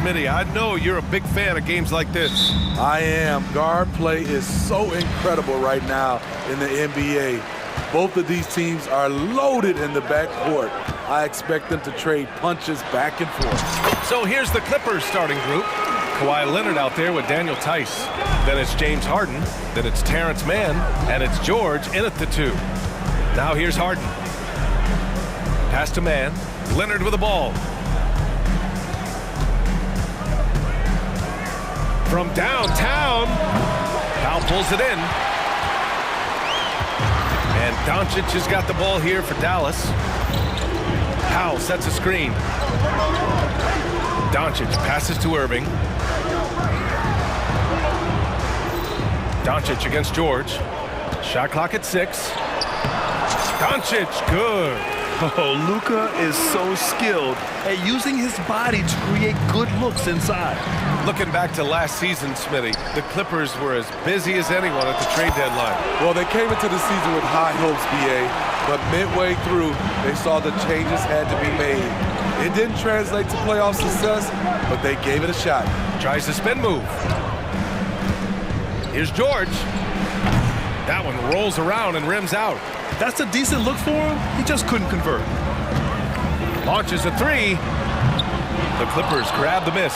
Smitty, I know you're a big fan of games like this. I am. Guard play is so incredible right now in the NBA. Both of these teams are loaded in the backcourt. I expect them to trade punches back and forth. So here's the Clippers starting group. Kawhi Leonard out there with Daniel Tice. Then it's James Harden. Then it's Terrence Mann. And it's George in at the 2. Now here's Harden. Pass to Mann. Leonard with the ball. From downtown. Powell pulls it in. And Doncic has got the ball here for Dallas. Powell sets a screen. Doncic passes to Irving. Doncic against George. Shot clock at 6. Doncic, good. Oh, Luka is so skilled at using his body to create good looks inside. Looking back to last season, Smitty, the Clippers were as busy as anyone at the trade deadline. Well, they came into the season with high hopes, BA, but midway through, they saw the changes had to be made. It didn't translate to playoff success, but they gave it a shot. Tries the spin move. Here's George. That one rolls around and rims out. That's a decent look for him. He just couldn't convert. Launches a 3. The Clippers grab the miss.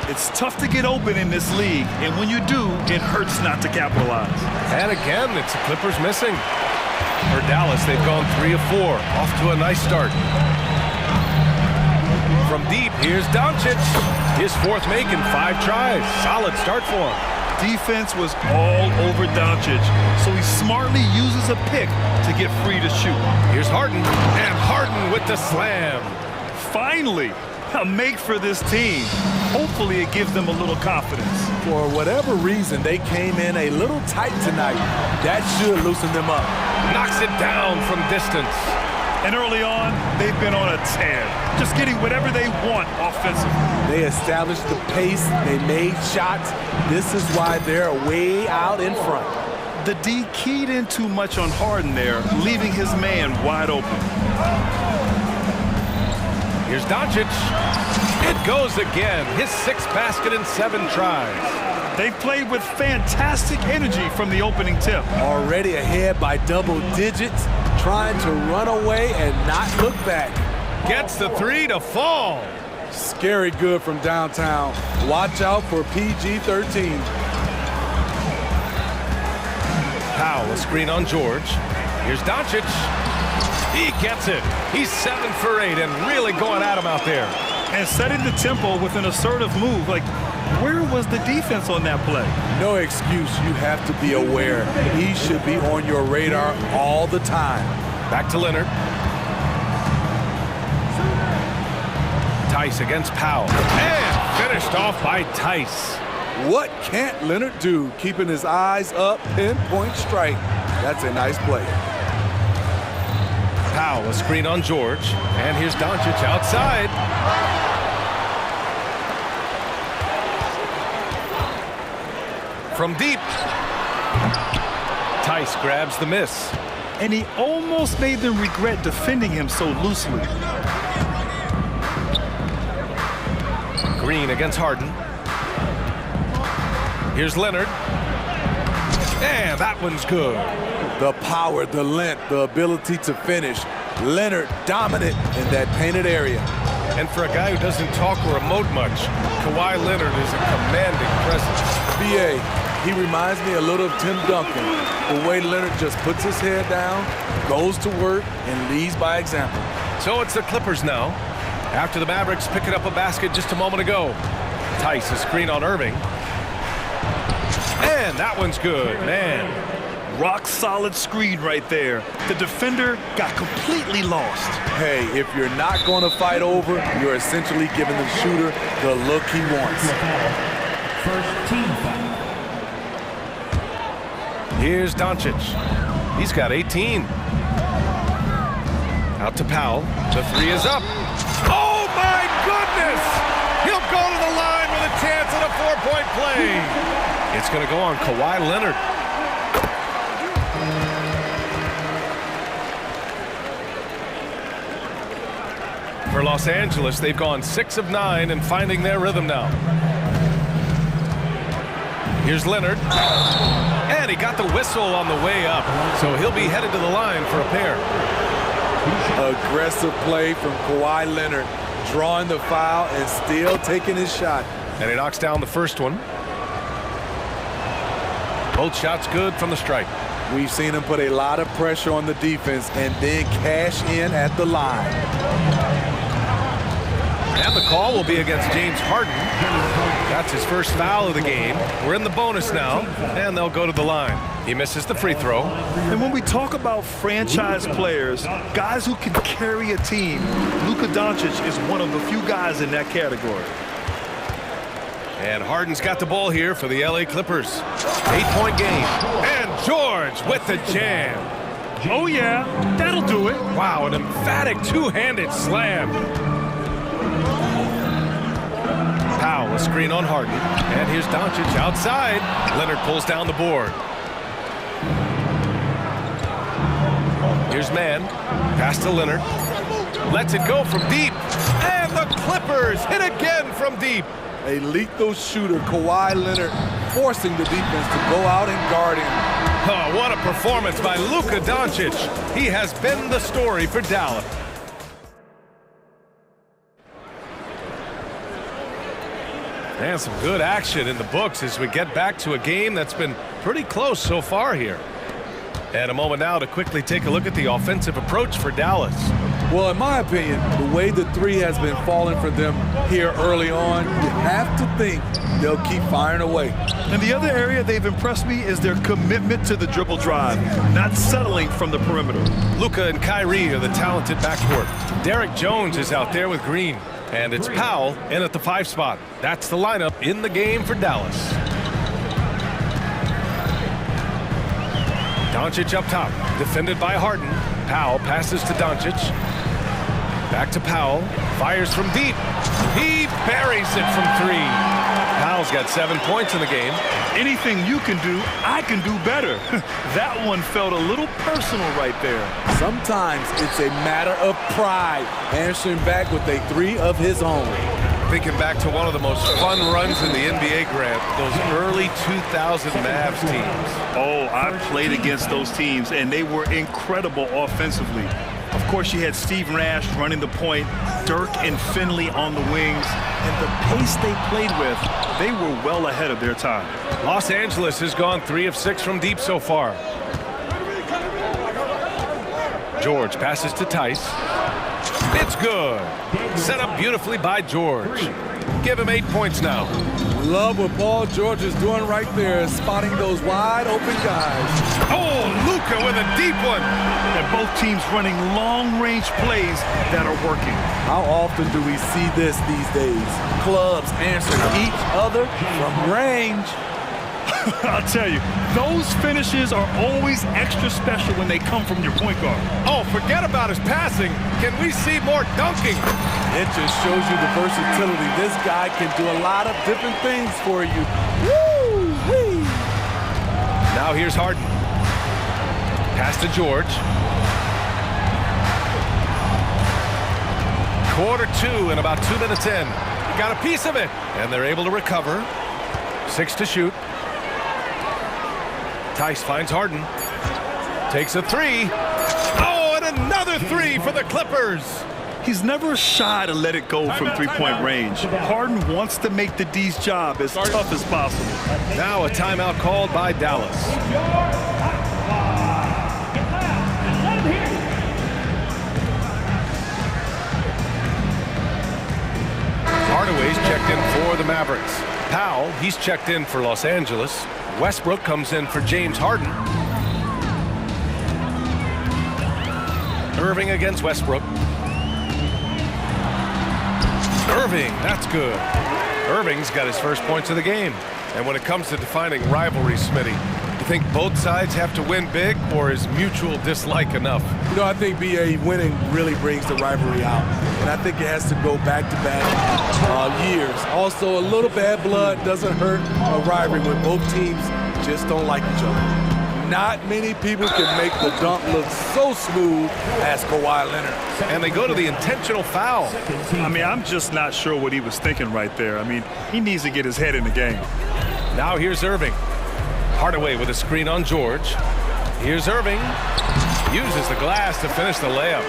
It's tough to get open in this league, and when you do, it hurts not to capitalize. And again, it's the Clippers missing. For Dallas, they've gone 3 of 4. Off to a nice start. From deep, here's Doncic. His 4th make in 5 tries. Solid start for him. Defense was all over Doncic, so he smartly uses a pick to get free to shoot. Here's Harden, and Harden with the slam. Finally, a make for this team. Hopefully it gives them a little confidence. For whatever reason, they came in a little tight tonight. That should loosen them up. Knocks it down from distance. And early on, they've been on a tear, just getting whatever they want offensively. They established the pace, they made shots. This is why they're way out in front. The D keyed in too much on Harden there, leaving his man wide open. Here's Doncic. It goes again. His 6th basket in 7 tries. They've played with fantastic energy from the opening tip. Already ahead by double digits, trying to run away and not look back. Gets the 3 to fall. Scary good from downtown. Watch out for PG-13. Powell, a screen on George. Here's Doncic. He gets it. He's 7 for 8 and really going at him out there. And setting the tempo with an assertive move. Like, where was the defense on that play? No excuse. You have to be aware. He should be on your radar all the time. Back to Leonard. Tice against Powell. And finished off by Tice. What can't Leonard do? Keeping his eyes up, pinpoint strike. That's a nice play. Powell, a screen on George. And here's Doncic outside. From deep. Tice grabs the miss. And he almost made them regret defending him so loosely. Green against Harden. Here's Leonard. And that one's good. The power, the length, the ability to finish. Leonard dominant in that painted area. And for a guy who doesn't talk or emote much, Kawhi Leonard is a commanding presence. BA, he reminds me a little of Tim Duncan. The way Leonard just puts his head down, goes to work, and leads by example. So it's the Clippers now. After the Mavericks picking up a basket just a moment ago. Tice, a screen on Irving. And that one's good, man. Rock solid screen right there. The defender got completely lost. Hey, if you're not going to fight over, you're essentially giving the shooter the look he wants. First team foul. Here's Doncic. He's got 18. Out to Powell. The 3 is up. Oh, my goodness! He'll go to the line with a chance at a 4-point play. It's going to go on Kawhi Leonard. For Los Angeles, they've gone 6 of 9 and finding their rhythm now. Here's Leonard. And he got the whistle on the way up, so he'll be headed to the line for a pair. Aggressive play from Kawhi Leonard, drawing the foul and still taking his shot. And he knocks down the first one. Both shots good from the stripe. We've seen him put a lot of pressure on the defense and then cash in at the line. And the call will be against James Harden. That's his first foul of the game. We're in the bonus now, and they'll go to the line. He misses the free throw. And when we talk about franchise players, guys who can carry a team, Luka Doncic is one of the few guys in that category. And Harden's got the ball here for the LA Clippers. 8-point game. And George with the jam. Oh, yeah, that'll do it. Wow, an emphatic two-handed slam. Powell, a screen on Harden. And here's Doncic outside. Leonard pulls down the board. Here's Mann. Pass to Leonard. Lets it go from deep. And the Clippers hit again from deep. A lethal shooter, Kawhi Leonard, forcing the defense to go out and guard him. Oh, what a performance by Luka Doncic. He has been the story for Dallas. And some good action in the books as we get back to a game that's been pretty close so far here. And a moment now to quickly take a look at the offensive approach for Dallas. Well, in my opinion, the way the three has been falling for them here early on, you have to think they'll keep firing away. And the other area they've impressed me is their commitment to the dribble drive, not settling from the perimeter. Luka and Kyrie are the talented backcourt. Derek Jones is out there with Green. And it's Powell in at the 5 spot. That's the lineup in the game for Dallas. Doncic up top, defended by Harden. Powell passes to Doncic. Back to Powell, fires from deep. He buries it from 3. Powell's got 7 points in the game. Anything you can do, I can do better. That one felt a little personal right there. Sometimes it's a matter of pride, answering back with a 3 of his own. Thinking back to one of the most fun runs in the NBA, Grant, those early 2000 Mavs teams. Oh, I played against those teams, and they were incredible offensively. Of course, you had Steve Nash running the point, Dirk and Finley on the wings, and the pace they played with, they were well ahead of their time. Los Angeles has gone 3 of 6 from deep so far. George passes to Tice. It's good. Set up beautifully by George. Give him 8 points now. Love what Paul George is doing right there, spotting those wide open guys. Oh, Luka with a deep one. And both teams running long-range plays that are working. How often do we see this these days? Clubs answering each other from range. I'll tell you, those finishes are always extra special when they come from your point guard. Oh, forget about his passing. Can we see more dunking? It just shows you the versatility. This guy can do a lot of different things for you. Woo-wee! Now here's Harden. Pass to George. Quarter 2 and about 2 minutes in. Got a piece of it. And they're able to recover. 6 to shoot. Tice finds Harden. Takes a 3. Oh, and another 3 for the Clippers. He's never shy to let it go from three-point range. Harden wants to make the D's job as tough as possible. Now a timeout called by Dallas. Hardaway's checked in for the Mavericks. Powell, he's checked in for Los Angeles. Westbrook comes in for James Harden. Irving against Westbrook. Irving, that's good. Irving's got his first points of the game. And when it comes to defining rivalry, Smitty, you think both sides have to win big, or is mutual dislike enough? You know, I think BA winning really brings the rivalry out. And I think it has to go back-to-back years. Also, a little bad blood doesn't hurt a rivalry when both teams just don't like each other. Not many people can make the dunk look so smooth as Kawhi Leonard. And they go to the intentional foul. I mean, I'm just not sure what he was thinking right there. I mean, he needs to get his head in the game. Now here's Irving. Hardaway with a screen on George. Here's Irving. Uses the glass to finish the layup.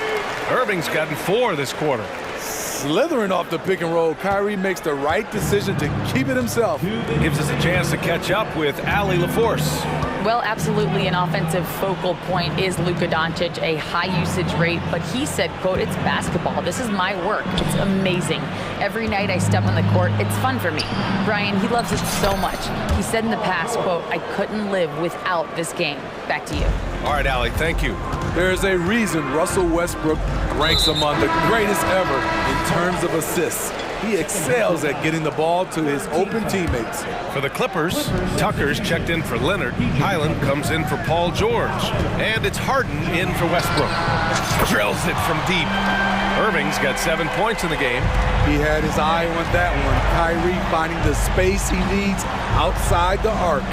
Irving's gotten 4 this quarter. Slithering off the pick and roll, Kyrie makes the right decision to keep it himself. Gives us a chance to catch up with Ali LaForce. Well, absolutely an offensive focal point is Luka Doncic, a high usage rate, but he said, quote, "It's basketball. This is my work. It's amazing. Every night I step on the court, it's fun for me." Brian, he loves it so much. He said in the past, quote, "I couldn't live without this game." Back to you. All right, Ali, thank you. There's a reason Russell Westbrook ranks among the greatest ever in terms of assists. He excels at getting the ball to his open teammates. For the Clippers, Tucker's checked in for Leonard. Highland comes in for Paul George. And it's Harden in for Westbrook. Drills it from deep. Irving's got 7 points in the game. He had his eye on that one. Kyrie finding the space he needs outside the arc.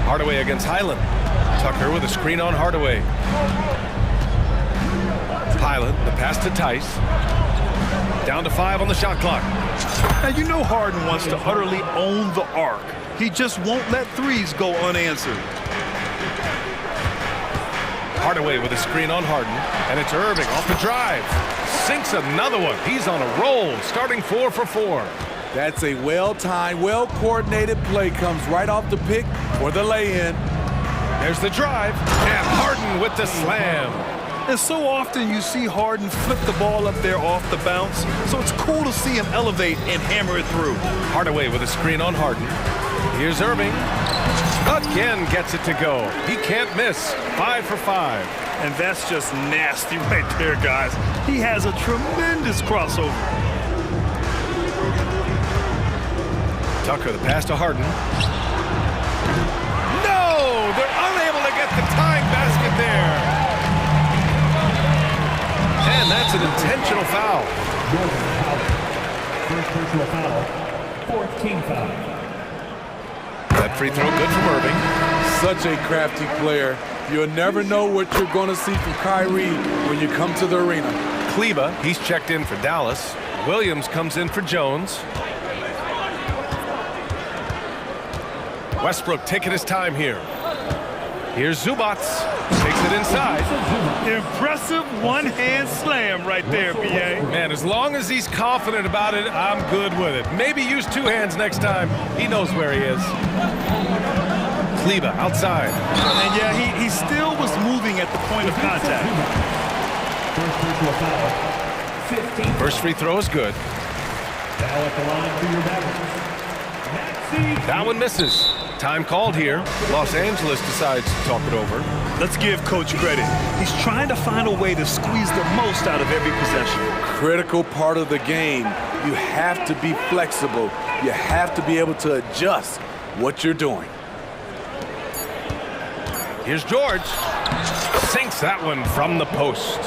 Hardaway against Highland. Tucker with a screen on Hardaway. Highland, the pass to Tice. Down to 5 on the shot clock. Now, you know Harden wants to utterly own the arc. He just won't let threes go unanswered. Hardaway with a screen on Harden. And it's Irving off the drive. Sinks another one. He's on a roll, starting 4 for 4. That's a well-timed, well-coordinated play. Comes right off the pick for the lay-in. There's the drive. And Harden with the slam. And so often you see Harden flip the ball up there off the bounce, so it's cool to see him elevate and hammer it through. Hardaway with a screen on Harden. Here's Irving. Again gets it to go. He can't miss. 5 for 5. And that's just nasty right there, guys. He has a tremendous crossover. Tucker, the pass to Harden. No! They're unable to get the tying basket there. And that's an intentional foul. First personal foul. 4th team foul. That free throw good from Irving. Such a crafty player. You'll never know what you're going to see from Kyrie when you come to the arena. Kleba, he's checked in for Dallas. Williams comes in for Jones. Westbrook taking his time here. Here's Zubats. Takes it inside. Impressive one-hand slam right there, B.A. Man, as long as he's confident about it, I'm good with it. Maybe use 2 hands next time. He knows where he is. Kleba outside. And yeah, he still was moving at the point of contact. First personal foul. 15. First free throw is good. Foul at the line for your Mavericks. That one misses. Time called here. Los Angeles decides to talk it over. Let's give Coach credit. He's trying to find a way to squeeze the most out of every possession. Critical part of the game. You have to be flexible. You have to be able to adjust what you're doing. Here's George. Sinks that one from the post.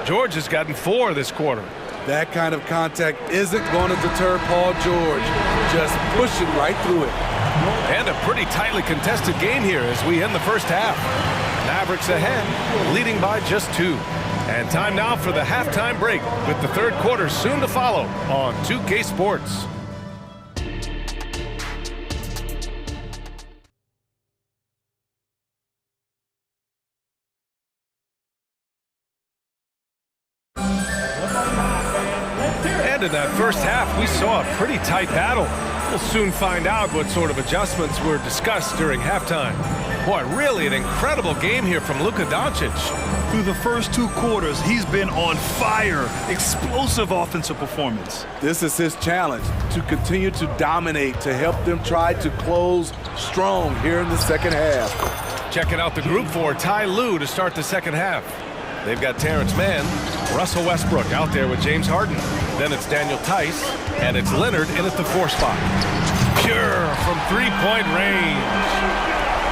George has gotten 4 this quarter. That kind of contact isn't going to deter Paul George. Just pushing right through it. And a pretty tightly contested game here as we end the first half. Mavericks ahead, leading by just 2. And time now for the halftime break with the 3rd quarter soon to follow on 2K Sports. And in that first half, we saw a pretty tight battle. We'll soon find out what sort of adjustments were discussed during halftime. Boy, really an incredible game here from Luka Doncic. Through the first 2 quarters, he's been on fire. Explosive offensive performance. This is his challenge, to continue to dominate, to help them try to close strong here in the second half. Checking out the group for Ty Lue to start the second half. They've got Terrence Mann, Russell Westbrook out there with James Harden. Then it's Daniel Tice, and it's Leonard in at the 4 spot. Pure from 3-point range.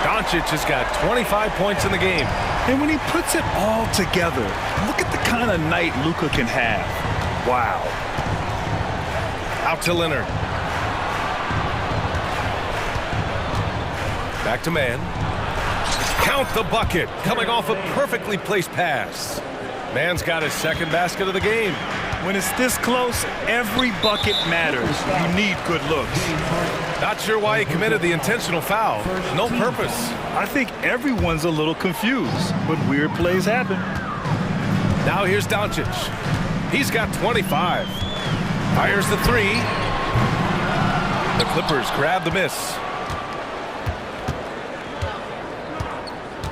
Doncic has got 25 points in the game. And when he puts it all together, look at the kind of night Luka can have. Wow. Out to Leonard. Back to man. Count the bucket, coming off a perfectly placed pass. Man's got his second basket of the game. When it's this close, every bucket matters. You need good looks. Not sure why he committed the intentional foul. No purpose. I think everyone's a little confused, but weird plays happen. Now here's Doncic. He's got 25. Fires the three. The Clippers grab the miss.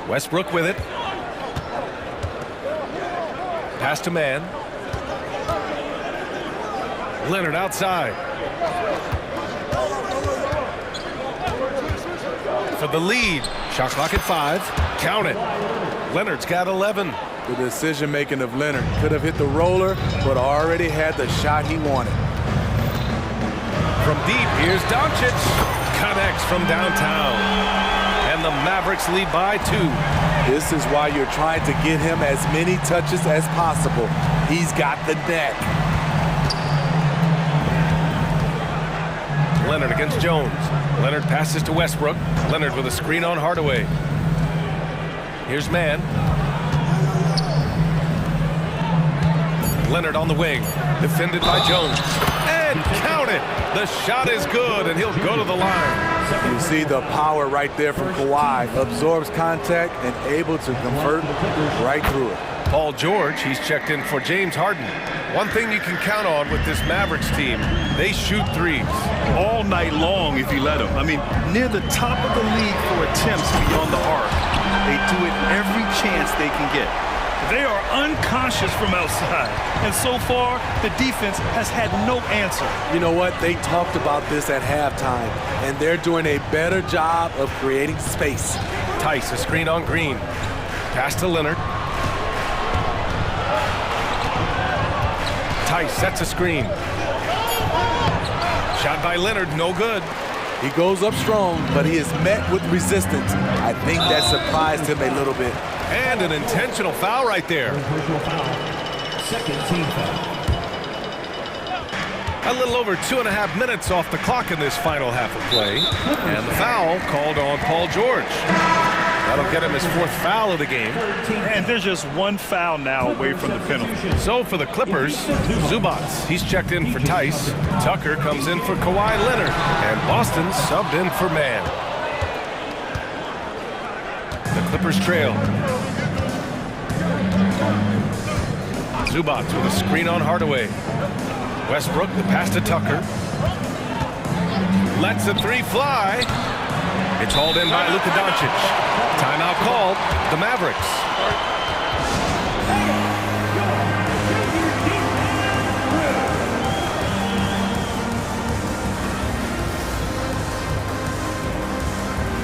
Westbrook with it. Pass to man. Leonard outside. For the lead. Shot clock at 5. Count it. Leonard's got 11. The decision-making of Leonard could have hit the roller, but already had the shot he wanted. From deep, here's Doncic. Connects from downtown. And the Mavericks lead by 2. This is why you're trying to get him as many touches as possible. He's got the net. Leonard against Jones. Leonard passes to Westbrook. Leonard with a screen on Hardaway. Here's man. Leonard on the wing. Defended by Jones. And count it! The shot is good, and he'll go to the line. You see the power right there from Kawhi. Absorbs contact and able to convert right through it. Paul George, he's checked in for James Harden. One thing you can count on with this Mavericks team, they shoot threes. All night long if you let them. I mean, near the top of the league for attempts beyond the arc. They do it every chance they can get. They are unconscious from outside. And so far, the defense has had no answer. You know what? They talked about this at halftime, and they're doing a better job of creating space. Tice, a screen on Green. Pass to Leonard. Tice sets a screen. Shot by Leonard, no good. He goes up strong, but he is met with resistance. I think that surprised him a little bit. And an intentional foul right there. Second team foul. A little over 2.5 minutes off the clock in this final half of play. And the foul called on Paul George. That'll get him his 4th foul of the game. And there's just one foul now away from the penalty. So for the Clippers, Zubats, he's checked in for Tice. Tucker comes in for Kawhi Leonard. And Boston subbed in for Man. The Clippers trail. Zubats with a screen on Hardaway. Westbrook, the pass to Tucker. Lets the three fly. It's hauled in by Luka Doncic. Timeout called, the Mavericks.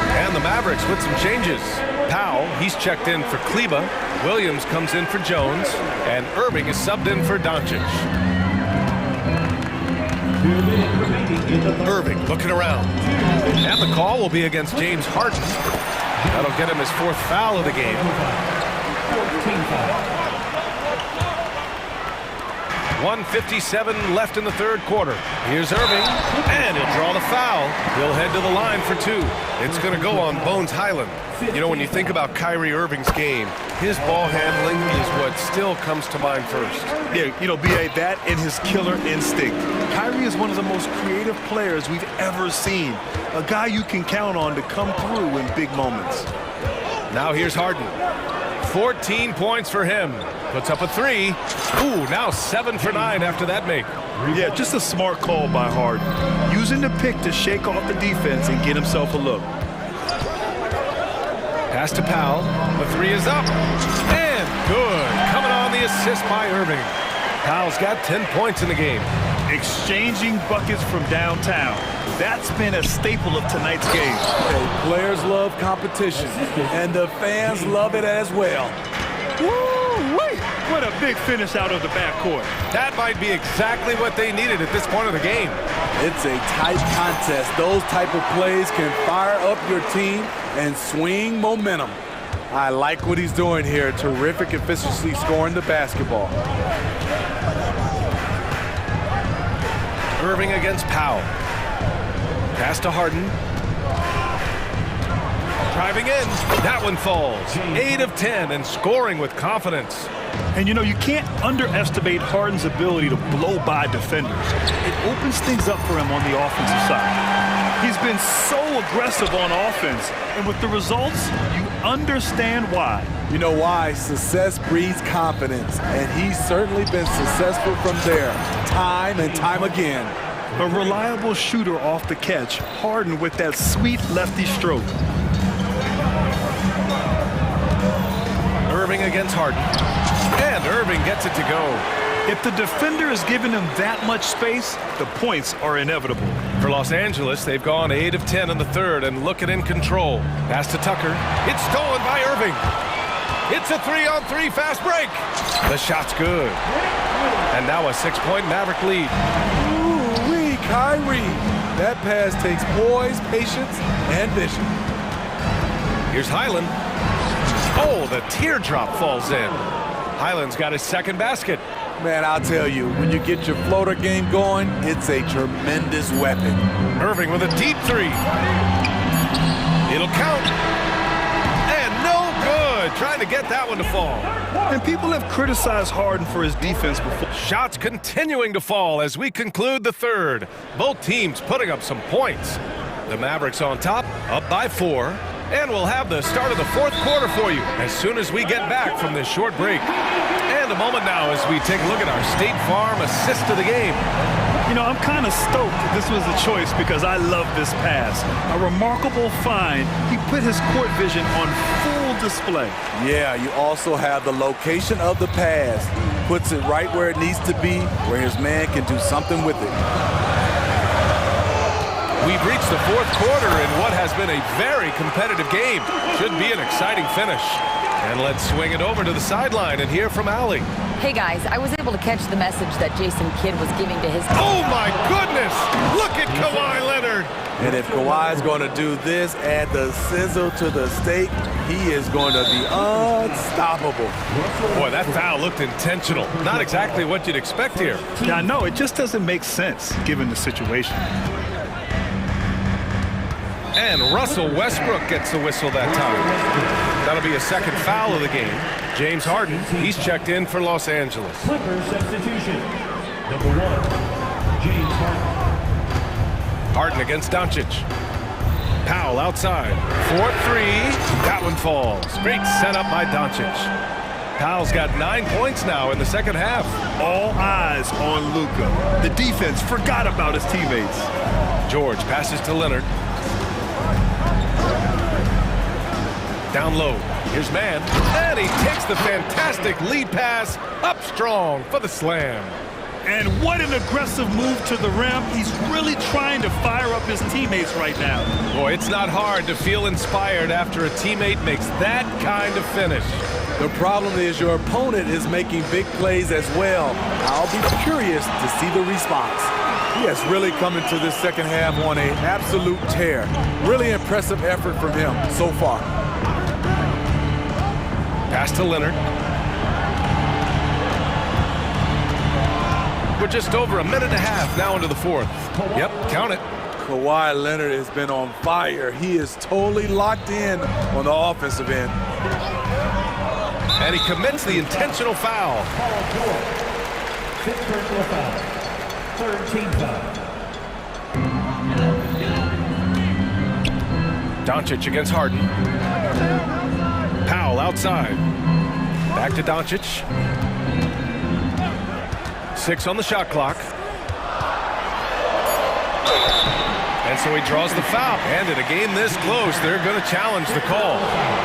And the Mavericks with some changes. Powell, he's checked in for Kleba. Williams comes in for Jones. And Irving is subbed in for Doncic. Irving looking around. And the call will be against James Harden. That'll get him his 4th foul of the game. 14 foul. 1:57 left in the 3rd quarter. Here's Irving, and he'll draw the foul. He'll head to the line for 2. It's going to go on Bones Highland. You know, when you think about Kyrie Irving's game, his ball handling is what still comes to mind first. Yeah, you know, B.A., that and his killer instinct. Kyrie is one of the most creative players we've ever seen. A guy you can count on to come through in big moments. Now here's Harden. 14 points for him. Puts up a 3. Ooh, now 7 for 9 after that make. Yeah, just a smart call by Harden. Using the pick to shake off the defense and get himself a look. Pass to Powell. The 3 is up. And good. Coming on the assist by Irving. Powell's got 10 points in the game. Exchanging buckets from downtown. That's been a staple of tonight's game. Okay, players love competition, and the fans love it as well. Woo-wee! What a big finish out of the backcourt. That might be exactly what they needed at this point of the game. It's a tight contest. Those type of plays can fire up your team and swing momentum. I like what he's doing here. Terrific efficiency scoring the basketball. Irving against Powell. Pass to Harden. Driving in. That one falls. 8 of 10 and scoring with confidence. And you know, you can't underestimate Harden's ability to blow by defenders. It opens things up for him on the offensive side. He's been so aggressive on offense, and with the results, you understand why. You know why? Success breeds confidence, and he's certainly been successful from there, time and time again. A reliable shooter off the catch, Harden with that sweet lefty stroke. Irving against Harden. And Irving gets it to go. If the defender is giving him that much space, the points are inevitable. For Los Angeles, they've gone 8 of 10 in the third and looking in control. Pass to Tucker. It's stolen by Irving. It's a 3-on-3 fast break. The shot's good. And now a 6-point Maverick lead. Ooh-wee, Kyrie. That pass takes poise, patience, and vision. Here's Highland. Oh, the teardrop falls in. Highland's got his second basket. Man, I'll tell you, when you get your floater game going, it's a tremendous weapon. Irving with a deep three. It'll count. And no good. Trying to get that one to fall. And people have criticized Harden for his defense before. Shots continuing to fall as we conclude the third. Both teams putting up some points. The Mavericks on top, up by 4. And we'll have the start of the fourth quarter for you as soon as we get back from this short break. And a moment now as we take a look at our State Farm assist of the game. You know, I'm kind of stoked this was a choice because I love this pass. A remarkable find. He put his court vision on full display. Yeah, you also have the location of the pass. Puts it right where it needs to be, where his man can do something with it. We've reached the fourth quarter in what has been a very competitive game. Should be an exciting finish. And let's swing it over to the sideline and hear from Allie. Hey guys, I was able to catch the message that Jason Kidd was giving to his team. Oh my goodness! Look at Kawhi Leonard! And if Kawhi's going to do this, add the sizzle to the steak, he is going to be unstoppable. Boy, that foul looked intentional. Not exactly what you'd expect here. Yeah, I know, it just doesn't make sense given the situation. And Russell Westbrook gets the whistle that time. That'll be a second foul of the game. James Harden, he's checked in for Los Angeles. Clippers substitution. Number 1, James Harden. Harden against Doncic. Powell outside. 4-3. That one falls. Great setup by Doncic. Powell's got 9 points now in the second half. All eyes on Luka. The defense forgot about his teammates. George passes to Leonard. Down low. Here's Mann. And he takes the fantastic lead pass up strong for the slam. And what an aggressive move to the rim. He's really trying to fire up his teammates right now. Boy, it's not hard to feel inspired after a teammate makes that kind of finish. The problem is your opponent is making big plays as well. I'll be curious to see the response. He has really come into this second half on an absolute tear. Really impressive effort from him so far. Pass to Leonard. We're just over a minute and a half now into the fourth. Yep, count it. Kawhi Leonard has been on fire. He is totally locked in on the offensive end. And he commits the intentional foul. Fifth personal foul. Third team foul. Doncic against Harden. Powell outside. Back to Doncic. 6 on the shot clock. And so he draws the foul. And in a game this close, they're going to challenge the call.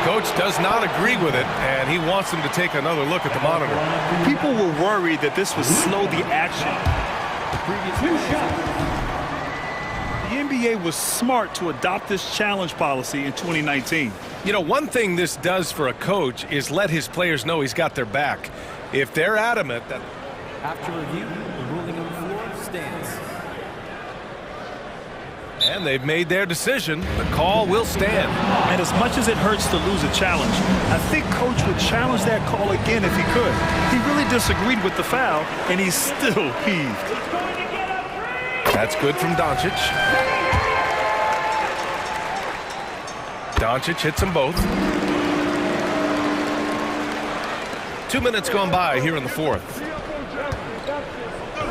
Coach does not agree with it, and he wants them to take another look at the monitor. People were worried that this would slow the action. The NBA was smart to adopt this challenge policy in 2019. You know, one thing this does for a coach is let his players know he's got their back. If they're adamant that... After review, the ruling on the floor stands. And they've made their decision. The call will stand. And as much as it hurts to lose a challenge, I think Coach would challenge that call again if he could. He really disagreed with the foul, and he still heaved. That's good from Doncic. Doncic hits them both. 2 minutes gone by here in the fourth.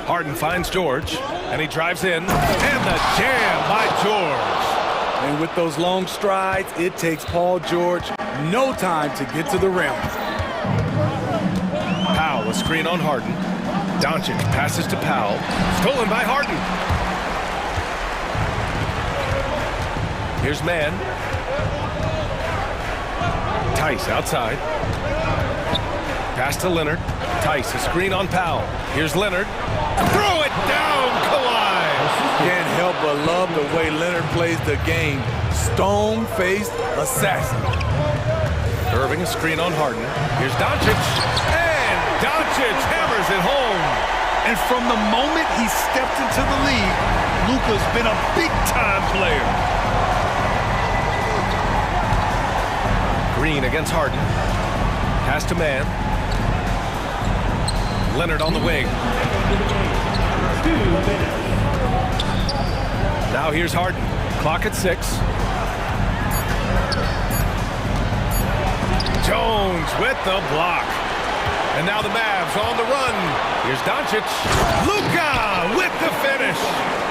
Harden finds George, and he drives in, and the jam by George. And with those long strides, it takes Paul George no time to get to the rim. Powell, a screen on Harden. Doncic passes to Powell, stolen by Harden. Here's Mann. Tice outside. Pass to Leonard. Tice, a screen on Powell. Here's Leonard. Throw it down, Kawhi! Can't help but love the way Leonard plays the game. Stone-faced assassin. Irving, a screen on Harden. Here's Doncic. And Doncic hammers it home. And from the moment he stepped into the league, Luka's been a big-time player. Green against Harden. Pass to Mann. Leonard on the wing. Now here's Harden. Clock at 6. Jones with the block. And now the Mavs on the run. Here's Doncic. Luka with the finish.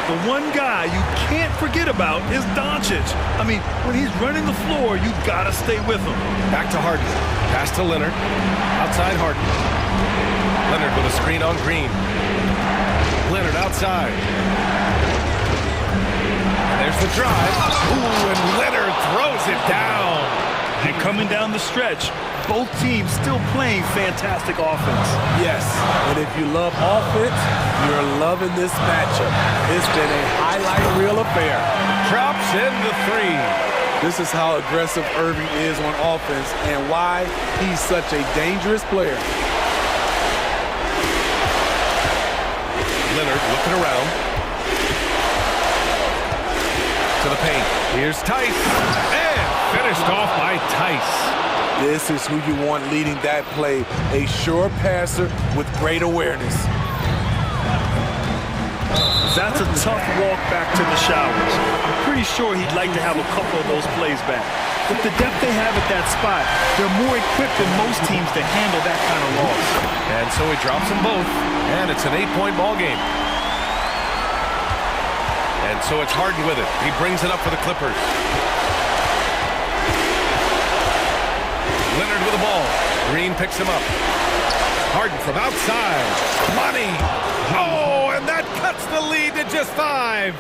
The one guy you can't forget about is Doncic. I mean, when he's running the floor, you gotta stay with him. Back to Harden. Pass to Leonard. Outside Harden. Leonard with a screen on Green. Leonard outside. And there's the drive. Ooh, and Leonard throws it down. And coming down the stretch, both teams still playing fantastic offense. Yes, and if you love offense, you're loving this matchup. It's been a highlight reel affair. Drops in the 3. This is how aggressive Irving is on offense and why he's such a dangerous player. Leonard looking around. To the paint. Here's Tice. And finished off by Tice. This is who you want leading that play. A sure passer with great awareness. That's a tough walk back to the showers. I'm pretty sure he'd like to have a couple of those plays back. With the depth they have at that spot, they're more equipped than most teams to handle that kind of loss. And so he drops them both, and it's an 8-point ball game. And so it's Harden with it. He brings it up for the Clippers. Leonard with the ball. Green picks him up. Harden from outside. Money. Oh, and that cuts the lead to just 5.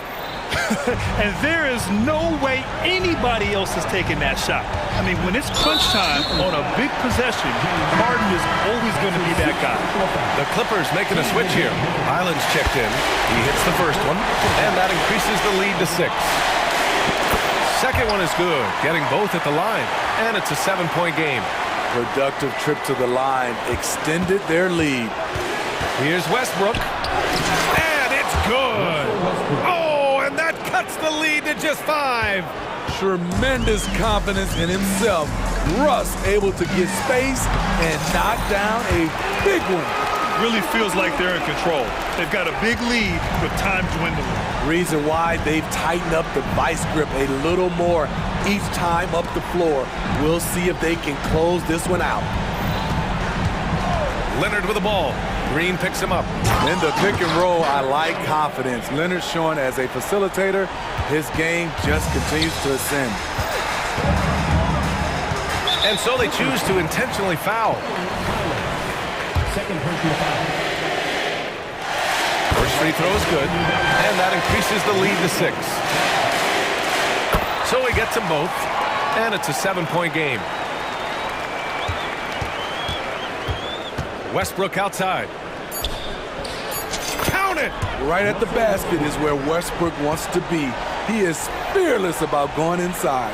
And there is no way anybody else is taking that shot. I mean, when it's crunch time on a big possession, Harden is always going to be that guy. The Clippers making a switch here. Highland's checked in. He hits the first one, and that increases the lead to 6. Second one is good, getting both at the line, and it's a 7-point game. Productive trip to the line extended their lead. Here's Westbrook, and it's good. Oh, and that cuts the lead to just 5. Tremendous confidence in himself. Russ able to get space and knock down a big one. Really feels like they're in control. They've got a big lead with time dwindling. Reason why they've tightened up the vice grip a little more each time up the floor. We'll see if they can close this one out. Leonard with the ball. Green picks him up. In the pick and roll, I like confidence. Leonard showing as a facilitator, his game just continues to ascend. And so they choose to intentionally foul. Second personal foul. First free throw is good, and that increases the lead to 6. So he gets them both, and it's a 7-point game. Westbrook outside. Count it! Right at the basket is where Westbrook wants to be. He is fearless about going inside.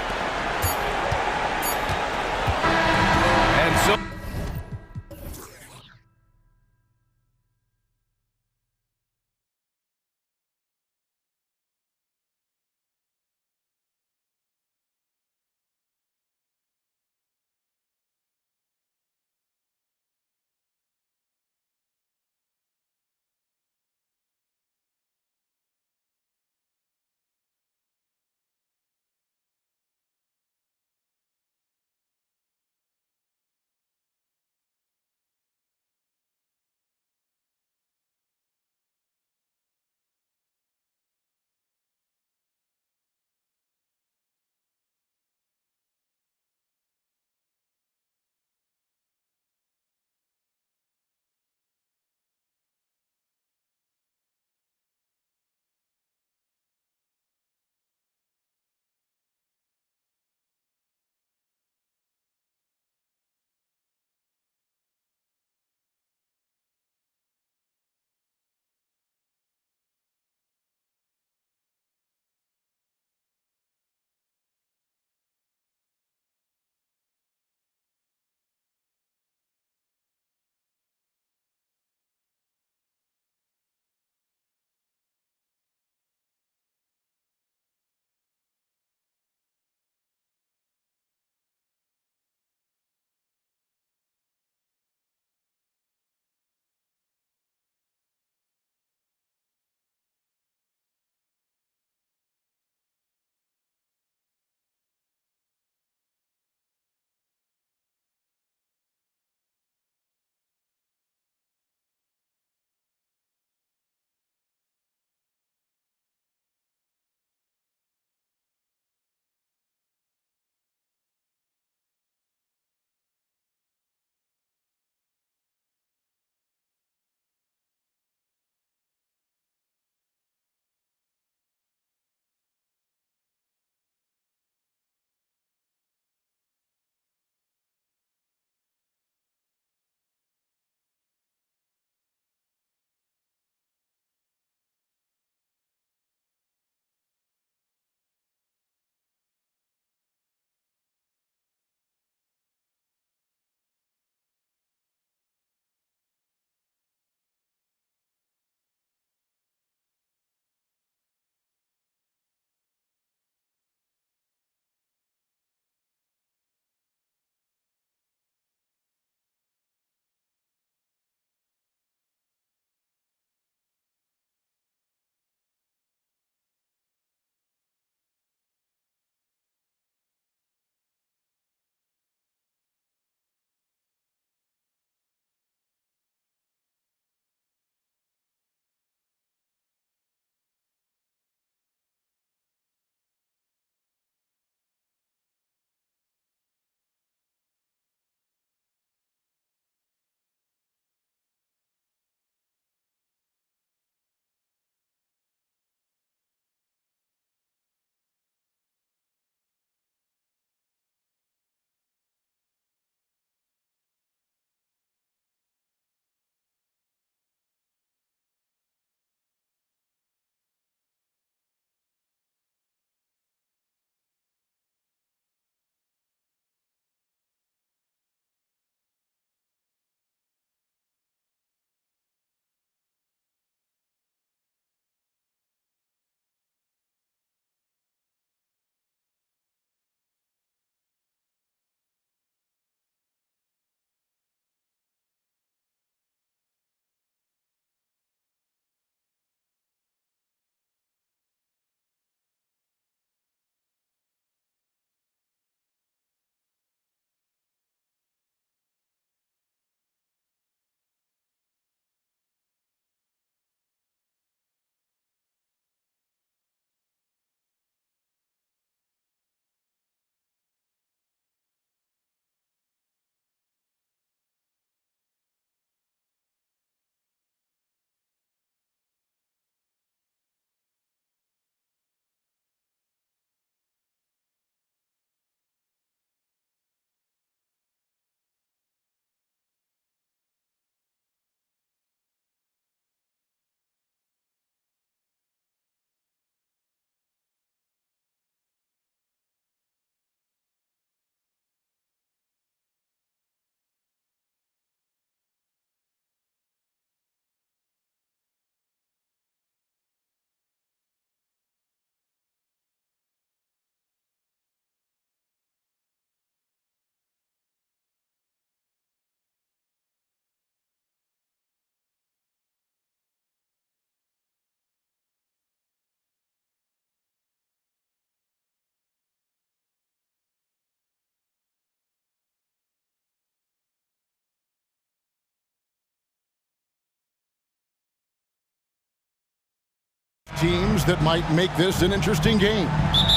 teams that might make this an interesting game.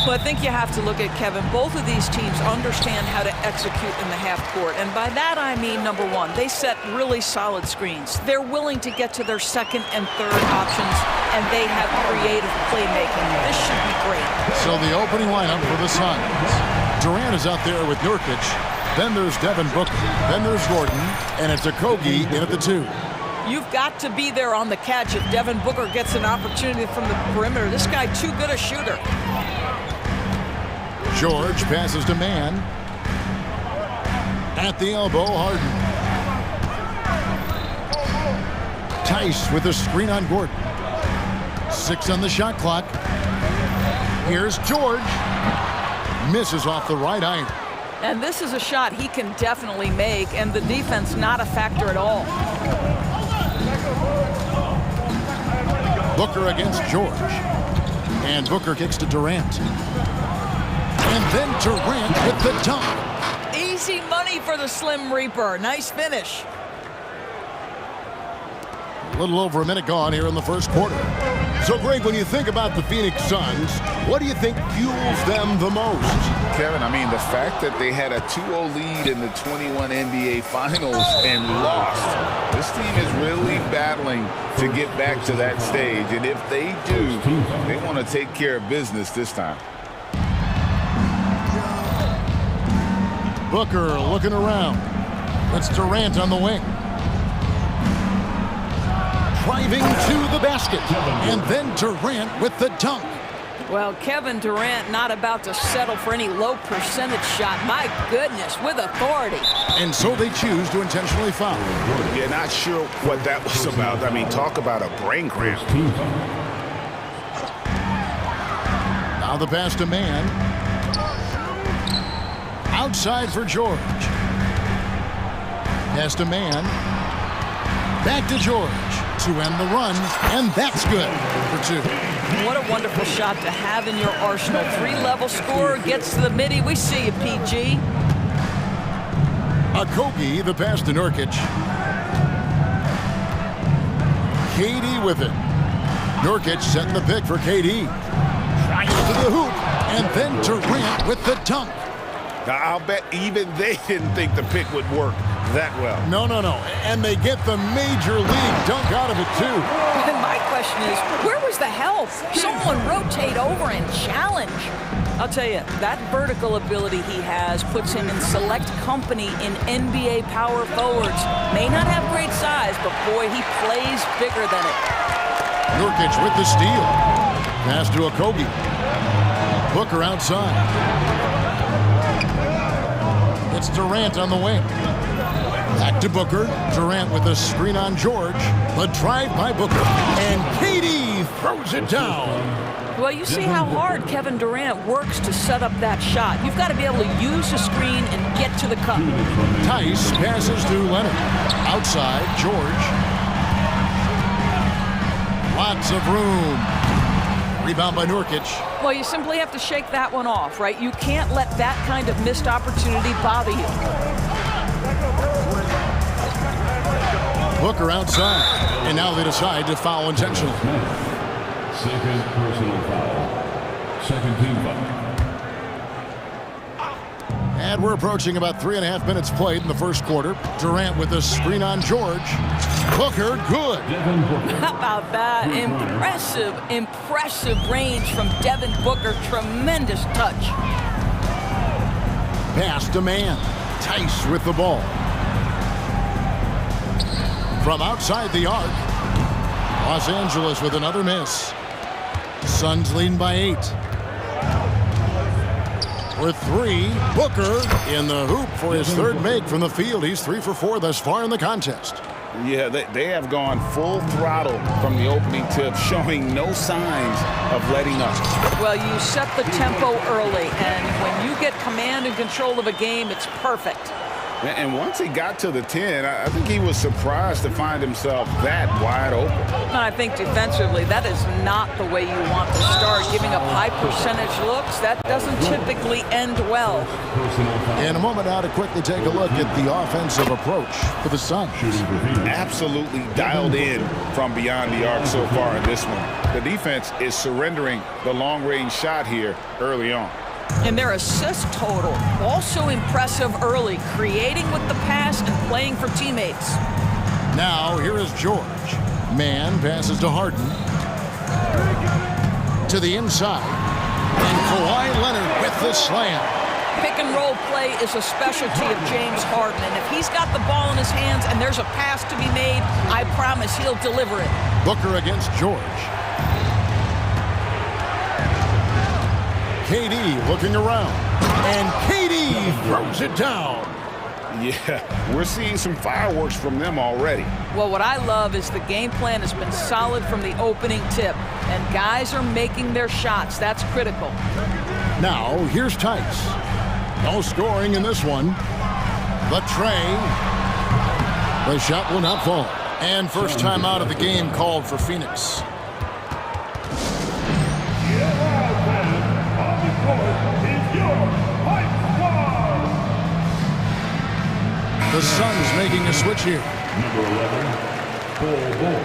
Well, I think you have to look at, Kevin, both of these teams understand how to execute in the half court. And by that, I mean, number one, they set really solid screens. They're willing to get to their second and third options, and they have creative playmaking. This should be great. So the opening lineup for the Suns. Durant is out there with Nurkic. Then there's Devin Booker. Then there's Gordon. And it's Okogie in at the 2. You've got to be there on the catch if Devin Booker gets an opportunity from the perimeter. This guy too good a shooter. George passes to Mann. At the elbow, Harden. Tice with a screen on Gordon. 6 on the shot clock. Here's George. Misses off the right iron. And this is a shot he can definitely make, and the defense not a factor at all. Booker against George. And Booker kicks to Durant. And then Durant with the dunk. Easy money for the Slim Reaper. Nice finish. A little over a minute gone here in the first quarter. So, Greg, when you think about the Phoenix Suns, what do you think fuels them the most? Kevin, I mean, the fact that they had a 2-0 lead in the 21 NBA Finals and lost. This team is really battling to get back to that stage. And if they do, they want to take care of business this time. Booker looking around. That's Durant on the wing. Driving to the basket. And then Durant with the dunk. Well, Kevin Durant not about to settle for any low percentage shot. My goodness, with authority. And so they choose to intentionally foul. Yeah, not sure what that was about. I mean, talk about a brain cramp. Now the pass to Mann. Outside for George. Pass to Mann. Back to George to end the run, and that's good for 2. What a wonderful shot to have in your arsenal. 3-level scorer, gets to the midi. We see you, PG. Okogie, the pass to Nurkic. KD with it. Nurkic setting the pick for KD. Trying to the hoop, and then Durant with the dunk. Now, I'll bet even they didn't think the pick would work that well. No. And they get the major league dunk out of it, too. And my question is, where was the help? Someone rotate over and challenge. I'll tell you, that vertical ability he has puts him in select company in NBA power forwards. May not have great size, but boy, he plays bigger than it. Nurkic with the steal. Pass to Okogie. Booker outside. It's Durant on the wing. Back to Booker. Durant with a screen on George. The drive by Booker. And KD throws it down. Well, you see how hard Kevin Durant works to set up that shot. You've got to be able to use the screen and get to the cup. Tice passes to Leonard. Outside, George. Lots of room. Rebound by Nurkic. Well, you simply have to shake that one off, right? You can't let that kind of missed opportunity bother you. Booker outside. And now they decide to foul intentionally. Second personal foul. Second team foul. And we're approaching about 3.5 minutes played in the first quarter. Durant with a screen on George. Booker, good. How about that? Impressive range from Devin Booker. Tremendous touch. Pass to Mann. Tice with the ball. From outside the arc. Los Angeles with another miss. Suns leading by 8. For 3, Booker in the hoop for his third make from the field. He's 3 for 4 thus far in the contest. Yeah, they have gone full throttle from the opening tip, showing no signs of letting up. Well, you set the tempo early, and when you get command and control of a game, it's perfect. And once he got to the 10, I think he was surprised to find himself that wide open. And I think defensively, that is not the way you want to start. Giving up high percentage looks, that doesn't typically end well. In a moment now to quickly take a look at the offensive approach for the Suns. Absolutely dialed in from beyond the arc so far in this one. The defense is surrendering the long-range shot here early on. And their assist total, also impressive early, creating with the pass and playing for teammates. Now, here is George. Man passes to Harden. To the inside. And Kawhi Leonard with the slam. Pick and roll play is a specialty of James Harden. And if he's got the ball in his hands and there's a pass to be made, I promise he'll deliver it. Booker against George. KD looking around, and KD throws it down. Yeah, we're seeing some fireworks from them already. Well, what I love is the game plan has been solid from the opening tip, and guys are making their shots. That's critical. Now, here's Tice. No scoring in this one. But Trey, the shot will not fall. And first time out of the game called for Phoenix. The Suns making a switch here. Number 11, Bol.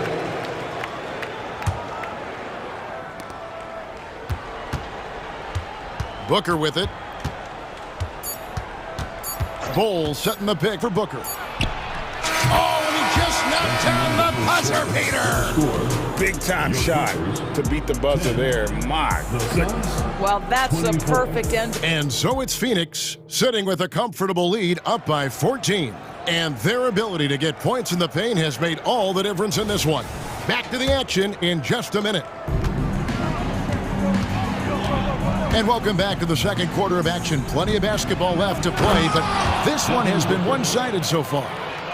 Booker with it. Bol setting the pick for Booker. Oh, and he just knocked down the buzzer beater. Big time shot to beat the buzzer there. My goodness. Well, that's a perfect end. And so it's Phoenix sitting with a comfortable lead up by 14. And their ability to get points in the paint has made all the difference in this one. Back to the action in just a minute. And welcome back to the second quarter of action. Plenty of basketball left to play, but this one has been one-sided so far.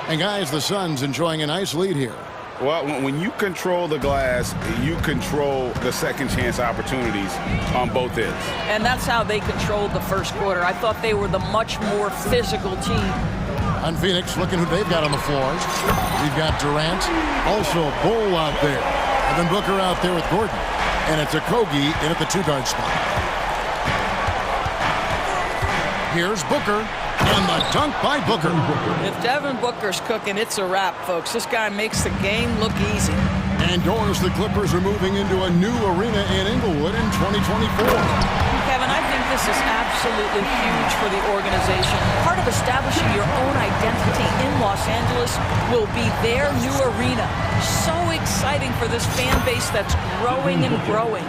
And guys, the Suns enjoying a nice lead here. Well, when you control the glass, you control the second chance opportunities on both ends. And that's how they controlled the first quarter. I thought they were the much more physical team. On Phoenix, looking who they've got on the floor. We've got Durant, also Bol out there. And then Booker out there with Gordon. And it's Okogie in at the two-guard spot. Here's Booker, and the dunk by Booker. If Devin Booker's cooking, it's a wrap, folks. This guy makes the game look easy. And doors, the Clippers are moving into a new arena in Inglewood in 2024. Kevin, I think this is absolutely huge for the organization. Part of establishing your own identity in Los Angeles will be their new arena. So exciting for this fan base that's growing and growing.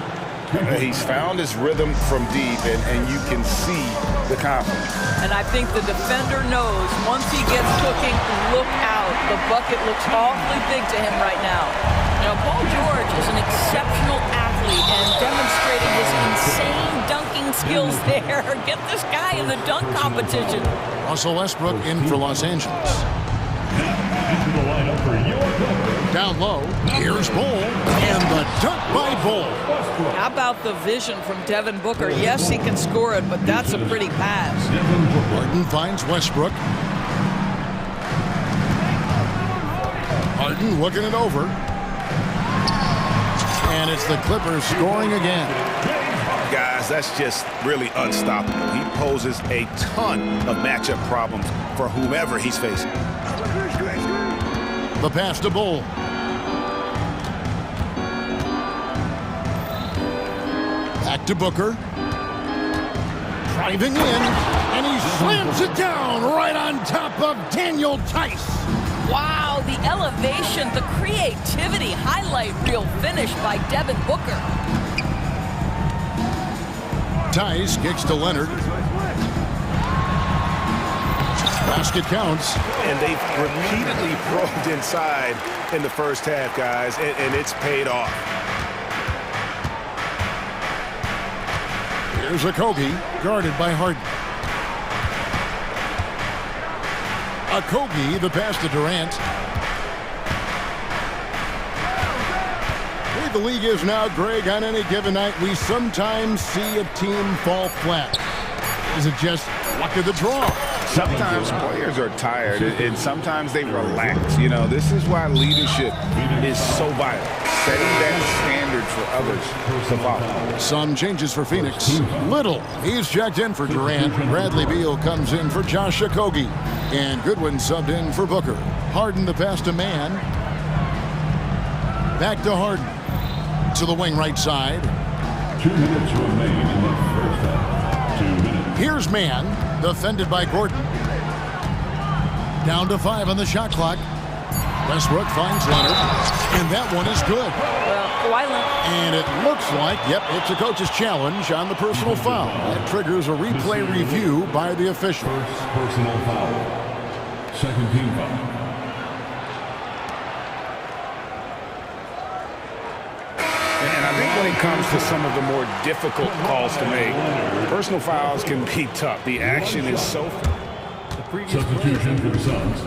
He's found his rhythm from deep, and you can see the confidence. And I think the defender knows once he gets cooking, look out. The bucket looks awfully big to him right now. You know, Paul George is an exceptional athlete and demonstrating his insane dunking skills there. Get this guy in the dunk competition. Russell Westbrook in for Los Angeles. Into the lineup for your Down low, here's Bol, and the dunk by Bol. How about the vision from Devin Booker? Yes, he can score it, but that's a pretty pass. Harden finds Westbrook. Harden looking it over. And it's the Clippers scoring again. Guys, that's just really unstoppable. He poses a ton of matchup problems for whomever he's facing. The pass to Bol. Back to Booker. Driving in, and he slams it down right on top of Daniel Tice. Wow, the elevation, the creativity, highlight reel finish by Devin Booker. Tice kicks to Leonard. Basket counts. And they've repeatedly probed inside in the first half, guys, and it's paid off. Here's Okogie, guarded by Harden. Okogie, the pass to Durant. The way the league is now, Greg, on any given night, we sometimes see a team fall flat. Is it just luck of the draw? Sometimes players are tired, and sometimes they relax. You know, this is why leadership is so vital. Setting that standard for others to follow. Some changes for Phoenix. Little, he's checked in for Durant. Bradley Beal comes in for Josh Okogie. And Goodwin subbed in for Booker. Harden the pass to Mann. Back to Harden. To the wing right side. 2 minutes remain in the first half. 2 minutes. Here's Mann, defended by Gordon. Down to 5 on the shot clock. Westbrook finds Leonard, and that one is good. Well, Kawhi Leonard. And it looks like, yep, it's a coach's challenge on the personal foul. That triggers a replay review by the official. First personal foul. Second team foul. And I think when it comes to some of the more difficult calls to make, personal fouls can be tough. The action is so... Substitution for the Suns.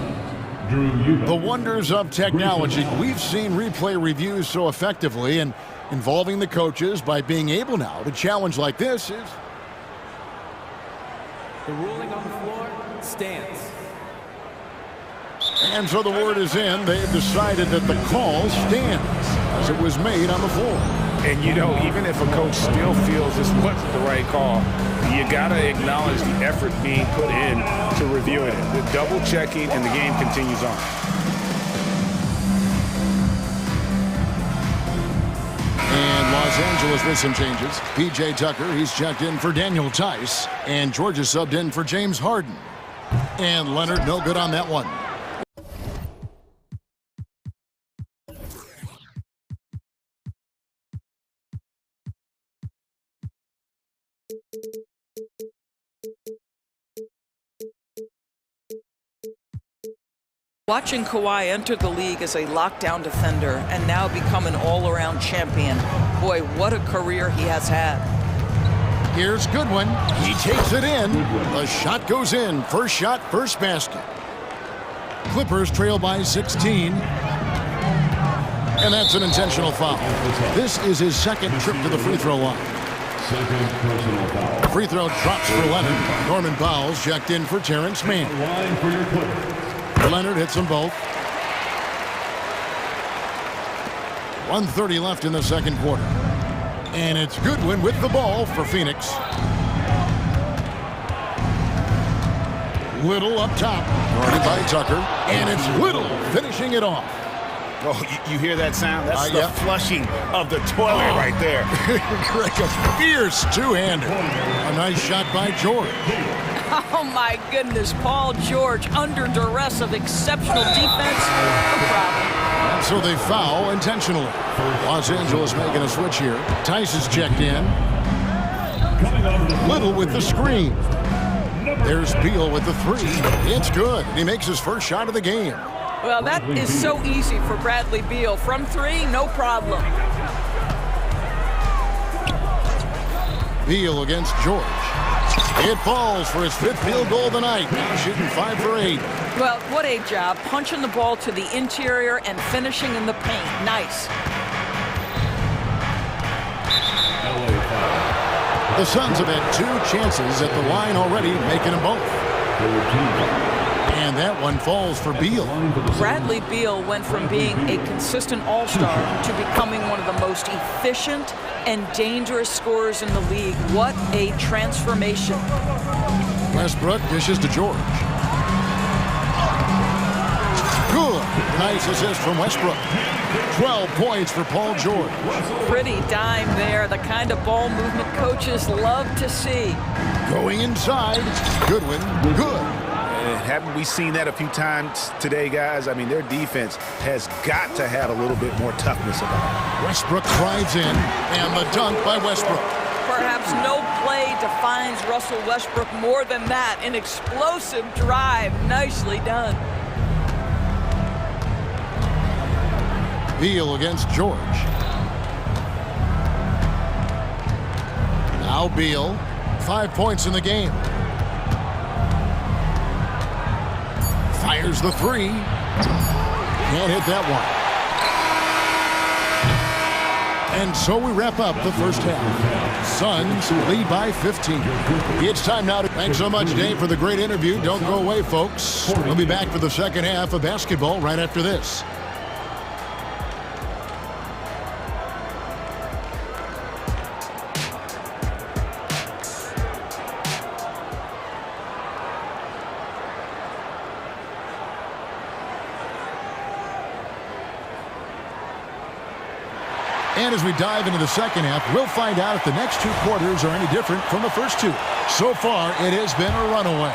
The wonders of technology. We've seen replay reviews so effectively, and involving the coaches by being able now to challenge like this is... The ruling on the floor stands. And so the word is in. They've decided that the call stands as it was made on the floor. And, you know, even if a coach still feels this wasn't the right call, you got to acknowledge the effort being put in to reviewing it. The double checking, and the game continues on. And Los Angeles with some changes. P.J. Tucker, he's checked in for Daniel Tice. And Georgia subbed in for James Harden. And Leonard, no good on that one. Watching Kawhi enter the league as a lockdown defender and now become an all-around champion. Boy, what a career he has had. Here's Goodwin. He takes it in. The shot goes in. First shot, first basket. Clippers trail by 16. And that's an intentional foul. This is his second trip to the free throw line. Second personal foul. Free throw drops for Leonard. Norman Powell's checked in for Terrence Mann. Line for your Clippers. Leonard hits them both. 1:30 left in the second quarter. And it's Goodwin with the ball for Phoenix. Little up top. Guarded by Tucker. And it's Little finishing it off. Oh, you hear that sound? That's the flushing of the toilet right there. Greg, a fierce two-hander. A nice shot by George. Oh, my goodness. Paul George under duress of exceptional defense. No problem. And so they foul intentionally. Los Angeles making a switch here. Tice is checked in. Little with the screen. There's Beal with the three. It's good. He makes his first shot of the game. Well, that is so easy for Bradley Beal. From three, no problem. Beal against George. It falls for his fifth field goal of the night. Now shooting 5 for 8. Well, what a job. Punching the ball to the interior and finishing in the paint. Nice. The Suns have had 2 chances at the line already, making them both. And that one falls for Beal. Bradley Beal went from being a consistent all-star to becoming one of the most efficient and dangerous scorers in the league. What a transformation. Westbrook dishes to George. Good. Nice assist from Westbrook. 12 points for Paul George. Pretty dime there. The kind of ball movement coaches love to see. Going inside. Goodwin. Good. Haven't we seen that a few times today, guys? I mean, their defense has got to have a little bit more toughness about it. Westbrook drives in, and the dunk by Westbrook. Perhaps no play defines Russell Westbrook more than that. An explosive drive. Nicely done. Beal against George. Now Beal. 5 points in the game. Fires the three. Can't hit that And so we wrap up the first half. Suns lead by 15. It's time now to... Thanks so much, Dave, for the great interview. Don't go away, folks. We'll be back for the second half of basketball right after this. And as we dive into the second half, we'll find out if the next two quarters are any different from the first two. So far, it has been a runaway.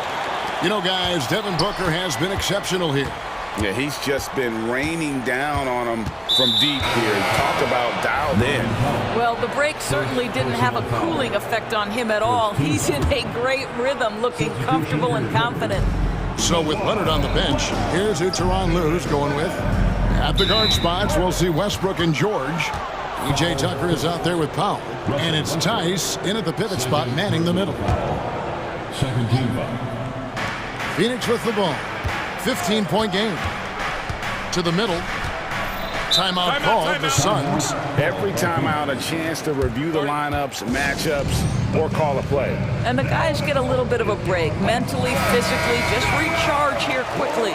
You know, guys, Devin Booker has been exceptional here. Yeah, he's just been raining down on them from deep here. Talk about dialed in. Well, the break certainly didn't have a cooling effect on him at all. He's in a great rhythm, looking comfortable and confident. So with Leonard on the bench, here's who Tyronn Lue's going with. At the guard spots, we'll see Westbrook and George. E.J. Tucker is out there with Powell. And it's Tice in at the pivot spot, manning the middle. Second team foul. Phoenix with the ball. 15-point game. To the middle. Timeout called, the Suns. Every timeout, a chance to review the lineups, matchups, or call a play. And the guys get a little bit of a break. Mentally, physically, just recharge here quickly.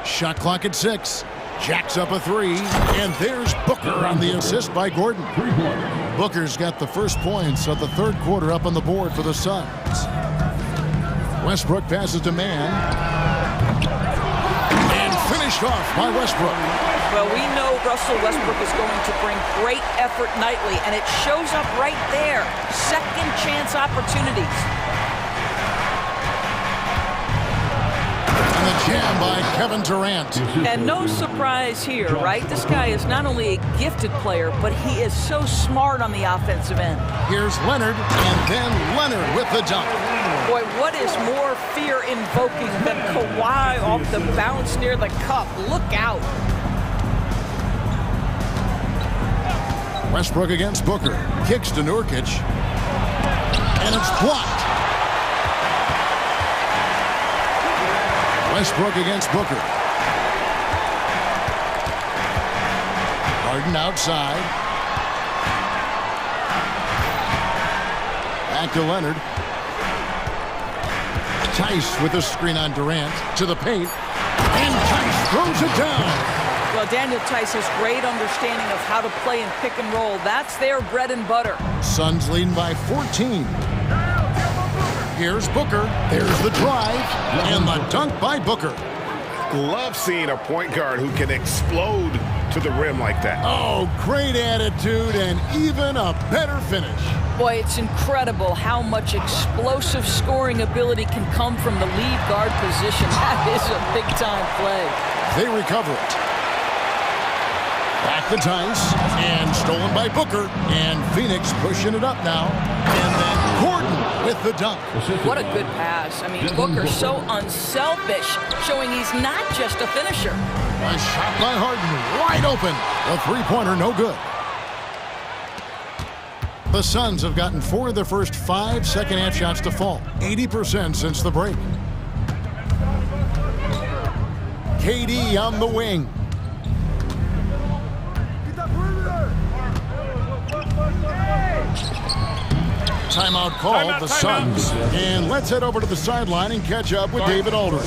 Shot clock at 6. Jacks up a 3. And there's Booker on the assist by Gordon. Booker's got the first points of the third quarter up on the board for the Suns. Westbrook passes to Mann. And finished off by Westbrook. Well, we know Russell Westbrook is going to bring great effort nightly, and it shows up right there. Second chance opportunities. And the jam by Kevin Durant. And no surprise here, right? This guy is not only a gifted player, but he is so smart on the offensive end. Here's Leonard, and then Leonard with the dunk. Boy, what is more fear-invoking than Kawhi off the bounce near the cup? Look out. Westbrook against Booker. Kicks to Nurkic. And it's blocked. Westbrook against Booker. Harden outside. Back to Leonard. Tice with a screen on Durant. To the paint. And Tice throws it down. Well, Daniel Tice has great understanding of how to play in pick and roll. That's their bread and butter. Suns leading by 14. Here's Booker. There's the drive. And the dunk by Booker. Love seeing a point guard who can explode to the rim like that. Oh, great attitude and even a better finish. Boy, it's incredible how much explosive scoring ability can come from the lead guard position. That is a big-time play. They recover it. Back to Tice, and stolen by Booker, and Phoenix pushing it up now, and then Gordon with the dunk. What a good pass. I mean, Booker's so unselfish, showing he's not just a finisher. A shot by Harden, wide open. The three-pointer, no good. The Suns have gotten 4 of their first 5 second-half shots to fall, 80% since the break. KD on the wing. Timeout called, the Suns. And let's head over to the sideline and catch up with David Aldridge.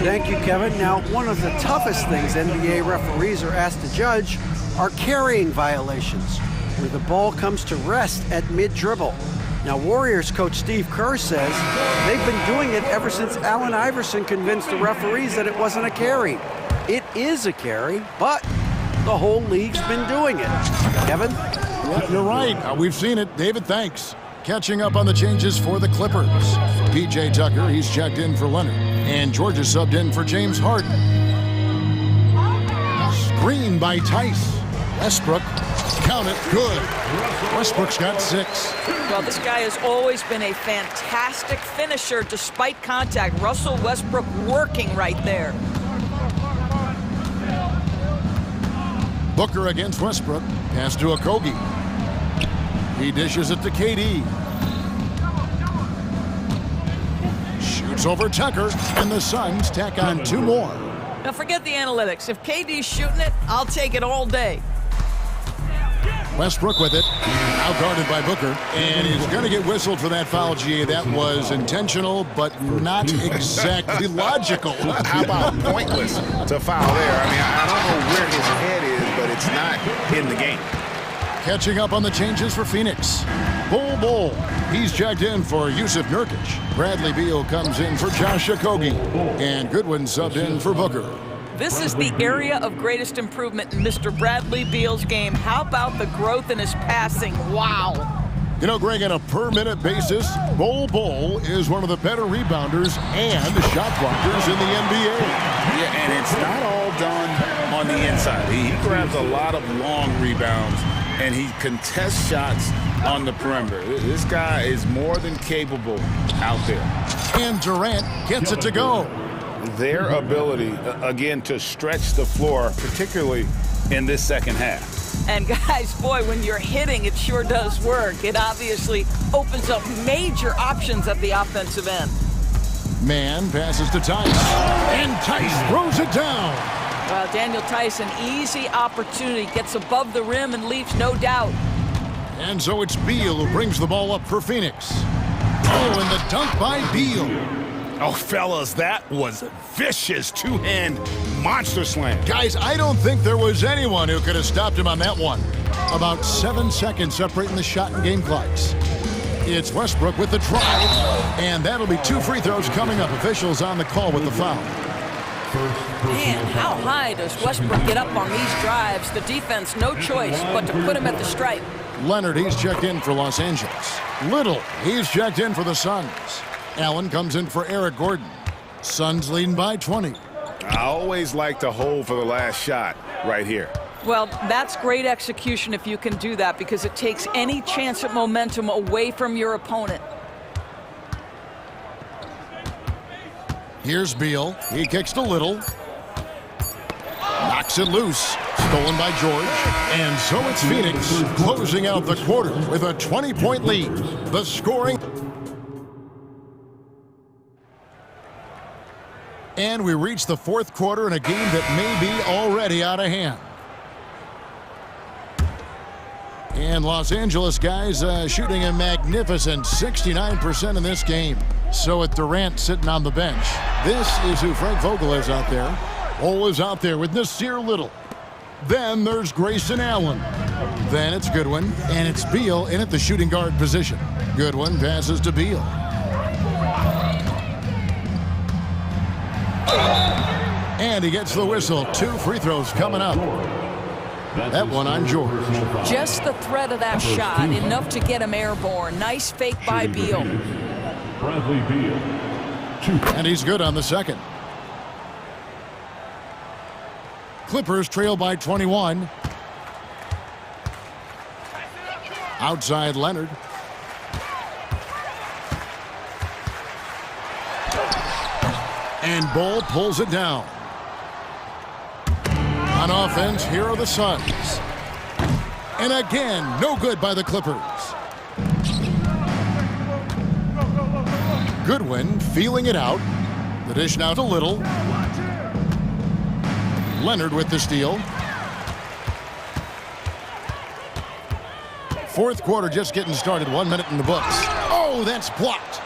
Thank you, Kevin. Now, one of the toughest things NBA referees are asked to judge are carrying violations, where the ball comes to rest at mid-dribble. Now, Warriors coach Steve Kerr says they've been doing it ever since Allen Iverson convinced the referees that it wasn't a carry. It is a carry, but the whole league's been doing it. Kevin? Yeah, you're right. We've seen it. David, thanks. Catching up on the changes for the Clippers. P.J. Tucker, he's checked in for Leonard. And George is subbed in for James Harden. Screen by Tice. Westbrook, count it, good. Westbrook's got 6. Well, this guy has always been a fantastic finisher despite contact. Russell Westbrook working right there. Booker against Westbrook. Pass to Okogie. He dishes it to KD. Shoots Clippers over Tucker, and the Suns tack on 2 more. Now forget the analytics. If KD's shooting it, I'll take it all day. Westbrook with it, out guarded by Booker, and he's going to get whistled for that foul, GA. That was intentional, but not exactly logical. How about pointless to foul there? I mean, I don't know where his head is, but it's not in the game. Catching up on the changes for Phoenix. Bull. He's checked in for Yusuf Nurkic. Bradley Beal comes in for Josh Okogie, and Goodwin subbed in for Booker. This is the area of greatest improvement in Mr. Bradley Beal's game. How about the growth in his passing? Wow. You know, Greg, on a per-minute basis, Bull is one of the better rebounders and shot blockers in the NBA. Yeah, and it's not all done on the inside. He grabs a lot of long rebounds, and he contests shots on the perimeter. This guy is more than capable out there. And Durant gets it to go. Their ability, again, to stretch the floor, particularly in this second half. And guys, boy, when you're hitting, it sure does work. It obviously opens up major options at the offensive end. Man passes to Tice, and Tice throws it down. Well, Daniel Tice, an easy opportunity, gets above the rim and leaves no doubt. And so it's Beal who brings the ball up for Phoenix. Oh, and the dunk by Beal. Oh, fellas, that was a vicious two-hand monster slam. Guys, I don't think there was anyone who could have stopped him on that one. About 7 seconds separating the shot and game clocks. It's Westbrook with the drive, and that'll be 2 free throws coming up. Officials on the call with the foul. Man, how high does Westbrook get up on these drives? The defense, no choice but to put him at the stripe. Leonard, he's checked in for Los Angeles. Little, he's checked in for the Suns. Allen comes in for Eric Gordon. Suns leading by 20. I always like to hold for the last shot right here. Well, that's great execution if you can do that, because it takes any chance at momentum away from your opponent. Here's Beal. He kicks to Little. Knocks it loose. Stolen by George. And so it's Phoenix closing out the quarter with a 20-point lead. The scoring. And we reach the 4th quarter in a game that may be already out of hand. And Los Angeles guys shooting a magnificent 69% in this game. So with Durant sitting on the bench, this is who Frank Vogel is out there. Ole is out there with Nasir Little. Then there's Grayson Allen. Then it's Goodwin, and it's Beal in at the shooting guard position. Goodwin passes to Beal. And he gets the whistle. 2 free throws coming up. That one on George. Just the threat of that shot, enough to get him airborne. Nice fake by Beal. Bradley Beal. And he's good on the second. Clippers trail by 21. Outside Leonard. And Bull pulls it down. On offense, here are the Suns. And again, no good by the Clippers. Goodwin feeling it out. The dish now to Little. Leonard with the steal. 4th quarter just getting started. 1 minute in the books. Oh, that's blocked.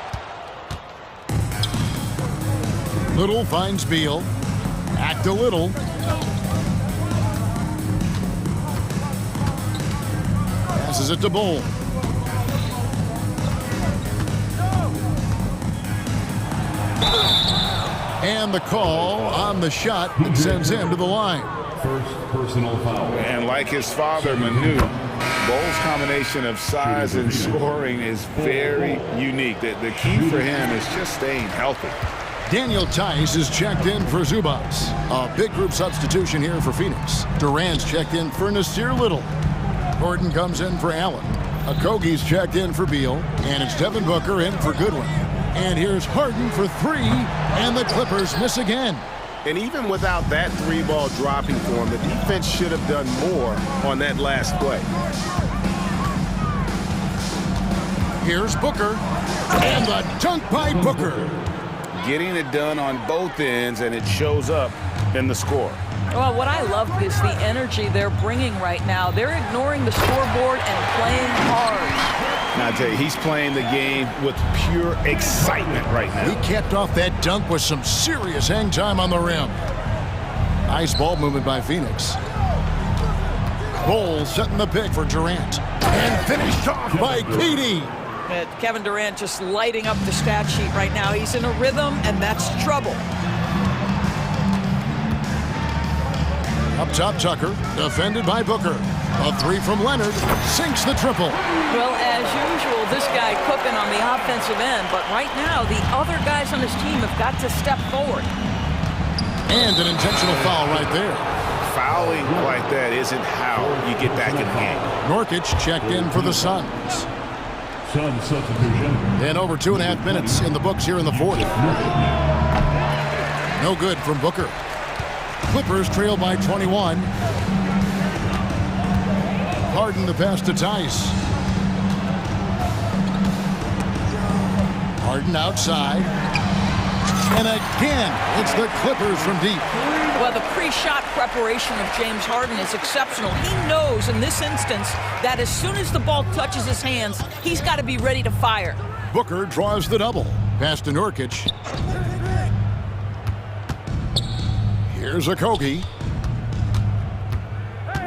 Little finds Beal. Back to Little. Passes it to Bull. And the call on the shot that sends him to the line. First personal foul. And like his father, Manu, Bull's combination of size and scoring is very unique. The key for him is just staying healthy. Daniel Tice is checked in for Zubas. A big group substitution here for Phoenix. Durant's checked in for Nasir Little. Gordon comes in for Allen. Okogie's checked in for Beal. And it's Devin Booker in for Goodwin. And here's Harden for 3, and the Clippers miss again. And even without that 3-ball dropping for him, the defense should have done more on that last play. Here's Booker, and the dunk by Booker. getting it done on both ends, and it shows up in the score. Well, what I love is the energy they're bringing right now. They're ignoring the scoreboard and playing hard. Now, I tell you, he's playing the game with pure excitement right now. He capped off that dunk with some serious hang time on the rim. Nice ball movement by Phoenix. Bowles setting the pick for Durant. And finished off by Keaty. Kevin Durant just lighting up the stat sheet right now. He's in a rhythm, and that's trouble. Up top, Tucker, defended by Booker. A three from Leonard, sinks the triple. Well, as usual, this guy cooking on the offensive end, but right now, the other guys on his team have got to step forward. And an intentional foul right there. Fouling like that isn't how you get back in the game. Nurkic checked in for the Suns. Sun substitution. And over 2.5 minutes in the books here in the fourth. No good from Booker. Clippers trail by 21. Harden the pass to Tice. Harden outside. And again, it's the Clippers from deep. Well, the pre-shot preparation of James Harden is exceptional. He knows in this instance that as soon as the ball touches his hands, he's got to be ready to fire. Booker draws the double. Pass to Nurkic. Here's Okogie.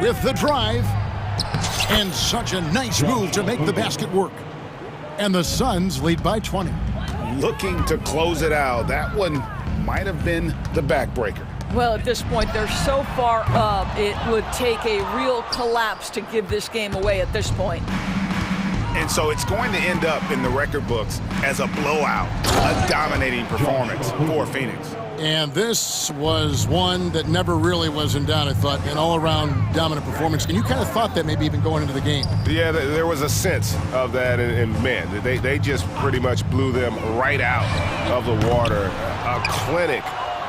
With the drive. And such a nice move to make the basket work. And the Suns lead by 20. Looking to close it out. That one might have been the backbreaker. Well, at this point, they're so far up, it would take a real collapse to give this game away at this point. And so it's going to end up in the record books as a blowout, a dominating performance for Phoenix. And this was one that never really was in doubt, I thought, an all-around dominant performance. And you kind of thought that maybe even going into the game. Yeah, there was a sense of that, and man, they just pretty much blew them right out of the water. A clinic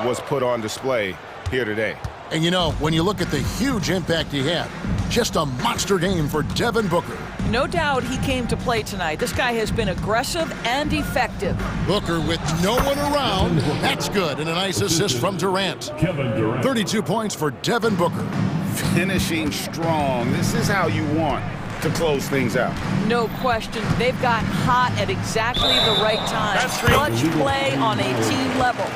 was put on display here today. And you know, when you look at the huge impact he had, just a monster game for Devin Booker. No doubt he came to play tonight. This guy has been aggressive and effective. Booker with no one around. That's good. And a nice assist from Durant. Kevin Durant. 32 points for Devin Booker. Finishing strong. This is how you want to close things out. No question. They've got hot at exactly the right time. Clutch play on a team level.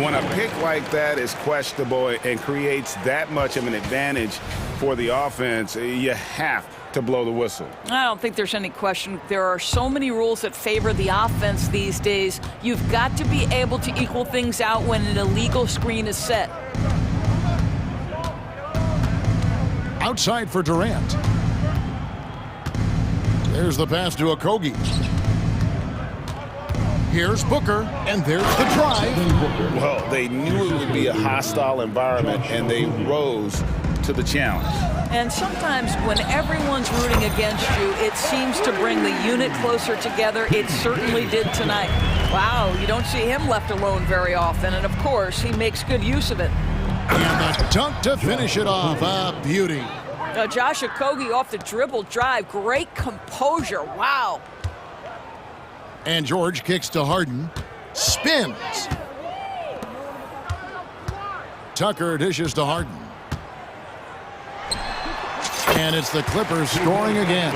When a pick like that is questionable and creates that much of an advantage for the offense, you have to blow the whistle. I don't think there's any question. There are so many rules that favor the offense these days. You've got to be able to equal things out when an illegal screen is set. Outside for Durant. There's the pass to Okogie. Here's Booker, and there's the drive. Well, they knew it would be a hostile environment, and they rose to the challenge. And sometimes when everyone's rooting against you, it seems to bring the unit closer together. It certainly did tonight. Wow, you don't see him left alone very often, and of course, he makes good use of it. And the dunk to finish it off. A beauty. Josh Okogie off the dribble drive. Great composure. Wow. And George kicks to Harden. Spins. Tucker dishes to Harden. And it's the Clippers scoring again.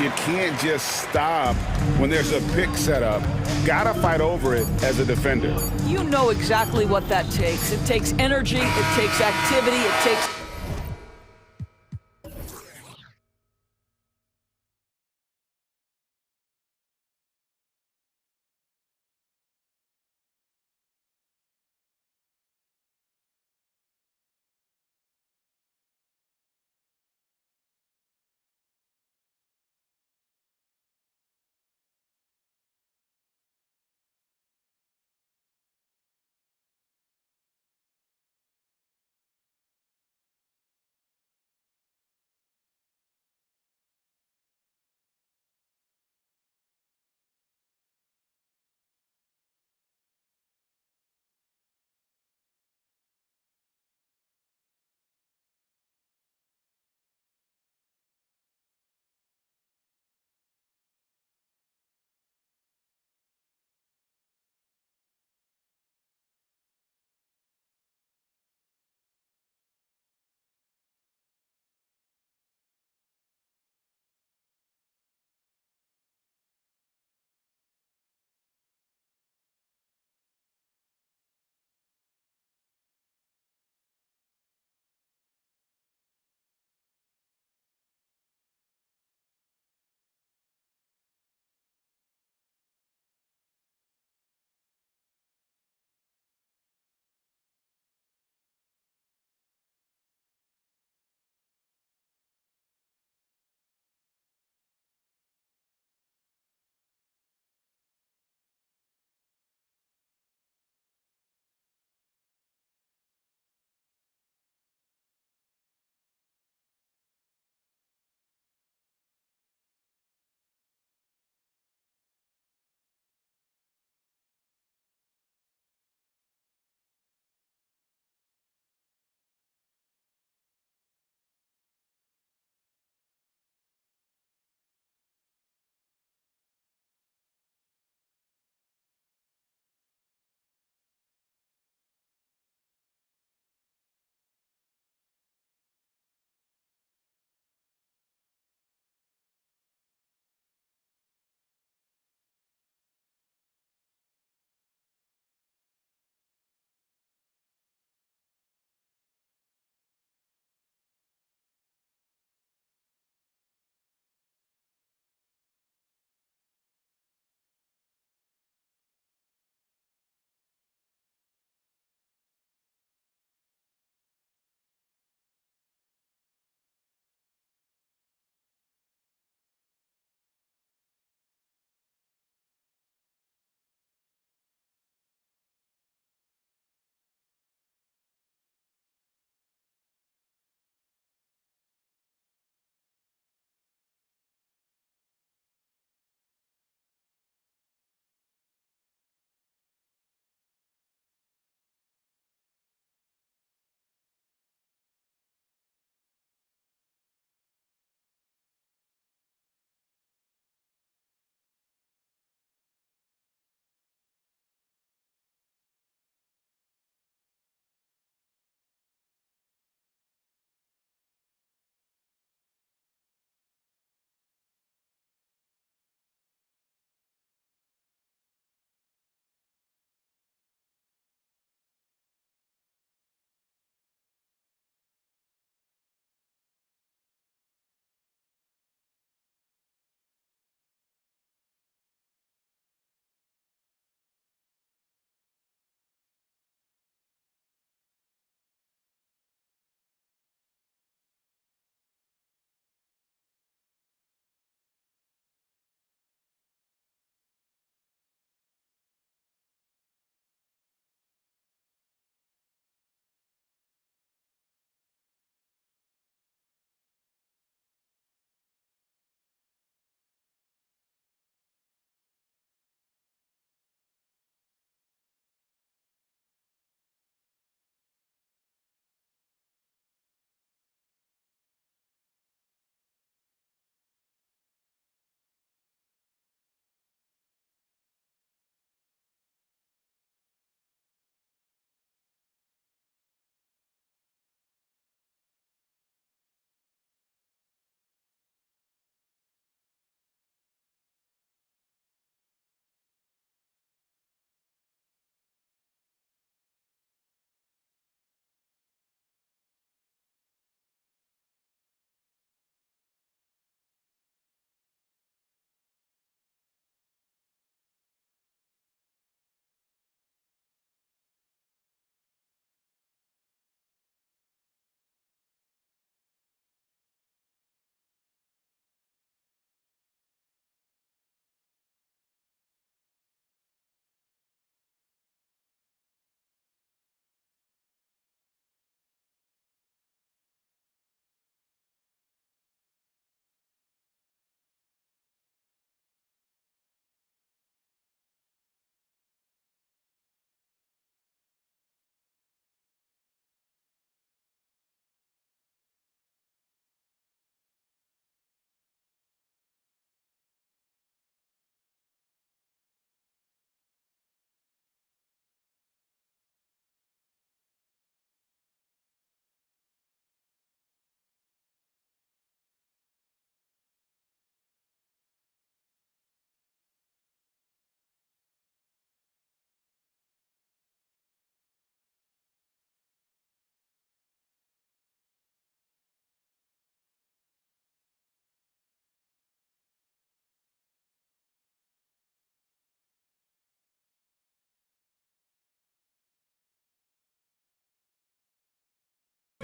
You can't just stop when there's a pick set up. Gotta fight over it as a defender. You know exactly what that takes. It takes energy, it takes activity, it takes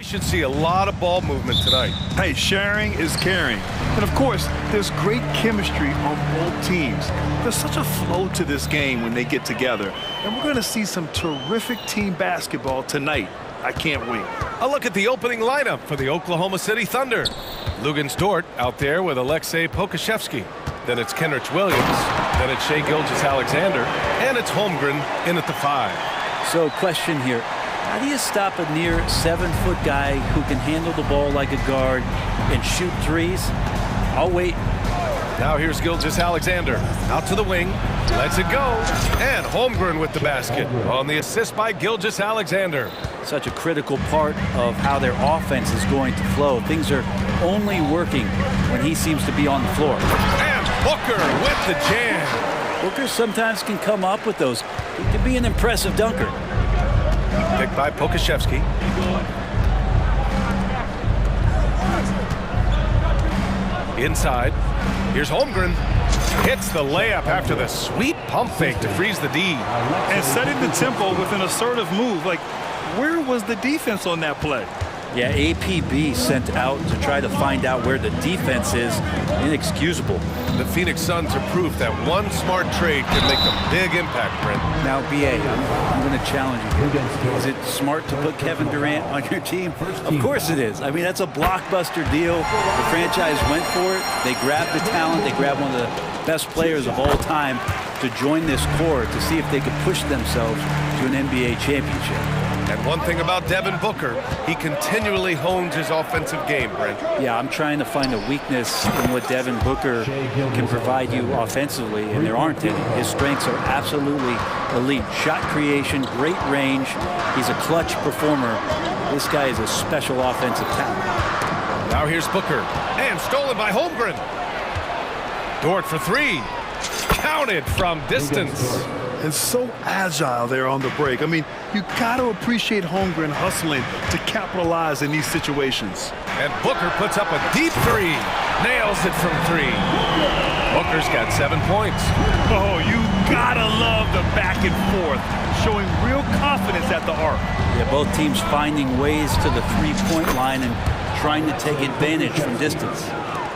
We should see a lot of ball movement tonight. Hey, sharing is caring. And of course, there's great chemistry on both teams. There's such a flow to this game when they get together. And we're going to see some terrific team basketball tonight. I can't wait. A look at the opening lineup for the Oklahoma City Thunder. Lugans Dort out there with Alexei Pokashevsky. Then it's Kenrich Williams. Then it's Shai Gilgeous-Alexander. And it's Holmgren in at the 5. So, question here. How do you stop a near 7-foot guy who can handle the ball like a guard and shoot threes? I'll wait. Now here's Gilgeous-Alexander. Out to the wing. Lets it go. And Holmgren with the basket on the assist by Gilgeous-Alexander. Such a critical part of how their offense is going to flow. Things are only working when he seems to be on the floor. And Booker with the jam. Booker sometimes can come up with those. He can be an impressive dunker. Picked by Pokashevsky. Inside. Here's Holmgren. Hits the layup after the sweet pump fake to freeze the D. And setting the tempo with an assertive move. Like, where was the defense on that play? Yeah, APB sent out to try to find out where the defense is. Inexcusable. The Phoenix Suns are proof that one smart trade can make a big impact, Brent. Now, BA, I'm going to challenge you. Is it smart to put Kevin Durant on your team? Of course it is. I mean, that's a blockbuster deal. The franchise went for it. They grabbed the talent. They grabbed one of the best players of all time to join this core to see if they could push themselves to an NBA championship. And one thing about Devin Booker, he continually hones his offensive game, Brent. Yeah, I'm trying to find a weakness in what Devin Booker can provide you offensively, and there aren't any. His strengths are absolutely elite. Shot creation, great range. He's a clutch performer. This guy is a special offensive talent. Now here's Booker, and stolen by Holmgren. Dort for 3. Counted from distance. And so agile there on the break. I mean, you got to appreciate Holmgren hustling to capitalize in these situations. And Booker puts up a deep 3. Nails it from 3. Booker's got 7 points. Oh, you got to love the back and forth, showing real confidence at the arc. Yeah, both teams finding ways to the three-point line and trying to take advantage from distance.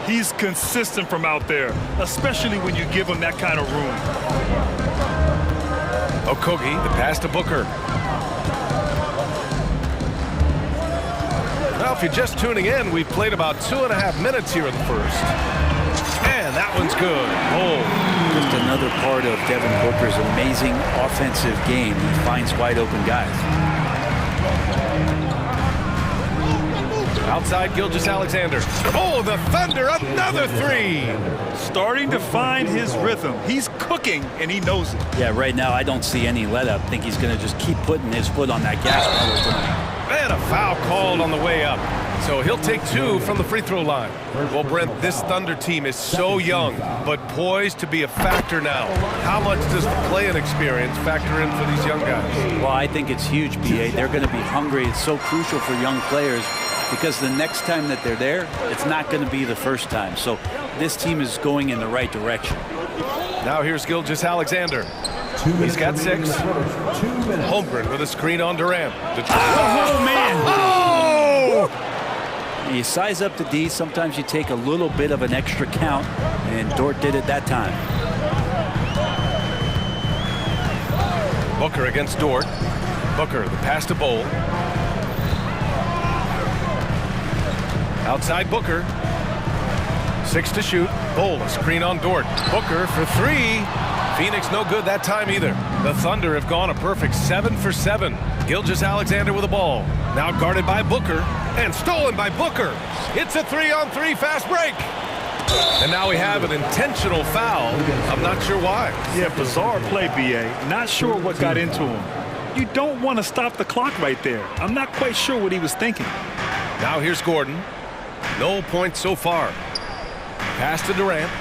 He's consistent from out there, especially when you give him that kind of room. Okogie, the pass to Booker. Now, if you're just tuning in, we've played about 2.5 minutes here in the first. And that one's good. Oh. Just another part of Devin Booker's amazing offensive game. He finds wide open guys. Outside Gilgeous-Alexander. Oh, the Thunder, another 3. Starting to find his rhythm. He's cooking, and he knows it. Yeah, right now I don't see any let-up. I think he's going to just keep putting his foot on that gas pedal tonight. And a foul called on the way up. So he'll take 2 from the free throw line. Well, Brent, this Thunder team is so young, but poised to be a factor now. How much does the play-in experience factor in for these young guys? Well, I think it's huge, BA. They're going to be hungry. It's so crucial for young players because the next time that they're there, it's not going to be the first time. So this team is going in the right direction. Now here's Gilgeous-Alexander. He's got 6. Holmgren with a screen on Durant. Oh, man! Oh! You size up the D. Sometimes you take a little bit of an extra count, and Dort did it that time. Booker against Dort. Booker, the pass to Bowl. Outside Booker. 6 to shoot. Bowl, a screen on Dort. Booker for 3. Phoenix no good that time either. The Thunder have gone a perfect 7 for 7. Gilgeous-Alexander with the ball. Now guarded by Booker and stolen by Booker. It's a 3-on-3 fast break. And now we have an intentional foul. I'm not sure why. Yeah, bizarre play, BA. Not sure what got into him. You don't want to stop the clock right there. I'm not quite sure what he was thinking. Now here's Gordon. No points so far. Pass to Durant.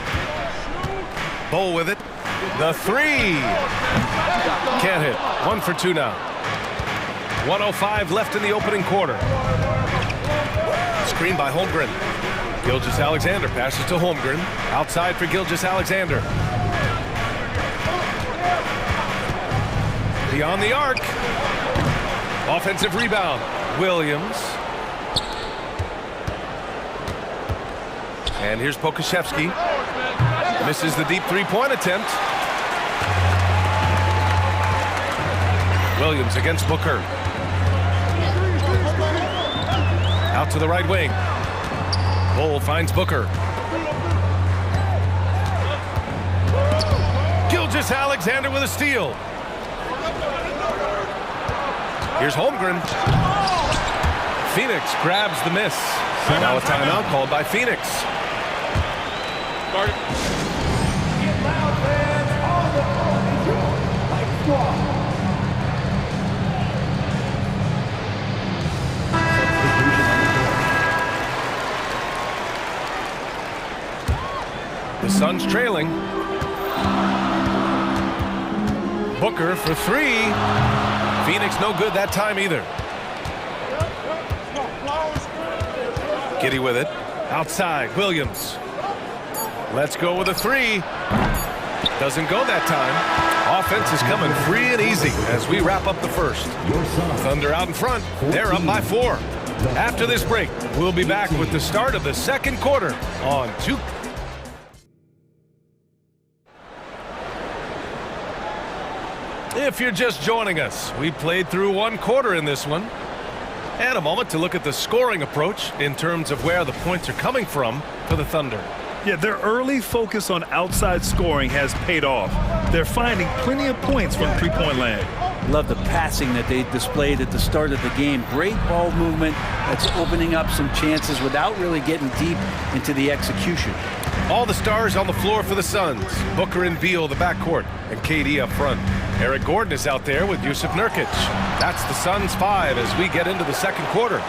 Bowl with it. The 3. Can't hit. 1 for 2 now. 1:05 left in the opening quarter. Screen by Holmgren. Gilgeous-Alexander passes to Holmgren. Outside for Gilgeous-Alexander. Beyond the arc. Offensive rebound. Williams. And here's Pokashevsky. Misses the deep three-point attempt. Williams against Booker. Out to the right wing. Bull finds Booker. Gilgeous-Alexander with a steal. Here's Holmgren. Phoenix grabs the miss. Now a timeout called by Phoenix. The Suns trailing. Booker for three. Phoenix no good that time either. Giddy with it. Outside, Williams. Let's go with a three. Doesn't go that time. Offense is coming free and easy as we wrap up the first. Thunder out in front. They're up by 4. After this break, we'll be back with the start of the second quarter on 2. If you're just joining us, we played through 1 quarter in this one. And a moment to look at the scoring approach in terms of where the points are coming from for the Thunder. Yeah, their early focus on outside scoring has paid off. They're finding plenty of points from three-point land. Love the passing that they displayed at the start of the game. Great ball movement that's opening up some chances without really getting deep into the execution. All the stars on the floor for the Suns. Booker and Beal, the backcourt, and KD up front. Eric Gordon is out there with Yusuf Nurkic. That's the Suns 5 as we get into the second quarter.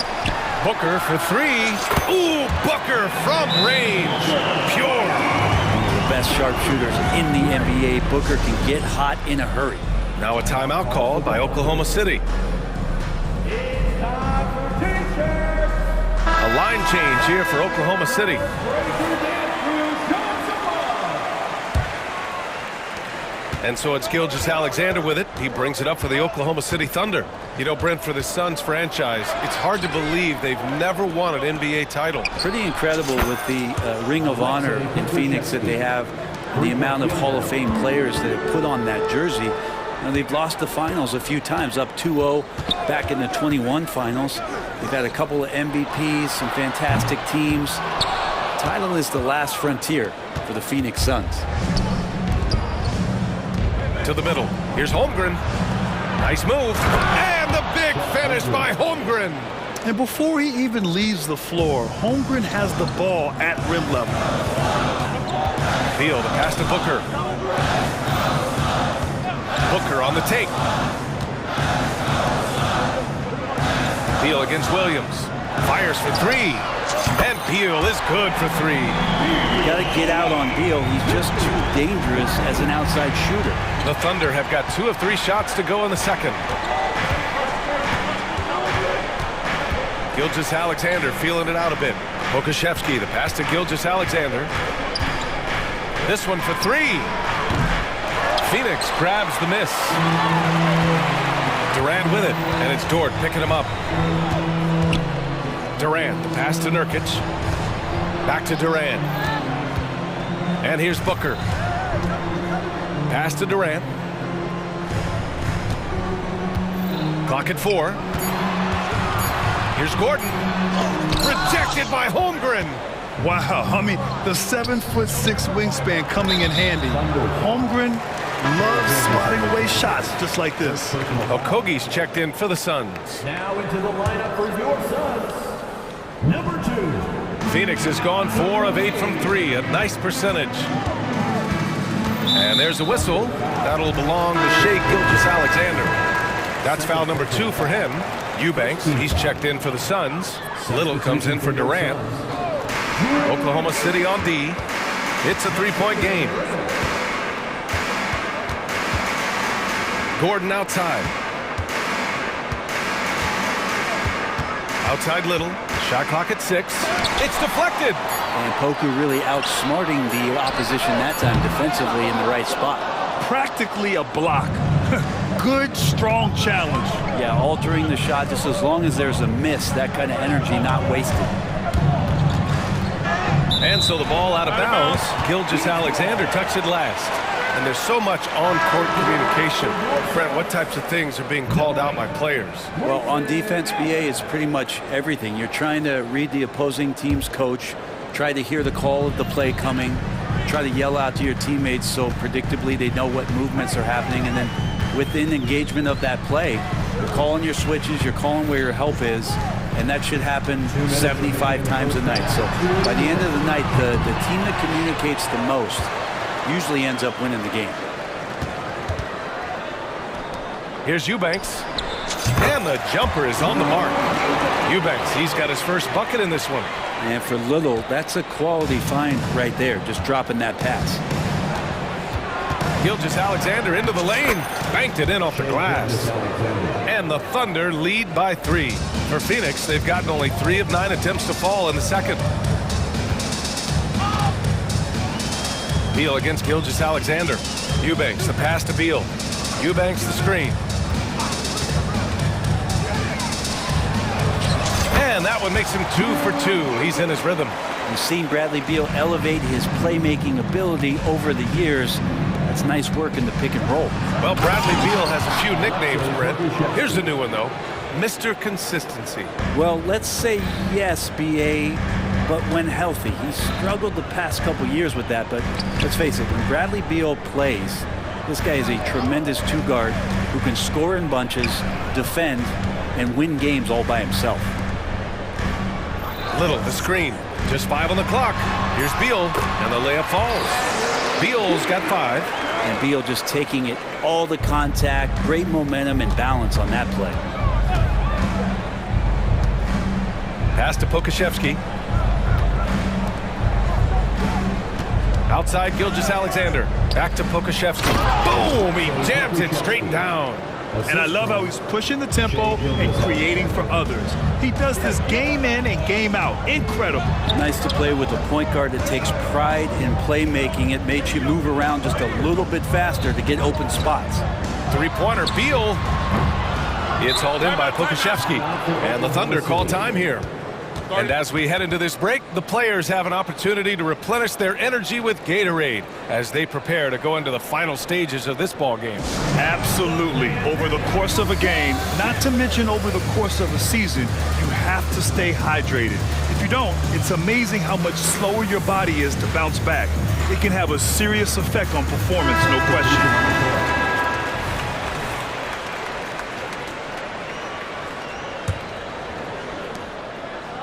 Booker for three. Ooh, Booker from range. Pure. One of the best sharpshooters in the NBA. Booker can get hot in a hurry. Now a timeout called by Oklahoma City. A line change here for Oklahoma City. And so it's Gilgeous-Alexander with it. He brings it up for the Oklahoma City Thunder. You know, Brent, for the Suns franchise, it's hard to believe they've never won an NBA title. Pretty incredible with the Ring of Honor in Phoenix that they have, the amount of Hall of Fame players that have put on that jersey. You know, they've lost the finals a few times, up 2-0 back in the 21 finals. They've had a couple of MVPs, some fantastic teams. The title is the last frontier for the Phoenix Suns. To the middle. Here's Holmgren. Nice move. And the big finish by Holmgren. And before he even leaves the floor, Holmgren has the ball at rim level. Beal, the pass to Booker. Booker on the take. Beal against Williams. Fires for three. And Beal is good for three. You got to get out on Beal. He's just too dangerous as an outside shooter. The Thunder have got 2 of 3 shots to go in the second. Gilgeous-Alexander feeling it out a bit. Pokashevsky, the pass to Gilgeous-Alexander. This one for three. Phoenix grabs the miss. Durant with it, and it's Dort picking him up. Durant, the pass to Nurkic. Back to Durant. And here's Booker. Pass to Durant. Clock at 4. Here's Gordon. Rejected by Holmgren. Wow, I mean, the 7'6" wingspan coming in handy. Holmgren loves swatting away shots just like this. Okogie's checked in for the Suns. Now into the lineup for your Suns, number 2. Phoenix has gone 4 of 8 from 3, a nice percentage. And there's a whistle. That'll belong to Shai Gilgeous-Alexander. That's foul number 2 for him. Eubanks, he's checked in for the Suns. Little comes in for Durant. Oklahoma City on D. It's a 3-point game. Gordon outside. Outside Little. Shot clock at 6. It's deflected. And Poku really outsmarting the opposition that time defensively in the right spot. Practically a block. Good, strong challenge. Yeah, altering the shot just as long as there's a miss, that kind of energy not wasted. And so the ball out of bounds. Gilgeous-Alexander touched it last. And there's so much on-court communication. Brent, what types of things are being called out by players? Well, on defense, BA, it's pretty much everything. You're trying to read the opposing team's coach, try to hear the call of the play coming, try to yell out to your teammates so predictably they know what movements are happening, and then within engagement of that play, you're calling your switches, you're calling where your help is, and that should happen 75 times a night. So by the end of the night, the team that communicates the most usually ends up winning the game. Here's Eubanks. And the jumper is on the mark. Eubanks, he's got his first bucket in this one. And for Little, that's a quality find right there, just dropping that pass. Gilgeous-Alexander into the lane. Banked it in off the glass. And the Thunder lead by 3. For Phoenix, they've gotten only 3 of 9 attempts to fall in the second. Beal against Gilgeous-Alexander. Eubanks, the pass to Beal. Eubanks, the screen. And that one makes him 2 for 2. He's in his rhythm. We've seen Bradley Beal elevate his playmaking ability over the years. That's nice work in the pick and roll. Well, Bradley Beal has a few nicknames, Brent. Here's a new one, though. Mr. Consistency. Well, let's say yes, BA. But when healthy, he struggled the past couple years with that. But let's face it, when Bradley Beal plays, this guy is a tremendous two-guard who can score in bunches, defend, and win games all by himself. Little, the screen. Just 5 on the clock. Here's Beal, and the layup falls. Beal's got 5. And Beal just taking it, all the contact, great momentum and balance on that play. Pass to Pokashevsky. Outside Gilgeous-Alexander. Back to Pokashevsky. Boom! He jams it straight down. And I love how he's pushing the tempo and creating for others. He does this game in and game out. Incredible. It's nice to play with a point guard that takes pride in playmaking. It makes you move around just a little bit faster to get open spots. Three-pointer, Beal. It's hauled in by Pokashevsky. And the Thunder call time here. And as we head into this break, the players have an opportunity to replenish their energy with Gatorade as they prepare to go into the final stages of this ball game. Absolutely. Over the course of a game, not to mention over the course of a season, you have to stay hydrated. If you don't, it's amazing how much slower your body is to bounce back. It can have a serious effect on performance, no question.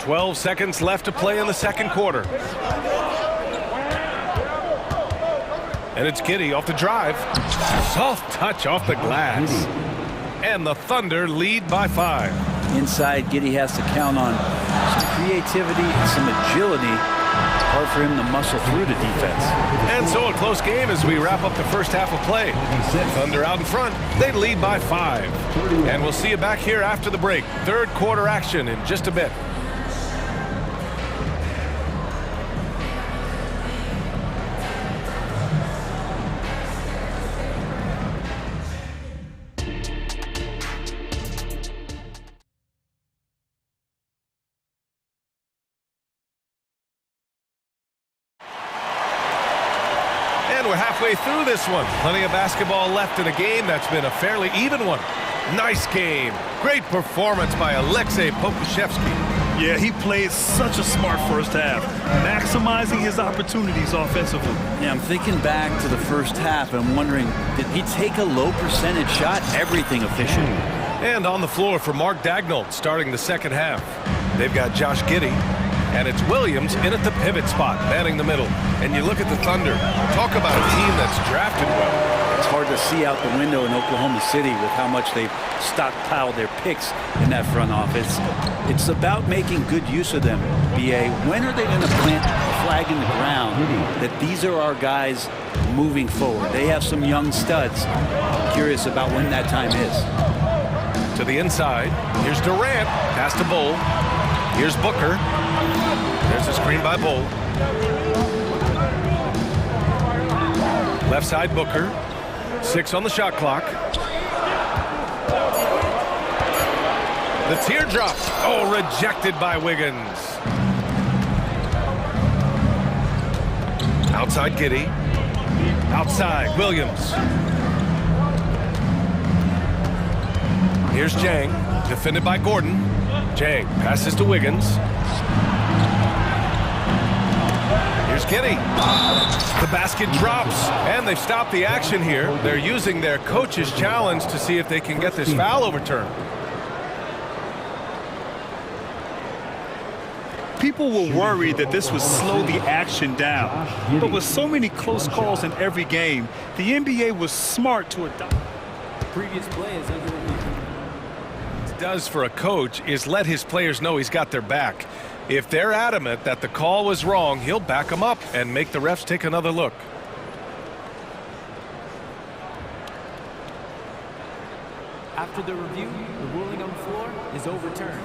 12 seconds left to play in the second quarter. And it's Giddey off the drive. Soft touch off the glass. And the Thunder lead by 5. Inside, Giddey has to count on some creativity and some agility. Hard for him to muscle through the defense. And so a close game as we wrap up the first half of play. Thunder out in front. They lead by 5. And we'll see you back here after the break. Third quarter action in just a bit. We're halfway through this one. Plenty of basketball left in a game that's been a fairly even one. Nice game. Great performance by Alexei Pokashevsky. Yeah, he played such a smart first half, maximizing his opportunities offensively. Yeah, I'm thinking back to the first half and I'm wondering, did he take a low percentage shot? Everything efficient. And on the floor for Mark Daigneault starting the second half. They've got Josh Giddey. And it's Williams in at the pivot spot, manning the middle. And you look at the Thunder. Talk about a team that's drafted well. It's hard to see out the window in Oklahoma City with how much they've stockpiled their picks in that front office. It's about making good use of them, BA. When are they going to plant a flag in the ground that these are our guys moving forward? They have some young studs. I'm curious about when that time is. To the inside. Here's Durant. Pass to Bull. Here's Booker. There's a screen by Bull. Left side Booker. 6 on the shot clock. The teardrop. Oh, rejected by Wiggins. Outside Giddy. Outside Williams. Here's Jang, defended by Gordon. Jang passes to Wiggins. Here's Giddy. The basket drops, and they've stopped the action here. They're using their coach's challenge to see if they can get this foul overturned. People were worried that this would slow the action down. But with so many close calls in every game, the NBA was smart to adopt. Previous play is under review. What it does for a coach is let his players know he's got their back. If they're adamant that the call was wrong, he'll back them up and make the refs take another look. After the review, the ruling on the floor is overturned.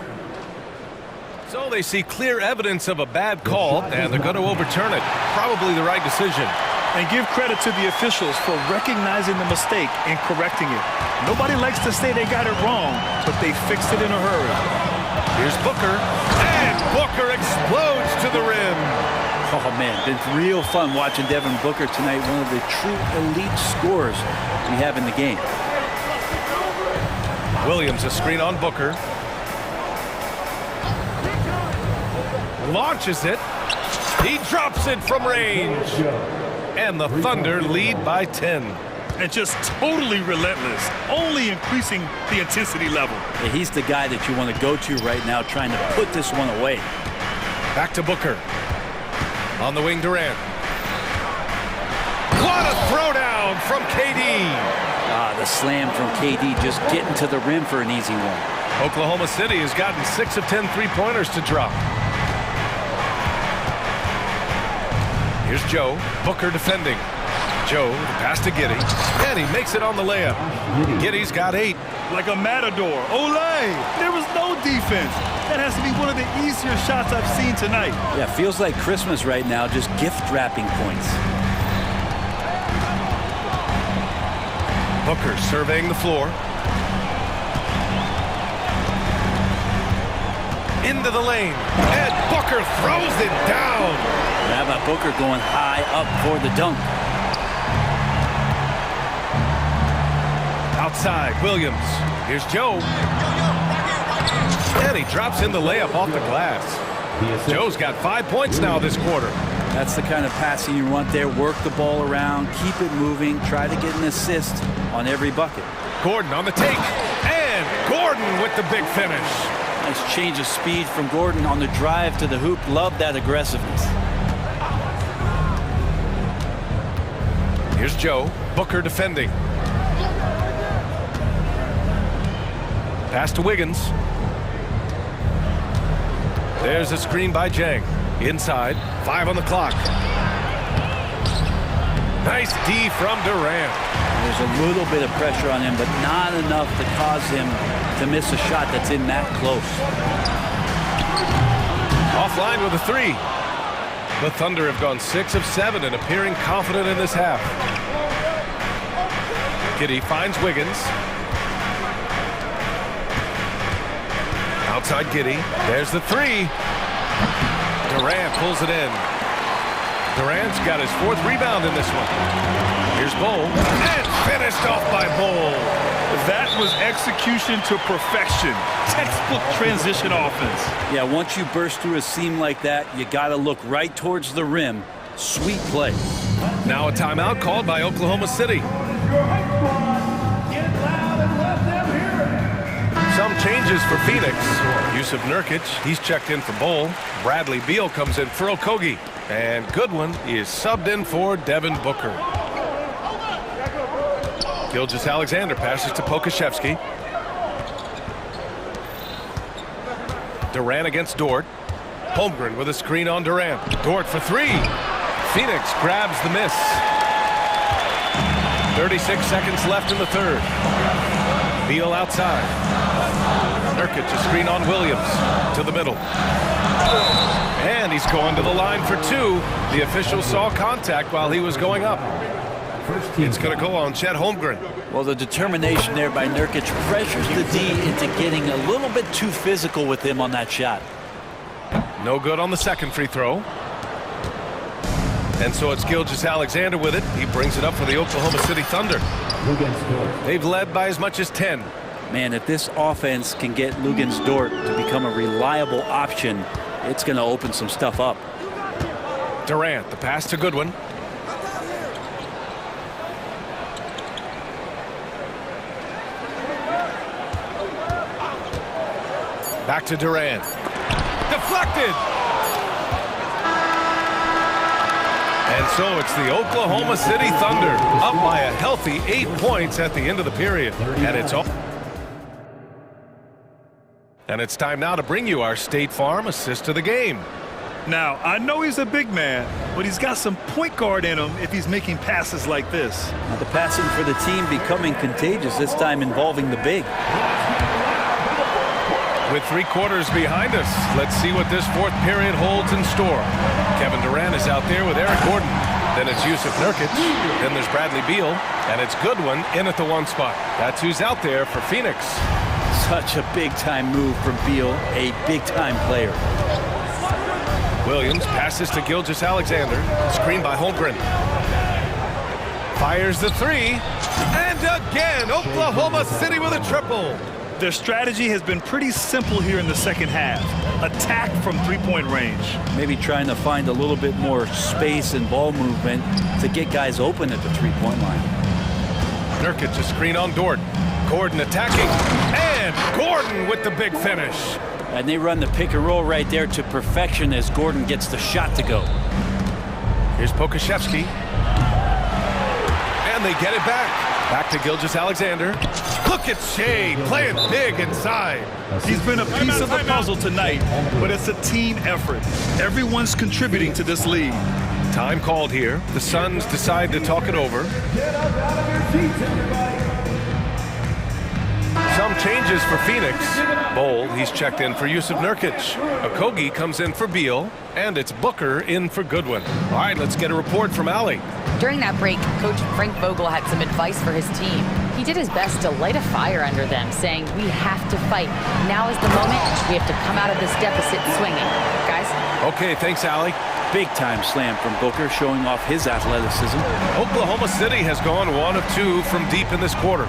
So they see clear evidence of a bad call, and they're going to overturn it. Probably the right decision. And give credit to the officials for recognizing the mistake and correcting it. Nobody likes to say they got it wrong, but they fixed it in a hurry. Here's Booker, and Booker explodes to the rim. Oh, man, been real fun watching Devin Booker tonight, one of the true elite scorers we have in the game. Williams, a screen on Booker. Launches it. He drops it from range. And the Thunder lead by 10. And just totally relentless, only increasing the intensity level. Yeah, he's the guy that you want to go to right now, trying to put this one away. Back to Booker. On the wing, Durant. What a throwdown from KD. Ah, the slam from KD, just getting to the rim for an easy one. Oklahoma City has gotten 6 of 10 three-pointers to drop. Here's Joe. Booker defending. Joe, the pass to Giddy. And he makes it on the layup. Giddy's got 8. Like a matador. Olay! There was no defense. That has to be one of the easier shots I've seen tonight. Yeah, feels like Christmas right now, just gift wrapping points. Booker surveying the floor. Into the lane. And Booker throws it down. How about Booker going high up for the dunk? Outside, Williams. Here's Joe. And he drops in the layup off the glass. Joe's got 5 points now this quarter. That's the kind of passing you want there. Work the ball around, keep it moving, try to get an assist on every bucket. Gordon on the take. And Gordon with the big finish. Nice change of speed from Gordon on the drive to the hoop. Love that aggressiveness. Here's Joe. Booker defending. Pass to Wiggins. There's a screen by Jang. Inside. 5 on the clock. Nice D from Durant. There's a little bit of pressure on him, but not enough to cause him to miss a shot that's in that close. Offline with a 3. The Thunder have gone 6 of 7 and appearing confident in this half. Giddy finds Wiggins. Outside Giddy. There's the 3. Durant pulls it in. Durant's got his 4th rebound in this one. Here's Bull. And finished off by Bull. That was execution to perfection. Textbook transition offense. Yeah, once you burst through a seam like that, you got to look right towards the rim. Sweet play. Now a timeout called by Oklahoma City. Some changes for Phoenix. Yusuf Nurkic, he's checked in for Bull. Bradley Beal comes in for Okogie. And Goodwin is subbed in for Devin Booker. Gilgeous-Alexander passes to Pokashevsky. Durant against Dort. Holmgren with a screen on Durant. Dort for 3. Phoenix grabs the miss. 36 seconds left in the third. Beal outside. Nurkic a screen on Williams to the middle. And he's going to the line for 2. The official saw contact while he was going up. It's going to go on Chet Holmgren. Well, the determination there by Nurkic pressures the D into getting a little bit too physical with him on that shot. No good on the second free throw. And so it's Gilgeous-Alexander with it. He brings it up for the Oklahoma City Thunder. They've led by as much as 10. Man, if this offense can get Lugansdort to become a reliable option, it's going to open some stuff up. Durant, the pass to Goodwin. Back to Durant. Deflected! And so it's the Oklahoma City Thunder up by a healthy 8 points at the end of the period. And it's time now to bring you our State Farm assist of the game. Now, I know he's a big man, but he's got some point guard in him if he's making passes like this. Now, the passing for the team becoming contagious, this time involving the big. With 3 quarters behind us, let's see what this fourth period holds in store. Kevin Durant is out there with Eric Gordon. Then it's Jusuf Nurkic. Then there's Bradley Beal. And it's Goodwin in at the 1 spot. That's who's out there for Phoenix. Such a big-time move from Beal, a big-time player. Williams passes to Gilgeous-Alexander. Screen by Holmgren. Fires the 3. And again, Oklahoma City with a triple. Their strategy has been pretty simple here in the second half. Attack from three-point range. Maybe trying to find a little bit more space and ball movement to get guys open at the three-point line. Nurkic a screen on Dort. Gordon attacking. And Gordon with the big finish. And they run the pick and roll right there to perfection as Gordon gets the shot to go. Here's Pokashevsky. And they get it back. Back to Gilgeous-Alexander. Look at Shea playing big inside. He's been a piece of the puzzle tonight, but it's a team effort. Everyone's contributing to this lead. Time called here. The Suns decide to talk it over. Some changes for Phoenix. Bold, he's checked in for Jusuf Nurkic. Okogie comes in for Beal, and it's Booker in for Goodwin. All right, let's get a report from Allie. During that break, Coach Frank Vogel had some advice for his team. He did his best to light a fire under them, saying, we have to fight. Now is the moment. We have to come out of this deficit swinging. Guys? Okay, thanks, Allie. Big-time slam from Booker, showing off his athleticism. Oklahoma City has gone 1 of 2 from deep in this quarter.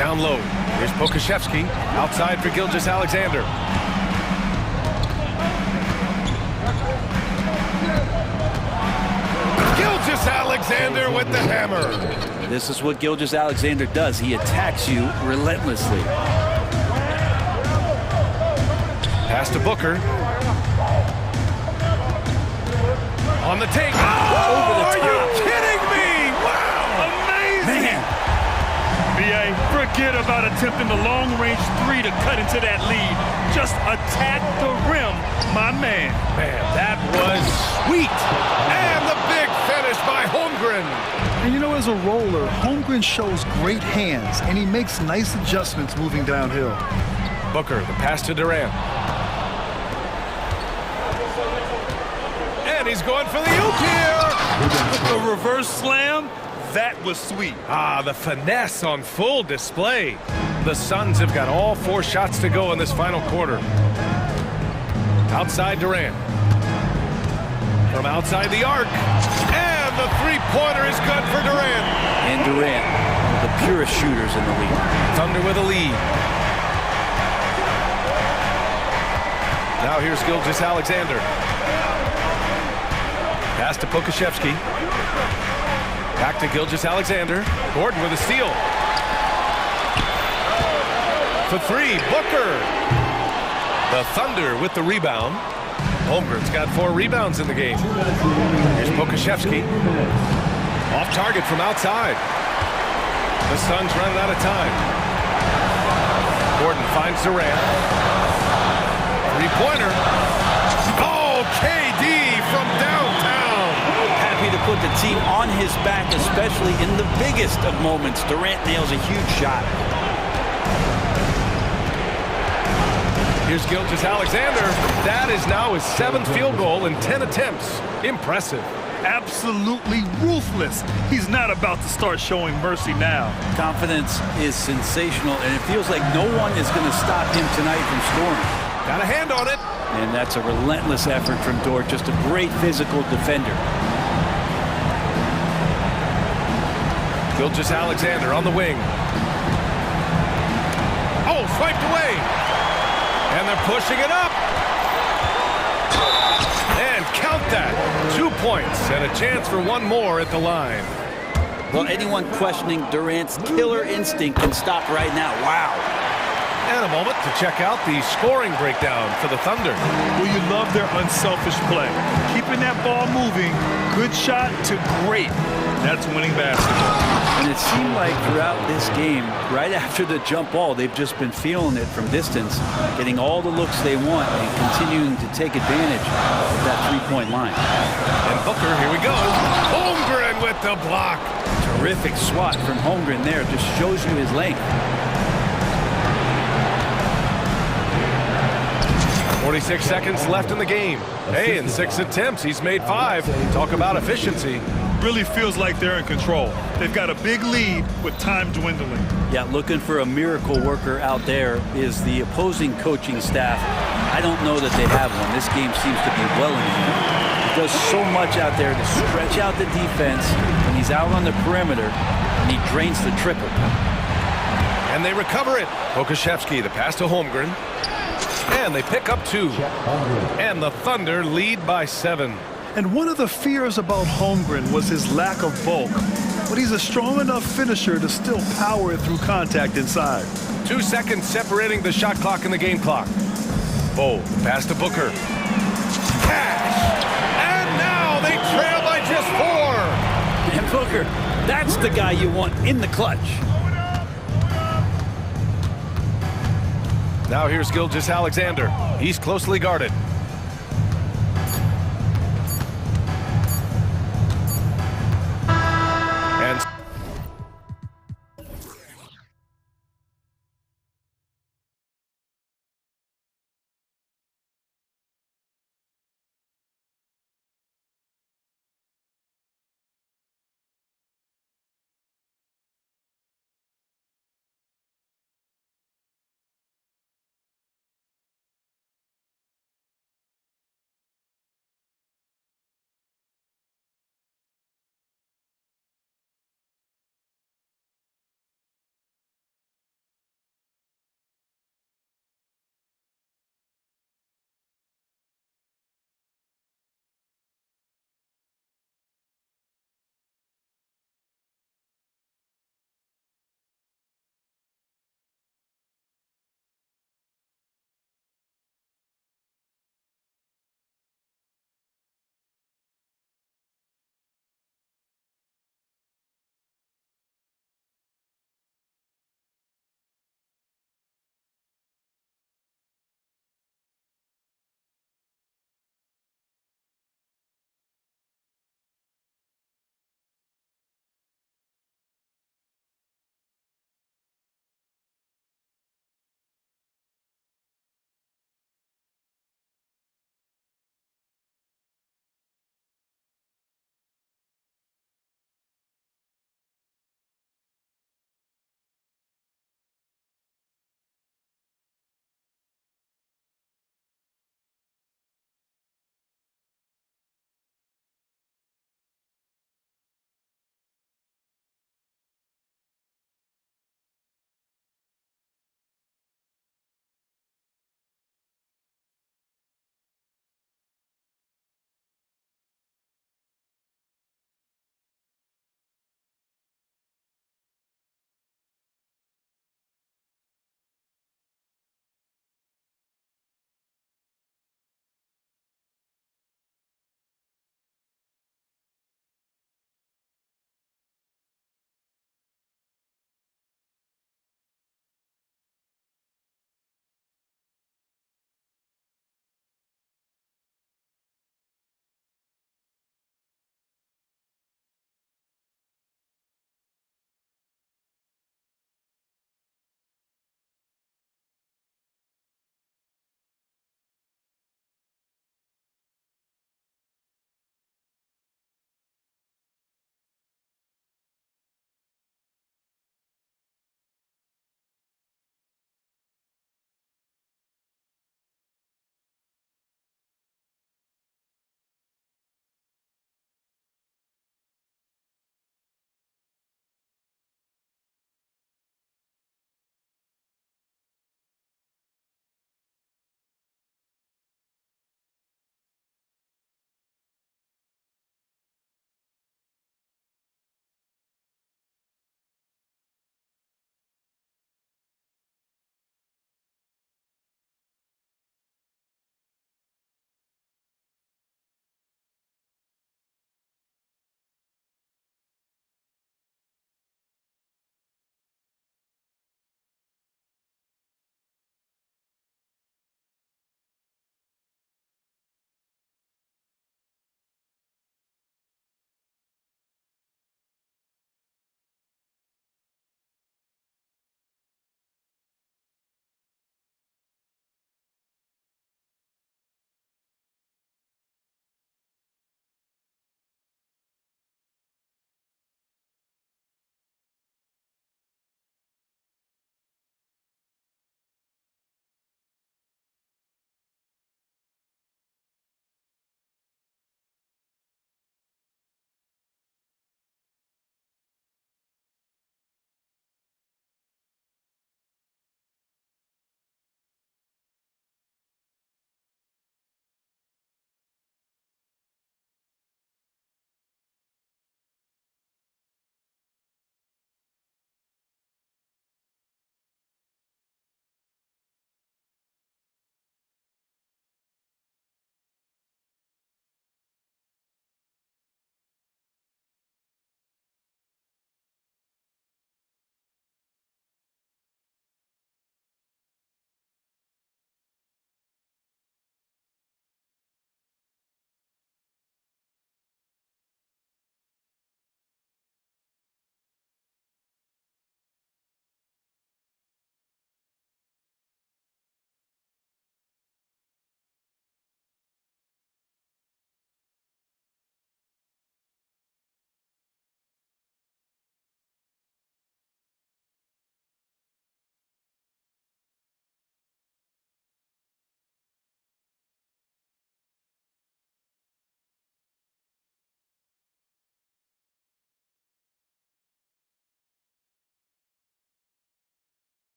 Down low. Here's Pokashevsky. Outside for Gilgeous-Alexander. Gilgeous-Alexander with the hammer. This is what Gilgeous-Alexander does. He attacks you relentlessly. Pass to Booker. On the take. Oh, over the are top. You kidding me? Wow. Amazing. Man. BA, forget about attempting the long-range 3 to cut into that lead. Just attack the rim, my man. Man, that was sweet. And the big finish by Holmgren. And you know, as a roller, Holmgren shows great hands, and he makes nice adjustments moving downhill. Booker, the pass to Durant. And he's going for the oop here. With the reverse slam, that was sweet. Ah, the finesse on full display. The Suns have got all 4 shots to go in this final quarter. Outside Durant. From outside the arc. And the three-pointer is good for Durant. And Durant, one of the purest shooters in the league. Thunder with a lead. Now here's Gilgeous-Alexander. Pass to Pokashevsky. Back to Gilgeous-Alexander. Gordon with a steal. For 3, Booker. The Thunder with the rebound. Holmgren's got 4 rebounds in the game. Here's Pokashevsky. Off target from outside. The Suns running out of time. Gordon finds Durant. Three-pointer. Oh, KD from downtown. Happy to put the team on his back, especially in the biggest of moments. Durant nails a huge shot. Here's Gilgeous-Alexander. That is now his 7th field goal in 10 attempts. Impressive. Absolutely ruthless. He's not about to start showing mercy now. Confidence is sensational, and it feels like no one is going to stop him tonight from scoring. Got a hand on it. And that's a relentless effort from Dort, just a great physical defender. Gilgeous-Alexander on the wing. Oh, swiped away. And they're pushing it up. And count that. 2 points and a chance for one more at the line. Well, anyone questioning Durant's killer instinct can stop right now. Wow. And a moment to check out the scoring breakdown for the Thunder. Well, you love their unselfish play. Keeping that ball moving, good shot to great. That's winning basketball. And it seemed like throughout this game, right after the jump ball, they've just been feeling it from distance, getting all the looks they want and continuing to take advantage of that three-point line. And Booker, here we go. Holmgren with the block. Terrific swat from Holmgren there. Just shows you his length. 46 seconds left in the game. Hey, in 6 attempts, he's made 5. Talk about efficiency. Really feels like they're in control. They've got a big lead with time dwindling. Yeah, looking for a miracle worker out there is the opposing coaching staff. I don't know that they have one. This game seems to be well in hand. He does so much out there to stretch out the defense when he's out on the perimeter, and he drains the triple. And they recover it. Pokusevski, the pass to Holmgren. And they pick up 2. And the Thunder lead by 7. And one of the fears about Holmgren was his lack of bulk. But he's a strong enough finisher to still power it through contact inside. 2 seconds separating the shot clock and the game clock. Bo, the pass to Booker. Cash! And now they trail by just 4. And Booker, that's the guy you want in the clutch. Now here's Gilgeous-Alexander. He's closely guarded.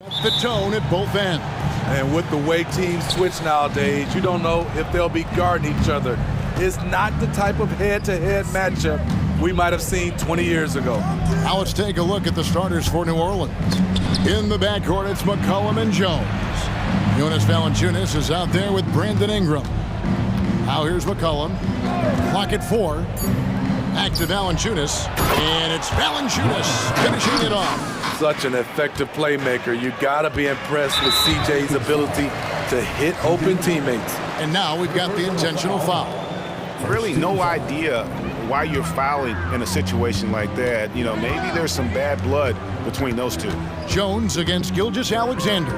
The tone at both ends. And with the way teams switch nowadays, you don't know if they'll be guarding each other. It's not the type of head-to-head matchup we might have seen 20 years ago. Now let's take a look at the starters for New Orleans. In the backcourt, it's McCollum and Jones. Jonas Valanciunas is out there with Brandon Ingram. Now here's McCollum. Clock at 4. Back to Valanciunas. And it's Valanciunas finishing it off. Such an effective playmaker. You got to be impressed with CJ's ability to hit open teammates. And now we've got the intentional foul. Really no idea why you're fouling in a situation like that. You know, maybe there's some bad blood between those two. Jones against Gilgeous-Alexander.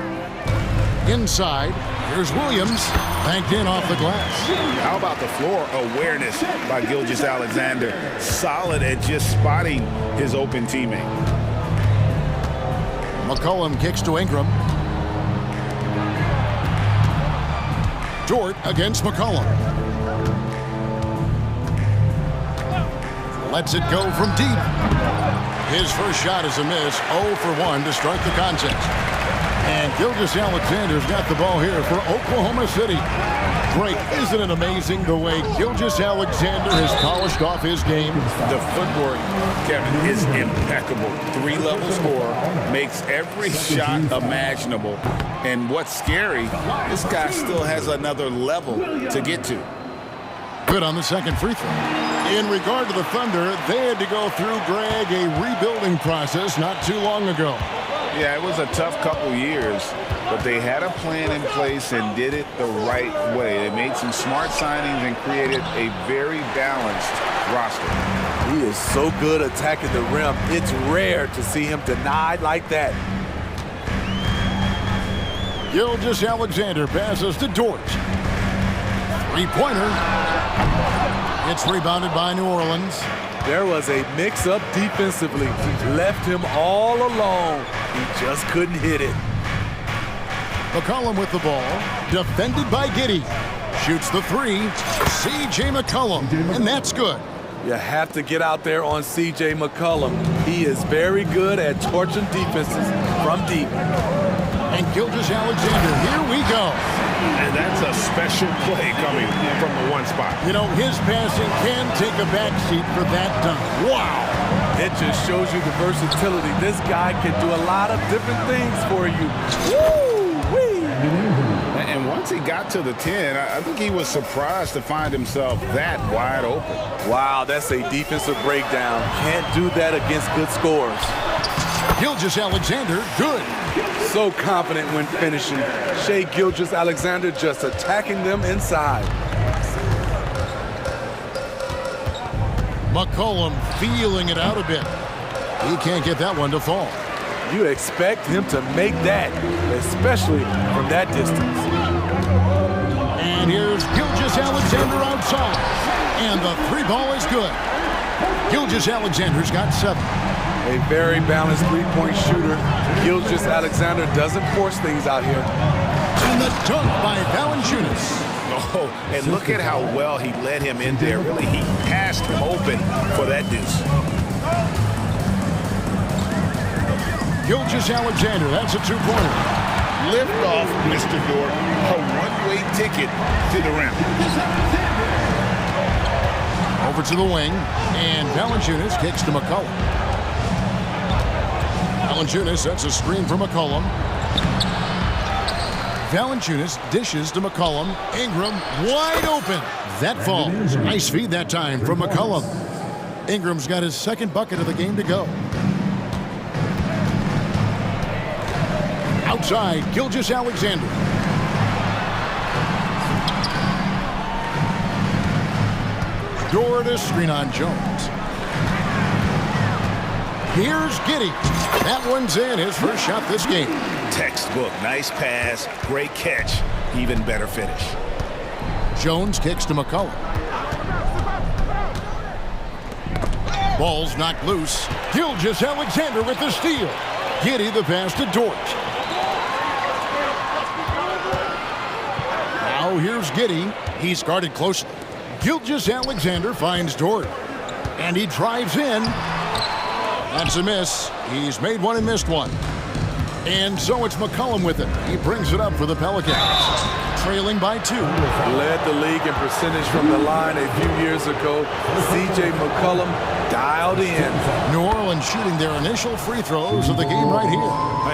Inside, here's Williams, banked in off the glass. How about the floor awareness by Gilgeous-Alexander? Solid at just spotting his open teammate. McCollum kicks to Ingram. Dort against McCollum. Lets it go from deep. His first shot is a miss, 0 for 1 to start the contest. And Gilgeous-Alexander's got the ball here for Oklahoma City. Great, isn't it amazing the way Gilgeous-Alexander has polished off his game? The footwork, Kevin, is impeccable. 3-level scorer, makes every shot imaginable. And what's scary, this guy still has another level to get to. Good on the second free throw. In regard to the Thunder, they had to go through, Greg, a rebuilding process not too long ago. Yeah, it was a tough couple years, but they had a plan in place and did it the right way. They made some smart signings and created a very balanced roster. He is so good attacking the rim. It's rare to see him denied like that. Gilgeous-Alexander passes to Dort. Three-pointer. It's rebounded by New Orleans. There was a mix-up defensively. Left him all alone. He just couldn't hit it. McCollum with the ball. Defended by Giddey. Shoots the three. C.J. McCollum. And that's good. You have to get out there on C.J. McCollum. He is very good at torching defenses from deep. And Gilgeous-Alexander, here we go. And that's a special play coming from the one spot. You know, his passing can take a backseat for that dunk. Wow. It just shows you the versatility. This guy can do a lot of different things for you. Woo-wee. And once he got to the 10, I think he was surprised to find himself that wide open. Wow, that's a defensive breakdown. Can't do that against good scorers. Gilgeous-Alexander, good. So confident when finishing. Shai Gilgeous-Alexander just attacking them inside. McCollum feeling it out a bit. He can't get that one to fall. You expect him to make that, especially from that distance. And here's Gilgeous-Alexander outside. And the three ball is good. Gilgeous-Alexander's got 7. A very balanced three-point shooter. Gilgeous-Alexander doesn't force things out here. And the dunk by Valanciunas. Oh, and look at how well he led him in there. Really, he passed him open for that deuce. Gilgeous-Alexander, that's a two-pointer. Lift off, Mr. Dort. A one-way ticket to the rim. Over to the wing, and Valanciunas kicks to McCollum. Valanciunas sets a screen for McCollum. Valanciunas dishes to McCollum. Ingram wide open. That falls. Nice feed that time from McCollum. Ingram's got his second bucket of the game to go. Outside, Gilgeous-Alexander. Dort to screen on Jones. Here's Giddey. That one's in, his first shot this game. Textbook, nice pass, great catch, even better finish. Jones kicks to McCollum. Ball's knocked loose. Gilgeous-Alexander with the steal. Giddey the pass to Dort. Now here's Giddey. He's guarded closely. Gilgeous-Alexander finds Dort. And he drives in. That's a miss. He's made one and missed one. And so it's McCollum with it. He brings it up for the Pelicans. Trailing by 2. Led the league in percentage from the line a few years ago. C.J. McCollum dialed in. New Orleans shooting their initial free throws of the game right here.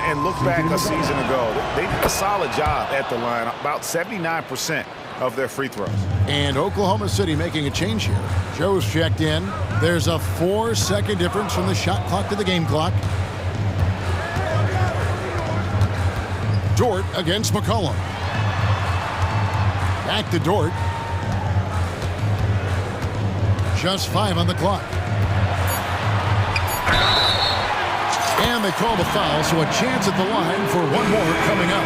And look back a season ago. They did a solid job at the line. About 79% of their free throws. And Oklahoma City making a change here. Joe's checked in. There's a 4-second difference from the shot clock to the game clock. Dort against McCollum. Back to Dort. Just 5 on the clock. And they call the foul, so a chance at the line for one more coming up.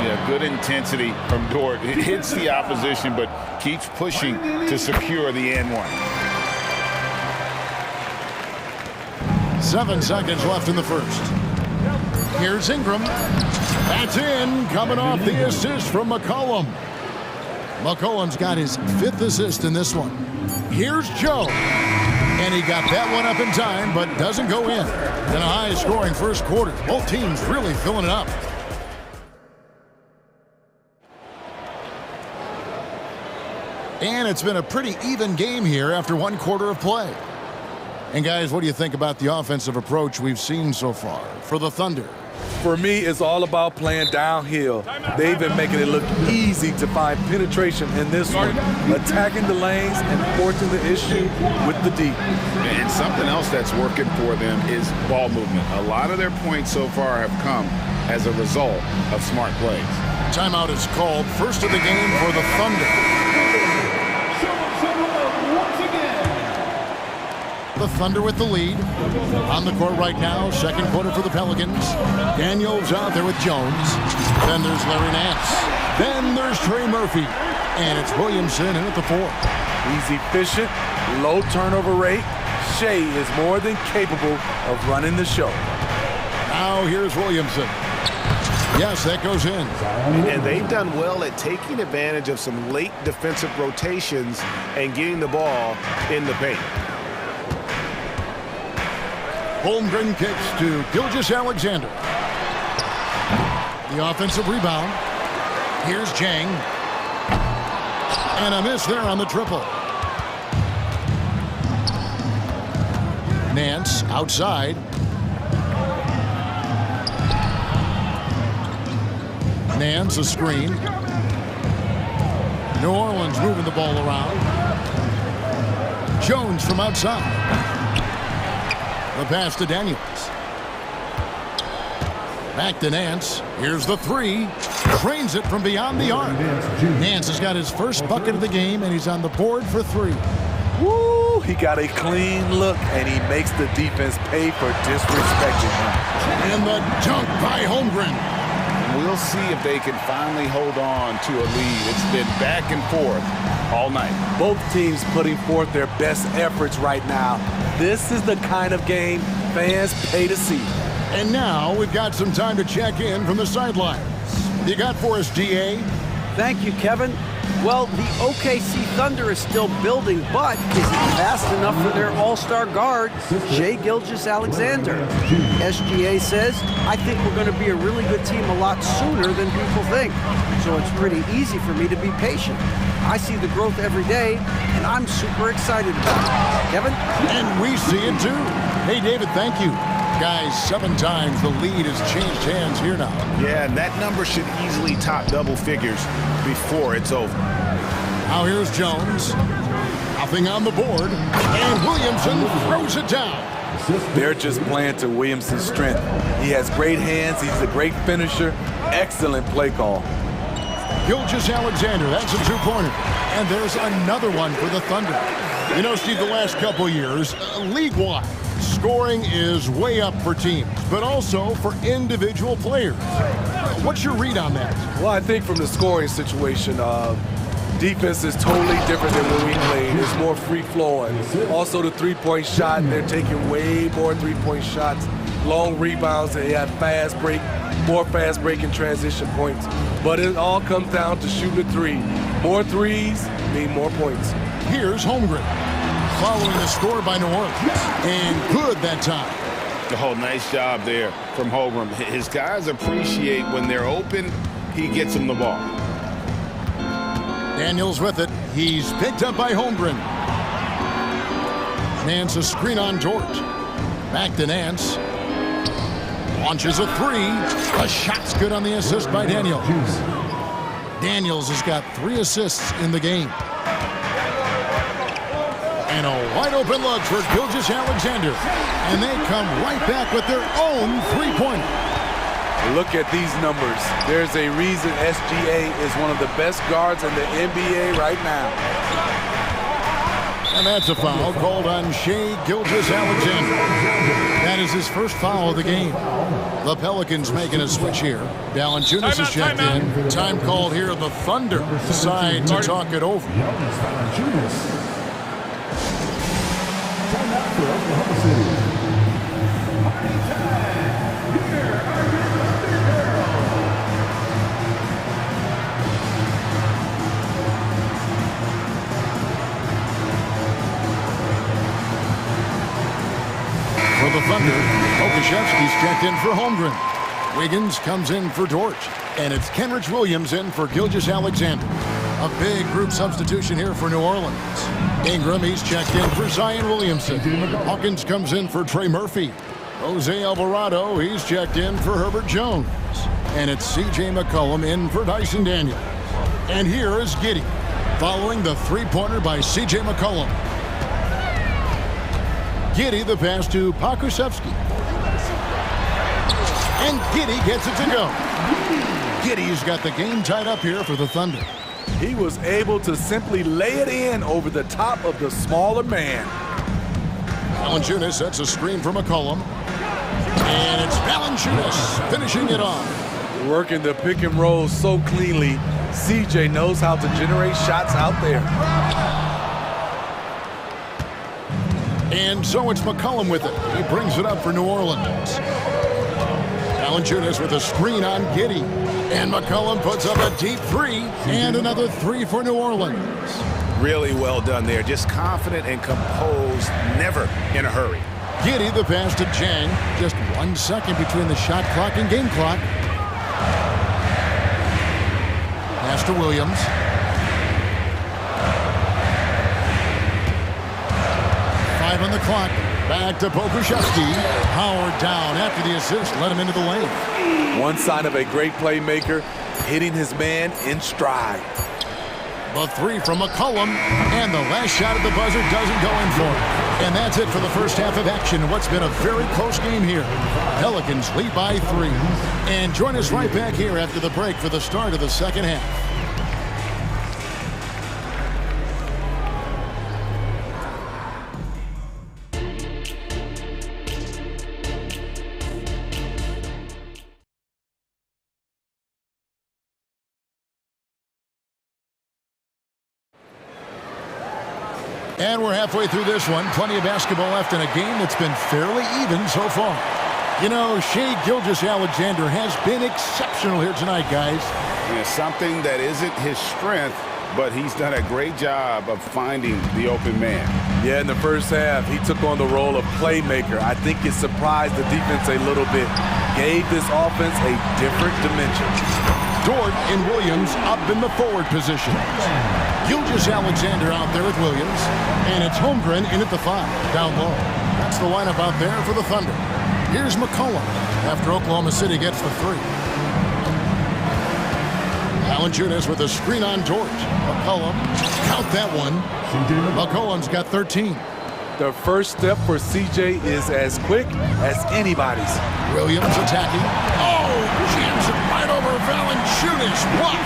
Yeah, good intensity from Dort. It hits the opposition, but keeps pushing to secure the and one. 7 seconds left in the first. Here's Ingram. That's in, coming off the assist from McCollum. McCollum's got his 5th assist in this one. Here's Joe. And he got that one up in time, but doesn't go in. In a high-scoring first quarter. Both teams really filling it up. And it's been a pretty even game here after 1 quarter of play. And guys, what do you think about the offensive approach we've seen so far for the Thunder? For me, it's all about playing downhill. They've been making it look easy to find penetration in this one, attacking the lanes and forcing the issue with the D. And something else that's working for them is ball movement. A lot of their points so far have come as a result of smart plays. Timeout is called. First of the game for the Thunder. The Thunder with the lead. On the court right now, second quarter for the Pelicans. Daniels out there with Jones. Then there's Larry Nance. Then there's Trey Murphy. And it's Williamson in at the 4. He's efficient, low turnover rate. Shea is more than capable of running the show. Now here's Williamson. Yes, that goes in. And they've done well at taking advantage of some late defensive rotations and getting the ball in the paint. Holmgren kicks to Gilgeous-Alexander. The offensive rebound. Here's Jang. And a miss there on the triple. Nance outside. Nance a screen. New Orleans moving the ball around. Jones from outside. The pass to Daniels. Back to Nance. Here's the 3. Trains it from beyond the arc. Nance has got his first bucket of the game, and he's on the board for 3. Woo! He got a clean look, and he makes the defense pay for disrespecting him. And the dunk by Holmgren. We'll see if they can finally hold on to a lead. It's been back and forth all night. Both teams putting forth their best efforts right now. This is the kind of game fans pay to see. And now we've got some time to check in from the sidelines. You got for us, DA? Thank you, Kevin. Well, the OKC Thunder is still building, but is it fast enough for their all-star guard, Shai Gilgeous-Alexander? SGA says, I think we're going to be a really good team a lot sooner than people think. So it's pretty easy for me to be patient. I see the growth every day, and I'm super excited about it. Kevin? And we see it too. Hey, David, thank you. Guys, 7 times the lead has changed hands here now. Yeah, and that number should easily top double figures before it's over. Now here's Jones. Nothing on the board. And Williamson throws it down. They're just playing to Williamson's strength. He has great hands. He's a great finisher. Excellent play call. Gilgeous-Alexander, that's a 2-pointer. And there's another one for the Thunder. You know, Steve, the last couple years, league-wide, scoring is way up for teams, but also for individual players. What's your read on that? Well, I think from the scoring situation, defense is totally different than when we played. It's more free-flowing. Also, the three-point shot, they're taking way more three-point shots, long rebounds, they have fast break, more fast break and transition points. But it all comes down to shooting the 3. More threes mean more points. Here's Holmgren, following the score by New Orleans. And good that time. Oh, nice job there from Holmgren. His guys appreciate when they're open, he gets them the ball. Daniels with it. He's picked up by Holmgren. Nance a screen on George. Back to Nance. Launches a three. The shot's good on the assist by Daniels. Daniels has got 3 assists in the game. And a wide open look for Gilgeous-Alexander. And they come right back with their own three-pointer. Look at these numbers. There's a reason SGA is one of the best guards in the NBA right now. And that's a foul called on Shai Gilgeous-Alexander. That is his first foul of the game. The Pelicans making a switch here. Valanciunas is checked in. Time called here. The Thunder decide to talk it over. For the Thunder, Okashevsky's checked in for Holmgren. Wiggins comes in for Dort. And it's Kenrich Williams in for Gilgeous-Alexander. A big group substitution here for New Orleans. Ingram, he's checked in for Zion Williamson. Hawkins comes in for Trey Murphy. Jose Alvarado, he's checked in for Herbert Jones. And it's C.J. McCollum in for Dyson Daniels. And here is Giddey, following the three-pointer by C.J. McCollum. Giddey, the pass to Pokusevski. And Giddey gets it to go. Giddey's got the game tied up here for the Thunder. He was able to simply lay it in over the top of the smaller man. Valanciunas sets a screen for McCollum. And it's Valanciunas finishing it off. Working the pick and roll so cleanly. CJ knows how to generate shots out there. And so it's McCollum with it. He brings it up for New Orleans. Valanciunas with a screen on Giddey. And McCollum puts up a deep three. And another three for New Orleans. Really well done there. Just confident and composed, never in a hurry. Giddey, the pass to Jang. Just 1 second between the shot clock and game clock. Pass to Williams. On the clock. Back to Pokusevski. Howard down after the assist. Let him into the lane. One sign of a great playmaker, hitting his man in stride. The three from McCollum. And the last shot at the buzzer doesn't go in for it. And that's it for the first half of action. What's been a very close game here. Pelicans lead by 3. And join us right back here after the break for the start of the second half. And we're halfway through this one. Plenty of basketball left in a game that's been fairly even so far. You know, Shai Gilgeous-Alexander has been exceptional here tonight, guys. Yeah, something that isn't his strength, but he's done a great job of finding the open man. Yeah, in the first half, he took on the role of playmaker. I think it surprised the defense a little bit. Gave this offense a different dimension. Dort and Williams up in the forward position. Gilgeous-Alexander out there with Williams. And it's Holmgren in at the 5, down low. That's the lineup out there for the Thunder. Here's McCollum after Oklahoma City gets the 3. Valanciunas with a screen on George. McCollum, count that one. McCollum's got 13. The first step for CJ is as quick as anybody's. Williams attacking. Oh, jams it right over Valanciunas. What?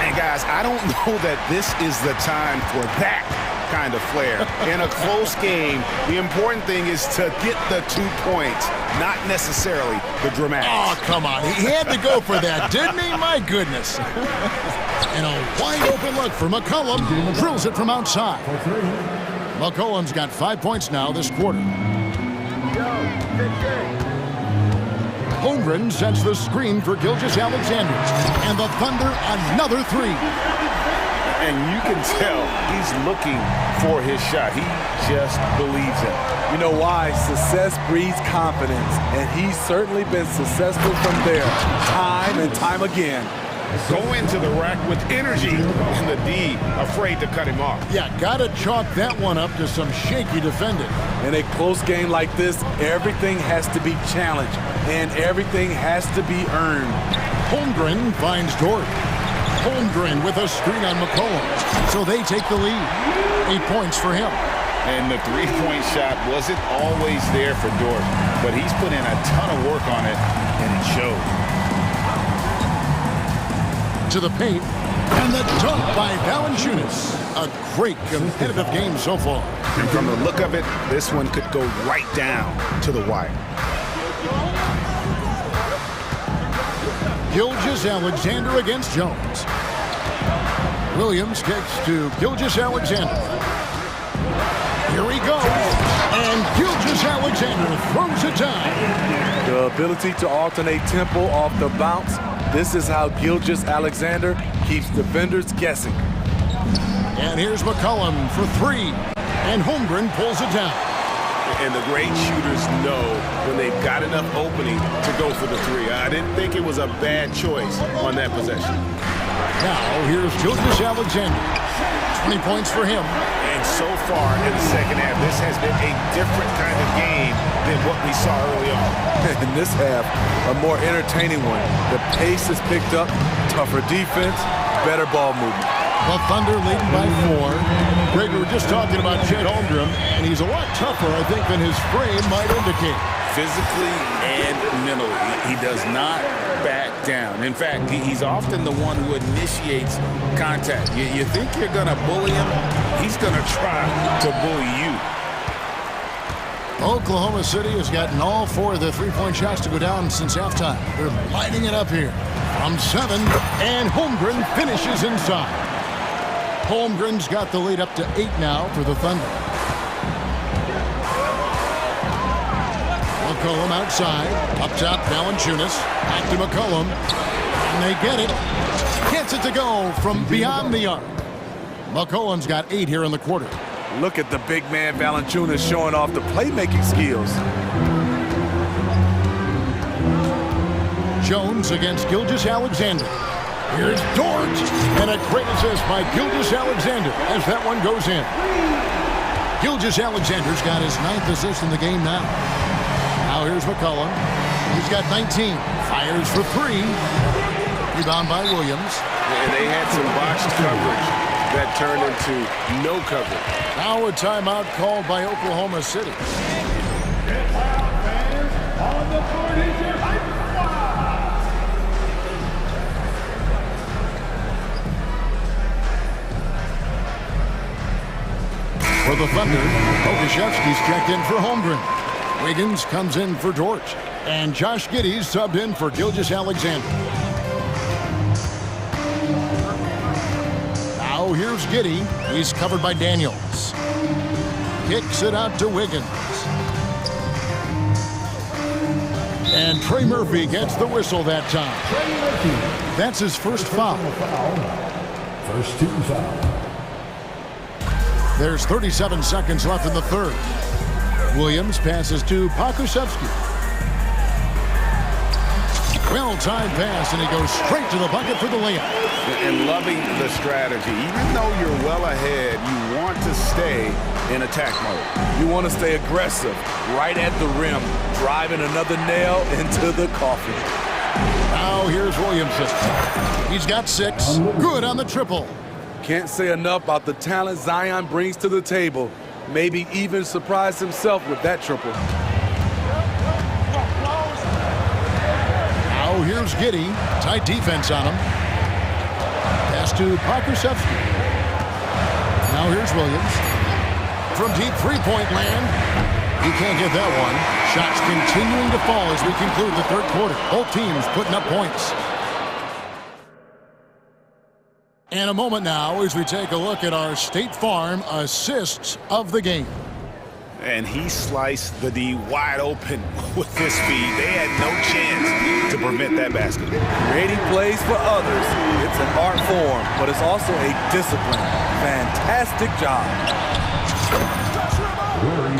And guys, I don't know that this is the time for that kind of flair. In a close game, the important thing is to get the 2 points, not necessarily the dramatics. Oh, come on. He had to go for that, didn't he? My goodness. And a wide open look for McCollum. Drills it from outside. McCollum's got 5 points now this quarter. Holmgren sets the screen for Gilgeous-Alexander. And the Thunder another 3. and you can tell he's looking for his shot. He just believes it. You know why? Success breeds confidence, and he's certainly been successful from there, time and time again. Go into the rack with energy, and the D afraid to cut him off. Yeah, gotta chalk that one up to some shaky defending. In a close game like this, everything has to be challenged, and everything has to be earned. Holmgren finds Dort. Holmgren with a screen on McCollum, so they take the lead. 8 points for him. And the three-point shot wasn't always there for Dort, but he's put in a ton of work on it, and it showed. To the paint, and the dunk by Valanciunas. A great competitive game so far. And from the look of it, this one could go right down to the wire. Gilgeous-Alexander against Jones. Williams kicks to Gilgeous-Alexander. Here he goes, and Gilgeous-Alexander throws it down. The ability to alternate tempo off the bounce. This is how Gilgeous-Alexander keeps defenders guessing. And here's McCollum for three, and Holmgren pulls it down. And the great shooters know when they've got enough opening to go for the three. I didn't think it was a bad choice on that possession. Now here's Gilgeous-Alexander. 20 points for him. And so far in the second half, this has been a different kind of game than what we saw early on. In this half, a more entertaining one. The pace is picked up, tougher defense, better ball movement. The Thunder leading by 4. Greg, we were just talking about Chet Holmgren, and he's a lot tougher, I think, than his frame might indicate. Physically and mentally, he does not back down. In fact, he's often the one who initiates contact. You think you're going to bully him, he's going to try to bully you. Oklahoma City has gotten all 4 of the three-point shots to go down since halftime. They're lighting it up here. From 7, and Holmgren finishes inside. Holmgren's got the lead up to 8 now for the Thunder. McCollum outside. Up top, Valanciunas. Back to McCollum. And they get it. Gets it to go from beyond the arc. McCollum's got 8 here in the quarter. Look at the big man Valanciunas showing off the playmaking skills. Jones against Gilgeous-Alexander. Here's Dort, and a great assist by Gilgeous-Alexander as that one goes in. Gilgeous-Alexander's got his 9th assist in the game now. Now here's McCollum. He's got 19. Fires for 3. Rebound by Williams. And they had some botched coverage that turned into no coverage. Now a timeout called by Oklahoma City. For the Thunder, Okashevsky's checked in for Holmgren. Wiggins comes in for Dort. And Josh Giddey's subbed in for Gilgeous-Alexander. Now here's Giddey. He's covered by Daniels. Kicks it out to Wiggins. And Trey Murphy gets the whistle that time. That's his first foul. First 2 fouls. There's 37 seconds left in the third. Williams passes to Pokusevski. Well-timed pass, and he goes straight to the bucket for the layup. And loving the strategy. Even though you're well ahead, you want to stay in attack mode. You want to stay aggressive, right at the rim, driving another nail into the coffin. Now here's Williamson. He's got 6. Good on the triple. Can't say enough about the talent Zion brings to the table. Maybe even surprise himself with that triple. Now here's Giddey. Tight defense on him. Pass to Pokusevski. Now here's Williams. From deep three-point land. He can't get that one. Shots continuing to fall as we conclude the third quarter. Both teams putting up points. And a moment now as we take a look at our State Farm assists of the game. And he sliced the D wide open with his speed. They had no chance to prevent that basket. Creating plays for others, it's an art form, but it's also a discipline. Fantastic job.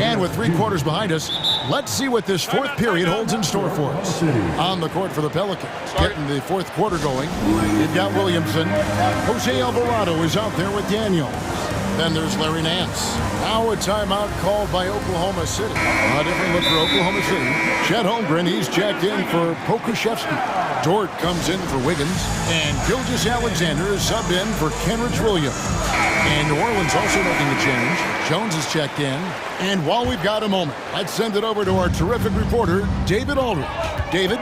And with 3 quarters behind us, let's see what this fourth period holds in store for us. On the court for the Pelicans, getting the fourth quarter going. You've got Williamson. Jose Alvarado is out there with Daniel. Then there's Larry Nance. Now a timeout called by Oklahoma City. A different look for Oklahoma City. Chet Holmgren, he's checked in for Pokuševski. Dort comes in for Wiggins. And Gilgeous-Alexander is subbed in for Kenrich Williams. And New Orleans also making a change. Jones is checked in. And while we've got a moment, let's send it over to our terrific reporter, David Aldridge. David?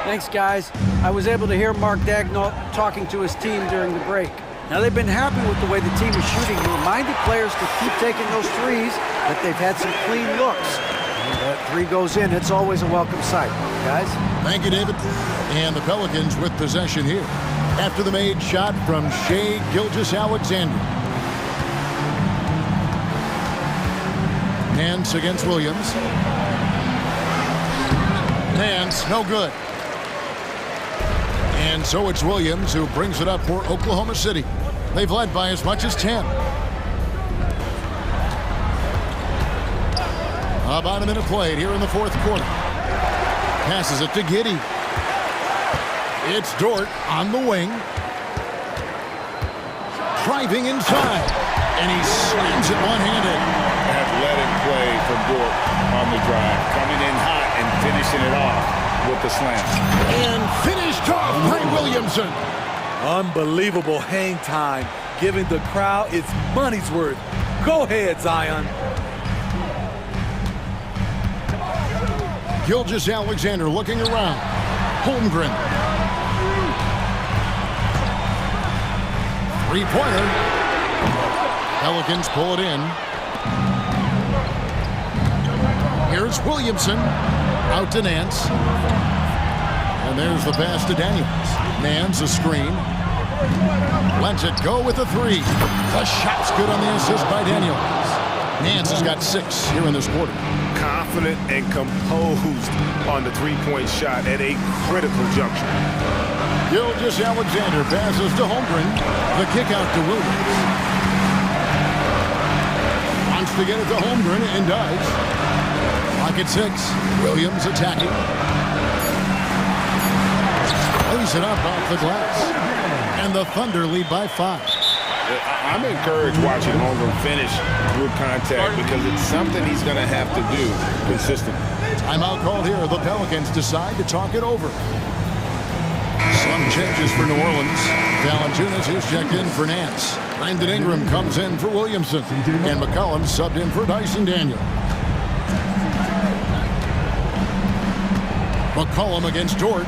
Thanks, guys. I was able to hear Mark Daigneault talking to his team during the break. Now, they've been happy with the way the team is shooting. He reminded players to keep taking those threes, that they've had some clean looks. When that 3 goes in, it's always a welcome sight. Guys? Thank you, David. And the Pelicans with possession here. After the made shot from Shai Gilgeous-Alexander. Nance against Williams. Nance, no good. And so it's Williams who brings it up for Oklahoma City. They've led by as much as 10. About a minute played here in the fourth quarter. Passes it to Giddey. It's Dort on the wing. Driving inside. And he slams it one-handed. Athletic play from Dort on the drive. Coming in hot and finishing it off with the slam. And finished off by Williamson. Unbelievable hang time, giving the crowd its money's worth. Go ahead, Zion. Gilgeous-Alexander looking around. Holmgren. 3-pointer. Pelicans pull it in. Here's Williamson. Out to Nance. And there's the pass to Daniels. Nance a screen. Lets it go with a 3. The shot's good on the assist by Daniels. Nance has got 6 here in this quarter. Confident and composed on the 3-point shot at a critical juncture. Gilgeous-Alexander passes to Holmgren. The kick out to Williams. Wants to get it to Holmgren and does. Clock at 6. Williams attacking. Lays it up off the glass. And the Thunder lead by 5. I'm encouraged watching Holmgren finish through contact because it's something he's going to have to do consistently. Timeout called here. The Pelicans decide to talk it over. Some changes for New Orleans. Valanciunas is checked in for Nance. Brandon Ingram comes in for Williamson. And McCollum subbed in for Dyson Daniel. McCollum against Dort.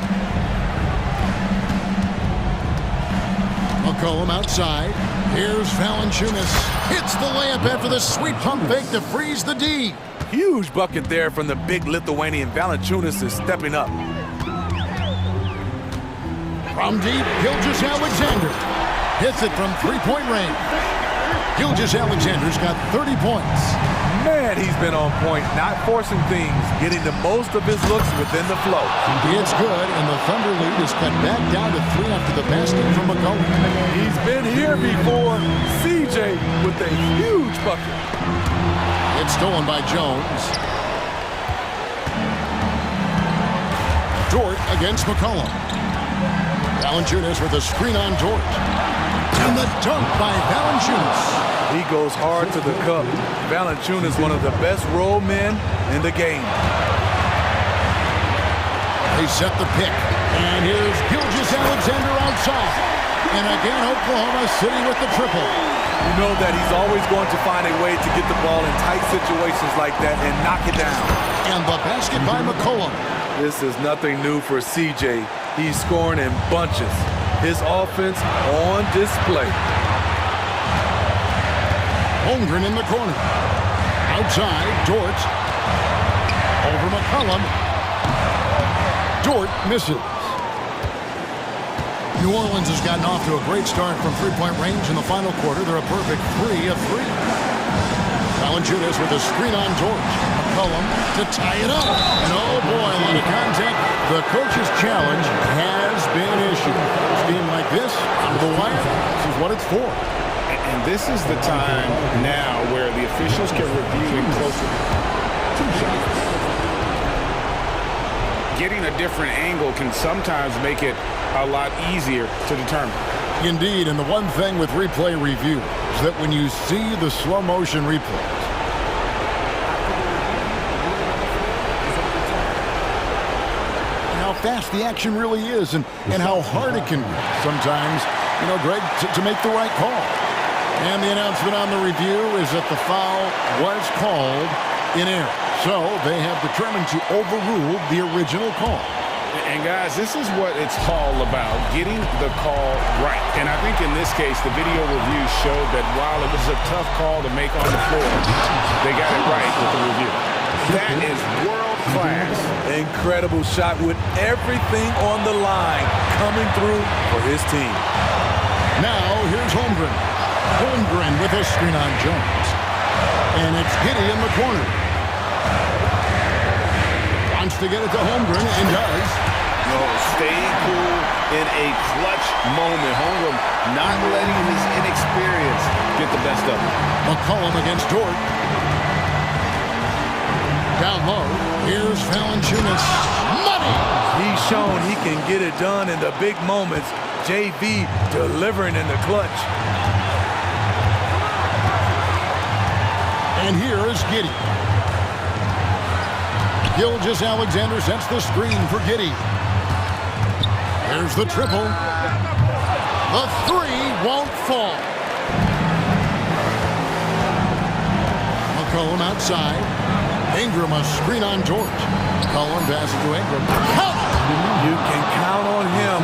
McCollum outside. Here's Valanciunas. Hits the layup after the sweet pump fake to freeze the D. Huge bucket there from the big Lithuanian. Valanciunas is stepping up. From deep, Gilgeous-Alexander hits it from 3-point range. Gilgeous-Alexander's got 30 points. Man, he's been on point, not forcing things, getting the most of his looks within the flow. It's good, and the Thunder lead is cut back down to 3 after the basket from McCollum. He's been here before. CJ with a huge bucket. It's stolen by Jones. Dort against McCollum. Valanciunas with a screen on Dort. And the dunk by Valanciunas. He goes hard to the cup. Valanciunas, one of the best roll men in the game. They set the pick. And here's Gilgeous-Alexander outside. And again, Oklahoma City with the triple. You know that he's always going to find a way to get the ball in tight situations like that and knock it down. And the basket by McCollum. This is nothing new for CJ. He's scoring in bunches. His offense on display. Holmgren in the corner. Outside, Dort. Over McCollum. Dort misses. New Orleans has gotten off to a great start from 3-point range in the final quarter. They're a perfect 3 of 3. Valanciunas with a screen on George. McCollum to tie it up. And oh boy, a lot of contact. The coach's challenge has been issued. A game like this, on the wire, this is what it's for. And this is the time now where the officials can review it closer. 2 shots. Getting a different angle can sometimes make it a lot easier to determine. Indeed, and the one thing with replay review is that when you see the slow motion replays, how fast the action really is and how hard it can be sometimes, you know, Greg, to make the right call. And the announcement on the review is that the foul was called in error. So they have determined to overrule the original call. And guys, this is what it's all about, getting the call right. And I think in this case, the video review showed that while it was a tough call to make on the floor, they got it right with the review. That is world class. Incredible shot with everything on the line coming through for his team. Now here's Holmgren. Holmgren with a screen on Jones. And it's Giddey in the corner. Wants to get it to Holmgren and does. No, staying cool in a clutch moment. Holmgren not letting his inexperience get the best of him. McCollum against Dort. Down low. Here's Valanciunas. Money! He's shown he can get it done in the big moments. JV delivering in the clutch. And here is Giddey. Gilgeous-Alexander sets the screen for Giddey. There's the triple. The three won't fall. McCollum outside. Ingram a screen on George. McCollum passes to Ingram. You can count on him.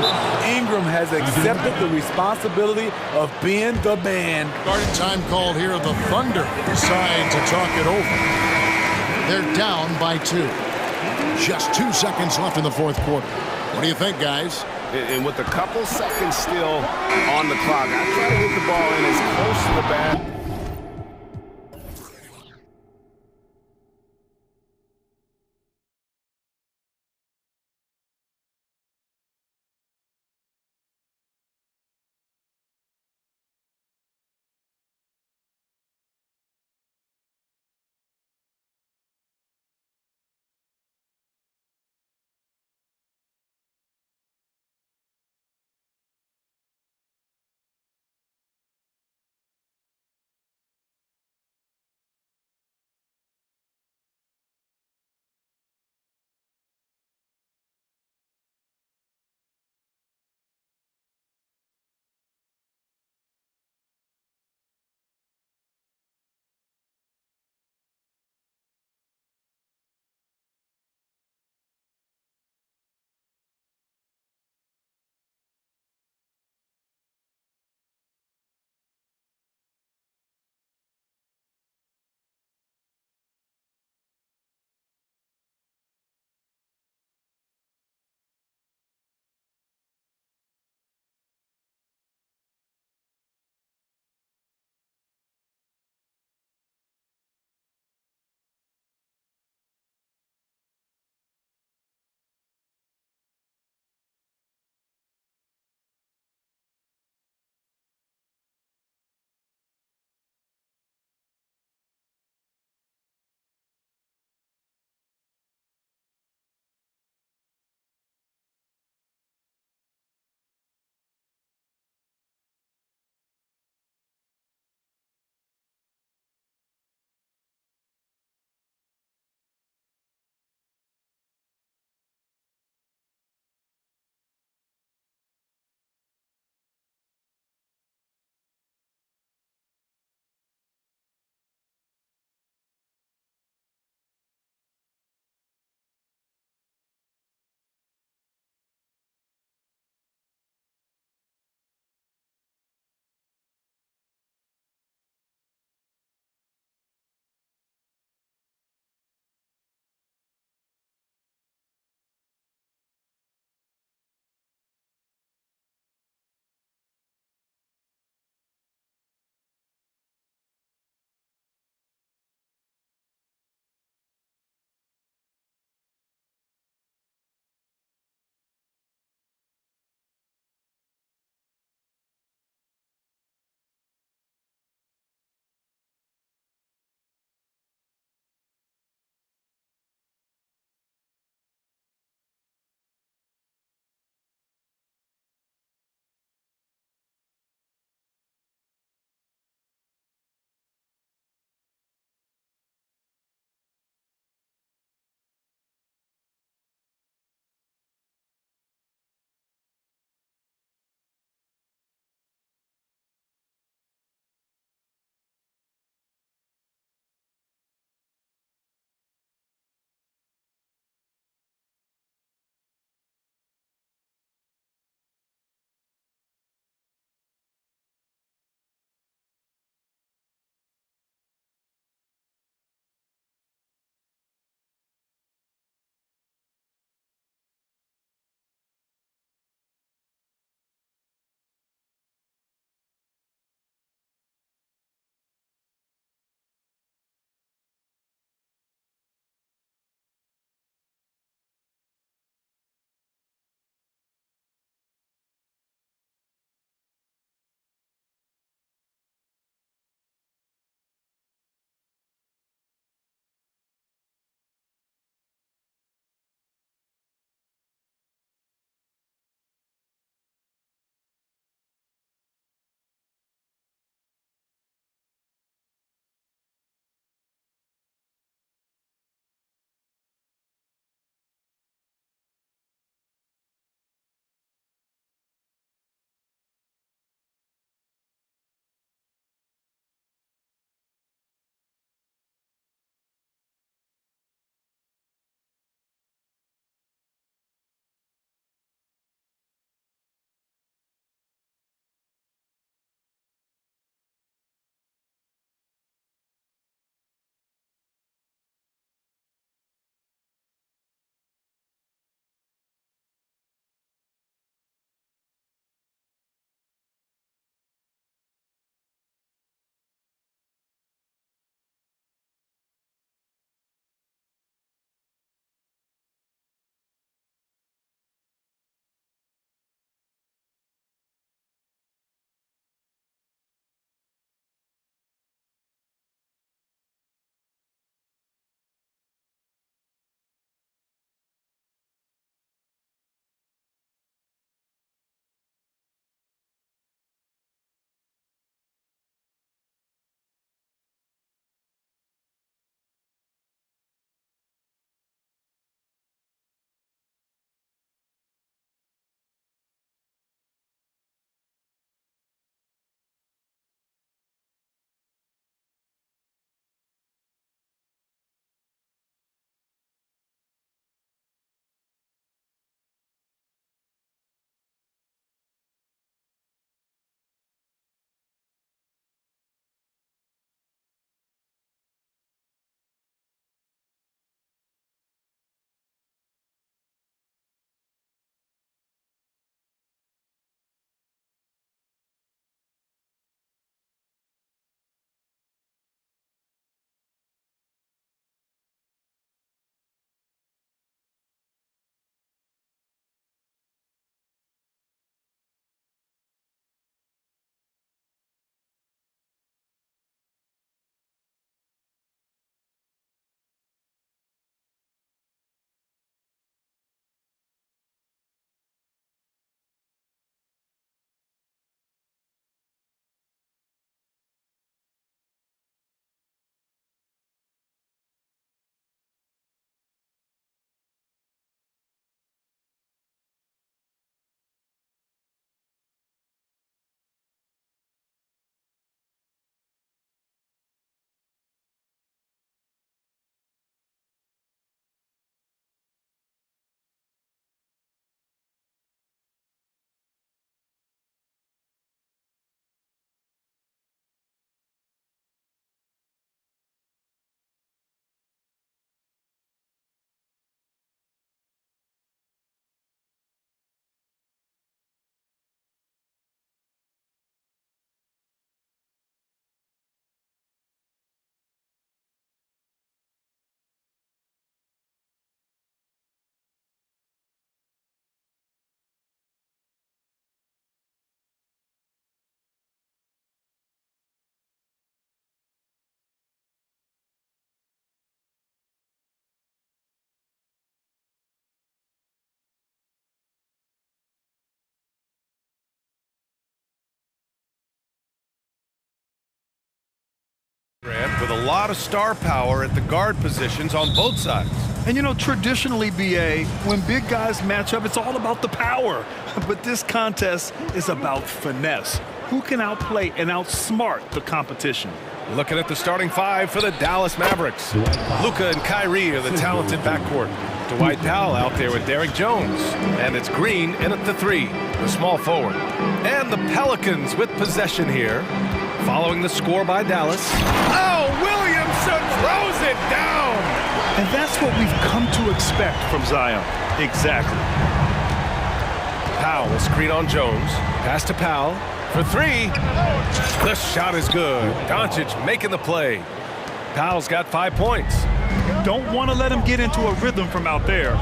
Ingram has accepted the responsibility of being the man. Guarding time called here. The Thunder decide to talk it over. They're down by 2. Just 2 seconds left in the fourth quarter. What do you think, guys? And with a couple seconds still on the clock, I try to hit the ball in as close to the bat with a lot of star power at the guard positions on both sides. And you know, traditionally, BA, when big guys match up, it's all about the power. But this contest is about finesse. Who can outplay and outsmart the competition? Looking at the starting five for the Dallas Mavericks. Luka and Kyrie are the talented backcourt. Dwight Powell out there with Derrick Jones. And it's Green in at the three, the small forward. And the Pelicans with possession here. Following the score by Dallas. Oh, Williamson throws it down! And that's what we've come to expect from Zion. Exactly. Powell will screen on Jones. Pass to Powell for three. The shot is good. Doncic making the play. Powell's got 5 points. Don't want to let him get into a rhythm from out there.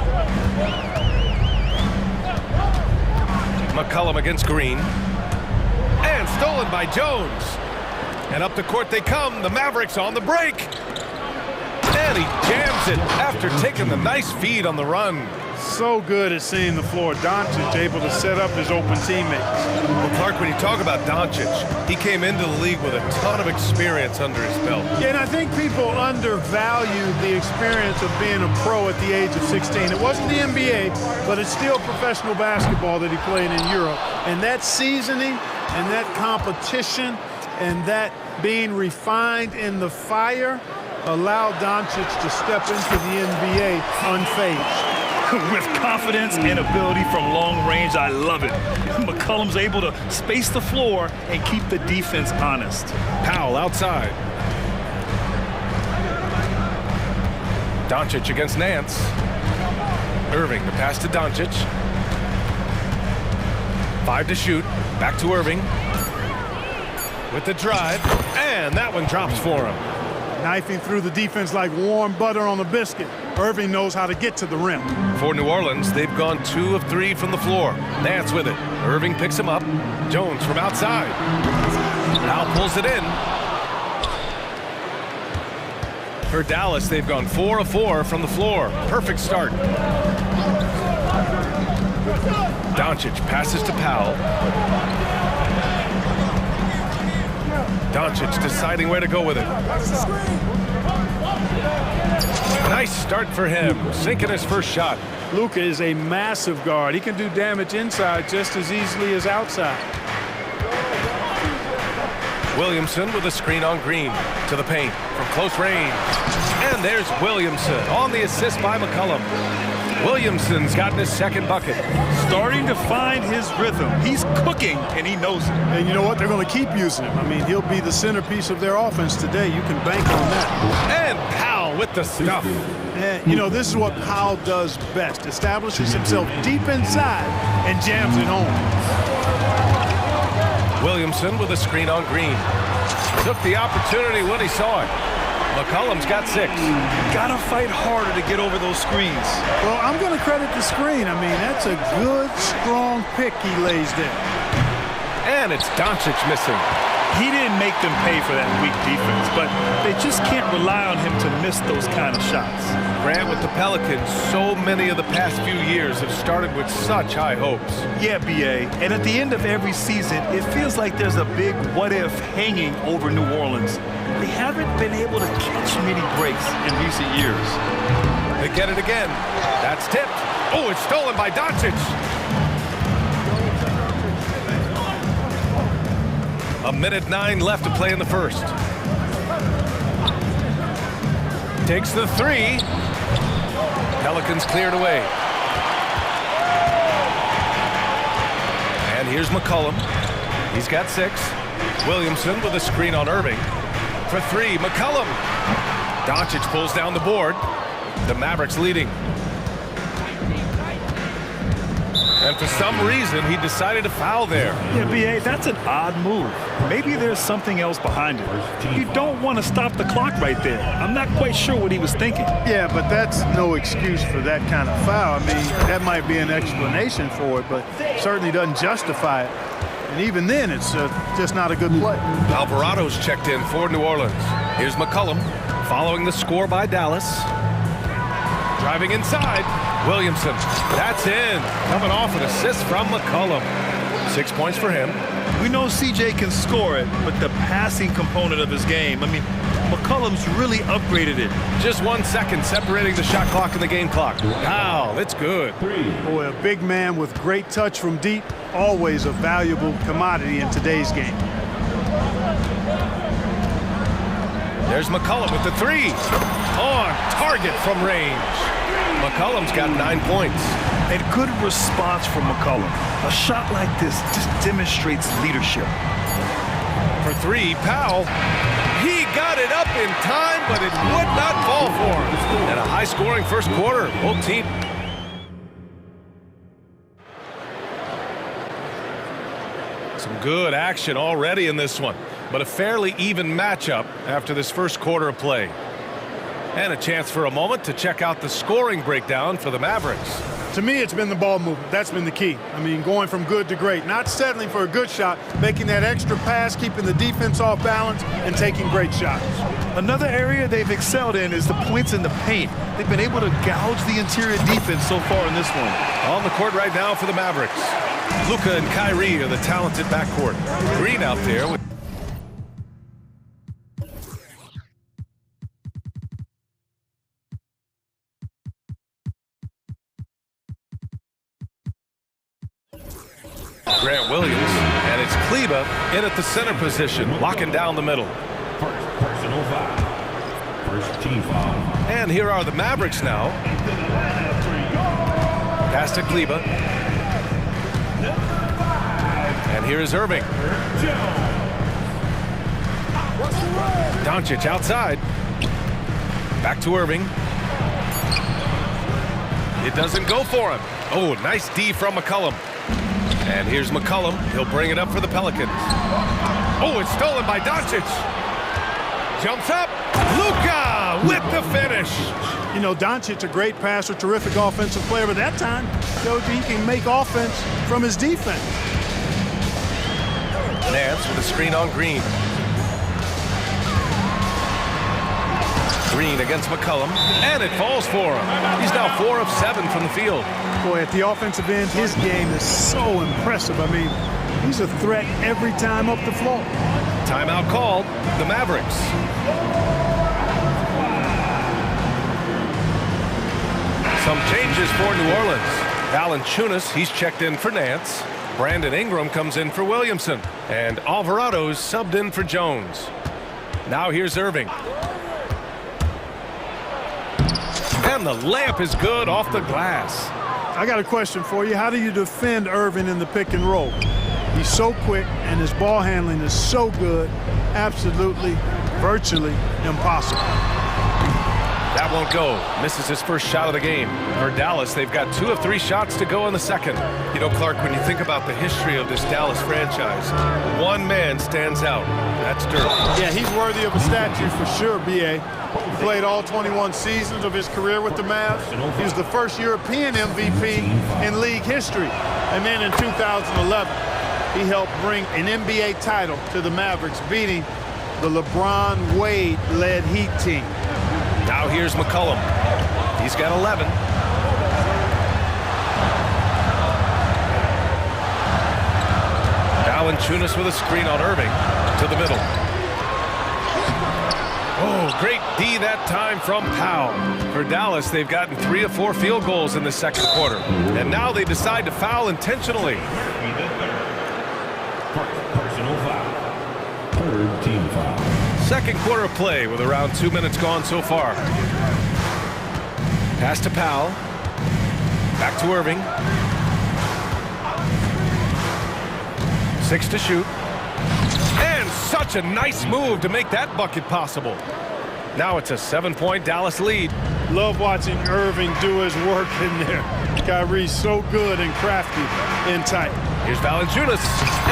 McCollum against Green. And stolen by Jones. And up the court they come. The Mavericks on the break. And he jams it after taking the nice feed on the run. So good at seeing the floor. Doncic able to set up his open teammates. Well, Clark, when you talk about Doncic, he came into the league with a ton of experience under his belt. Yeah, and I think people undervalue the experience of being a pro at the age of 16. It wasn't the NBA, but it's still professional basketball that he played in Europe. And that seasoning and that competition and that being refined in the fire allowed Doncic to step into the NBA unfazed. With confidence and ability from long range, I love it. McCollum's able to space the floor and keep the defense honest. Powell outside. Doncic against Nance. Irving, the pass to Doncic. 5 to shoot. Back to Irving. With the drive. And that one drops for him. Knifing through the defense like warm butter on a biscuit. Irving knows how to get to the rim. For New Orleans, they've gone 2 of 3 from the floor. Nance with it. Irving picks him up. Jones from outside. Now pulls it in. For Dallas, they've gone 4 of 4 from the floor. Perfect start. Doncic passes to Powell. Doncic deciding where to go with it. Nice start for him, sinking his first shot. Luka is a massive guard. He can do damage inside just as easily as outside. Williamson with a screen on Green to the paint from close range. And there's Williamson on the assist by McCollum. Williamson's gotten his second bucket. Starting to find his rhythm. He's cooking, and he knows it. And you know what? They're going to keep using him. I mean, he'll be the centerpiece of their offense today. You can bank on that. And Powell with the stuff. And, you know, this is what Powell does best. Establishes himself deep inside and jams it home. Williamson with a screen on Green. Took the opportunity when he saw it. McCollum's got 6. Gotta fight harder to get over those screens. Well, I'm going to credit the screen. I mean, that's a good, strong pick he lays there. And it's Doncic missing. He didn't make them pay for that weak defense, but they just can't rely on him to miss those kind of shots. Grant, with the Pelicans, so many of the past few years have started with such high hopes. Yeah, BA. And at the end of every season, it feels like there's a big what-if hanging over New Orleans. They haven't been able to catch many breaks in recent years. They get it again. That's tipped. Oh, it's stolen by Doncic. A minute 9 left to play in the first. Takes the 3. Pelicans cleared away. And here's McCollum. He's got 6. Williamson with a screen on Irving. For 3, McCollum. Doncic pulls down the board. The Mavericks leading. And for some reason, he decided to foul there. Yeah, BA, that's an odd move. Maybe there's something else behind it. You don't want to stop the clock right there. I'm not quite sure what he was thinking. Yeah, but that's no excuse for that kind of foul. I mean, that might be an explanation for it, but certainly doesn't justify it. And even then, it's just not a good play. Alvarado's checked in for New Orleans. Here's McCollum following the score by Dallas. Driving inside, Williamson. That's in. Coming off an assist from McCollum. 6 points for him. We know CJ can score it, but the passing component of his game, I mean, McCollum's really upgraded it. Just 1 second separating the shot clock and the game clock. Wow, it's good. Boy, a big man with great touch from deep, always a valuable commodity in today's game. There's McCollum with the three. On target from range. McCollum's got 9 points. And good response from McCollum. A shot like this just demonstrates leadership. For three, Powell. He got it up in time, but it would not fall for him. And a high-scoring first quarter. Both teams. Some good action already in this one, but a fairly even matchup after this first quarter of play. And a chance for a moment to check out the scoring breakdown for the Mavericks. To me, it's been the ball movement. That's been the key. I mean, going from good to great. Not settling for a good shot, making that extra pass, keeping the defense off balance, and taking great shots. Another area they've excelled in is the points in the paint. They've been able to gouge the interior defense so far in this one. On the court right now for the Mavericks. Luka and Kyrie are the talented backcourt. Green out there with Grant Williams, and it's Kleba in at the center position, locking down the middle. Personal foul. First team foul. And here are the Mavericks now. Pass to Kleba. And here is Irving. Doncic outside. Back to Irving. It doesn't go for him. Oh, nice D from McCollum. And here's McCollum. He'll bring it up for the Pelicans. Oh, it's stolen by Doncic. Jumps up. Luka with the finish. You know, Doncic, a great passer, terrific offensive player, but that time showed he can make offense from his defense. Nance with a screen on Green. Green against McCollum, and it falls for him. He's now 4 of 7 from the field. Boy, at the offensive end, his game is so impressive. I mean, he's a threat every time up the floor. Timeout called, the Mavericks. Some changes for New Orleans. Valanciunas, he's checked in for Nance. Brandon Ingram comes in for Williamson. And Alvarado's subbed in for Jones. Now here's Irving. And the layup is good off the glass. I got a question for you. How do you defend Irving in the pick and roll? He's so quick, and his ball handling is so good. Absolutely, virtually impossible. That won't go. Misses his first shot of the game. For Dallas, they've got 2 of 3 shots to go in the second. You know, Clark, when you think about the history of this Dallas franchise, one man stands out. That's Dirk. Yeah, he's worthy of a statue for sure, B.A. He played all 21 seasons of his career with the Mavs. He was the first European MVP in league history. And then in 2011, he helped bring an NBA title to the Mavericks, beating the LeBron Wade-led Heat team. Now here's McCollum. He's got 11. Valanciunas with a screen on Irving to the middle. Oh, great D that time from Powell. For Dallas, they've gotten 3 of 4 field goals in the second quarter. And now they decide to foul intentionally. Personal foul. Third team foul. Second quarter of play with around 2 minutes gone so far. Pass to Powell. Back to Irving. 6 to shoot. And such a nice move to make that bucket possible. Now it's a 7-point Dallas lead. Love watching Irving do his work in there. Kyrie's so good and crafty and tight. Here's Valanciunas,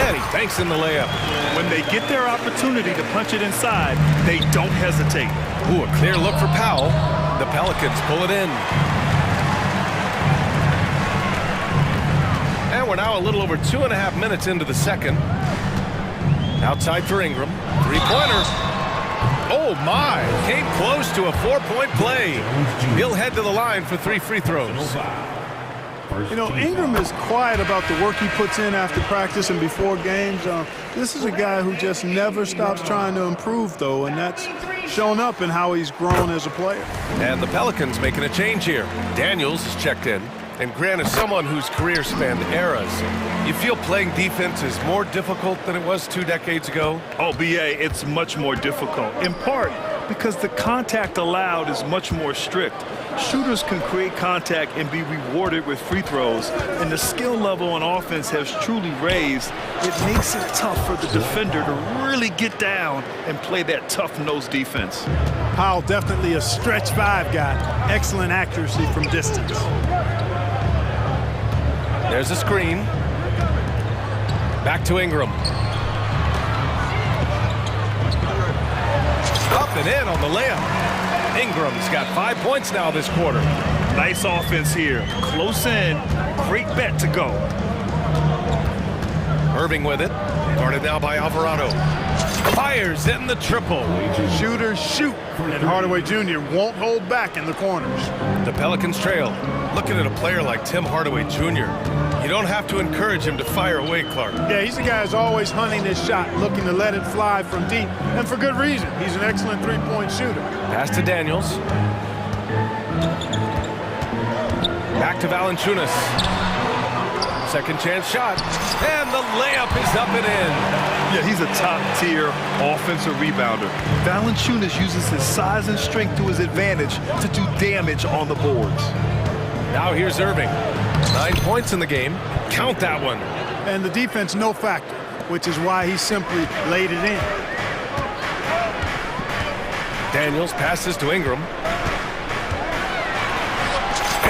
and he banks in the layup. When they get their opportunity to punch it inside, they don't hesitate. Ooh, a clear look for Powell. The Pelicans pull it in. And we're now a little over 2.5 minutes into the second. Outside for Ingram. 3-pointer. Oh, my. Came close to a 4-point play. He'll head to the line for 3 free throws. You know, Ingram is quiet about the work he puts in after practice and before games. This is a guy who just never stops trying to improve, though, and that's shown up in how he's grown as a player. And the Pelicans making a change here. Daniels is checked in. And Grant is someone whose career spanned eras. You feel playing defense is more difficult than it was 2 decades ago? Oh, BA, it's much more difficult, in part because the contact allowed is much more strict. Shooters can create contact and be rewarded with free throws, and the skill level on offense has truly raised. It makes it tough for the defender to really get down and play that tough-nosed defense. Powell definitely a stretch 5 guy. Excellent accuracy from distance. There's a screen. Back to Ingram. Up and in on the layup. Ingram's got 5 points now this quarter. Nice offense here. Close in. Great bet to go. Irving with it. Guarded now by Alvarado. Fires in the triple. Shooters shoot. And Hardaway Jr. won't hold back in the corners. The Pelicans trail. Looking at a player like Tim Hardaway Jr., you don't have to encourage him to fire away, Clark. Yeah, he's a guy who's always hunting his shot, looking to let it fly from deep, and for good reason. He's an excellent three-point shooter. Pass to Daniels. Back to Valanciunas. Second chance shot, and the layup is up and in. Yeah, he's a top-tier offensive rebounder. Valanciunas uses his size and strength to his advantage to do damage on the boards. Now here's Irving. 9 points in the game. Count that one. And the defense no factor, which is why he simply laid it in. Daniels passes to Ingram.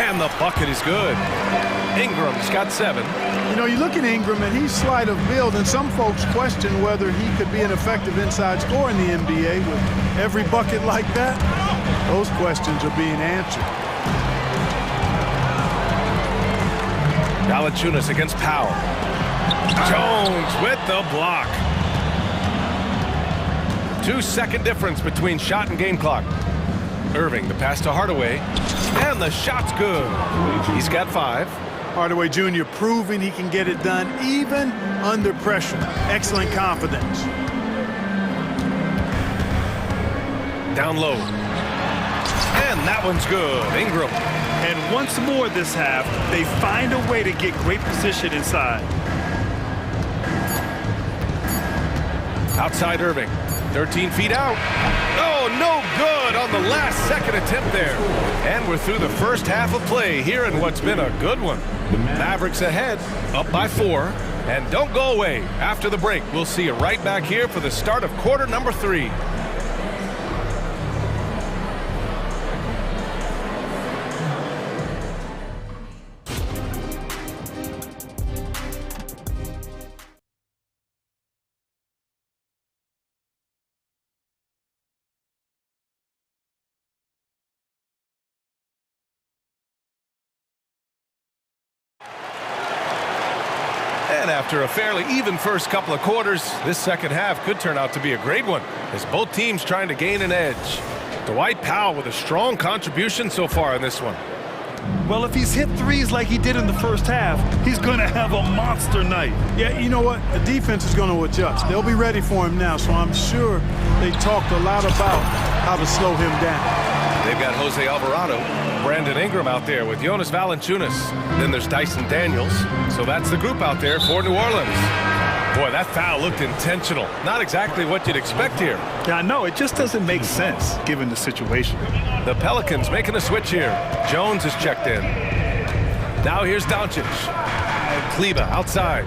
And the bucket is good. Ingram's got 7. You know, you look at Ingram, and he's slight of build, and some folks question whether he could be an effective inside scorer in the NBA. With every bucket like that, those questions are being answered. Valanciunas against Powell. Jones with the block. 2-second difference between shot and game clock. Irving, the pass to Hardaway. And the shot's good. He's got 5. Hardaway Jr. proving he can get it done even under pressure. Excellent confidence. Down low. And that one's good. Ingram. And once more this half, they find a way to get great position inside. Outside Irving. 13 feet out. Oh, no good on the last second attempt there. And we're through the first half of play here in what's been a good one. Mavericks ahead, up by 4. And don't go away. After the break, we'll see you right back here for the start of quarter number 3. And after a fairly even first couple of quarters, this second half could turn out to be a great one as both teams trying to gain an edge. Dwight Powell with a strong contribution so far in this one. Well, if he's hit threes like he did in the first half, he's going to have a monster night. Yeah, you know what? The defense is going to adjust. They'll be ready for him now, so I'm sure they talked a lot about how to slow him down. They've got Jose Alvarado, Brandon Ingram out there with Jonas Valanciunas. Then there's Dyson Daniels. So that's the group out there for New Orleans. Boy, that foul looked intentional. Not exactly what you'd expect here. Yeah, I know. It just doesn't make sense given the situation. The Pelicans making a switch here. Jones is checked in. Now here's Doncic. Kleba outside.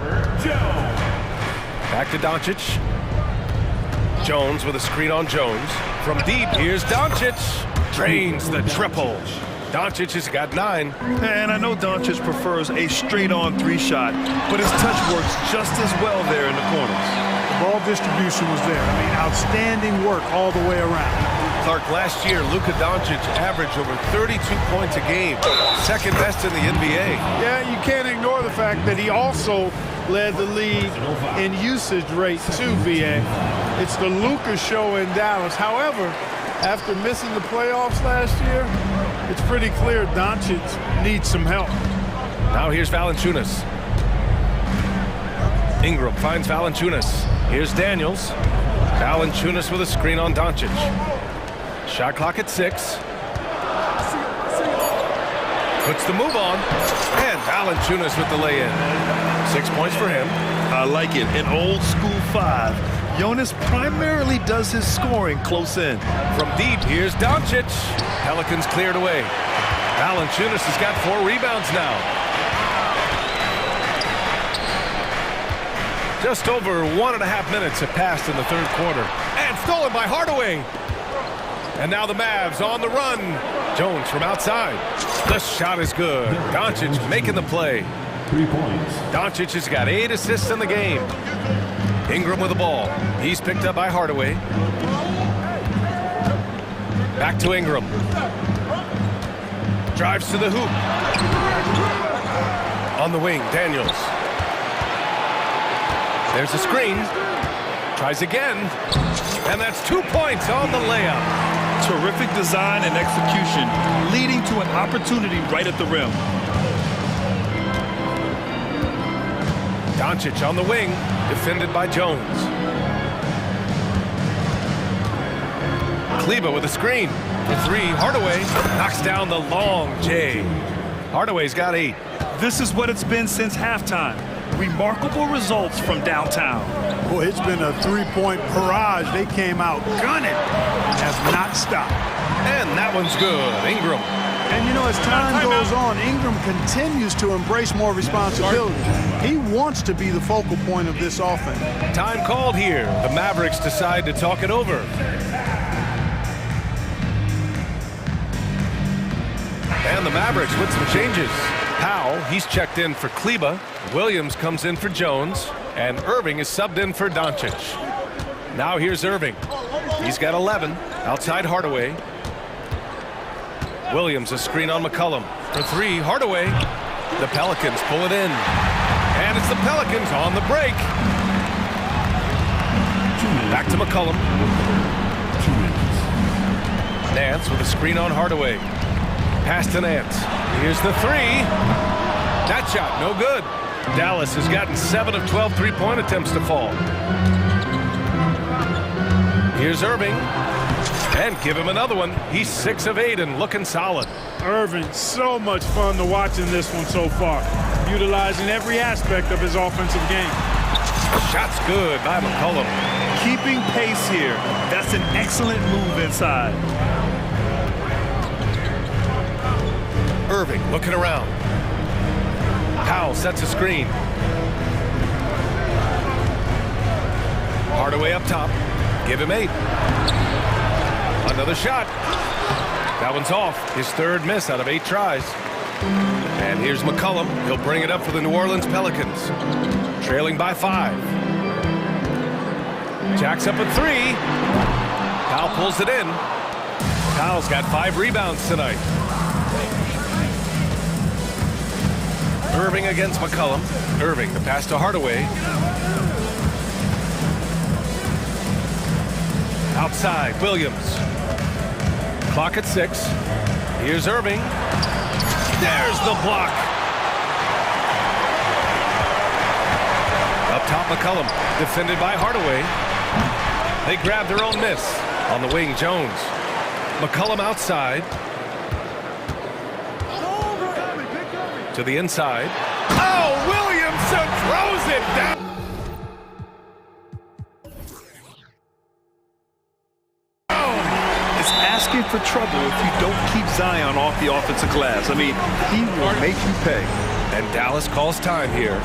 Back to Doncic. Jones with a screen on Jones. From deep, here's Doncic. Drains the triple. Doncic has got 9. And I know Doncic prefers a straight-on 3-shot, but his touch works just as well there in the corners. The ball distribution was there. I mean, outstanding work all the way around. Clark, last year, Luka Doncic averaged over 32 points a game. Second best in the NBA. Yeah, you can't ignore the fact that he also led the league in usage rate too, VA. It's the Luka show in Dallas. However, after missing the playoffs last year, it's pretty clear Doncic needs some help. Now here's Valanciunas. Ingram finds Valanciunas. Here's Daniels. Valanciunas with a screen on Doncic. Shot clock at 6. Puts the move on. And Valanciunas with the lay-in. 6 points for him. I like it. An old school 5. Jonas primarily does his scoring close in. From deep, here's Doncic. Pelicans cleared away. Valanciunas has got 4 rebounds now. Just over 1.5 minutes have passed in the third quarter. And stolen by Hardaway. And now the Mavs on the run. Jones from outside. The shot is good. Doncic making the play. 3 points. Doncic has got 8 assists in the game. Ingram with the ball. He's picked up by Hardaway. Back to Ingram. Drives to the hoop. On the wing, Daniels. There's a screen. Tries again. And that's 2 points on the layup. Terrific design and execution, leading to an opportunity right at the rim. Doncic on the wing, defended by Jones. Kleber with a screen. For 3, Hardaway knocks down the long J. Hardaway's got 8. This is what it's been since halftime. Remarkable results from downtown. Boy, it's been a 3-point barrage. They came out gunning and have not stopped. And that one's good. Ingram. And you know, as time goes on, Ingram continues to embrace more responsibility. He wants to be the focal point of this offense. Time called here. The Mavericks decide to talk it over. And the Mavericks with some changes. Powell, he's checked in for Kleber. Williams comes in for Jones. And Irving is subbed in for Doncic. Now here's Irving. He's got 11. Outside Hardaway. Williams a screen on McCollum. For 3, Hardaway. The Pelicans pull it in. And it's the Pelicans on the break. Back to McCollum. Nance with a screen on Hardaway. Pass to Nance. Here's the 3. That shot, no good. Dallas has gotten 7 of 12 3-point attempts to fall. Here's Irving. And give him another one. He's 6 of 8 and looking solid. Irving, so much fun to watch in this one so far. Utilizing every aspect of his offensive game. Shot's good by McCollum. Keeping pace here. That's an excellent move inside. Irving looking around. Powell sets a screen. Hardaway up top. Give him 8. Another shot. That one's off. His 3rd miss out of 8 tries. And here's McCollum. He'll bring it up for the New Orleans Pelicans. Trailing by 5. Jacks up at 3. Powell pulls it in. Powell's got 5 rebounds tonight. Irving against McCollum. Irving, the pass to Hardaway. Outside, Williams. Clock at 6. Here's Irving. There's the block. Up top, McCollum, defended by Hardaway. They grab their own miss. On the wing, Jones. McCollum outside. To the inside. Oh, Williamson throws it down. It's asking for trouble if you don't keep Zion off the offensive glass. I mean, he will make you pay. And Dallas calls time here.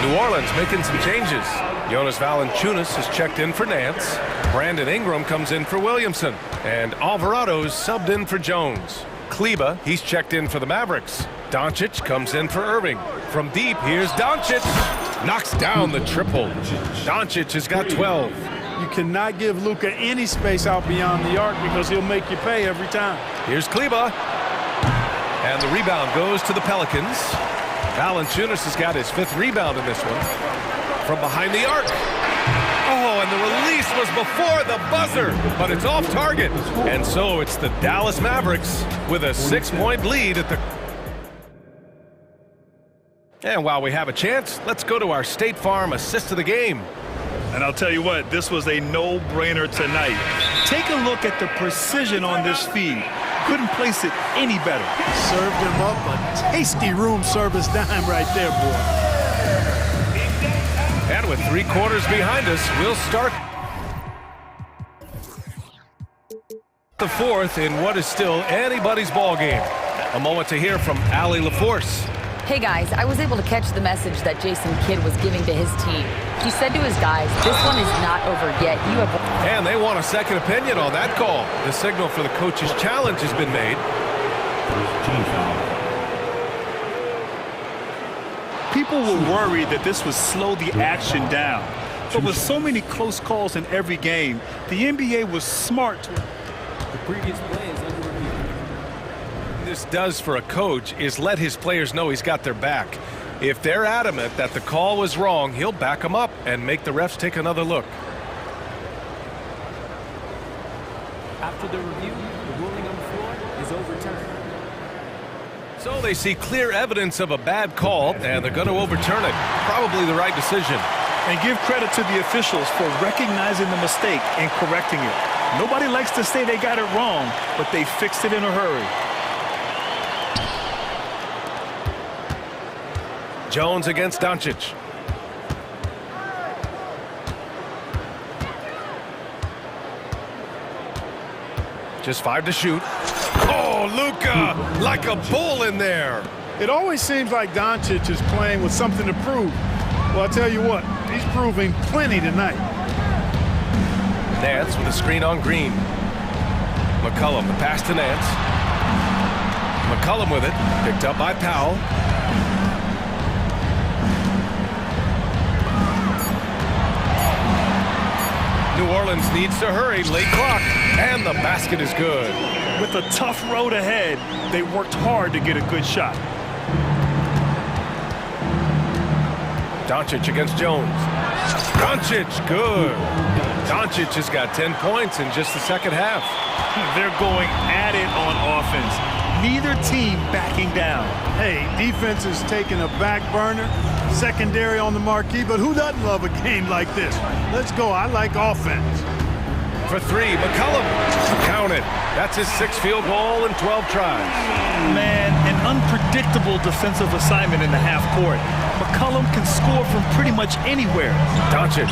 New Orleans making some changes. Jonas Valanciunas has checked in for Nance. Brandon Ingram comes in for Williamson. And Alvarado's subbed in for Jones. Kleber, he's checked in for the Mavericks. Doncic comes in for Irving. From deep, here's Doncic. Knocks down the triple. Doncic has got 12. You cannot give Luka any space out beyond the arc because he'll make you pay every time. Here's Kleber. And the rebound goes to the Pelicans. Valanciunas has got his 5th rebound in this one. From behind the arc. Oh, and the release was before the buzzer, but it's off target. And so it's the Dallas Mavericks with a 6-point lead at the... And while we have a chance, let's go to our State Farm assist of the game. And I'll tell you what, this was a no-brainer tonight. Take a look at the precision on this feed. Couldn't place it any better. Served him up a tasty room service dime right there, boy. And with 3 quarters behind us, we'll start the 4th in what is still anybody's ball game. A moment to hear from Allie LaForce. Hey guys, I was able to catch the message that Jason Kidd was giving to his team. He said to his guys, this one is not over yet. You have... And they want a second opinion on that call. The signal for the coach's challenge has been made. People were worried that this would slow the action down. But with so many close calls in every game, the NBA was smart. The previous play is under review. This does for a coach is let his players know he's got their back. If they're adamant that the call was wrong, he'll back them up and make the refs take another look. After the review, the ruling on the floor is overturned. So they see clear evidence of a bad call, and they're going to overturn it. Probably the right decision. And give credit to the officials for recognizing the mistake and correcting it. Nobody likes to say they got it wrong, but they fixed it in a hurry. Jones against Doncic. Just 5 to shoot. Oh, Luka, like a bull in there. It always seems like Doncic is playing with something to prove. Well, I'll tell you what, he's proving plenty tonight. Nance with a screen on Green. McCollum, the pass to Nance. McCollum with it, picked up by Powell. New Orleans needs to hurry, late clock, and the basket is good. With a tough road ahead, they worked hard to get a good shot. Doncic against Jones. Doncic, good. Doncic has got 10 points in just the second half. They're going at it on offense. Neither team backing down. Hey, defense is taking a back burner, secondary on the marquee, but who doesn't love a game like this? Let's go. I like offense. For 3, McCollum. Count it. That's his 6th field goal in 12 tries. Man, an unpredictable defensive assignment in the half court. McCollum can score from pretty much anywhere. Doncic.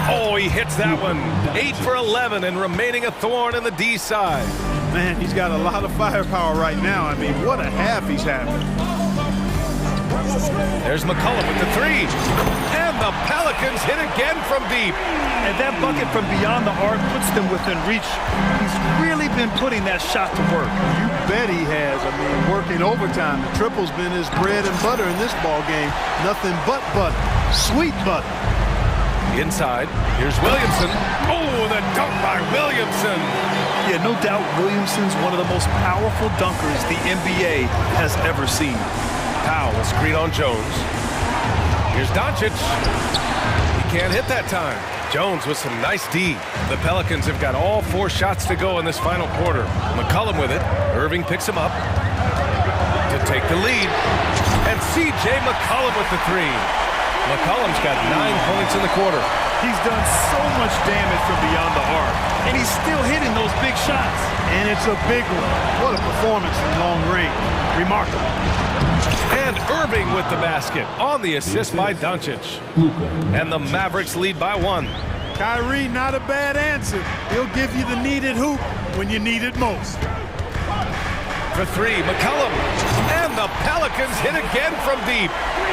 Oh, he hits that one. 8 for 11 and remaining a thorn in the D side. Man, he's got a lot of firepower right now. I mean, what a half he's having. There's McCollum with the 3. And the Pelicans hit again from deep. And that bucket from beyond the arc puts them within reach. He's really been putting that shot to work. You bet he has. I mean, working overtime. The triple's been his bread and butter in this ball game. Nothing but butter. Sweet butter. Inside, here's Williamson. Oh, the dunk by Williamson. Yeah, no doubt Williamson's one of the most powerful dunkers the NBA has ever seen. Powell will screen on Jones. Here's Doncic. He can't hit that time. Jones with some nice D. The Pelicans have got all 4 shots to go in this final quarter. McCollum with it. Irving picks him up to take the lead. And C.J. McCollum with the 3. McCollum's got 9 points in the quarter. He's done so much damage from beyond the arc, and he's still hitting those big shots. And it's a big one. What a performance from long range. Remarkable. And Irving with the basket on the assist by Doncic. And the Mavericks lead by 1. Kyrie, not a bad answer. He'll give you the needed hoop when you need it most. For 3, McCollum. And the Pelicans hit again from deep.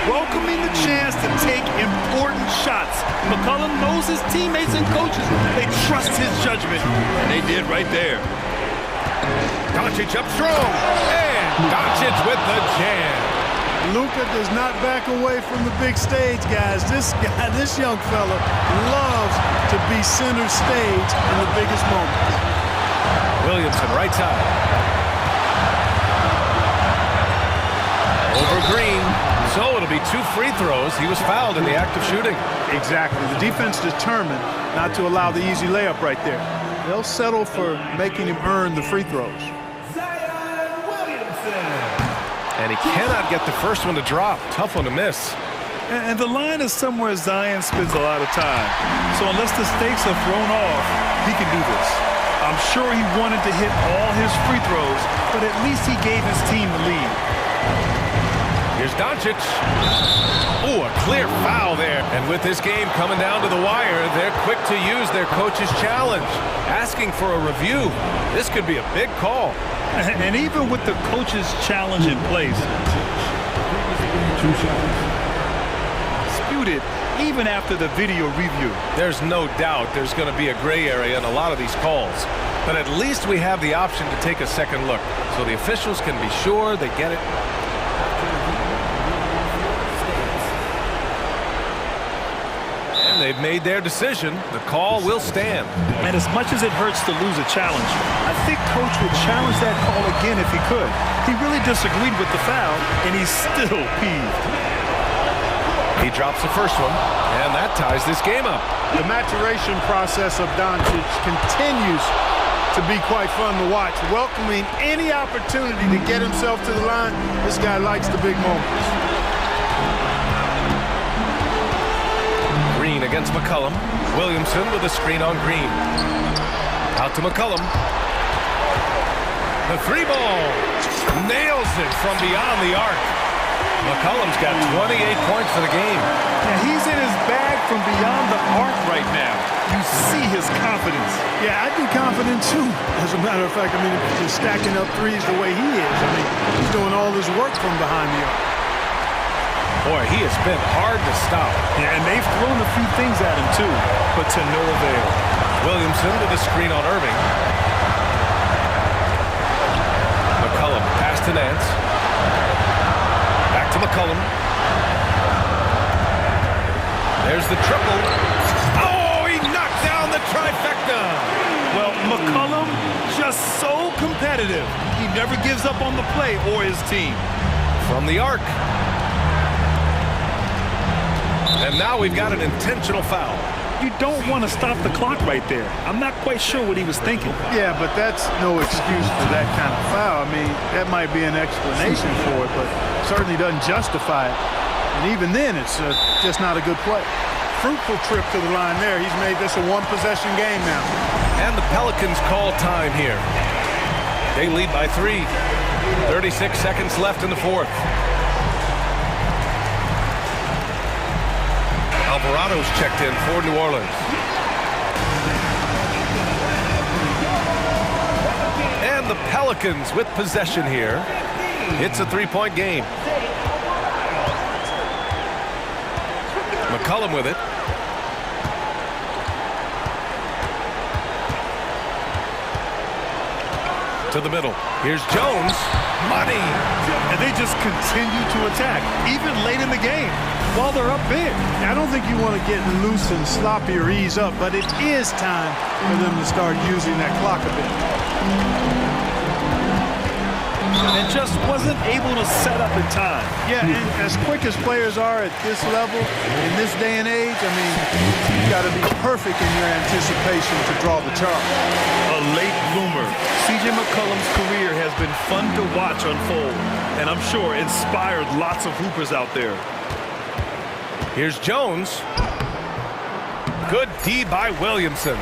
Welcoming the chance to take important shots. McCollum knows his teammates and coaches. They trust his judgment, and they did right there. Doncic up strong. And Doncic with the jam. Luka does not back away from the big stage, guys. This young fella loves to be center stage in the biggest moments. Williamson, right side. Over Green. So it'll be 2 free throws. He was fouled in the act of shooting. Exactly. The defense determined not to allow the easy layup right there. They'll settle for making him earn the free throws. And he cannot get the first one to drop. Tough one to miss. And the line is somewhere Zion spends a lot of time. So unless the stakes are thrown off, he can do this. I'm sure he wanted to hit all his free throws, but at least he gave his team the lead. Here's Doncic. Ooh, a clear foul there. And with this game coming down to the wire, they're quick to use their coach's challenge, asking for a review. This could be a big call. And even with the coach's challenge in place, disputed even after the video review. There's no doubt there's going to be a gray area in a lot of these calls. But at least we have the option to take a second look, so the officials can be sure they get it. And they've made their decision. The call will stand. And as much as it hurts to lose a challenge, I think Coach would challenge that call again if he could. He really disagreed with the foul, and he's still peeved. He drops the first one, and that ties this game up. The maturation process of Doncic continues to be quite fun to watch. Welcoming any opportunity to get himself to the line. This guy likes the big moments. Green against McCollum. Williamson with a screen on Green. Out to McCollum. The 3 ball. Nails it from beyond the arc. McCollum's got 28 points for the game. Yeah, he's in his bag from beyond the arc right now. You see his confidence. Yeah, I'd be confident too. As a matter of fact, I mean, if he's stacking up threes the way he is. I mean, he's doing all this work from behind the arc. Boy, he has been hard to stop. Yeah, and they've thrown a few things at him too, but to no avail. Williamson with a screen on Irving. McCollum pass to Nance. Back to McCollum. There's the triple. Oh, he knocked down the trifecta. Well, McCollum just so competitive. He never gives up on the play or his team. From the arc. And now we've got an intentional foul. You don't want to stop the clock right there. I'm not quite sure what he was thinking. Yeah, but that's no excuse for that kind of foul. I mean, that might be an explanation for it, but certainly doesn't justify it. And even then, it's just not a good play. Fruitful trip to the line there. He's made this a 1-possession game now. And the Pelicans call time here. They lead by 3. 36 seconds left in the fourth. Alvarado's checked in for New Orleans. And the Pelicans with possession here. It's a 3-point game. McCollum with it. To the middle. Here's Jones. Money. And they just continue to attack, even late in the game, while they're up big. I don't think you want to get loose and sloppy or ease up, but it is time for them to start using that clock a bit. And just wasn't able to set up in time. Yeah, and as quick as players are at this level, in this day and age, I mean, you've got to be perfect in your anticipation to draw the charge. A late bloomer. C.J. McCollum's career has been fun to watch unfold, and I'm sure inspired lots of hoopers out there. Here's Jones. Good D by Williamson.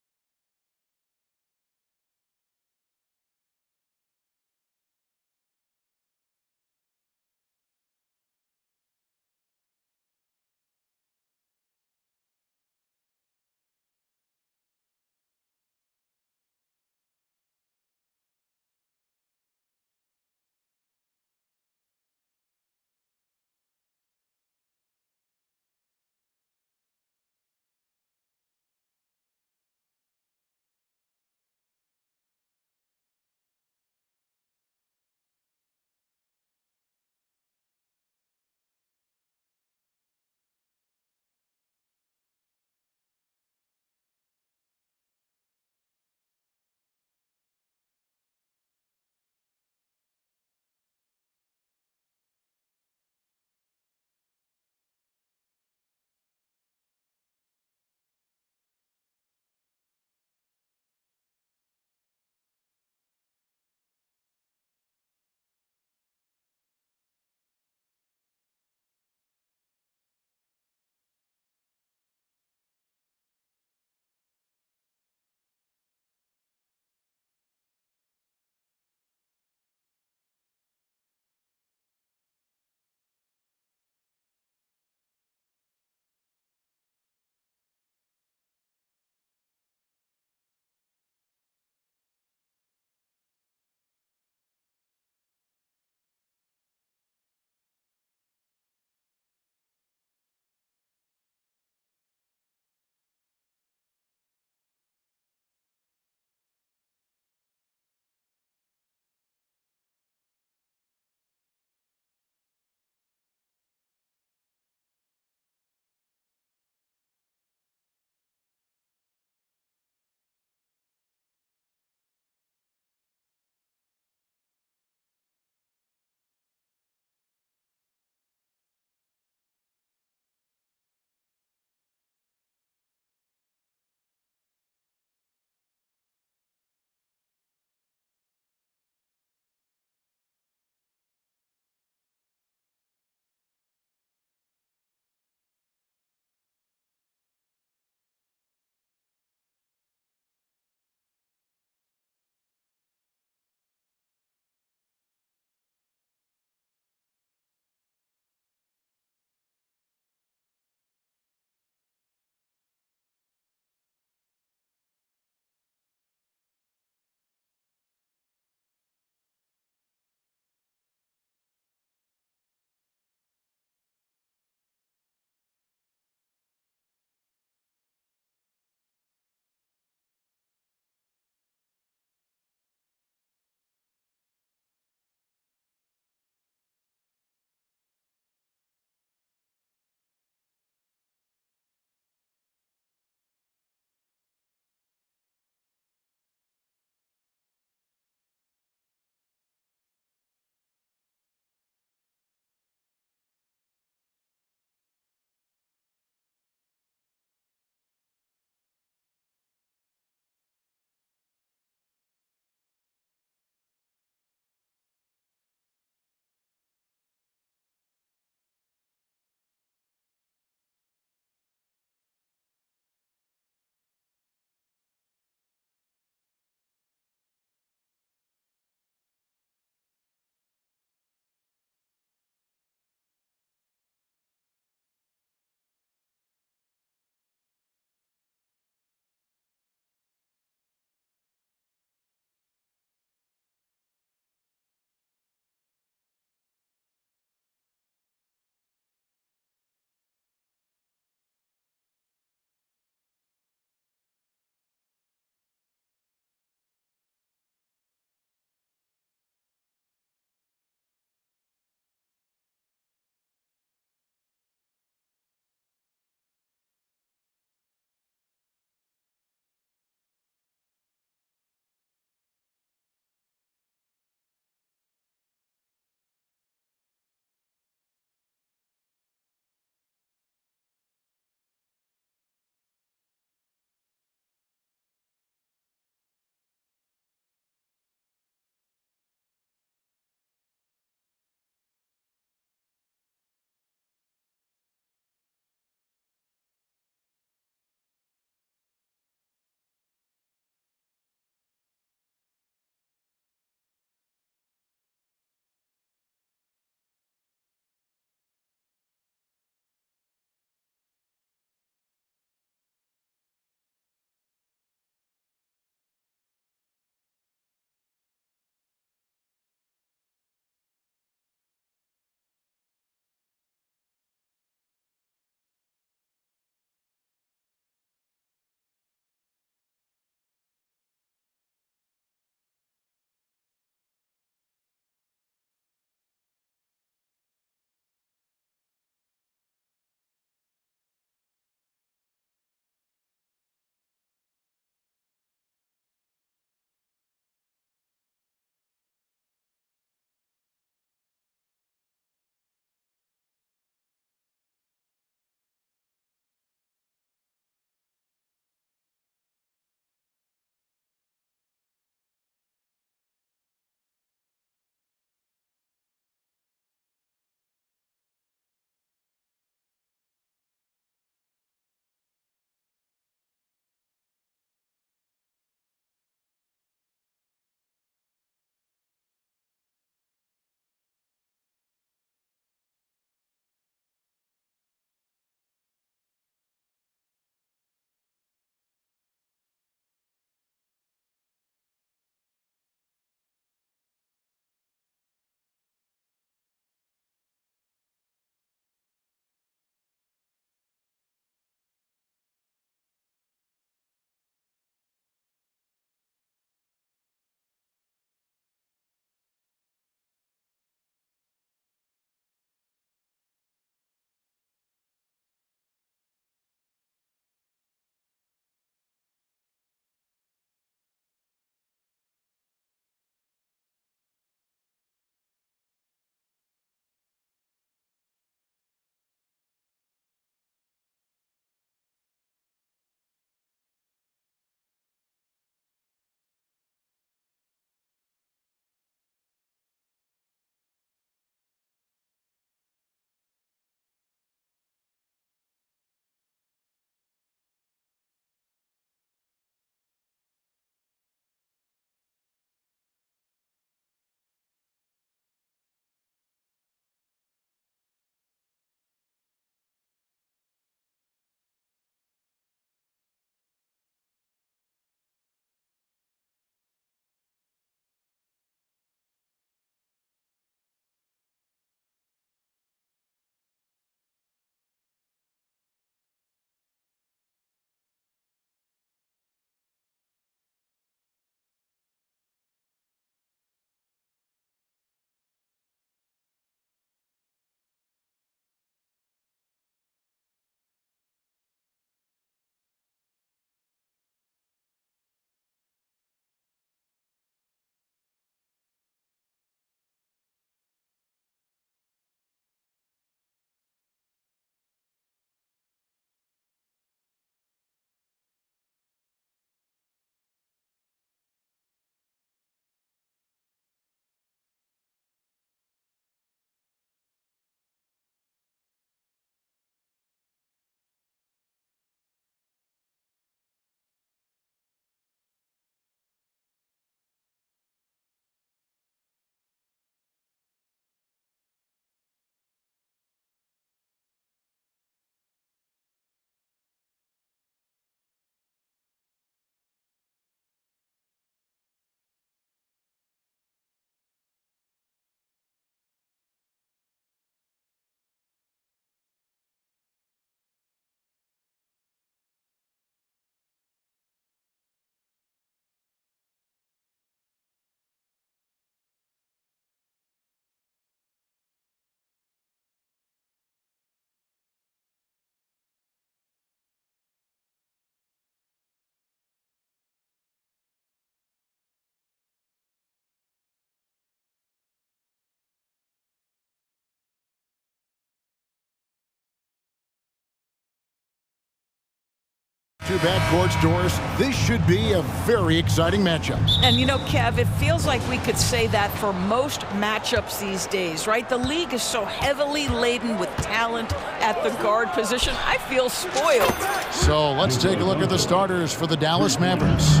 two backcourts, Doris. This should be a very exciting matchup. And you know, Kev, it feels like we could say that for most matchups these days, right? The league is so heavily laden with talent at the guard position. I feel spoiled. So let's take a look at the starters for the Dallas Mavericks.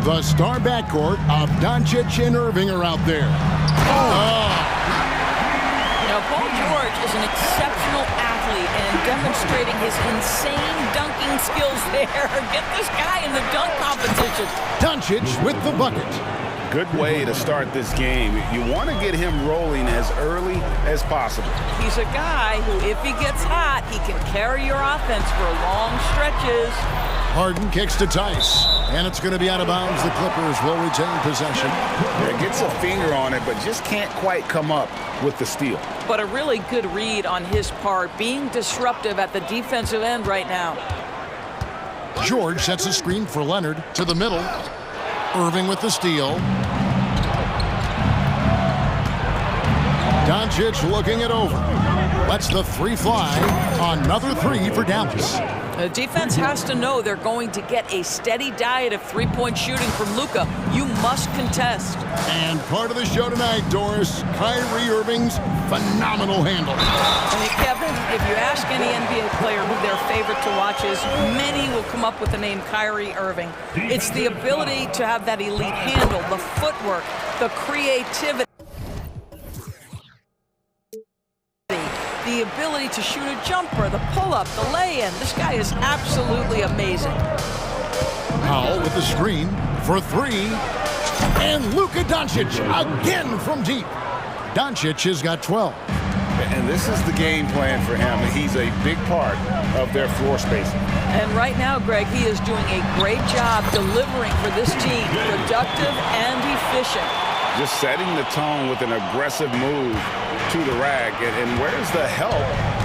The star backcourt of Doncic and Irving are out there. Now, Paul George is an exceptional athlete and demonstrating his insane dunking skills there. Get this guy in the dunk competition. Doncic with the bucket. Good way to start this game. You want to get him rolling as early as possible. He's a guy who, if he gets hot, he can carry your offense for long stretches. Harden kicks to Tice, and it's going to be out of bounds. The Clippers will retain possession. Yeah, gets a finger on it, but just can't quite come up with the steal. But a really good read on his part, being disruptive at the defensive end right now. George sets a screen for Leonard to the middle. Irving with the steal. Doncic looking it over. Lets the three fly. Another three for Dallas. The defense has to know they're going to get a steady diet of three-point shooting from Luka. You must contest. And part of the show tonight, Doris, Kyrie Irving's phenomenal handle. And Kevin, if you ask any NBA player who their favorite to watch is, many will come up with the name Kyrie Irving. It's the ability to have that elite handle, the footwork, the creativity. The ability to shoot a jumper, the pull-up, the lay-in. This guy is absolutely amazing. Powell with the screen for three. And Luka Doncic again from deep. Doncic has got 12. And this is the game plan for him. He's a big part of their floor spacing. And right now, Greg, he is doing a great job delivering for this team. Productive and efficient. Just setting the tone with an aggressive move to the rack, and where's the help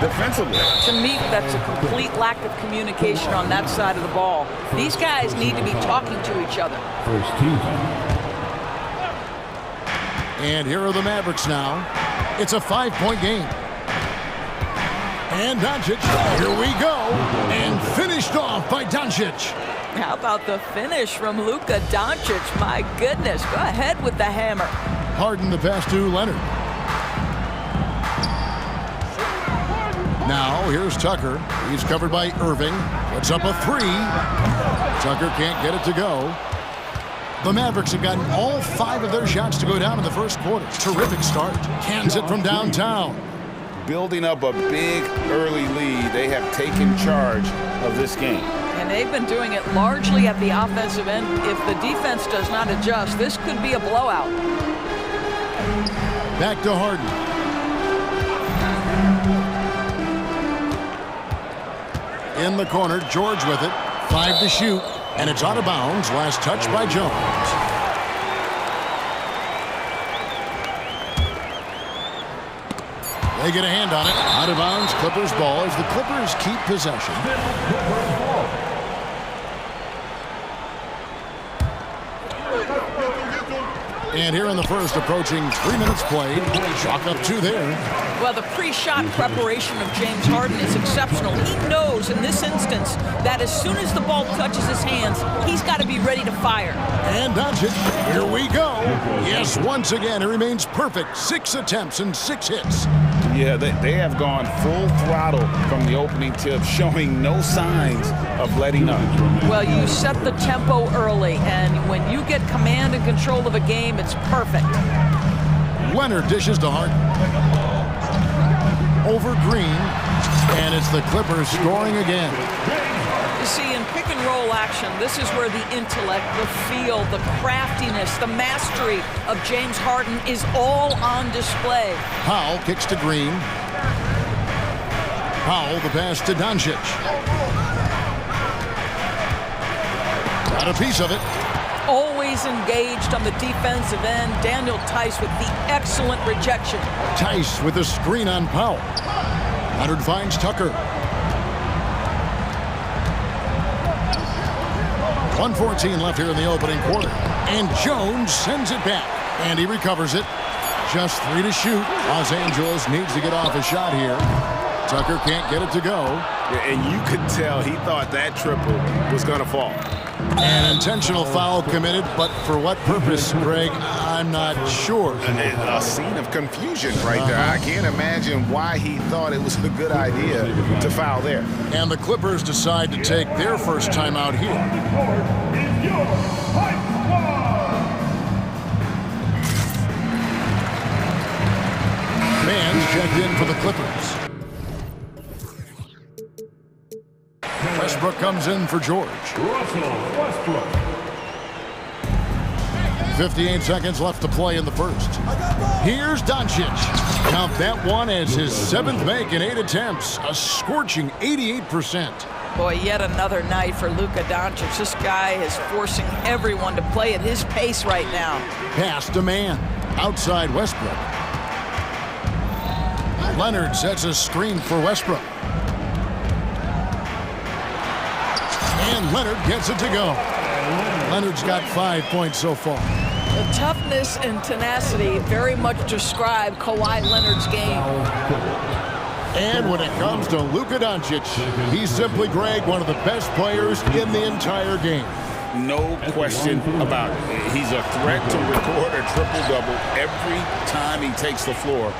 defensively? To me, that's a complete lack of communication on that side of the ball. These guys need to be talking to each other. First team. And here are the Mavericks now. It's a 5-point game. And Doncic, here we go. And finished off by Doncic. How about the finish from Luka Doncic? My goodness, go ahead with the hammer. Harden the pass to Leonard. Now, here's Tucker. He's covered by Irving. Puts up a three. Tucker can't get it to go. The Mavericks have gotten all 5 of their shots to go down in the first quarter. Terrific start. Cans it from downtown. Building up a big early lead. They have taken charge of this game. And they've been doing it largely at the offensive end. If the defense does not adjust, this could be a blowout. Back to Harden. In the corner, George with it. 5 to shoot, and it's out of bounds. Last touch by Jones. They get a hand on it. Out of bounds, Clippers ball as the Clippers keep possession. And here in the first, approaching 3 minutes played. Chalk up 2 there. Well, the pre-shot preparation of James Harden is exceptional. He knows in this instance that as soon as the ball touches his hands, he's got to be ready to fire. And Doncic, here we go. Yes, once again, he remains perfect. 6 attempts and 6 hits. Yeah, they have gone full throttle from the opening tip, showing no signs of letting up. Well, you set the tempo early, and when you get command and control of a game, it's perfect. Leonard dishes to Harden. Over Green, and it's the Clippers scoring again. You see, in pick and roll action, this is where the intellect, the feel, the craftiness, the mastery of James Harden is all on display. Powell kicks to Green. Powell the pass to Doncic. Got a piece of it. Always engaged on the defensive end. Daniel Tice with the excellent rejection. Tice with a screen on Powell. Leonard finds Tucker. 1:14 left here in the opening quarter. And Jones sends it back. And he recovers it. Just 3 to shoot. Los Angeles needs to get off a shot here. Tucker can't get it to go. And you could tell he thought that triple was going to fall. An intentional foul committed, but for what purpose, Greg? I'm not sure. A scene of confusion right there. I can't imagine why he thought it was a good idea to foul there. And the Clippers decide to take their first timeout here. Man's checked in for the Clippers. Westbrook comes in for George. Westbrook. 58 seconds left to play in the first. Here's Doncic. Count that one as his 7th make in 8 attempts. A scorching 88%. Boy, yet another night for Luka Doncic. This guy is forcing everyone to play at his pace right now. Pass to man. Outside Westbrook. Leonard sets a screen for Westbrook. And Leonard gets it to go. Leonard's got 5 points so far. The toughness and tenacity very much describe Kawhi Leonard's game. And when it comes to Luka Doncic, he's simply, Greg, one of the best players in the entire game. No question about it. He's a threat to record a triple-double every time he takes the floor.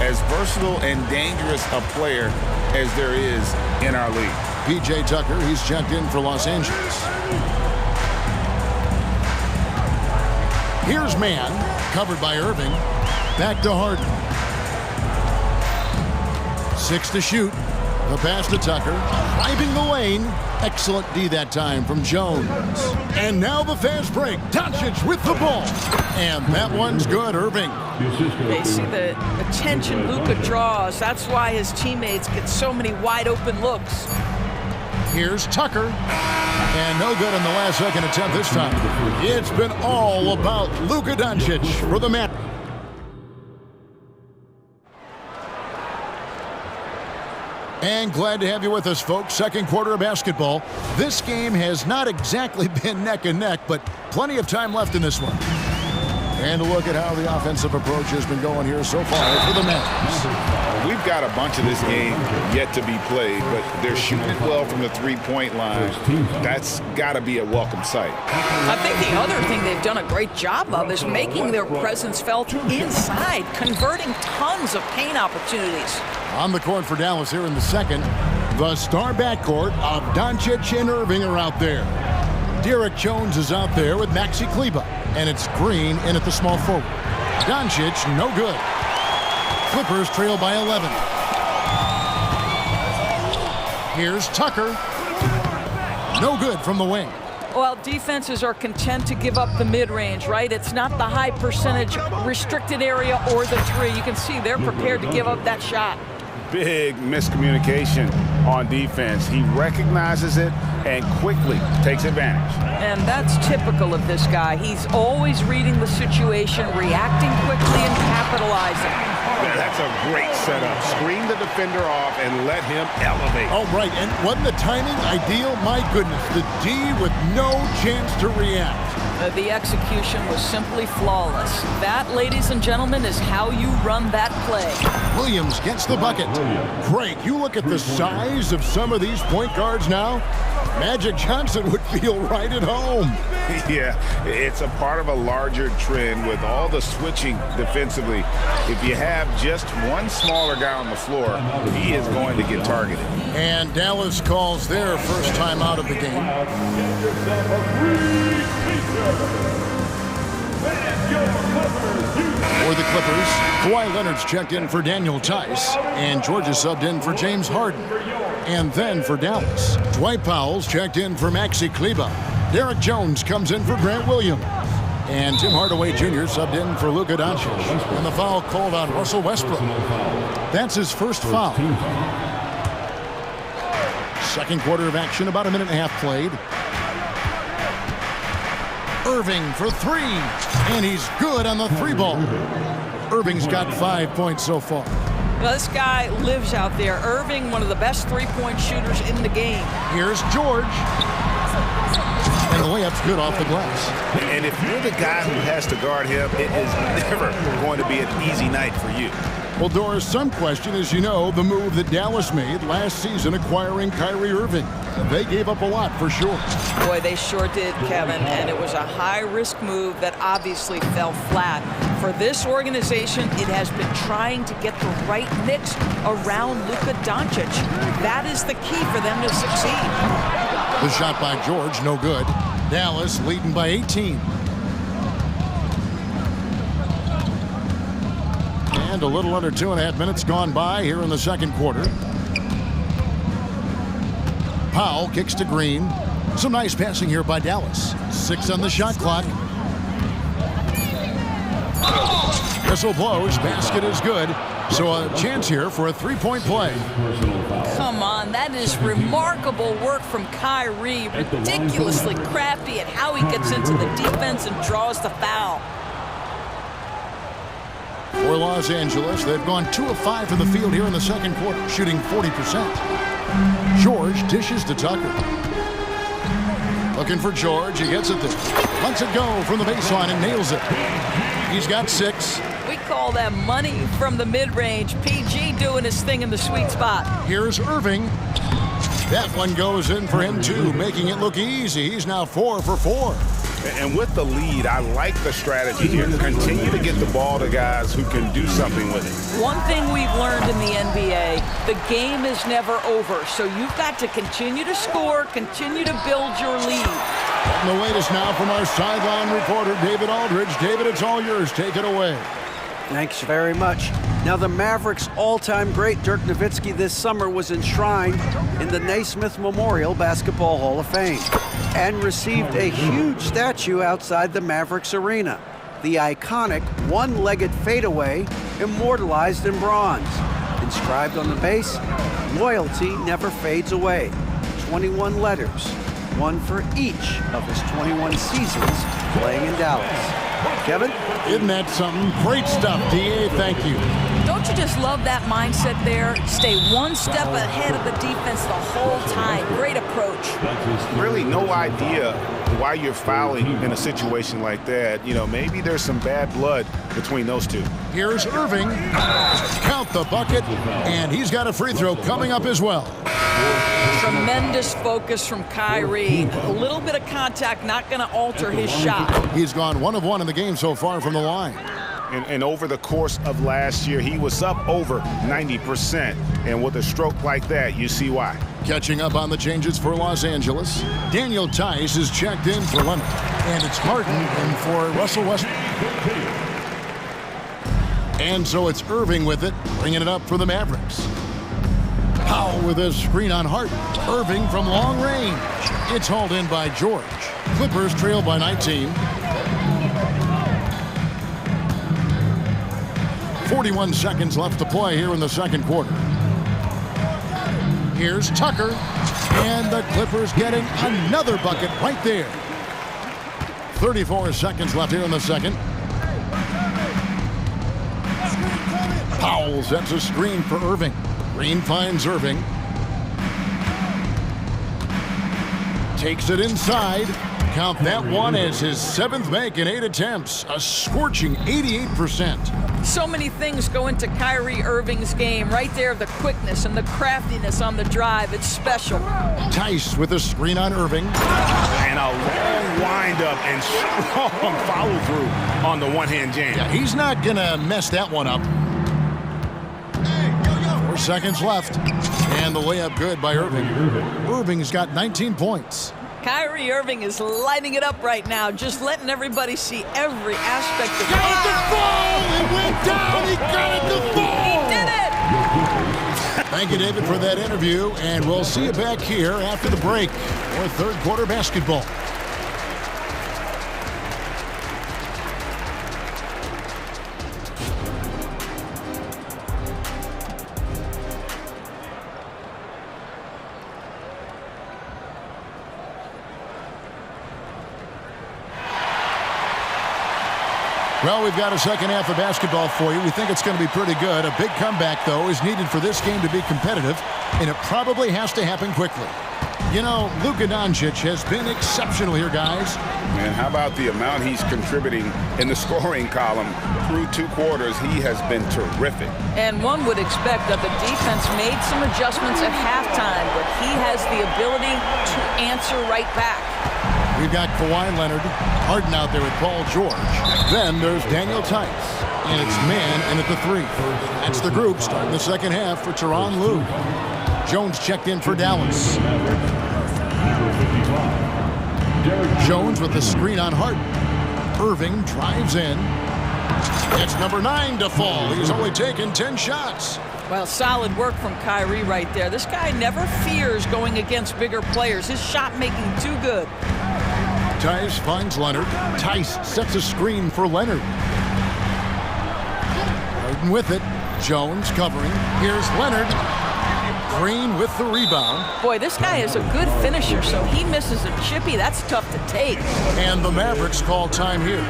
As versatile and dangerous a player as there is in our league. P.J. Tucker, he's checked in for Los Angeles. Here's man, covered by Irving. Back to Harden. 6 to shoot. The pass to Tucker. Driving the lane. Excellent D that time from Jones. And now the fast break. Doncic with the ball. And that one's good, Irving. They see the attention Luka draws. That's why his teammates get so many wide open looks. Here's Tucker. And no good on the last second attempt this time. It's been all about Luka Doncic for the man. And glad to have you with us, folks. Second quarter of basketball. This game has not exactly been neck and neck, but plenty of time left in this one. And a look at how the offensive approach has been going here so far for the Mavs. We've got a bunch of this game yet to be played, but they're shooting it well from the three-point line. That's got to be a welcome sight. I think the other thing they've done a great job of is making their presence felt inside, converting tons of paint opportunities. On the court for Dallas here in the second, the star backcourt of Doncic and Irving are out there. Derek Jones is out there with Maxi Kleber, and it's Green in at the small forward. Doncic, no good. Clippers trail by 11. Here's Tucker. No good from the wing. Well, defenses are content to give up the mid-range, right? It's not the high percentage restricted area or the three. You can see they're prepared to give up that shot. Big miscommunication on defense. He recognizes it and quickly takes advantage. And that's typical of this guy. He's always reading the situation, reacting quickly, and capitalizing. That's a great setup. Screen the defender off and let him elevate. Oh, right. And wasn't the timing ideal? My goodness. The D with no chance to react. The execution was simply flawless. That, ladies and gentlemen, is how you run that play. Williams gets the bucket. Craig, you look at the size of some of these point guards now. Magic Johnson would feel right at home. Yeah, it's a part of a larger trend with all the switching defensively. If you have just one smaller guy on the floor, he is going to get targeted. And Dallas calls their first time out of the game. For the Clippers, Kawhi Leonard's checked in for Daniel Tice, and Georgia subbed in for James Harden. And then for Dallas, Dwight Powell's checked in for Maxi Kleber. Derek Jones comes in for Grant Williams. And Tim Hardaway Jr. subbed in for Luka Doncic. And the foul called on Russell Westbrook. That's his first foul. Second quarter of action, about a minute and a half played. Irving for three, and he's good on the three ball. Irving's got 5 points so far. Well, this guy lives out there. Irving, one of the best three-point shooters in the game. Here's George. And the layup's good off the glass. And if you're the guy who has to guard him, it is never going to be an easy night for you. Well, Doris, some question, as you know, the move that Dallas made last season acquiring Kyrie Irving. They gave up a lot for sure. Boy, they sure did, Kevin, and it was a high-risk move that obviously fell flat. For this organization, it has been trying to get the right mix around Luka Doncic. That is the key for them to succeed. The shot by George, no good. Dallas leading by 18. And a little under 2.5 minutes gone by here in the second quarter. Powell kicks to Green. Some nice passing here by Dallas. 6 on the shot clock. Whistle blows. Basket is good. So a chance here for a three-point play. Come on, that is remarkable work from Kyrie. Ridiculously crafty at how he gets into the defense and draws the foul. For Los Angeles, they've gone 2 of 5 from the field here in the second quarter, shooting 40%. George dishes to Tucker. Looking for George. He gets it there. Lets it go from the baseline and nails it. He's got 6. We call that money from the mid-range. PG doing his thing in the sweet spot. Here's Irving. That one goes in for him, too, making it look easy. He's now 4 for 4. And with the lead, I like the strategy here. Continue to get the ball to guys who can do something with it. One thing we've learned in the NBA, the game is never over. So you've got to continue to score, continue to build your lead. And the latest now from our sideline reporter, David Aldridge. David, it's all yours. Take it away. Thanks very much. Now, the Mavericks' all-time great Dirk Nowitzki this summer was enshrined in the Naismith Memorial Basketball Hall of Fame and received a huge statue outside the Mavericks arena. The iconic one-legged fadeaway immortalized in bronze. Inscribed on the base, loyalty never fades away. 21 letters, one for each of his 21 seasons playing in Dallas. Kevin? Isn't that something? Great stuff, D.A. Thank you. Don't you just love that mindset there? Stay one step ahead of the defense the whole time. Great approach. Really no idea why you're fouling in a situation like that. You know, maybe there's some bad blood between those two. Here's Irving. Count the bucket, and he's got a free throw coming up as well. Tremendous focus from Kyrie. A little bit of contact not going to alter his shot. He's gone 1 of 1 in the game so far from the line. And over the course of last year, he was up over 90%. And with a stroke like that, you see why. Catching up on the changes for Los Angeles, Daniel Tice is checked in for Leonard. And it's Harden in for Russell Westbrook. And so it's Irving with it, bringing it up for the Mavericks. Powell with a screen on Harden. Irving from long range. It's hauled in by George. Clippers trail by 19. 41 seconds left to play here in the second quarter. Here's Tucker. And the Clippers getting another bucket right there. 34 seconds left here in the second. Powell sets a screen for Irving. Green finds Irving. Takes it inside. Count that one as his 7th make in 8 attempts. A scorching 88%. So many things go into Kyrie Irving's game. Right there, the quickness and the craftiness on the drive. It's special. Tice with a screen on Irving. And a long wind-up and strong follow-through on the one-hand jam. Yeah, he's not going to mess that one up. 4 seconds left. And the layup good by Irving. Irving's got 19 points. Kyrie Irving is lighting it up right now, just letting everybody see every aspect of it. Got it to fall! It went down! He got it to fall! He did it! Thank you, David, for that interview, and we'll see you back here after the break for third quarter basketball. Well, we've got a second half of basketball for you. We think it's going to be pretty good. A big comeback, though, is needed for this game to be competitive, and it probably has to happen quickly. You know, Luka Doncic has been exceptional here, guys. Man, how about the amount he's contributing in the scoring column through 2 quarters? He has been terrific. And one would expect that the defense made some adjustments at halftime, but he has the ability to answer right back. We've got Kawhi Leonard, Harden out there with Paul George. Then there's Daniel Tice, and it's man in at the 3. That's the group starting the second half for Tyronn Lue. Jones checked in for Dallas. Jones with the screen on Harden. Irving drives in. It's number 9 to fall. He's only taken 10 shots. Well, solid work from Kyrie right there. This guy never fears going against bigger players. His shot making too good. Tice finds Leonard. Tice sets a screen for Leonard. Harden with it. Jones covering. Here's Leonard. Green with the rebound. Boy, this guy is a good finisher, so he misses a chippy. That's tough to take. And the Mavericks call time here.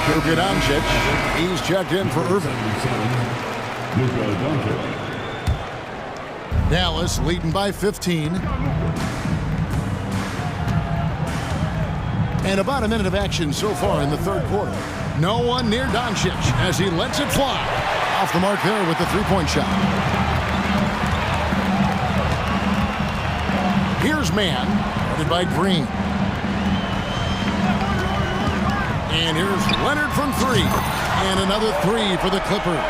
Luka Doncic. He's checked in for Irving. Dallas leading by 15. And about a minute of action so far in the third quarter. No one near Doncic as he lets it fly. Off the mark there with the three-point shot. Here's man, guarded by Green. And here's Leonard from 3. And another 3 for the Clippers.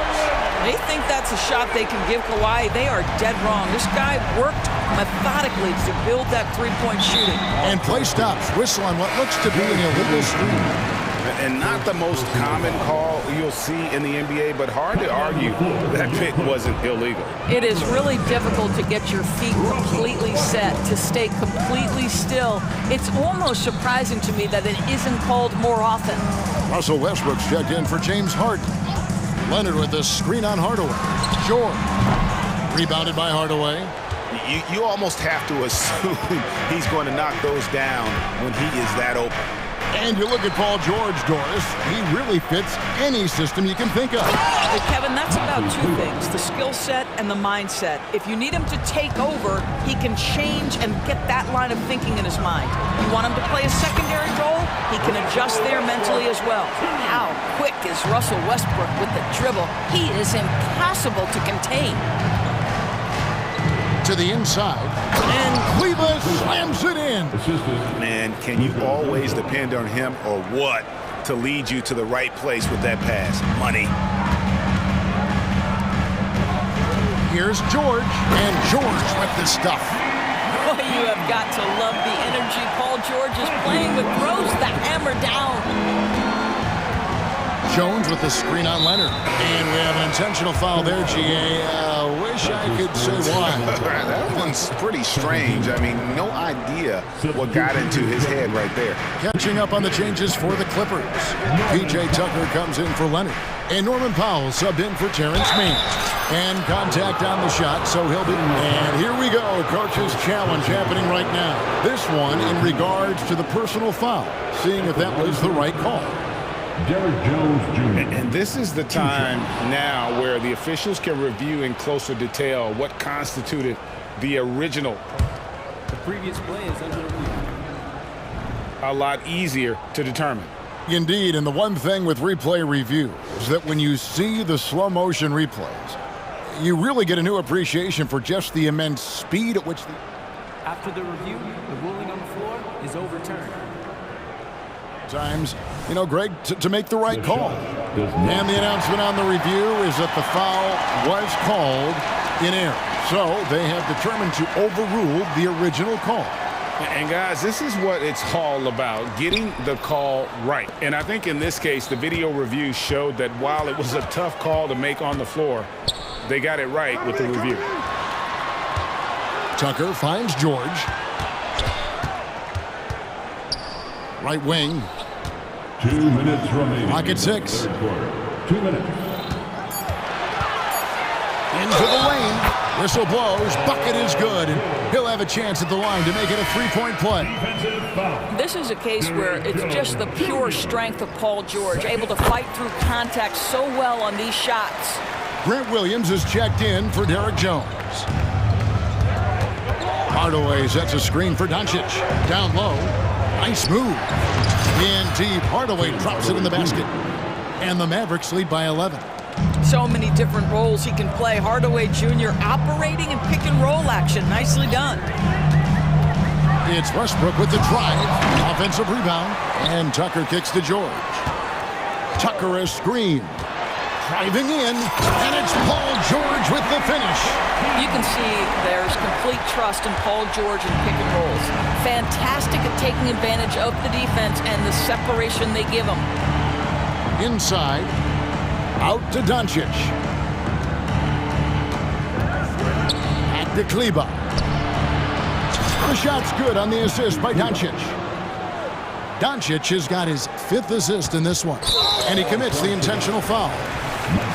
They think that's a shot they can give Kawhi. They are dead wrong. This guy worked methodically to build that three-point shooting. And play stops. Whistle on what looks to be an illegal screen. And not the most common call you'll see in the NBA, but hard to argue that pick wasn't illegal. It is really difficult to get your feet completely set, to stay completely still. It's almost surprising to me that it isn't called more often. Russell Westbrook's checked in for James Harden. Leonard with the screen on Hardaway. George. Rebounded by Hardaway. You almost have to assume he's going to knock those down when he is that open. And you look at Paul George, Doris, he really fits any system you can think of. Hey, Kevin, that's about 2 things, the skill set and the mindset. If you need him to take over, he can change and get that line of thinking in his mind. You want him to play a secondary role, he can adjust there mentally as well. How quick is Russell Westbrook with the dribble? He is impossible to contain. To the inside, and Cleveland slams it in. Man, can you always depend on him or what to lead you to the right place with that pass? Money. Here's George, and George with the stuff. Boy, you have got to love the energy Paul George is playing with. Throws the hammer down. Jones with the screen on Leonard. And we have an intentional foul there, GA. Wish I could say why. That one's pretty strange. I mean, no idea what got into his head right there. Catching up on the changes for the Clippers. P.J. Tucker comes in for Leonard. And Norman Powell subbed in for Terrence Mann. And contact on the shot, so he'll be... And here we go, coach's challenge happening right now. This one in regards to the personal foul. Seeing if that was the right call. Derrick Jones Jr. And this is the time now where the officials can review in closer detail what constituted the original. The previous play is under review. A lot easier to determine. Indeed, and the one thing with replay review is that when you see the slow motion replays, you really get a new appreciation for just the immense speed at which the... After the review, the ruling on the floor is overturned. Times, you know, Greg, to make the right call. And the announcement on the review is that the foul was called in error. So they have determined to overrule the original call. And guys, this is what it's all about, getting the call right. And I think in this case, the video review showed that while it was a tough call to make on the floor, they got it right with the review. Tucker finds George. Right wing. 2 minutes remaining. Clock at 6. 2 minutes. Into the lane. Whistle blows. Bucket is good. And he'll have a chance at the line to make it a three-point play. This is a case where it's just the pure strength of Paul George, able to fight through contact so well on these shots. Grant Williams is checked in for Derek Jones. Hardaway sets a screen for Doncic. Down low. Nice move. In deep. Hardaway drops it in the basket. And the Mavericks lead by 11. So many different roles he can play. Hardaway Jr. operating in pick and roll action. Nicely done. It's Westbrook with the drive. Offensive rebound. And Tucker kicks to George. Tucker a screen. Driving in. And it's Paul George with the finish. You can see there's complete trust in Paul George in pick and rolls. Fantastic at taking advantage of the defense and the separation they give him. Inside. Out to Doncic. Back to Kleba. The shot's good on the assist by Doncic. Doncic has got his 5th assist in this one. And he commits the intentional foul.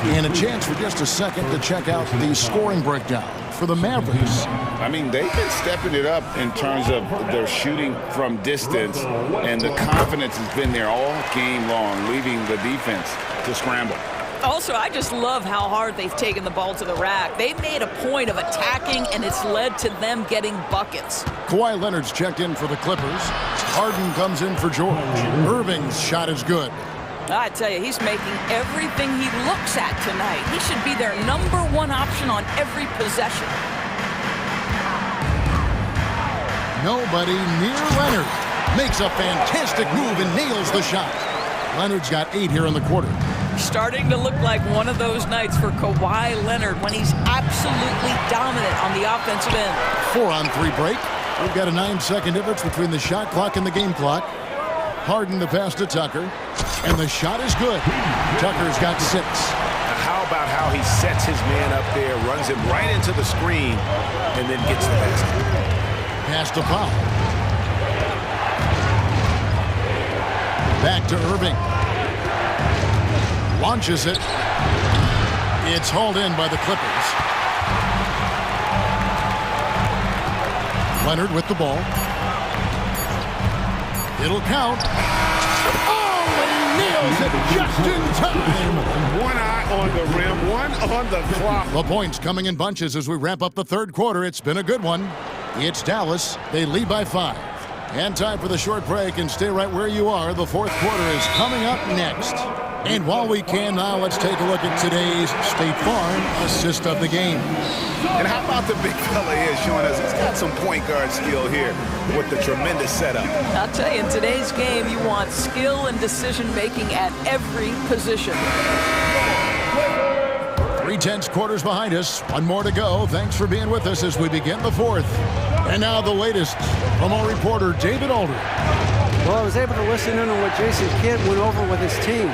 And a chance for just a second to check out the scoring breakdown for the Mavericks. I mean, they've been stepping it up in terms of their shooting from distance, and the confidence has been there all game long, leaving the defense to scramble. Also, I just love how hard they've taken the ball to the rack. They've made a point of attacking, and it's led to them getting buckets. Kawhi Leonard's checked in for the Clippers. Harden comes in for George. Irving's shot is good. I tell you, he's making everything he looks at tonight. He should be their #1 option on every possession. Nobody near Leonard. Makes a fantastic move and nails the shot. Leonard's got 8 here in the quarter. Starting to look like one of those nights for Kawhi Leonard when he's absolutely dominant on the offensive end. 4-on-3 break. We've got a 9-second difference between the shot clock and the game clock. Harden the pass to Tucker. And the shot is good. Tucker's got 6. Now how about how he sets his man up there, runs him right into the screen, and then gets the basket. Pass to Powell. Back to Irving. Launches it. It's hauled in by the Clippers. Leonard with the ball. It'll count. Oh, and he nails it just in time. One eye on the rim, one on the clock. The points coming in bunches as we wrap up the third quarter. It's been a good one. It's Dallas. They lead by 5. And time for the short break, and stay right where you are. The fourth quarter is coming up next. And while we can now, let's take a look at today's State Farm assist of the game. And how about the big fella here showing us he's got some point guard skill here with the tremendous setup. I'll tell you, in today's game, you want skill and decision-making at every position. 3/10 quarters behind us. One more to go. Thanks for being with us as we begin the fourth. And now the latest from our reporter, David Aldridge. Well, I was able to listen in on what Jason Kidd went over with his team.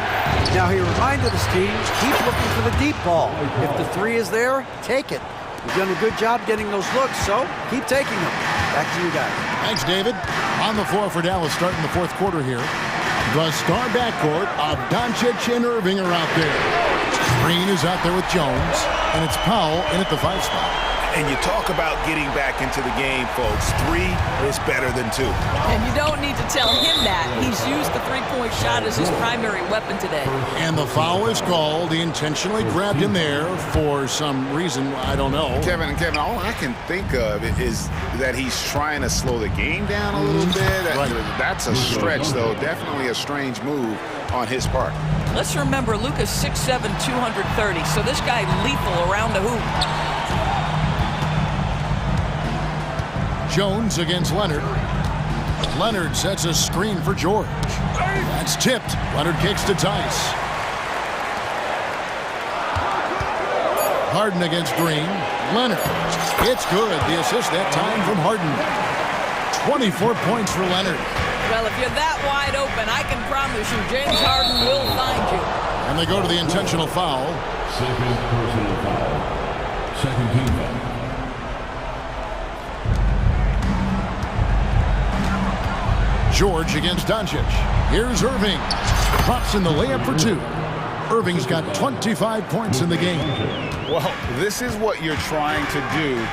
Now, he reminded his team, keep looking for the deep ball. If the 3 is there, take it. You've done a good job getting those looks, so keep taking them. Back to you guys. Thanks, David. On the floor for Dallas starting the fourth quarter here. The star backcourt of Doncic and Irving are out there. Green is out there with Jones, and it's Powell in at the 5 spot. And you talk about getting back into the game, folks. 3 is better than 2. And you don't need to tell him that. He's used the three-point shot as his primary weapon today. And the foul is called. He intentionally grabbed him there for some reason. I don't know. Kevin, all I can think of is that he's trying to slow the game down a little bit. Right. That's a stretch, though. Definitely a strange move on his part. Let's remember, Luka's 6'7", 230, so this guy lethal around the hoop. Jones against Leonard. Leonard sets a screen for George. That's tipped. Leonard kicks to Tice. Harden against Green. Leonard. It's good. The assist that time from Harden. 24 points for Leonard. Well, if you're that wide open, I can promise you James Harden will find you. And they go to the intentional foul. Second personal foul. Second team foul. George against Doncic. Here's Irving. Drops in the layup for 2. Irving's got 25 points in the game. Well, this is what you're trying to do.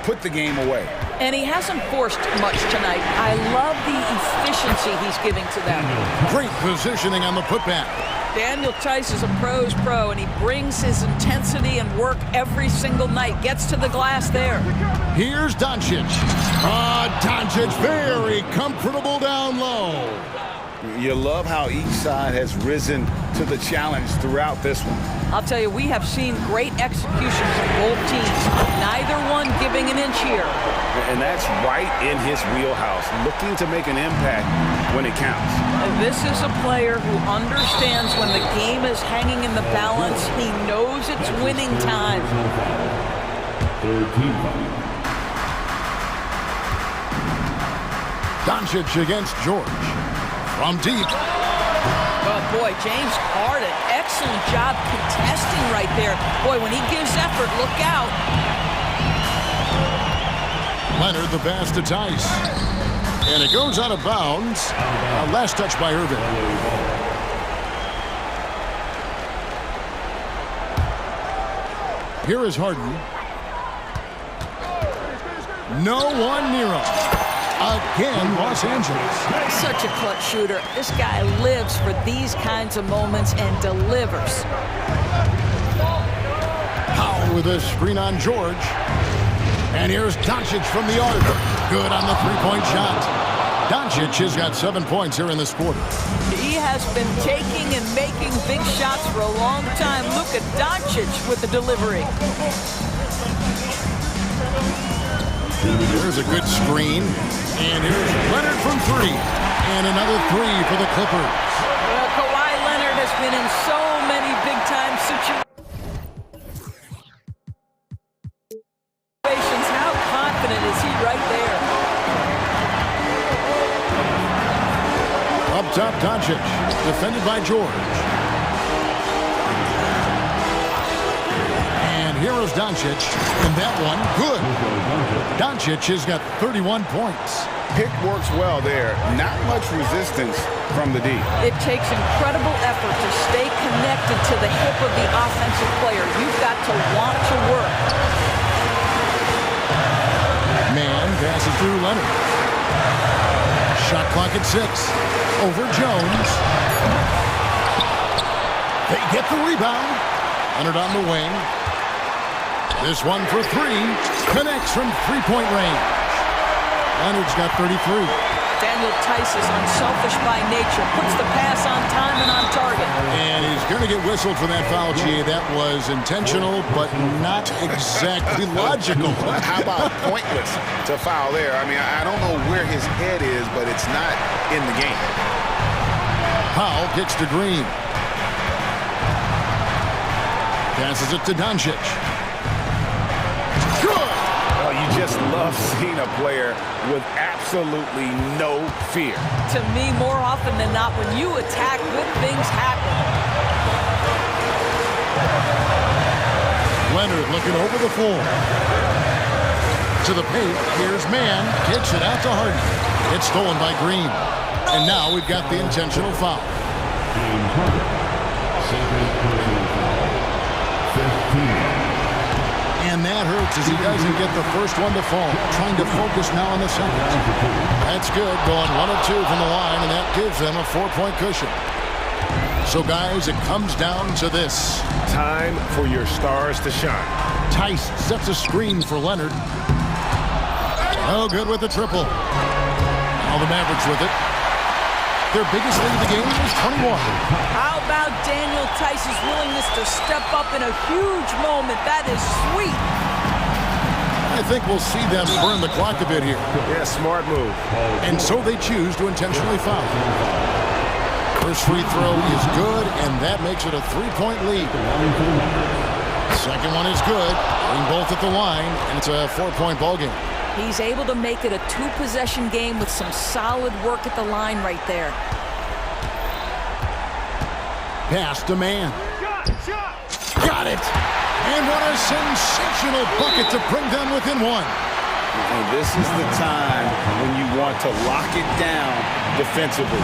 Put the game away. And he hasn't forced much tonight. I love the efficiency he's giving to them. Great positioning on the putback. Daniel Tice is a pro's pro, and he brings his intensity and work every single night. Gets to the glass there. Here's Doncic. Doncic very comfortable down low. You love how each side has risen to the challenge throughout this one. I'll tell you, we have seen great executions from both teams. Neither one giving an inch here. And that's right in his wheelhouse, looking to make an impact when it counts. This is a player who understands when the game is hanging in the balance. He knows it's winning time. Doncic against George. From deep. Oh, boy, James Harden, excellent job contesting right there. Boy, when he gives effort, look out. Leonard, the pass to Tice. And it goes out of bounds. Last touch by Irving. Here is Harden. No one near him. Again, Los Angeles. Such a clutch shooter. This guy lives for these kinds of moments and delivers. Powell with a screen on George. And here's Doncic from the arc. Good on the three-point shot. Doncic has got 7 points here in this quarter. He has been taking and making big shots for a long time. Look at Doncic with the delivery. There's a good screen. And here's Leonard from three. And another three for the Clippers. Well, Kawhi Leonard has been in so many big-time situations. How confident is he right there? Up top, Doncic. Defended by George. Here is Doncic, and that one, good. Doncic has got 31 points. Pick works well there. Not much resistance from the D. It takes incredible effort to stay connected to the hip of the offensive player. You've got to want to work. Man passes through Leonard. Shot clock at 6. Over Jones. They get the rebound. Leonard on the wing. This one for three. Connects from three-point range. Leonard's got 33. Daniel Tice is unselfish by nature. Puts the pass on time and on target. And he's going to get whistled for that foul, G. That was intentional, but not exactly logical. How about pointless to foul there? I mean, I don't know where his head is, but it's not in the game. Powell kicks to Green. Passes it to Doncic. You just love seeing a player with absolutely no fear. To me, more often than not, when you attack, good things happen. Leonard looking over the floor. To the paint, here's Mann. Kicks it out to Harden. It's stolen by Green. And now we've got the intentional foul. James Harden, second personal foul, 15. And that hurts as he doesn't get the first one to fall. Trying to focus now on the second. That's good. Going 1 of 2 from the line, and that gives them a 4-point cushion. So, guys, it comes down to this. Time for your stars to shine. Tice sets a screen for Leonard. Oh, good with the triple. Now the Mavericks with it. Their biggest lead of the game is 21. How about Daniel Tice's willingness to step up in a huge moment? That is sweet. I think we'll see them burn the clock a bit here. Yeah, smart move. And so they choose to intentionally foul. First free throw is good, and that makes it a 3-point lead. Second one is good. Bring both at the line, and it's a 4-point ball game. He's able to make it a 2-possession game with some solid work at the line right there. Pass to Mann. Got it! And what a sensational bucket to bring them within one. And this is the time when you want to lock it down defensively.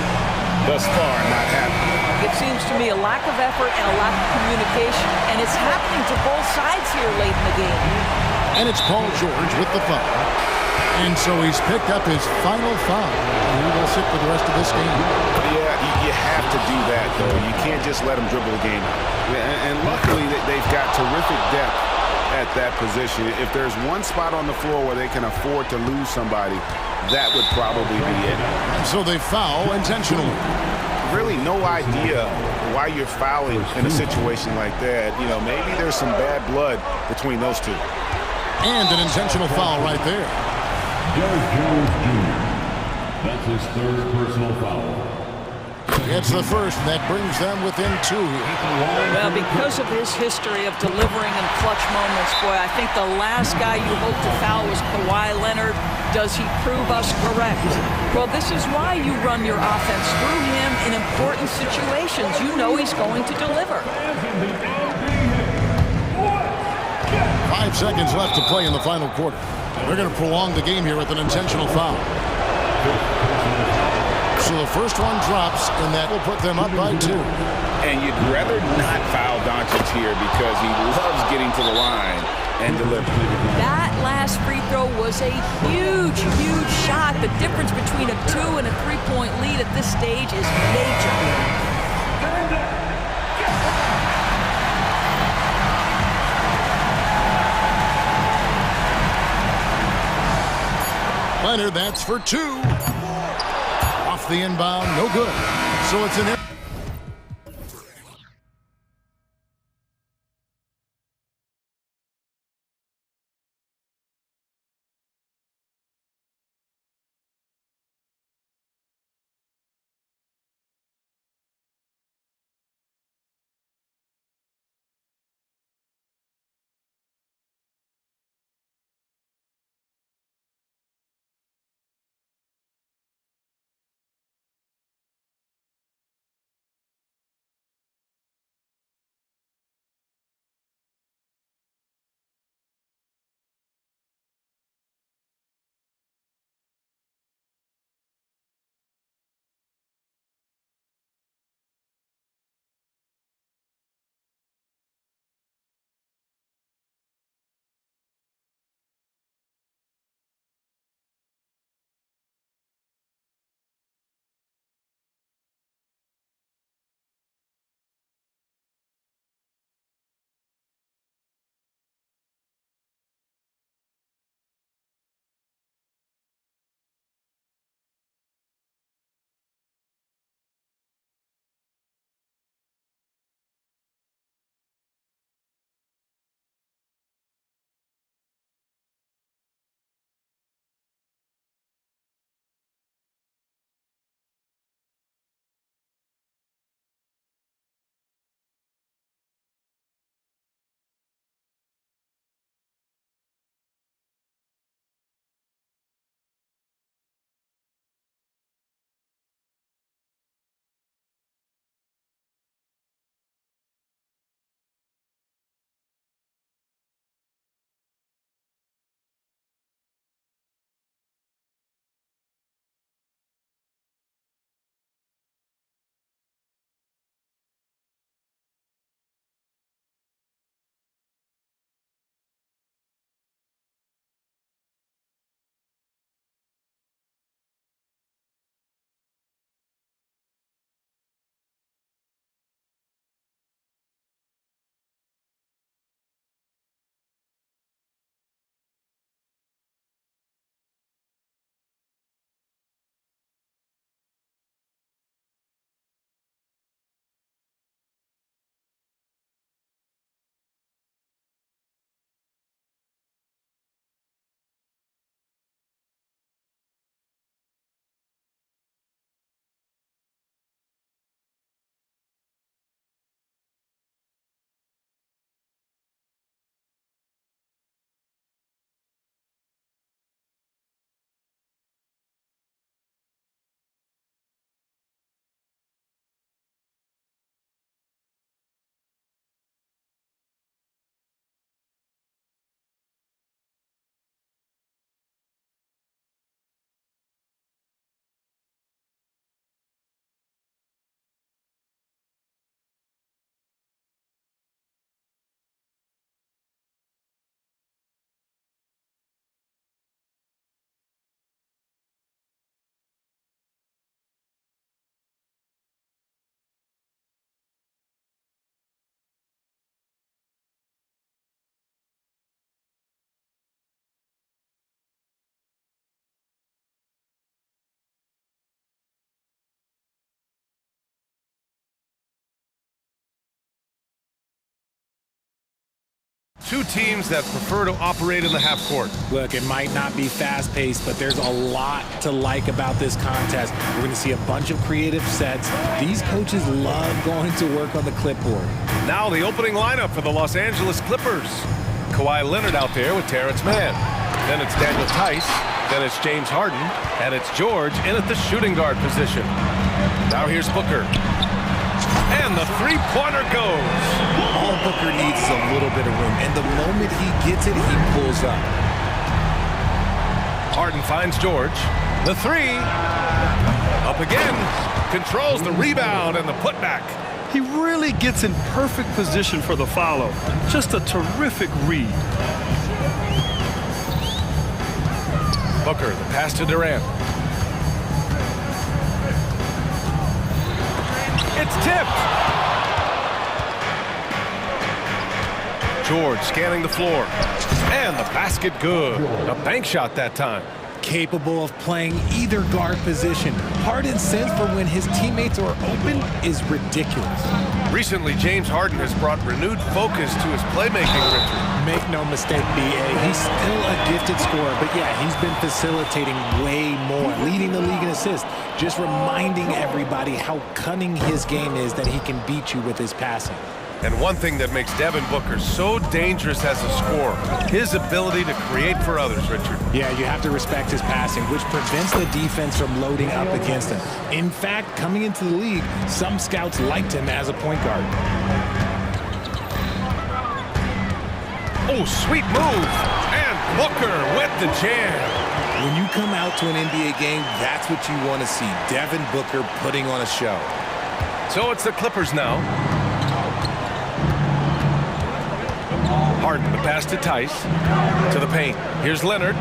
Thus far, not happening. It seems to me a lack of effort and a lack of communication, and it's happening to both sides here late in the game. And it's Paul George with the foul. And so he's picked up his final foul. And he will sit for the rest of this game. Yeah, You have to do that, though. You can't just let them dribble the game. And luckily, they've got terrific depth at that position. If there's one spot on the floor where they can afford to lose somebody, that would probably be it. So they foul intentionally. Really no idea why you're fouling in a situation like that. You know, maybe there's some bad blood between those two. And an intentional foul right there. Derrick Jones Jr. That's his third personal foul. It's the first, and that brings them within 2 here. Well, because of his history of delivering in clutch moments, boy, I think the last guy you hope to foul was Kawhi Leonard. Does he prove us correct? Well, this is why you run your offense through him in important situations. You know he's going to deliver. 5 seconds left to play in the final quarter. They're going to prolong the game here with an intentional foul. So the first one drops, and that will put them up by 2. And you'd rather not foul Doncic here because he loves getting to the line and delivering. That last free throw was a huge, huge shot. The difference between a 2 and a 3-point lead at this stage is major. Leonard, that's for 2. Off the inbound, no good. So it's an Two teams that prefer to operate in the half court. Look, it might not be fast-paced, but there's a lot to like about this contest. We're going to see a bunch of creative sets. These coaches love going to work on the clipboard. Now the opening lineup for the Los Angeles Clippers. Kawhi Leonard out there with Terrence Mann. Then it's Daniel Tice. Then it's James Harden. And it's George in at the shooting guard position. Now here's Booker. And the three-pointer goes. All Booker needs is a little bit of room, and the moment he gets it, he pulls up. Harden finds George. The three. Up again. Controls the rebound and the putback. He really gets in perfect position for the follow. Just a terrific read. Booker, the pass to Durant. It's tipped. George scanning the floor. And the basket good. A bank shot that time. Capable of playing either guard position. Harden's sense for when his teammates are open is ridiculous. Recently, James Harden has brought renewed focus to his playmaking, Richard. Make no mistake, B.A., he's still a gifted scorer, but yeah, he's been facilitating way more, leading the league in assists, just reminding everybody how cunning his game is that he can beat you with his passing. And one thing that makes Devin Booker so dangerous as a scorer, his ability to create for others, Richard. Yeah, you have to respect his passing, which prevents the defense from loading up against him. In fact, coming into the league, some scouts liked him as a point guard. Oh, sweet move. And Booker with the jam. When you come out to an NBA game, that's what you want to see. Devin Booker putting on a show. So it's the Clippers now. Harden, the pass to Tice. To the paint. Here's Leonard.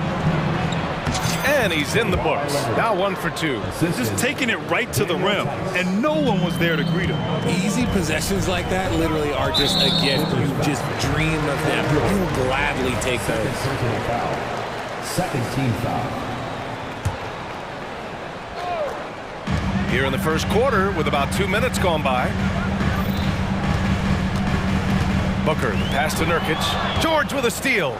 And he's in the books. Now 1 for 2. Just taking it right to the rim, and no one was there to greet him. Easy possessions like that literally are just a gift. You just dream of them. You'll gladly take those. Second team foul. Here in the first quarter with about 2 minutes gone by. Booker, the pass to Nurkic. George with a steal.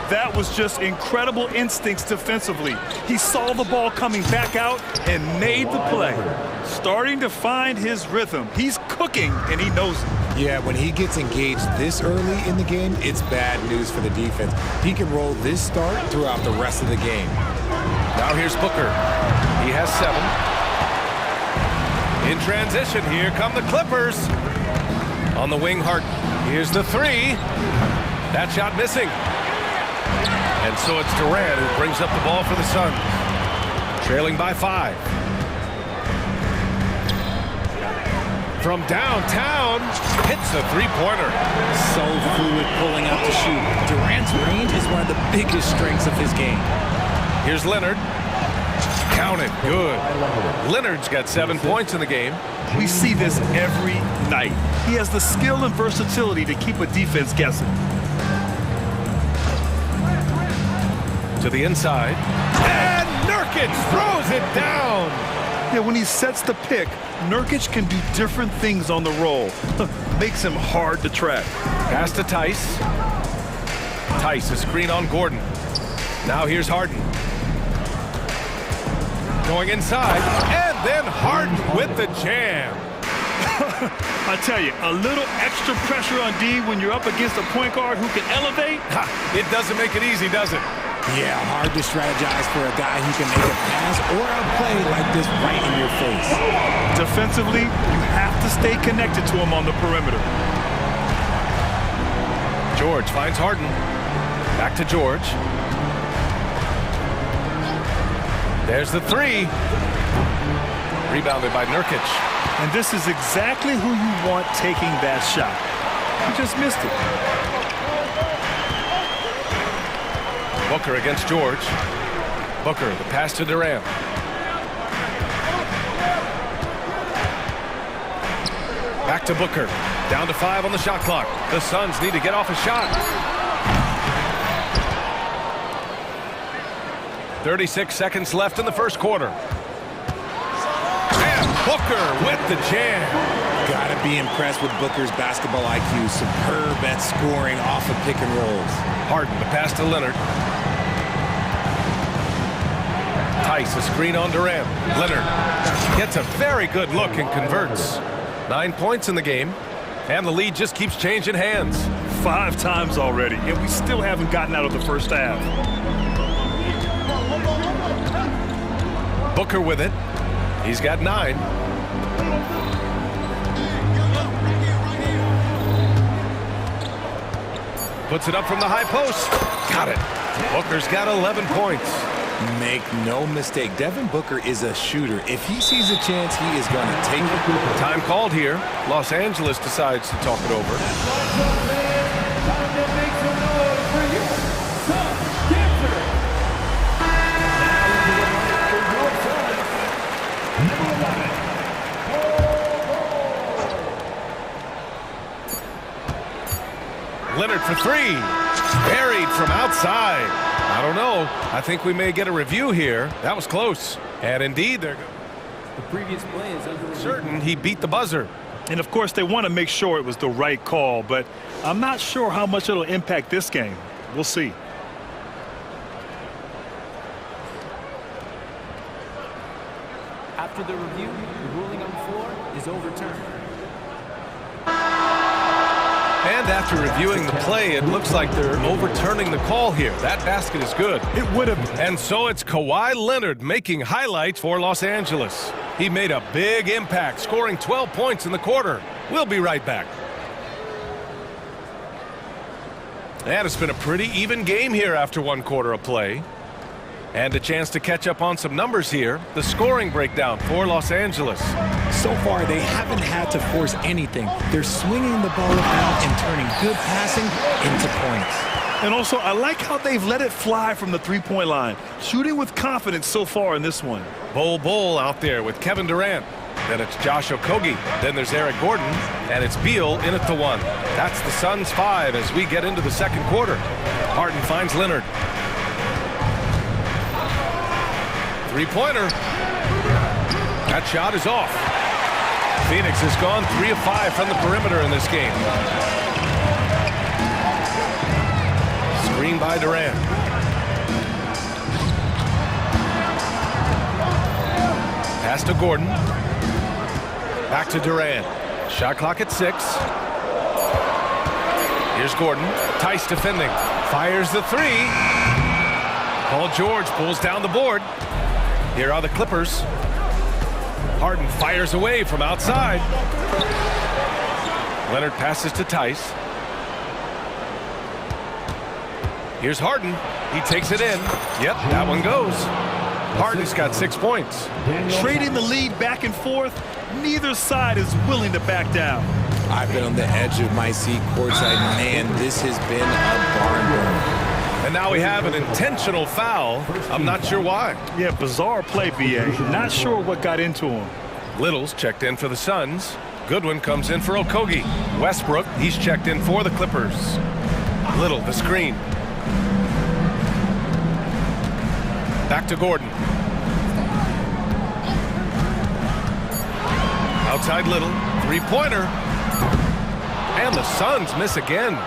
That was just incredible instincts defensively. He saw the ball coming back out and made the play. Starting to find his rhythm. He's cooking, and he knows it. Yeah, when he gets engaged this early in the game, it's bad news for the defense. He can roll this start throughout the rest of the game. Now here's Booker. He has 7. In transition, here come the Clippers. On the wing, Harden. Here's the three. That shot missing. And so it's Durant who brings up the ball for the Suns. Trailing by 5. From downtown, hits a three-pointer. So fluid pulling up to shoot. Durant's range is one of the biggest strengths of his game. Here's Leonard. Count it. Good. Leonard's got 7 points in the game. We see this every night. He has the skill and versatility to keep a defense guessing. To the inside. And Nurkic throws it down. Yeah, when he sets the pick, Nurkic can do different things on the roll. Makes him hard to track. Pass to Tice. Tice, a screen on Gordon. Now here's Harden. Going inside, and then Harden with the jam. I tell you, a little extra pressure on D when you're up against a point guard who can elevate. It doesn't make it easy, does it? Yeah, hard to strategize for a guy who can make a pass or a play like this right in your face. Defensively, you have to stay connected to him on the perimeter. George finds Harden. Back to George. There's the three. Rebounded by Nurkic. And this is exactly who you want taking that shot. He just missed it. Booker against George. Booker, the pass to Durant. Back to Booker. Down to 5 on the shot clock. The Suns need to get off a shot. 36 seconds left in the first quarter. And Booker with the jam. Gotta be impressed with Booker's basketball IQ. Superb at scoring off of pick and rolls. Harden, the pass to Leonard. Tice, a screen on Durant. Leonard gets a very good look and converts. 9 points in the game, and the lead just keeps changing hands. 5 times already, and we still haven't gotten out of the first half. Booker with it. He's got 9. Puts it up from the high post. Got it. Booker's got 11 points. Make no mistake, Devin Booker is a shooter. If he sees a chance, he is going to take it. Time called here. Los Angeles decides to talk it over. Leonard for 3. Buried from outside. I don't know. I think we may get a review here. That was close. And indeed, they're the previous play is under certain he beat the buzzer. And of course, they want to make sure it was the right call, but I'm not sure how much it'll impact this game. We'll see. After the review, the ruling on the floor is overturned. And after reviewing the play, it looks like they're overturning the call here. That basket is good. It would have. And so it's Kawhi Leonard making highlights for Los Angeles. He made a big impact, scoring 12 points in the quarter. We'll be right back. And it's been a pretty even game here after 1 quarter of play. And a chance to catch up on some numbers here. The scoring breakdown for Los Angeles. So far, they haven't had to force anything. They're swinging the ball around and turning good passing into points. And also, I like how they've let it fly from the three-point line. Shooting with confidence so far in this one. Bol out there with Kevin Durant. Then it's Josh Okogie. Then there's Eric Gordon. And it's Beal in at the 1. That's the Suns' 5 as we get into the second quarter. Harden finds Leonard. Three-pointer. That shot is off. Phoenix has gone 3 of 5 from the perimeter in this game. Screen by Durant. Pass to Gordon. Back to Durant. Shot clock at 6. Here's Gordon. Tice defending. Fires the 3. Paul George pulls down the board. Here are the Clippers. Harden fires away from outside. Leonard passes to Tice. Here's Harden. He takes it in. Yep, that one goes. Harden's got 6 points. Trading the lead back and forth, neither side is willing to back down. I've been on the edge of my seat courtside. Man, this has been a barn burner. And now we have an intentional foul. I'm not sure why. Yeah, bizarre play, BA. Not sure what got into him. Little's checked in for the Suns. Goodwin comes in for Okogie. Westbrook, he's checked in for the Clippers. Little, the screen. Back to Gordon. Outside Little. Three-pointer. And the Suns miss again.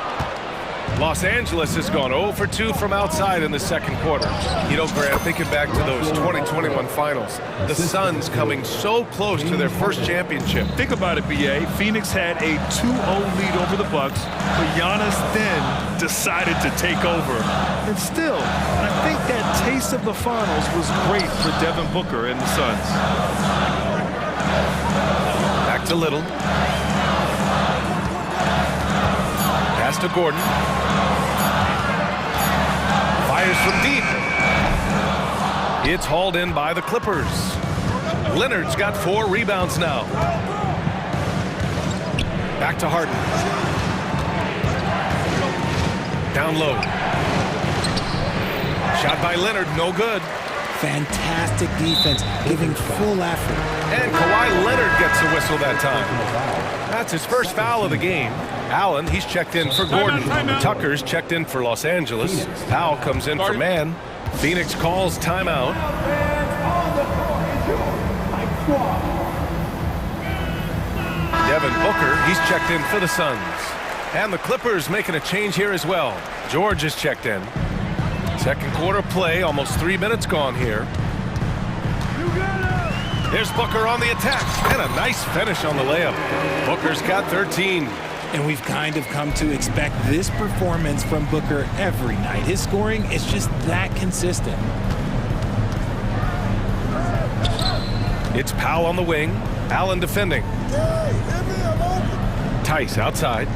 Los Angeles has gone 0 for 2 from outside in the second quarter. You know, Grant, thinking back to those 2021 finals, the Suns coming so close to their first championship. Think about it, BA. Phoenix had a 2-0 lead over the Bucks, but Giannis then decided to take over. And still, I think that taste of the finals was great for Devin Booker and the Suns. Back to Little. Pass to Gordon. Fires from deep. It's hauled in by the Clippers. Leonard's got 4 rebounds now. Back to Harden. Down low. Shot by Leonard, no good. Fantastic defense, giving full effort. And Kawhi Leonard gets the whistle that time. That's his first foul of the game. Allen, he's checked in for Gordon. Tucker's checked in for Los Angeles. Powell comes in for man. Phoenix calls timeout. Devin Booker, he's checked in for the Suns. And the Clippers making a change here as well. George is checked in. Second quarter play, almost 3 minutes gone here. There's Booker on the attack, and a nice finish on the layup. Booker's got 13. And we've kind of come to expect this performance from Booker every night. His scoring is just that consistent. It's Powell on the wing, Allen defending. Tice outside.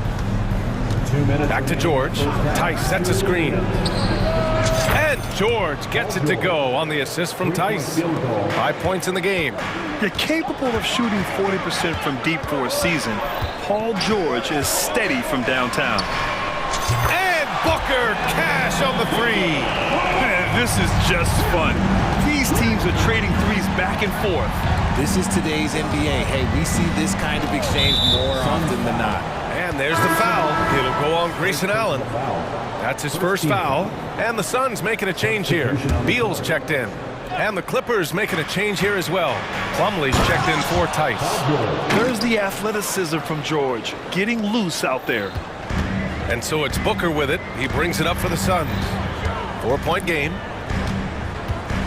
Back to George. Tice sets a screen. And George gets it to go on the assist from Tice. 5 points in the game. You're capable of shooting 40% from deep for a season. Paul George is steady from downtown. And Booker cash on the three. Man, this is just fun. These teams are trading threes back and forth. This is today's NBA. Hey, we see this kind of exchange more often than not. And there's the foul. It'll go on Grayson Allen. That's his first foul. And the Suns making a change here. Beal's checked in. And the Clippers making a change here as well. Plumlee's checked in for Tice. There's the athleticism from George, getting loose out there. And so it's Booker with it. He brings it up for the Suns. 4-point game.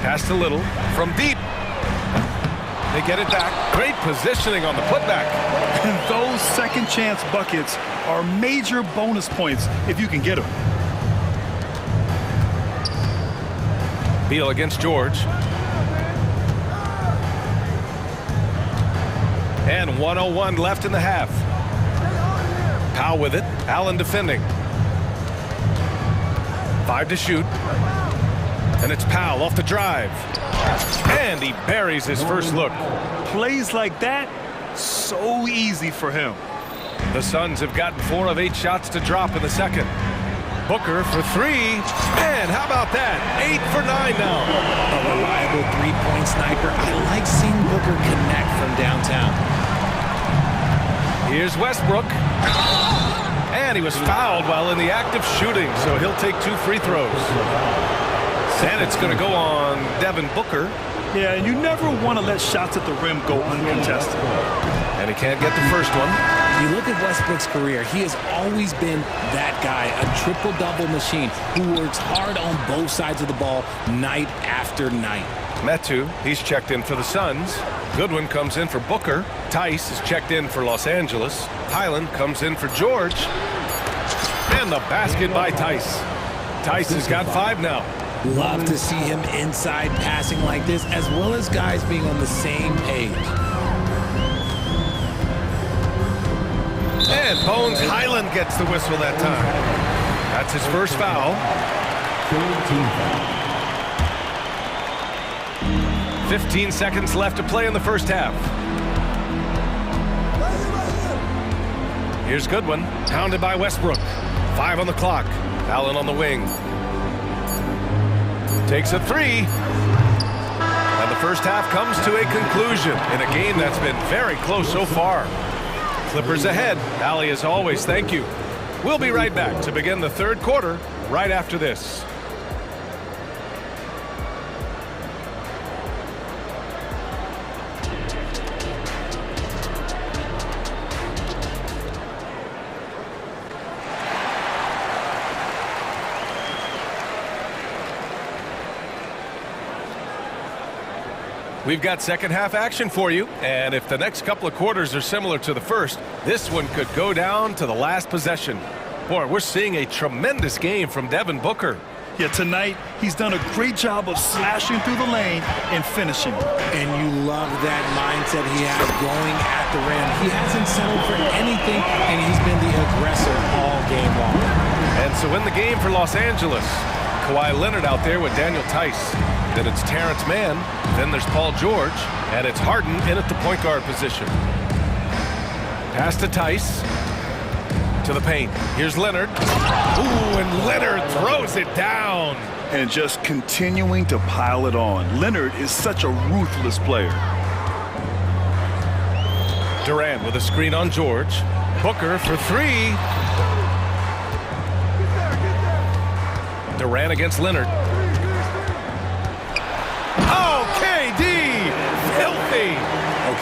Pass to Little from deep. They get it back. Great positioning on the putback. And those second chance buckets are major bonus points if you can get them. Beal against George. And 1:01 left in the half. Powell with it. Allen defending. 5 to shoot. And it's Powell off the drive. And he buries his first look. Plays like that, so easy for him. The Suns have gotten 4 of 8 shots to drop in the second. Booker for 3. And how about that? 8 for 9 now. A reliable three-point sniper. I like seeing Booker connect from downtown. Here's Westbrook. And he was fouled while in the act of shooting, so he'll take 2 free throws. And it's going to go on Devin Booker. Yeah, and you never want to let shots at the rim go uncontested. And he can't get the first one. You look at Westbrook's career, he has always been that guy, a triple-double machine who works hard on both sides of the ball night after night. Metu, he's checked in for the Suns. Goodwin comes in for Booker. Tice is checked in for Los Angeles. Highland comes in for George. And the basket by Tice. Tice has got 5 now. Love to see him inside passing like this, as well as guys being on the same page. And Bones Highland gets the whistle that time. That's his first foul. 15 seconds left to play in the first half. Here's Goodwin, pounded by Westbrook. 5 on the clock. Allen on the wing. Takes a 3. And the first half comes to a conclusion in a game that's been very close so far. Clippers ahead. Allie, as always, thank you. We'll be right back to begin the third quarter right after this. We've got second half action for you, and if the next couple of quarters are similar to the first, this one could go down to the last possession. Boy, we're seeing a tremendous game from Devin Booker. Yeah, tonight he's done a great job of slashing through the lane and finishing. And you love that mindset he has going at the rim. He hasn't settled for anything, and he's been the aggressor all game long. And so in the game for Los Angeles, Kawhi Leonard out there with Daniel Tice. Then it's Terrence Mann. Then there's Paul George. And it's Harden in at the point guard position. Pass to Tice. To the paint. Here's Leonard. Ooh, and Leonard throws it down. And just continuing to pile it on. Leonard is such a ruthless player. Durant with a screen on George. Booker for 3. Durant against Leonard. Oh, KD! Filthy!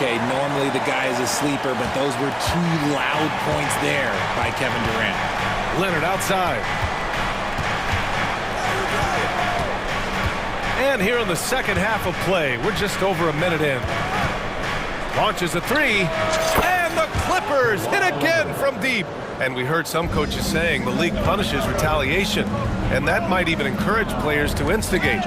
Okay, normally the guy is a sleeper, but those were two loud points there by Kevin Durant. Leonard outside. And here in the second half of play, we're just over a minute in. Launches a three, and the Clippers hit again from deep. And we heard some coaches saying the league punishes retaliation, and that might even encourage players to instigate.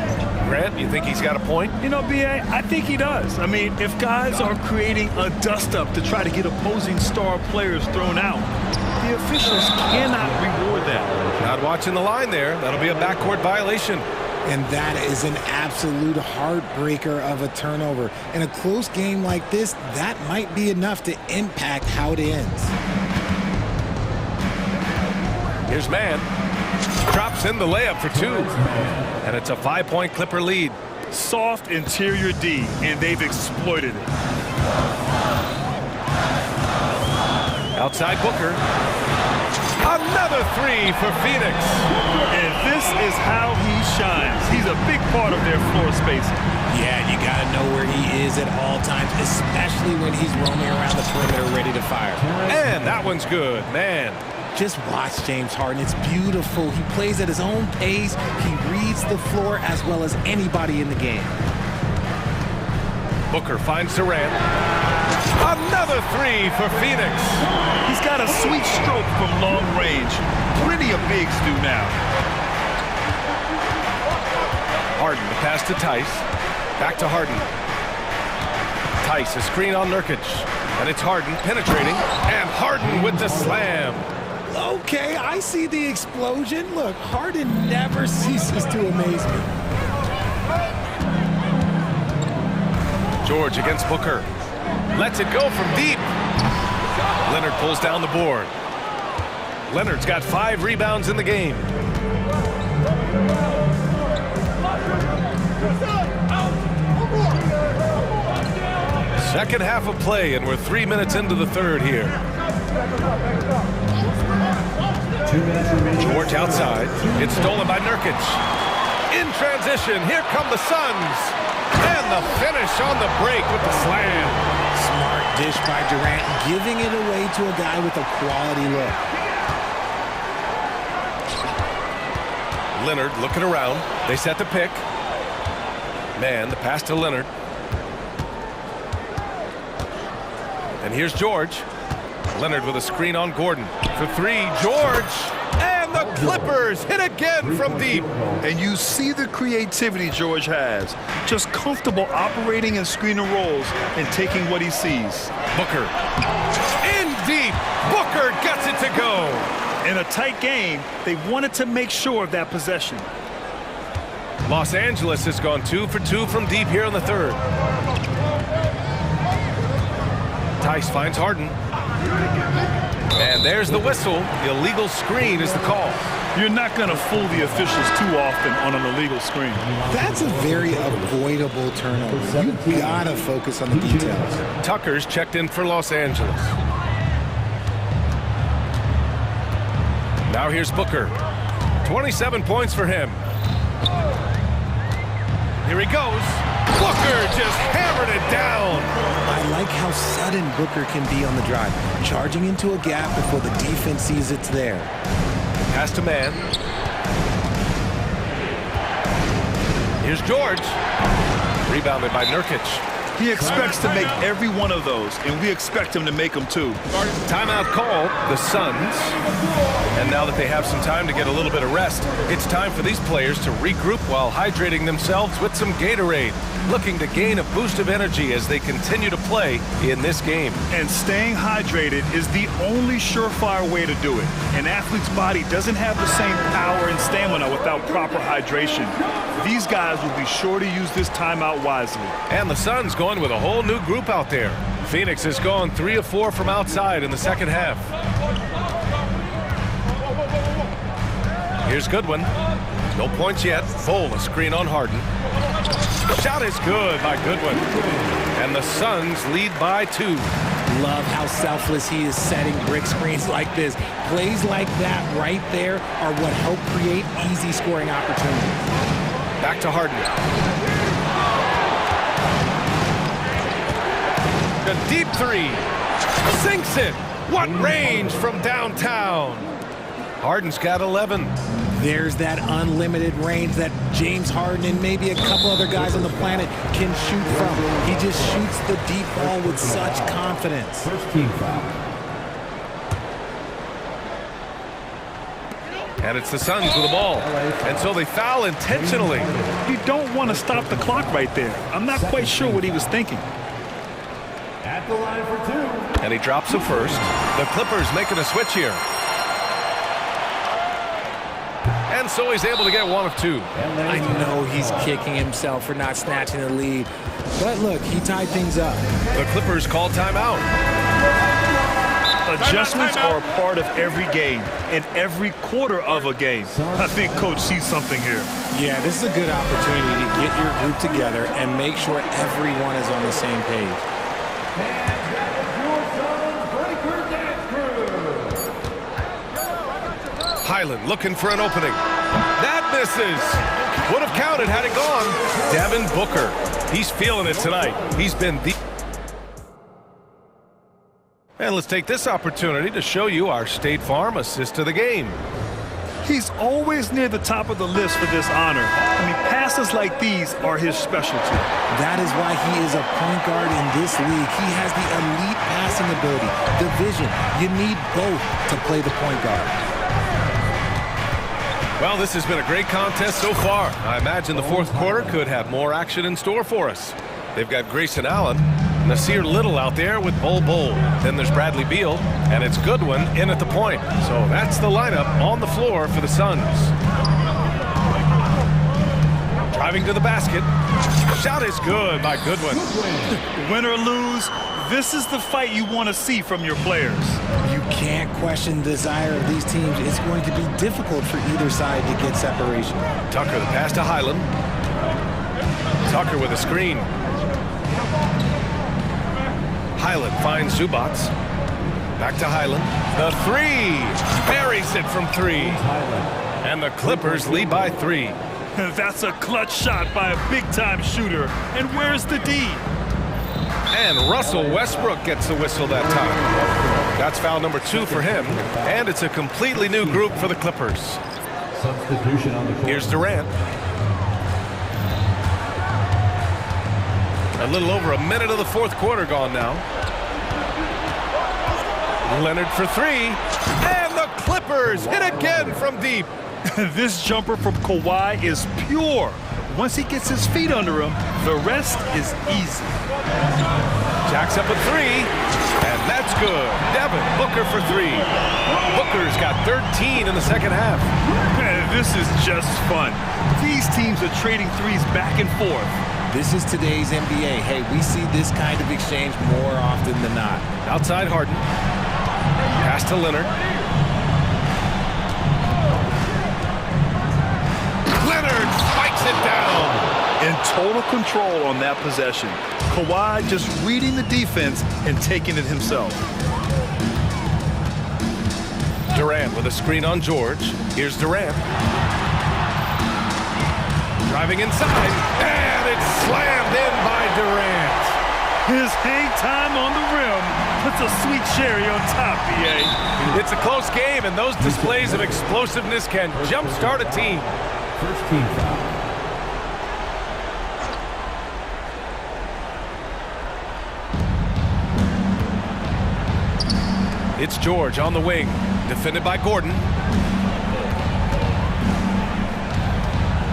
Grant, you think he's got a point? You know, B.A., I think he does. I mean, if guys are creating a dust-up to try to get opposing star players thrown out, the officials cannot reward that. Not watching the line there. That'll be a backcourt violation. And that is an absolute heartbreaker of a turnover. In a close game like this, that might be enough to impact how it ends. Here's Mann. Drops in the layup for two. And it's a 5-point Clipper lead. Soft interior D, and they've exploited it. Outside Booker. Another three for Phoenix. And this is how he shines. He's a big part of their floor spacing. Yeah, you got to know where he is at all times, especially when he's roaming around the perimeter ready to fire. And that one's good, man. Just watch James Harden. It's beautiful. He plays at his own pace. He reads the floor as well as anybody in the game. Booker finds Durant. Another three for Phoenix. He's got a sweet stroke from long range. Plenty of bigs do now. Harden, the pass to Tice. Back to Harden. Tice, a screen on Nurkic. And it's Harden penetrating. And Harden with the slam. Okay, I see the explosion. Look, Harden never ceases to amaze me. George against Booker. Lets it go from deep. Leonard pulls down the board. Leonard's got 5 rebounds in the game. Second half of play, and we're 3 minutes into the third here. George outside. It's stolen by Nurkic. In transition, here come the Suns. And the finish on the break with the slam. Smart dish by Durant, giving it away to a guy with a quality look. Leonard looking around. They set the pick. Man, the pass to Leonard. And here's George. Leonard with a screen on Gordon. For three, George. And the Clippers hit again from deep. And you see the creativity George has. Just comfortable operating in screen and rolls and taking what he sees. Booker. In deep. Booker gets it to go. In a tight game, they wanted to make sure of that possession. Los Angeles has gone 2 for 2 from deep here in the third. Tice finds Harden. And there's the whistle. The illegal screen is the call. You're not going to fool the officials too often on an illegal screen. That's a very avoidable turnover. You got to focus on the details. Tucker's checked in for Los Angeles. Now here's Booker. 27 points for him. Here he goes. Booker just hammered it down. I like how sudden Booker can be on the drive, charging into a gap before the defense sees it's there. Pass to Mann. Here's George. Rebounded by Nurkic. He expects to make every one of those, and we expect him to make them too. Timeout called, the Suns. And now that they have some time to get a little bit of rest, it's time for these players to regroup while hydrating themselves with some Gatorade, looking to gain a boost of energy as they continue to play in this game. And staying hydrated is the only surefire way to do it. An athlete's body doesn't have the same power and stamina without proper hydration. These guys will be sure to use this timeout wisely. And the Suns going with a whole new group out there. Phoenix has gone 3 of 4 from outside in the second half. Here's Goodwin. No points yet. Full a screen on Harden. Shot is good by Goodwin. And the Suns lead by 2. Love how selfless he is setting brick screens like this. Plays like that right there are what help create easy scoring opportunities. Back to Harden. a deep three. Sinks it. What range from downtown. Harden's got 11. There's that unlimited range that James Harden and maybe a couple other guys on the planet can shoot from. He just shoots the deep ball with such confidence. First team foul. And it's the Suns with the ball. And so they foul intentionally. You don't want to stop the clock right there. I'm not quite sure what he was thinking. At the line for two. And he drops the first. The Clippers making a switch here. And so he's able to get one of two. I know he's kicking himself for not snatching the lead. But look, he tied things up. The Clippers call timeout. Adjustments are a part of every game and every quarter of a game. I think Coach sees something here. Yeah, this is a good opportunity to get your group together and make sure everyone is on the same page. Highland looking for an opening. That misses. Would have counted had it gone. Devin Booker. He's feeling it tonight. He's been the... And let's take this opportunity to show you our State Farm assist to the game. He's always near the top of the list for this honor. I mean, passes like these are his specialty. That is why he is a point guard in this league. He has the elite passing ability, the vision. You need both to play the point guard. Well, this has been a great contest so far. I imagine the fourth quarter could have more action in store for us. They've got Grayson Allen, Nasir Little out there with Bol Bol. Then there's Bradley Beal, and it's Goodwin in at the point. So that's the lineup on the floor for the Suns. Driving to the basket. Shot is good by Goodwin. Win or lose, this is the fight you want to see from your players. You can't question the desire of these teams. It's going to be difficult for either side to get separation. Tucker, the pass to Highland. Tucker with a screen. Highland finds Zubats. Back to Highland. The three. Buries it from three. And the Clippers lead by 3. That's a clutch shot by a big-time shooter. And where's the D? And Russell Westbrook gets the whistle that time. That's foul number 2 for him. And it's a completely new group for the Clippers. Substitution on the court. Here's Durant. A little over a minute of the fourth quarter gone now. Leonard for 3. And the Clippers hit again from deep. This jumper from Kawhi is pure. Once he gets his feet under him, the rest is easy. Jacks up a 3. And that's good. Devin Booker for 3. Booker's got 13 in the second half. This is just fun. These teams are trading threes back and forth. This is today's NBA. Hey, we see this kind of exchange more often than not. Outside Harden. Pass to Leonard. Leonard spikes it down. In total control on that possession. Kawhi just reading the defense and taking it himself. Durant with a screen on George. Here's Durant. Driving inside, and it's slammed in by Durant. His hang time on the rim puts a sweet cherry on top, BA. It's a close game, and those displays of explosiveness can jumpstart a team. First team foul. It's George on the wing, defended by Gordon.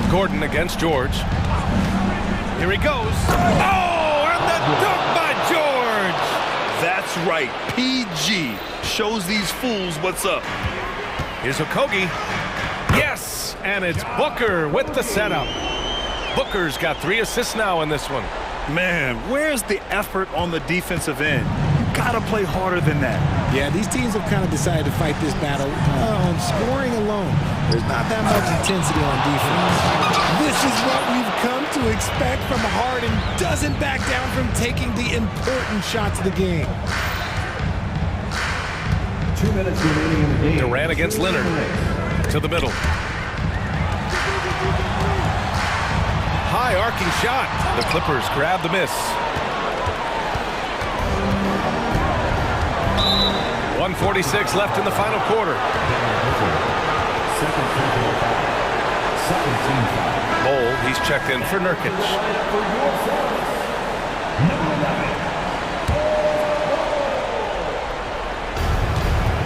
Gordon against George. Here he goes. Oh, and the dunk by George! That's right. PG shows these fools what's up. Here's Okogie. Yes, and it's Booker with the setup. Booker's got 3 assists now in this one. Man, where's the effort on the defensive end? You gotta play harder than that. Yeah, these teams have kind of decided to fight this battle on scoring alone. There's not that much intensity on defense. This is what we've come to expect from Harden. Doesn't back down from taking the important shots of the game. 2 minutes remaining in the game. Durant against Leonard. To the middle. High arcing shot. The Clippers grab the miss. 1:46 left in the final quarter. Bowl, he's checked in for Nurkic.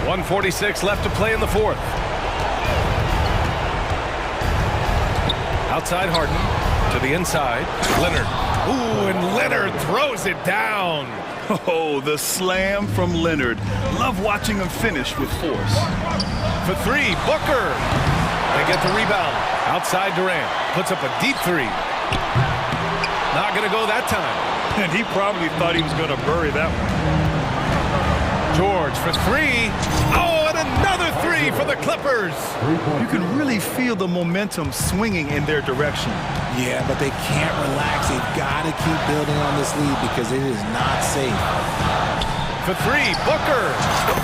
1:46 left to play in the fourth. Outside Harden, to the inside, Leonard. Ooh, and Leonard throws it down. Oh, the slam from Leonard. Love watching him finish with force. For three, Booker. They get the rebound. Outside Durant, puts up a deep three. Not gonna go that time. And he probably thought he was gonna bury that one. George for three. Oh, and another three for the Clippers. You can really feel the momentum swinging in their direction. Yeah, but they can't relax. They've got to keep building on this lead because it is not safe. For three, Booker.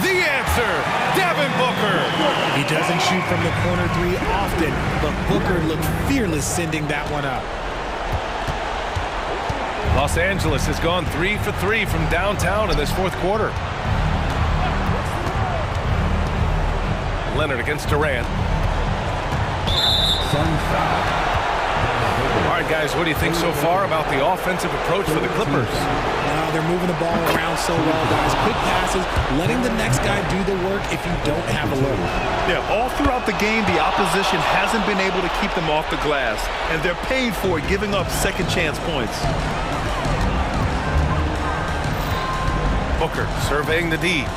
The answer, Devin Booker. He doesn't shoot from the corner three often, but Booker looked fearless sending that one up. Los Angeles has gone 3 for 3 from downtown in this fourth quarter. Leonard against Durant. All right, guys, what do you think so far about the offensive approach for the Clippers? They're moving the ball around so well, guys. Quick passes, letting the next guy do the work if you don't have a look. Yeah, all throughout the game, the opposition hasn't been able to keep them off the glass, and they're paying for it, giving up second chance points. Booker surveying the D.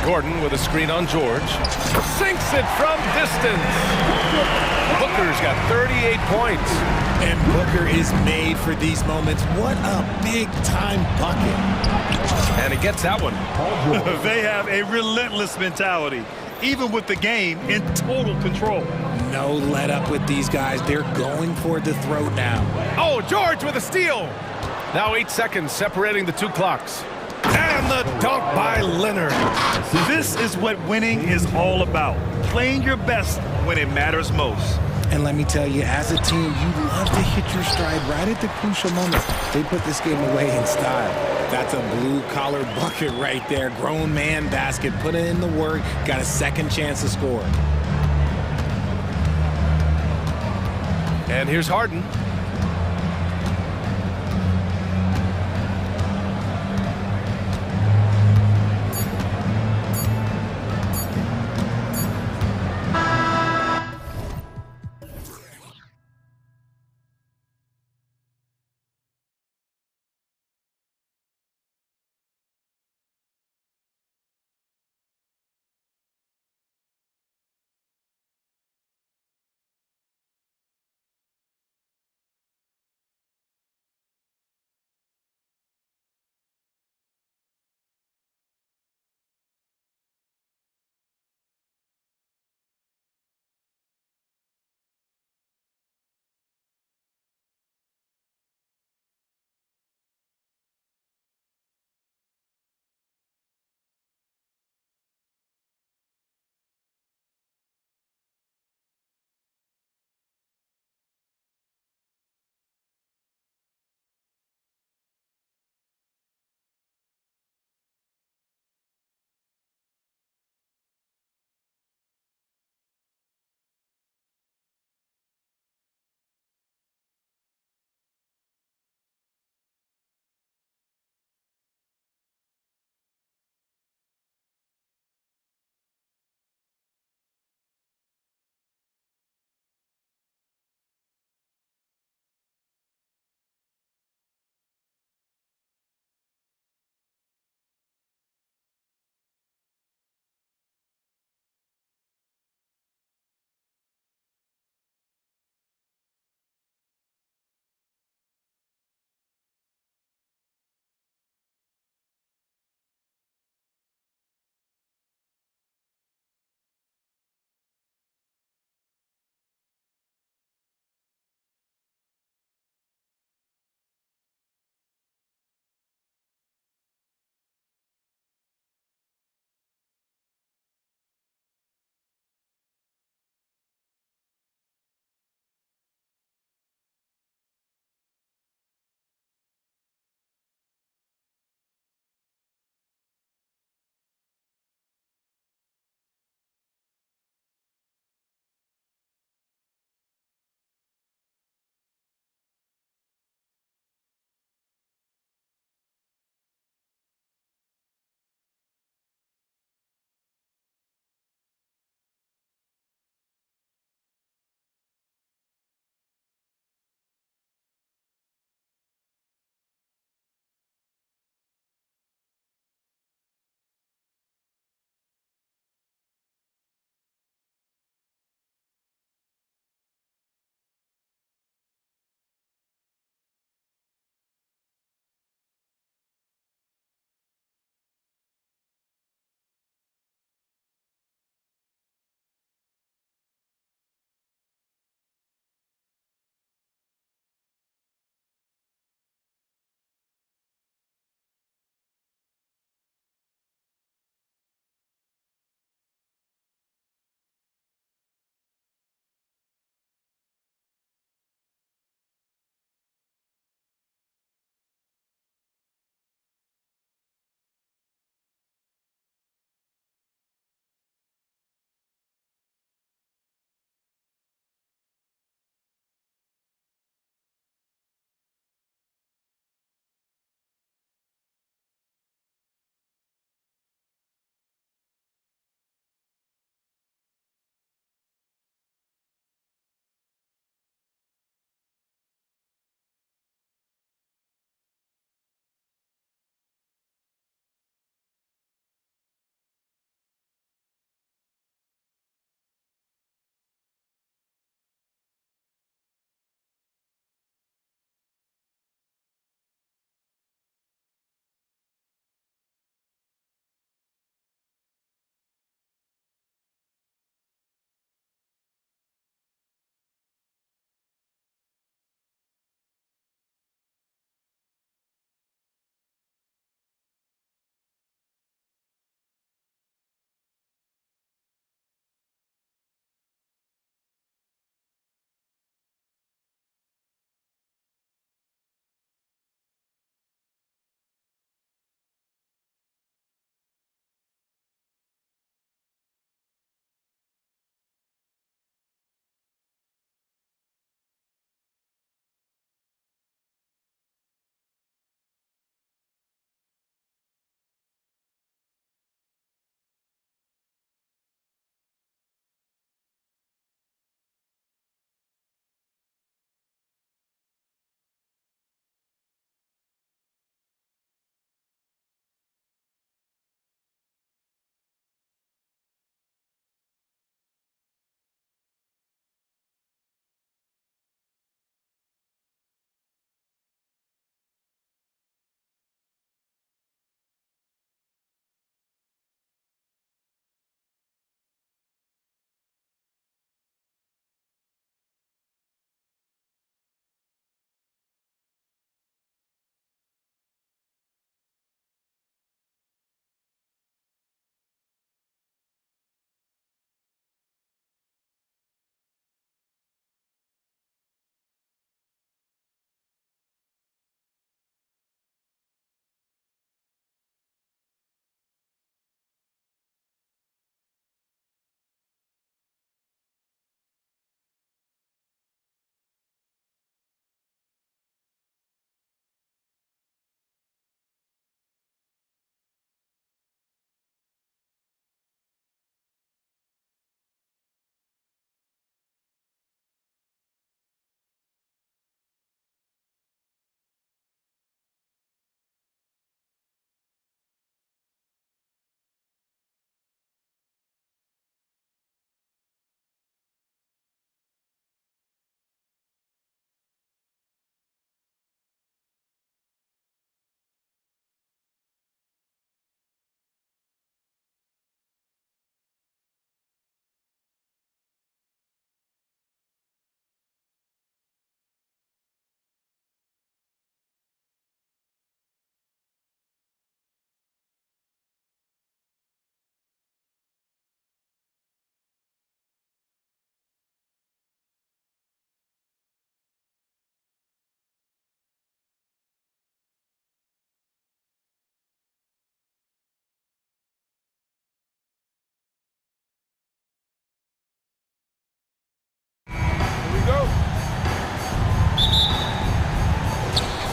Gordon with a screen on George. Sinks it from distance. Booker's got 38 points. And Booker is made for these moments. What a big-time bucket. And he gets that one. They have a relentless mentality, even with the game in total control. No let up with these guys. They're going for the throat now. Oh, George with a steal. Now 8 seconds separating the two clocks. And the dunk by Leonard. This is what winning is all about. Playing your best when it matters most. And let me tell you, as a team, you love to hit your stride right at the crucial moment. They put this game away in style. That's a blue-collar bucket right there. Grown man basket. Put in the work. Got a second chance to score. And here's Harden.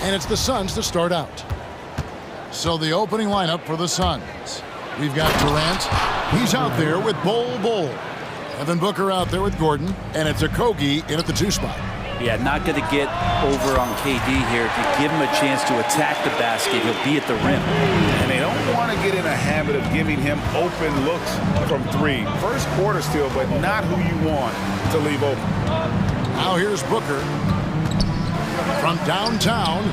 And it's the Suns to start out. So the opening lineup for the Suns. We've got Durant. He's out there with Bol. Devin Booker out there with Gordon. And it's Okogie in at the 2 spot. Yeah, not going to get over on KD here. If you give him a chance to attack the basket, he'll be at the rim. And they don't want to get in a habit of giving him open looks from 3. First quarter still, but not who you want to leave open. Now here's Booker from downtown.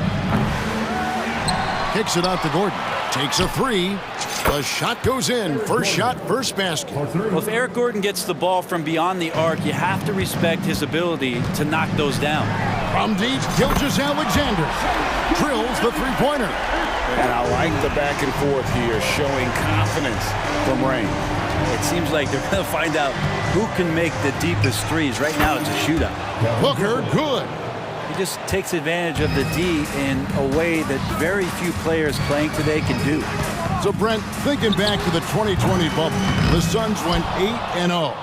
Kicks it out to Gordon. Takes a 3. The shot goes in. First shot, first basket. Well, if Eric Gordon gets the ball from beyond the arc, you have to respect his ability to knock those down. From deep, Gilgeous-Alexander drills the three-pointer. And I like the back and forth here, showing confidence from Rain. It seems like they're going to find out who can make the deepest threes. Right now, it's a shootout. Booker, good. He just takes advantage of the D in a way that very few players playing today can do. So, Brent, thinking back to the 2020 bubble, the Suns went 8-0.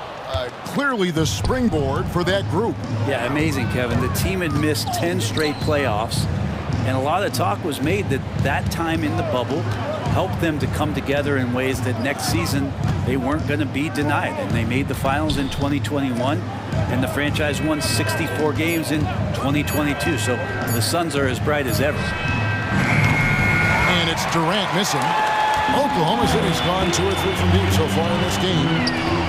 Clearly the springboard for that group. Yeah, amazing, Kevin. The team had missed 10 straight playoffs, and a lot of talk was made that time in the bubble helped them to come together in ways that next season they weren't going to be denied. And they made the finals in 2021, and the franchise won 64 games in 2022. So the Suns are as bright as ever. And it's Durant missing. Oklahoma City's gone 2 or 3 from deep so far in this game.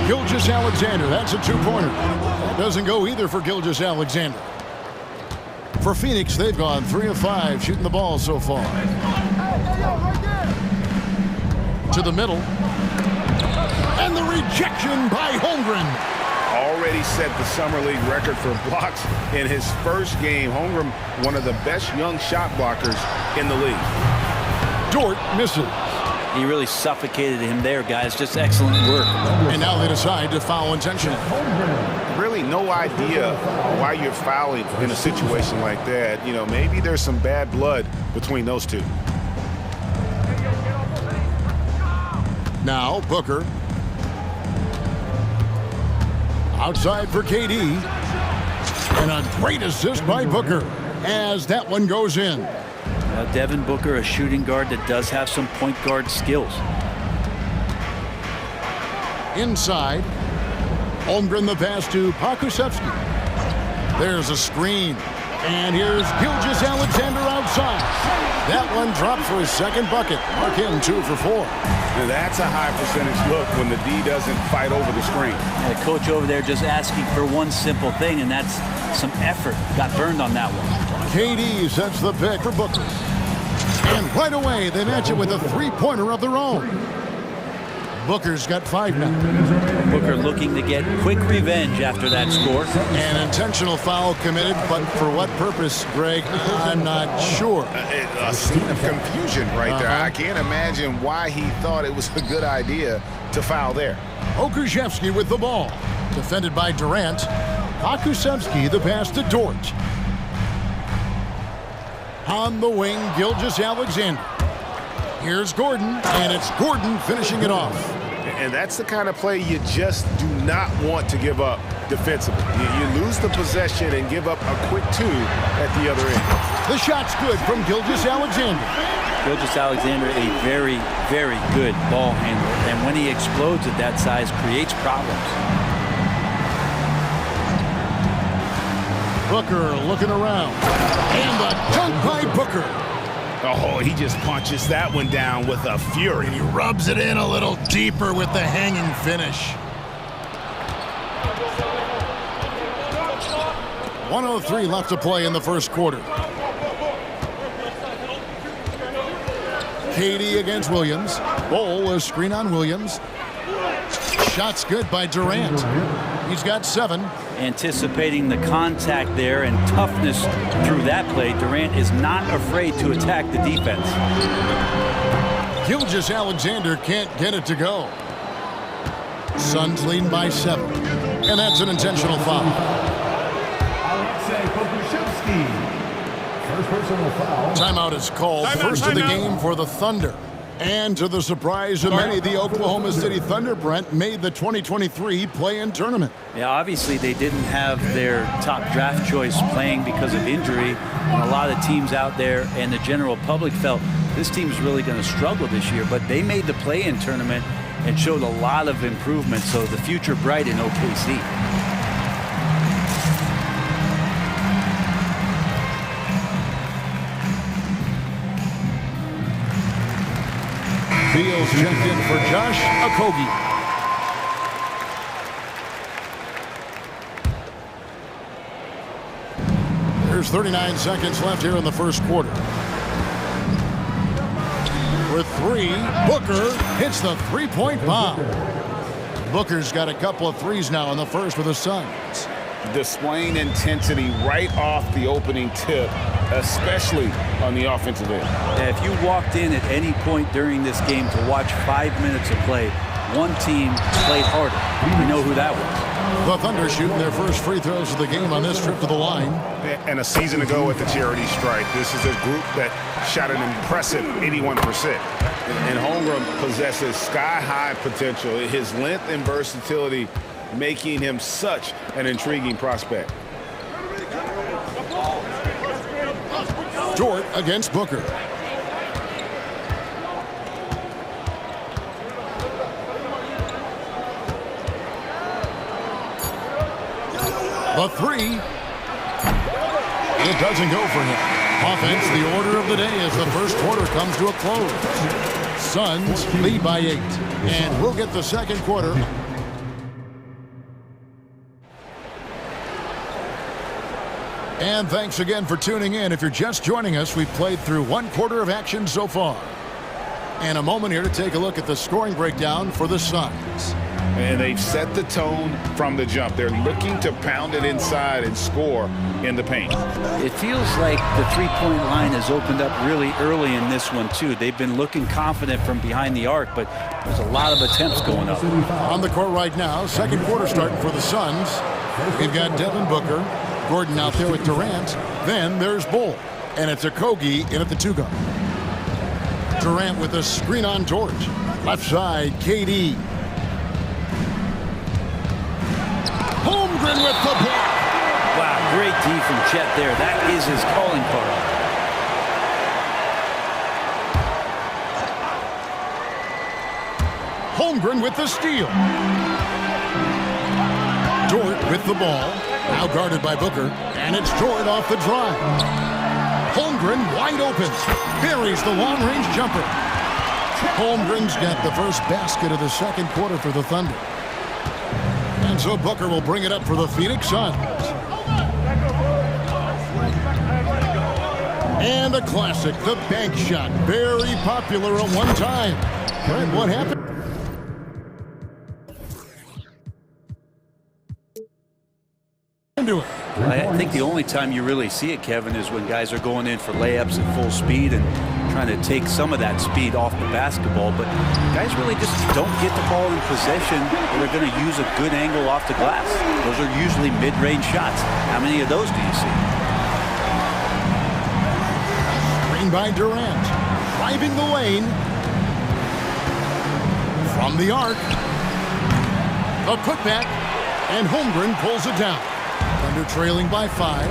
Gilgeous-Alexander, that's a 2-pointer. That doesn't go either for Gilgeous-Alexander. For Phoenix, they've gone 3 of 5 shooting the ball so far. To the middle. And the rejection by Holmgren. Already set the Summer League record for blocks in his first game. Holmgren, one of the best young shot blockers in the league. Dort misses. He really suffocated him there, guys. Just excellent work. And now they decide to foul intentionally. Really no idea why you're fouling in a situation like that. You know, maybe there's some bad blood between those two. Now Booker. Outside for KD. And a great assist by Booker as that one goes in. Devin Booker, a shooting guard that does have some point guard skills. Inside. Holmgren the pass to Pokusevski. There's a screen. And here's Gilgeous-Alexander outside. That one dropped for his second bucket. Mark him 2 for 4. Now that's a high percentage look when the D doesn't fight over the screen. The coach over there just asking for one simple thing, and that's some effort. Got burned on that one. KD sets the pick for Booker. And right away, they match it with a 3-pointer of their own. Booker's got 5 now. Booker looking to get quick revenge after that score. An intentional foul committed, but for what purpose, Greg? I'm not sure. A scene of confusion right there. I can't imagine why he thought it was a good idea to foul there. Okushevsky with the ball. Defended by Durant. Pokusevski the pass to Dort. On the wing, Gilgeous-Alexander. Here's Gordon, and it's Gordon finishing it off. And that's the kind of play you just do not want to give up defensively. You lose the possession and give up a quick 2 at the other end. The shot's good from Gilgeous-Alexander. Gilgeous-Alexander, a very, very good ball handler. And when he explodes at that size, creates problems. Booker looking around. And the dunk by Booker. Oh, he just punches that one down with a fury. He rubs it in a little deeper with the hanging finish. 1:03 left to play in the first quarter. KD against Williams. Bol, a screen on Williams. Shot's good by Durant. He's got 7. Anticipating the contact there and toughness through that play, Durant is not afraid to attack the defense. Gilgeous-Alexander can't get it to go. Suns lead by 7. And that's an intentional foul. First personal foul. Timeout is called. First of the game for the Thunder. And to the surprise of many, the Oklahoma City Thunder, Brent, made the 2023 play-in tournament. Yeah, obviously they didn't have their top draft choice playing because of injury. And a lot of teams out there and the general public felt this team's really going to struggle this year. But they made the play-in tournament and showed a lot of improvement. So the future bright in OKC. Fields checked in for Josh Okogie. There's 39 seconds left here in the first quarter. With three, Booker hits the three-point bomb. Booker's got a couple of threes now in the first for the Suns. Displaying intensity right off the opening tip, especially on the offensive end. Yeah, if you walked in at any point during this game to watch 5 minutes of play, one team played harder. You know who that was. The Thunder shooting their first free throws of the game on this trip to the line. And a season ago at the charity stripe, this is a group that shot an impressive 81%. And Holmgren possesses sky-high potential. His length and versatility making him such an intriguing prospect. Dort against Booker. The three. It doesn't go for him. Offense, the order of the day as the first quarter comes to a close. Suns lead by 8. And we'll get the second quarter. And thanks again for tuning in. If you're just joining us, we've played through one quarter of action so far. And a moment here to take a look at the scoring breakdown for the Suns. And they've set the tone from the jump. They're looking to pound it inside and score in the paint. It feels like the three-point line has opened up really early in this one, too. They've been looking confident from behind the arc, but there's a lot of attempts going up. On the court right now, second quarter starting for the Suns. We've got Devin Booker, Gordon out there with Durant. Then there's Bull, and it's Okogie in at the two-guard. Durant with a screen on George. Left side, KD. Holmgren with the block. Wow, great D from Chet there. That is his calling card. Holmgren with the steal. Dort with the ball. Now guarded by Booker. And it's Dort off the drive. Holmgren wide open. Buries the long-range jumper. Holmgren's got the first basket of the second quarter for the Thunder. And so Booker will bring it up for the Phoenix Suns. And a classic, the bank shot. Very popular at one time. Right, what happened? I think the only time you really see it, Kevin, is when guys are going in for layups at full speed and trying to take some of that speed off the basketball. But guys really just don't get the ball in possession, or they're going to use a good angle off the glass. Those are usually mid-range shots. How many of those do you see? Screen by Durant. Driving the lane. From the arc. A putback. And Holmgren pulls it down. Thunder trailing by 5.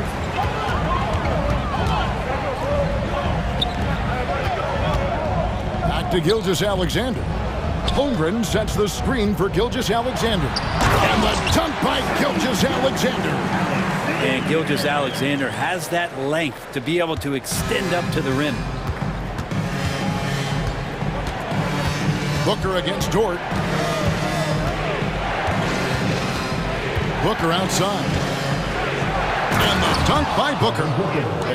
Back to Gilgeous-Alexander. Holmgren sets the screen for Gilgeous-Alexander. And the dunk by Gilgeous-Alexander. And Gilgeous-Alexander has that length to be able to extend up to the rim. Booker against Dort. Booker outside. And the dunk by Booker.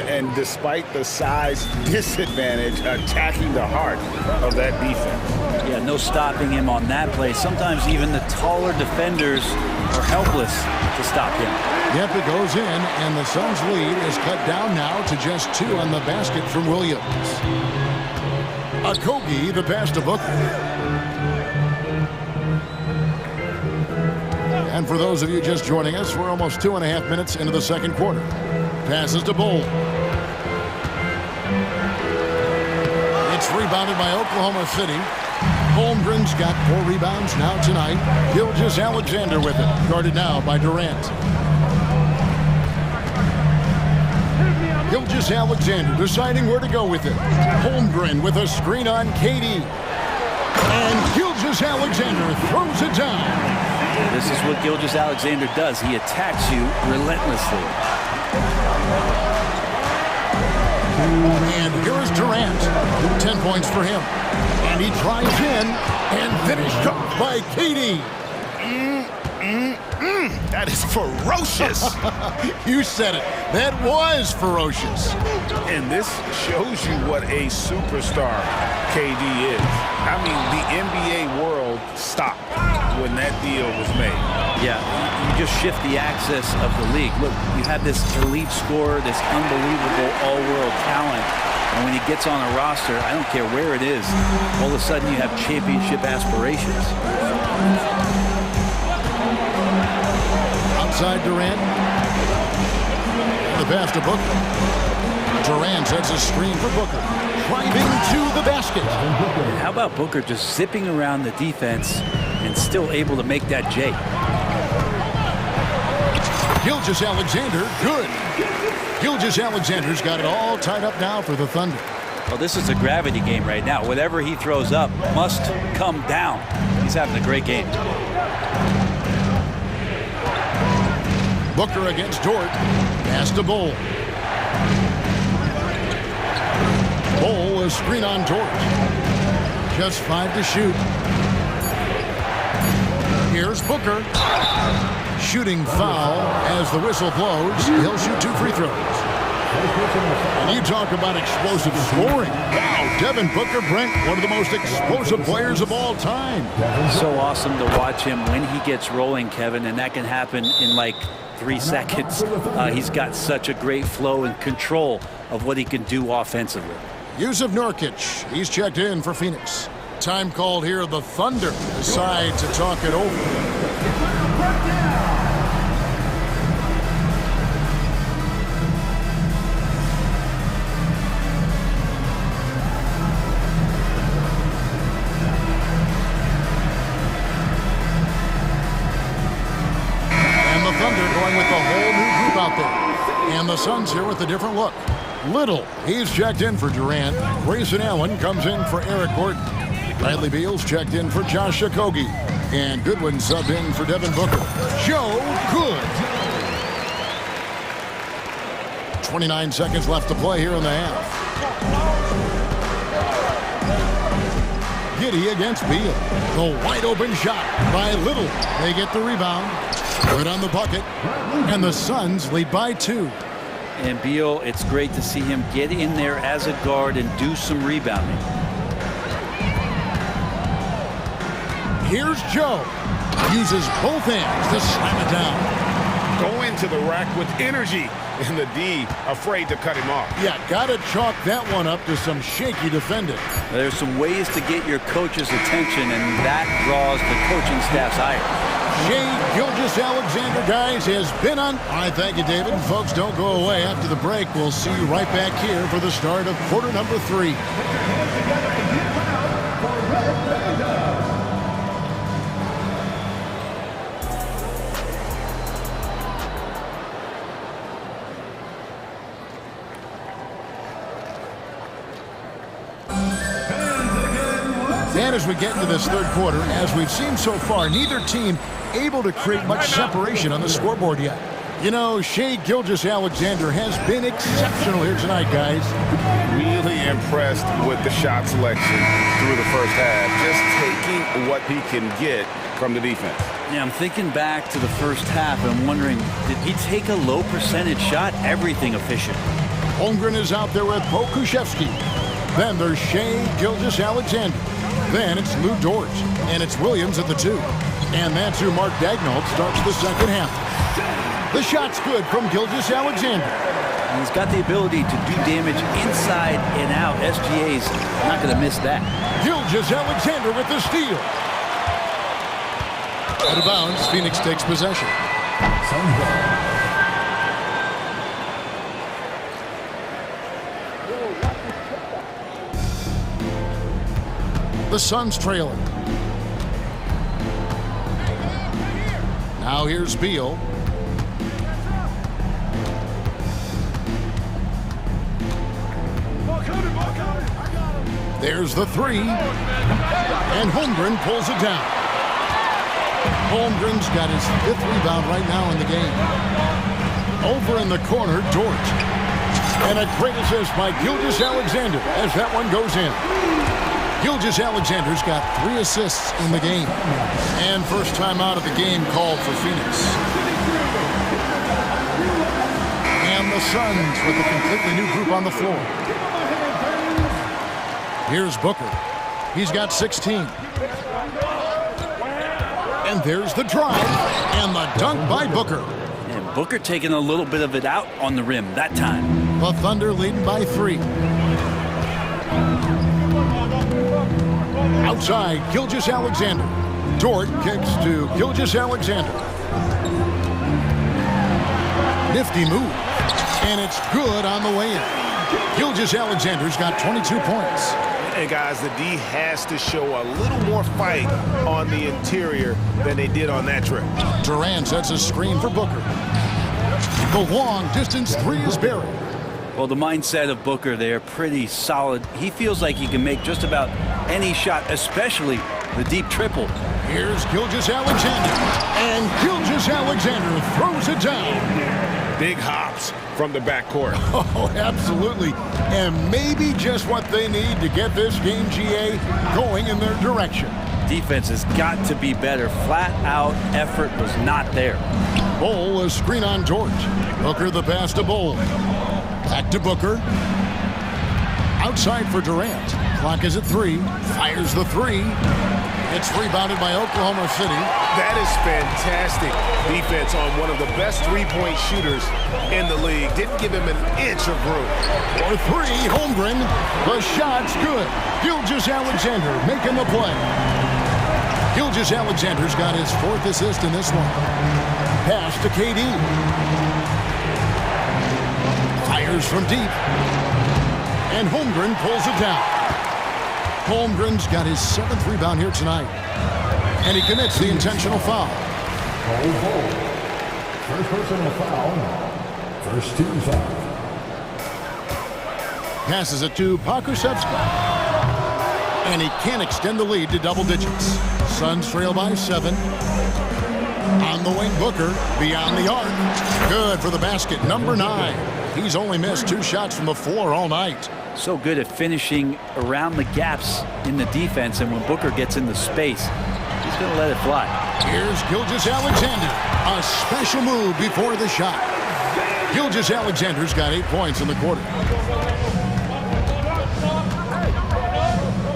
And despite the size disadvantage, attacking the heart of that defense. Yeah, no stopping him on that play. Sometimes even the taller defenders are helpless to stop him. Yep, it goes in, and the Suns' lead is cut down now to just 2 on the basket from Williams. Okogie, the pass to Booker. And for those of you just joining us, we're almost 2.5 minutes into the second quarter. Passes to Bull. It's rebounded by Oklahoma City. Holmgren's got 4 rebounds now tonight. Gilgeous-Alexander with it. Guarded now by Durant. Gilgeous-Alexander deciding where to go with it. Holmgren with a screen on KD. And Gilgeous-Alexander throws it down. This is what Gilgeous-Alexander does. He attacks you relentlessly. And here's Durant. 10 points for him. And he drives in and finished off by KD. That is ferocious. You said it. That was ferocious. And this shows you what a superstar KD is. I mean, the NBA world stopped when that deal was made. Yeah, you just shift the axis of the league. Look, you have this elite scorer, this unbelievable all-world talent, and when he gets on a roster, I don't care where it is, all of a sudden you have championship aspirations. Outside Durant. The pass to Booker. Durant sets a screen for Booker. Driving to the basket. How about Booker just zipping around the defense and still able to make that J? Gilgeous-Alexander, good. Gilgeous-Alexander's got it all tied up now for the Thunder. Well, this is a gravity game right now. Whatever he throws up must come down. He's having a great game. Booker against Dort. Pass to Bull. Bull, a screen on Dort. Just 5 to shoot. Here's Booker. Shooting foul as the whistle blows. He'll shoot 2 free throws. And you talk about explosive scoring. Wow, Devin Booker, Brent, one of the most explosive players of all time. So awesome to watch him when he gets rolling, Kevin, and that can happen in like 3 seconds. He's got such a great flow and control of what he can do offensively. Yusuf Nurkic, he's checked in for Phoenix. Time called here, the Thunder decide to talk it over. And the Suns here with a different look. Little, he's checked in for Durant. Grayson Allen comes in for Eric Gordon. Bradley Beal's checked in for Josh Okogie. And Goodwin subbed in for Devin Booker. Joe Good. 29 seconds left to play here in the half. Giddey against Beal. The wide open shot by Little. They get the rebound. Good on the bucket. And the Suns lead by 2. And Beal, it's great to see him get in there as a guard and do some rebounding. Here's Joe. Uses both hands to slam it down. Go into the rack with energy. And the D afraid to cut him off. Yeah, gotta chalk that one up to some shaky defending. There's some ways to get your coach's attention, and that draws the coaching staff's ire. Shai Gilgeous-Alexander, guys, has been on. All right, thank you, David. And folks, don't go away. After the break, we'll see you right back here for the start of quarter number 3. And as we get into this third quarter, as we've seen so far, neither team able to create much separation on the scoreboard yet. You know, Shai Gilgeous-Alexander has been exceptional here tonight, guys. Really impressed with the shot selection through the first half. Just taking what he can get from the defense. Yeah, I'm thinking back to the first half. I'm wondering, did he take a low percentage shot? Everything efficient. Holmgren is out there with Pokuševski. Then there's Shai Gilgeous-Alexander. Then it's Lou Dort, and it's Williams at the 2. And that's who Mark Daigneault starts the second half. The shot's good from Gilgeous-Alexander. And he's got the ability to do damage inside and out. SGA's not going to miss that. Gilgeous-Alexander with the steal. Out of bounds, Phoenix takes possession. The Suns trailing. Now here's Beal. There's the three. And Holmgren pulls it down. Holmgren's got his 5th rebound right now in the game. Over in the corner, Dort. And a great assist by Gilgeous-Alexander as that one goes in. Gilgeous-Alexander's got 3 assists in the game. And first time out of the game called for Phoenix. And the Suns with a completely new group on the floor. Here's Booker. He's got 16. And there's the drive and the dunk by Booker. And Booker taking a little bit of it out on the rim that time. The Thunder leading by 3. Outside, Gilgeous-Alexander. Dort kicks to Gilgeous-Alexander. Nifty move. And it's good on the way in. Gilgeous-Alexander's got 22 points. And guys, the D has to show a little more fight on the interior than they did on that trip. Durant sets a screen for Booker. The long distance 3 is buried. Well, the mindset of Booker there, pretty solid. He feels like he can make just about any shot, especially the deep triple. Here's Gilgeous-Alexander. And Gilgeous-Alexander throws it down. Big hops from the backcourt. Oh, absolutely. And maybe just what they need to get this game, GA, going in their direction. Defense has got to be better. Flat out effort was not there. Bol, a screen on Dort. Booker the pass to Bol. Back to Booker. Outside for Durant. Clock is at 3. Fires the 3. It's rebounded by Oklahoma City. That is fantastic defense on one of the best three-point shooters in the league. Didn't give him an inch of room. For 3, Holmgren. The shot's good. Gilgeous-Alexander making the play. Gilgeous-Alexander's got his 4th assist in this one. Pass to KD. Fires from deep. And Holmgren pulls it down. Holmgren's got his 7th rebound here tonight. And he commits the intentional foul. First personal foul. First team foul. Passes it to Pokusevski. And he can't extend the lead to double digits. Suns trail by 7. On the wing, Booker beyond the arc. Good for the basket, number 9. He's only missed 2 shots from the floor all night. So good at finishing around the gaps in the defense, and when Booker gets in the space, he's going to let it fly. Here's Gilgeous-Alexander. A special move before the shot. Gilgeous-Alexander's got 8 points in the quarter.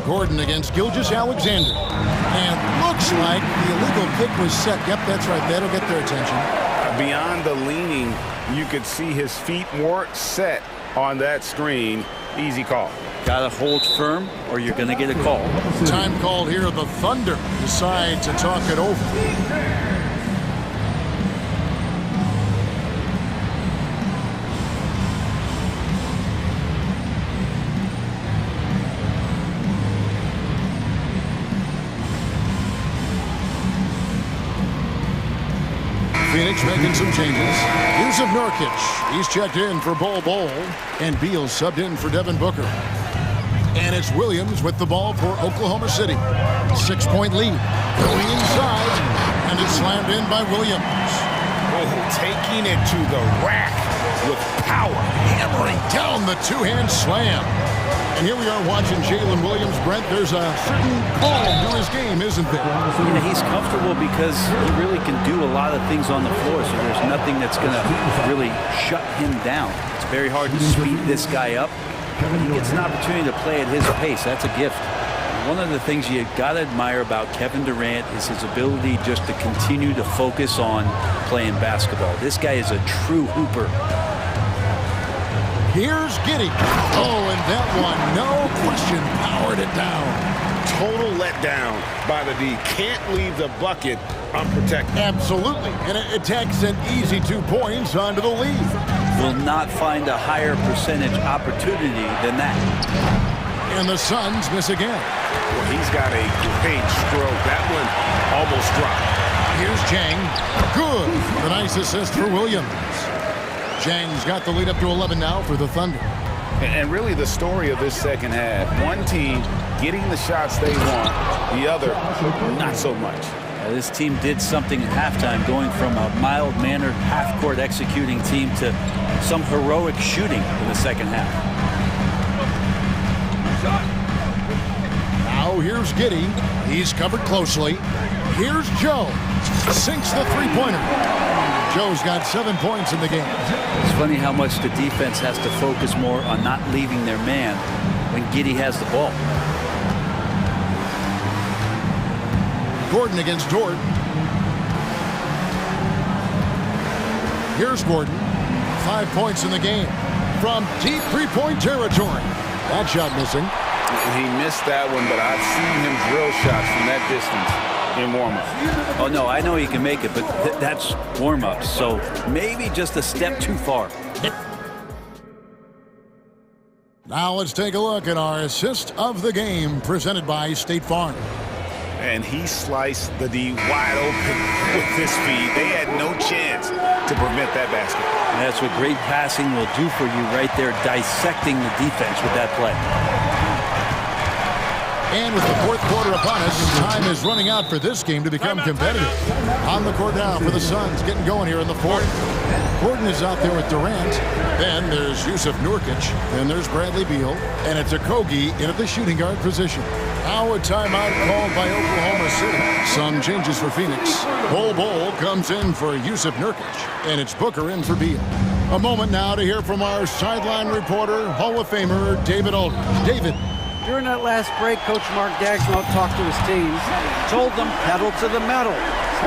Gordon against Gilgeous-Alexander. And looks like the illegal kick was set. Yep, that's right. That'll get their attention. Beyond the leaning, you could see his feet more set on that screen. Easy call. Gotta hold firm or you're gonna get a call. Time called here. The Thunder decide to talk it over. Phoenix making some changes. Yusuf Nurkic. He's checked in for Bol. And Beal subbed in for Devin Booker. And it's Williams with the ball for Oklahoma City. 6-point lead. Going inside. And it's slammed in by Williams. Oh, taking it to the rack with power. Hammering down the 2-hand slam. And here we are watching Jalen Williams. Brent, there's a certain calm to his game, isn't there? You know, he's comfortable because he really can do a lot of things on the floor, so there's nothing that's going to really shut him down. It's very hard to speed this guy up. He gets an opportunity to play at his pace. That's a gift. One of the things you got to admire about Kevin Durant is his ability just to continue to focus on playing basketball. This guy is a true hooper. Here's Giddey. Oh, and that one, no question, powered it down. Total letdown by the D. Can't leave the bucket unprotected. Absolutely, and it takes an easy 2 points onto the lead. Will not find a higher percentage opportunity than that. And the Suns miss again. Well, he's got a great stroke. That one almost dropped. Here's Chang. Good. The nice assist for Williams. Chang's got the lead up to 11 now for the Thunder. And really the story of this second half, one team getting the shots they want, the other not so much. This team did something at halftime, going from a mild-mannered half-court executing team to some heroic shooting in the second half. Now here's Giddey. He's covered closely. Here's Joe. Sinks the three-pointer. Joe's got 7 points in the game. It's funny how much the defense has to focus more on not leaving their man when Giddey has the ball. Gordon against Dort. Here's Gordon. 5 points in the game from deep three-point territory. That shot missing. He missed that one, but I've seen him drill shots from that distance in warm-up. Oh, no, I know he can make it, but that's warm-up, so maybe just a step too far. Now let's take a look at our assist of the game presented by State Farm. And he sliced the D wide open with his speed. They had no chance to prevent that basket. And that's what great passing will do for you right there, dissecting the defense with that play. And with the fourth quarter upon us, time is running out for this game to become competitive. On the court now for the Suns, getting going here in the fourth. Gordon is out there with Durant. Then there's Yusuf Nurkic. Then there's Bradley Beal. And it's Okogie in at the shooting guard position. Now a timeout called by Oklahoma City. Some changes for Phoenix. Bol comes in for Yusuf Nurkic. And it's Booker in for Beal. A moment now to hear from our sideline reporter, Hall of Famer David Aldridge. David. During that last break, Coach Mark Dagsmo talked to his team, told them pedal to the metal,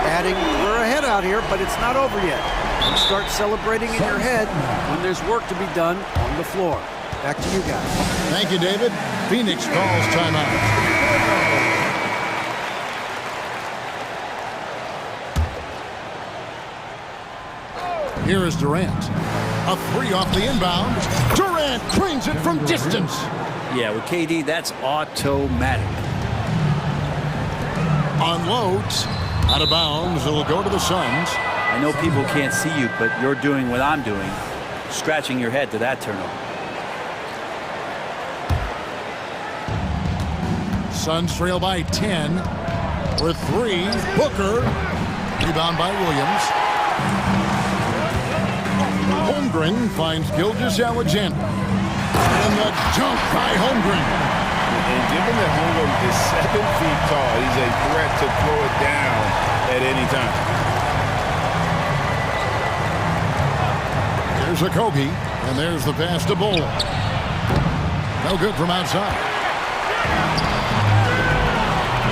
adding, we're ahead out here, but it's not over yet. And start celebrating in your head when there's work to be done on the floor. Back to you guys. Thank you, David. Phoenix calls timeout. Here is Durant. A three off the inbound. Durant drains it from distance. Yeah, with KD, that's automatic. Unloads. Out of bounds. It'll go to the Suns. I know people can't see you, but you're doing what I'm doing. Scratching your head to that turnover. Suns trail by 10. For three. Booker. Rebound by Williams. Holmgren finds Gilgeous-Alexander. And the jump by Holmgren. And given that Holmgren is 7 feet tall, he's a threat to throw it down at any time. There's Okogie, and there's the pass to Bol. No good from outside.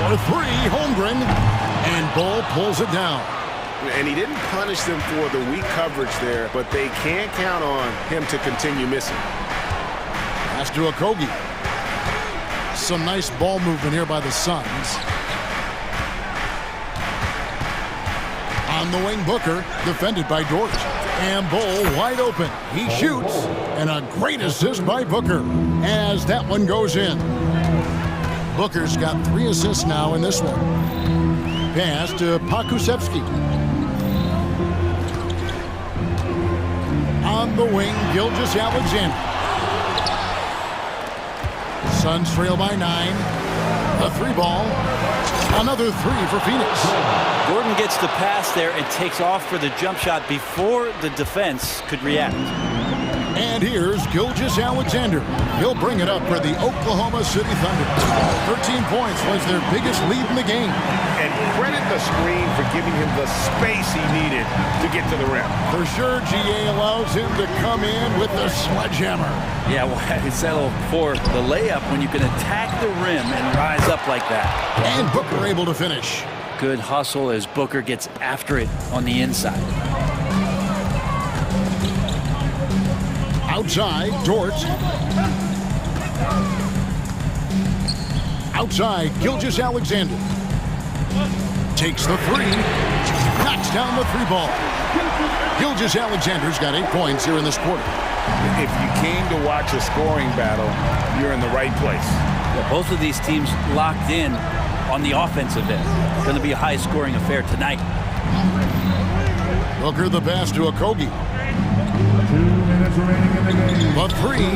For three, Holmgren, and Bol pulls it down. And he didn't punish them for the weak coverage there, but they can't count on him to continue missing. Pass to Okogie. Some nice ball movement here by the Suns. On the wing, Booker, defended by Dort. And Bol wide open. He shoots. And a great assist by Booker as that one goes in. Booker's got 3 assists now in this one. Pass to Pakusevsky. On the wing, Gilgeous-Alexander. Suns trail by 9. A 3-ball. Another 3 for Phoenix. Gordon gets the pass there and takes off for the jump shot before the defense could react. And here's Gilgeous-Alexander. He'll bring it up for the Oklahoma City Thunder. 13 points was their biggest lead in the game. And credit the screen for giving him the space he needed to get to the rim. For sure, GA allows him to come in with the sledgehammer. Yeah, well, I settled for the layup when you can attack the rim and rise up like that. And Booker able to finish. Good hustle as Booker gets after it on the inside. Outside, Dort. Outside, Gilgeous-Alexander. Takes the 3. Knocks down the 3-ball. Gilgeous-Alexander's got 8 points here in this quarter. If you came to watch a scoring battle, you're in the right place. Yeah, both of these teams locked in on the offensive end. Going to be a high-scoring affair tonight. Booker the pass to Okogie. 2 minutes remaining in the game. The three.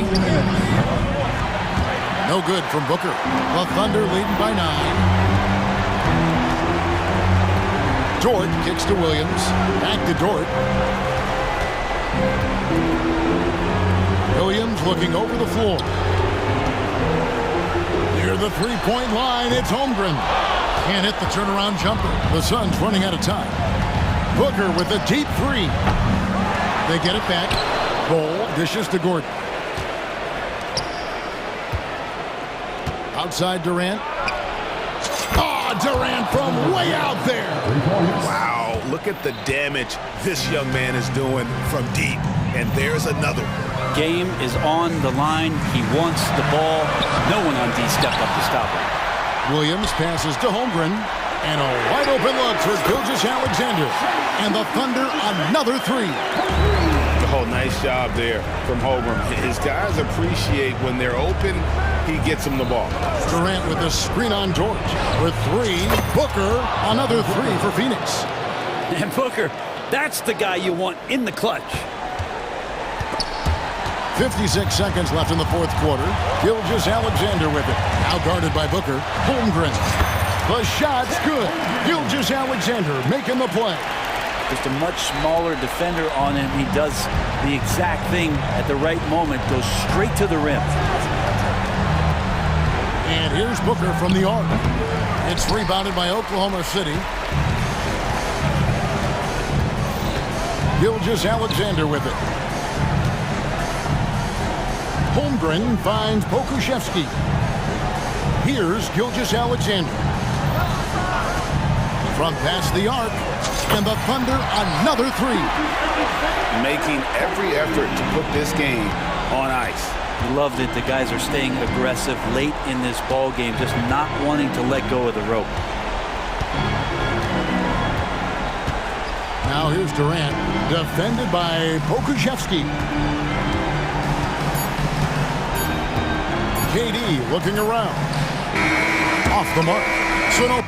No good from Booker. The Thunder leading by 9. Dort kicks to Williams. Back to Dort. Williams looking over the floor. Near the three-point line, it's Holmgren. Can't hit the turnaround jumper. The Suns running out of time. Booker with a deep three. They get it back. Ball dishes to Gordon. Outside Durant. Durant from way out there. Wow, look at the damage this young man is doing from deep. And there's another one. Game is on the line. He wants the ball. No one on D stepped up to stop him. Williams passes to Holmgren. And a wide open look for Gilgeous-Alexander. And the Thunder another three. Oh, nice job there from Holmgren. His guys appreciate when they're open, he gets them the ball. Durant with the screen on George. With three, Booker, another three for Phoenix. And Booker, that's the guy you want in the clutch. 56 seconds left in the fourth quarter. Gilgeous-Alexander with it. Now guarded by Booker. Holmgren. The shot's good. Gilgeous-Alexander making the play. Just a much smaller defender on him. He does the exact thing at the right moment. Goes straight to the rim. And here's Booker from the arc. It's rebounded by Oklahoma City. Gilgeous-Alexander with it. Holmgren finds Pokusevski. Here's Gilgeous-Alexander. From past the arc. And the Thunder another three. Making every effort to put this game on ice. Loved it. The guys are staying aggressive late in this ball game, just not wanting to let go of the rope. Now here's Durant, defended by Pokusevski. KD looking around. Off the mark. So no.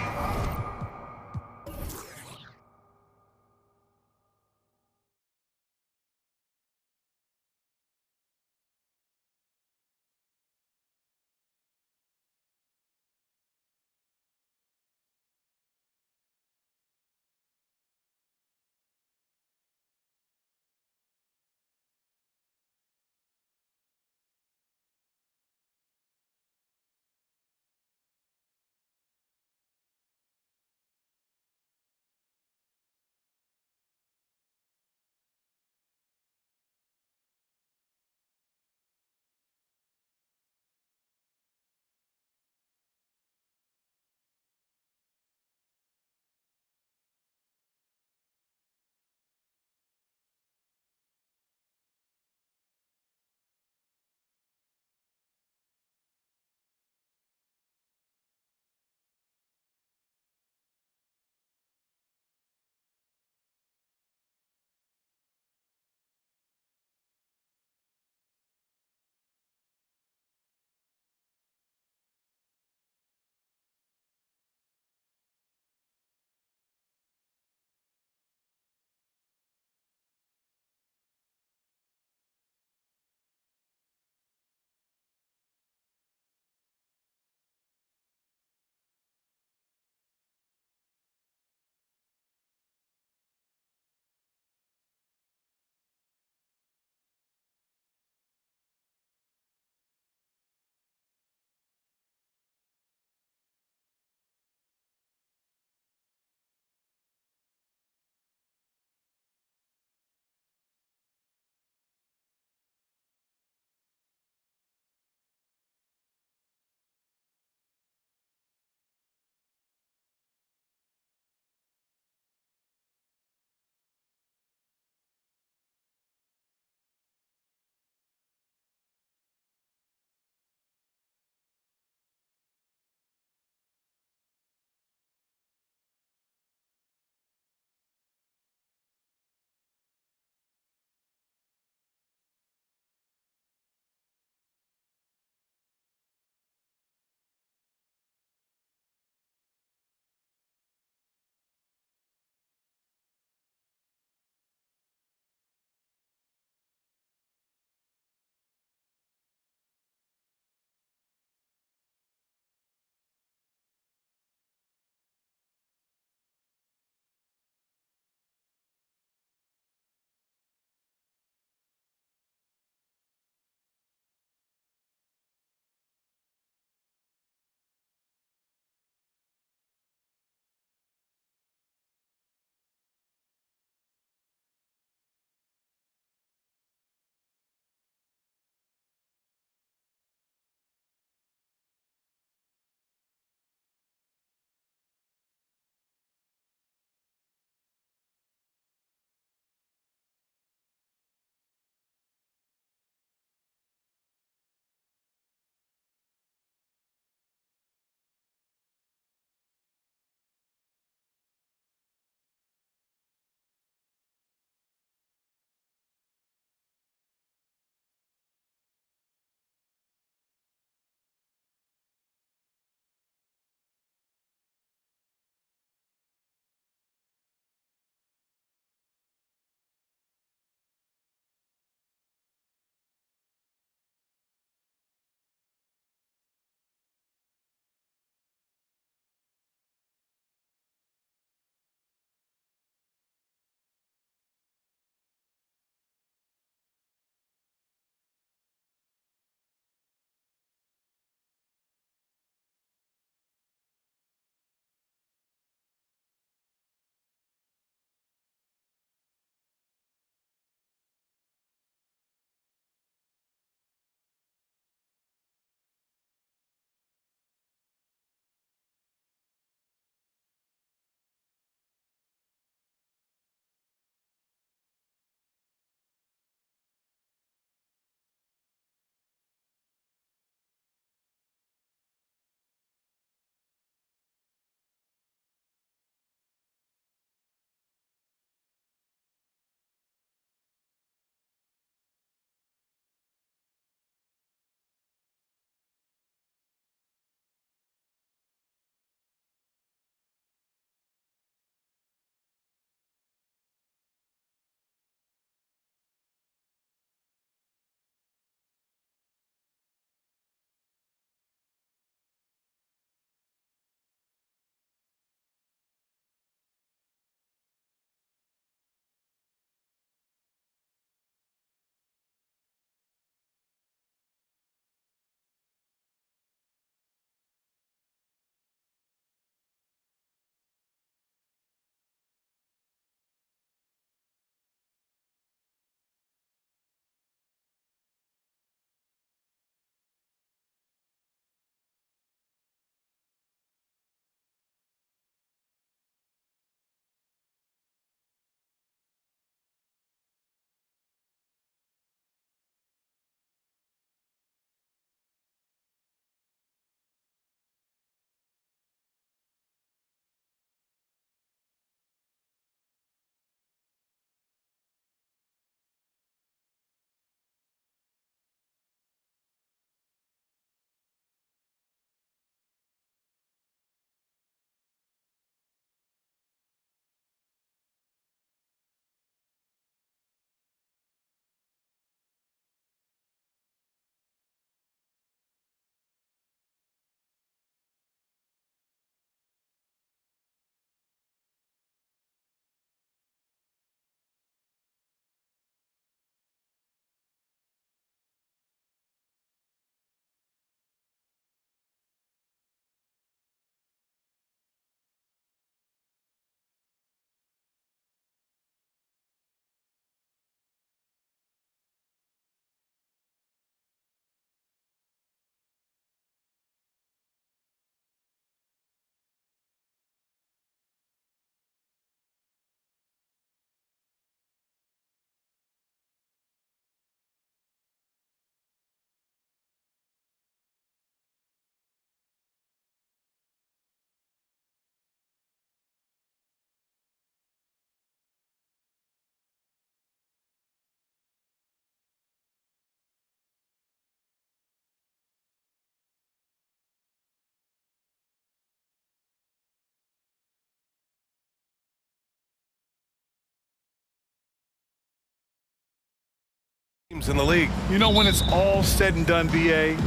in the league. You know, when it's all said and done, BA,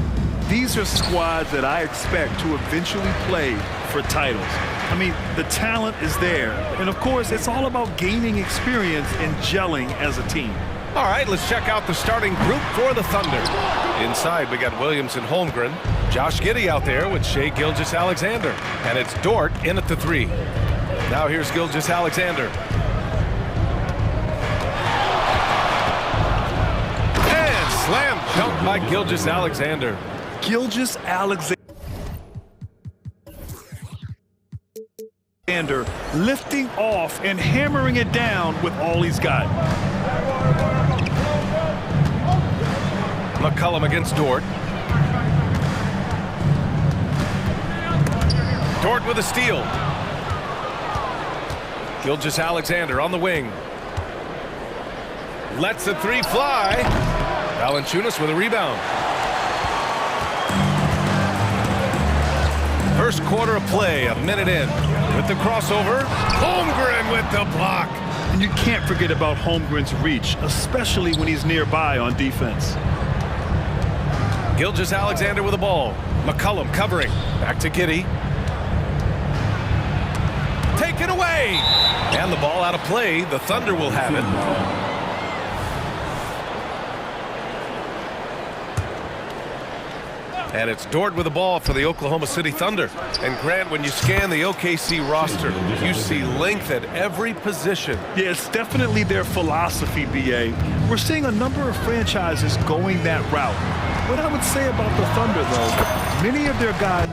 these are squads that I expect to eventually play for titles. I mean, the talent is there. And, of course, it's all about gaining experience and gelling as a team. All right, let's check out the starting group for the Thunder. Inside, we got Williams and Holmgren. Josh Giddey out there with Shai Gilgeous-Alexander. And it's Dort in at the 3. Now here's Gilgeous-Alexander. And slam dunk by Gilgeous-Alexander. Gilgeous-Alexander lifting off and hammering it down with all he's got. McCollum against Dort. Dort with a steal. Gilgeous-Alexander on the wing. Lets the 3 fly. Valanciunas with a rebound. First quarter of play, a minute in. With the crossover, Holmgren with the block. And you can't forget about Holmgren's reach, especially when he's nearby on defense. Gilgeous-Alexander with the ball. McCollum covering. Back to Giddey. Taken away. And the ball out of play. The Thunder will have it. And it's Dort with the ball for the Oklahoma City Thunder. And Grant, when you scan the OKC roster, you see length at every position. Yeah, it's definitely their philosophy, BA. We're seeing a number of franchises going that route. What I would say about the Thunder, though, many of their guys...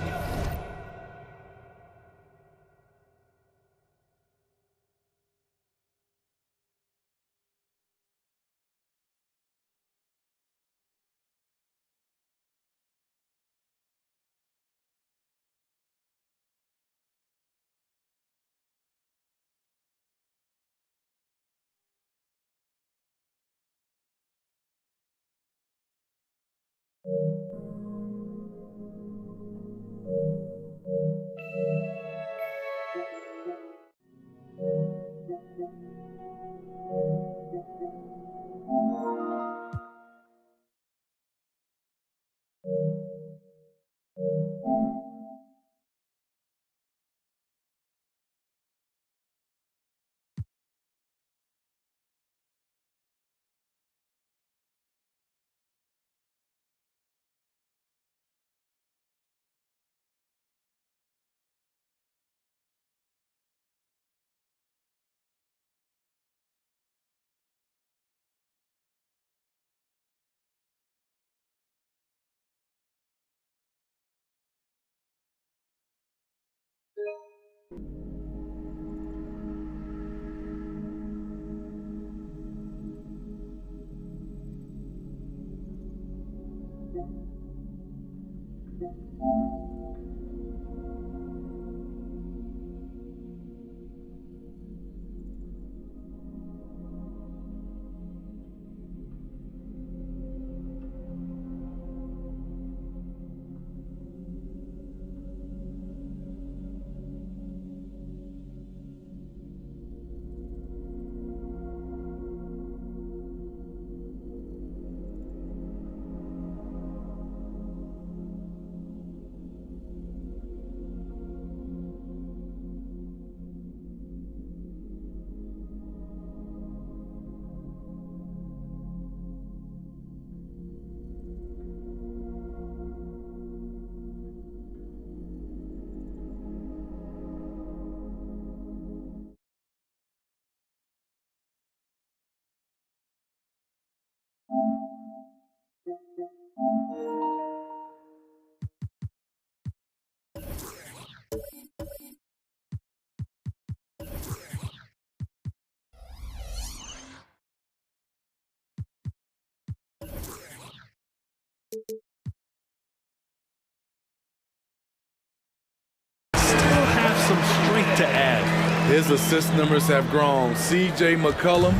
To add. His assist numbers have grown. C.J. McCollum,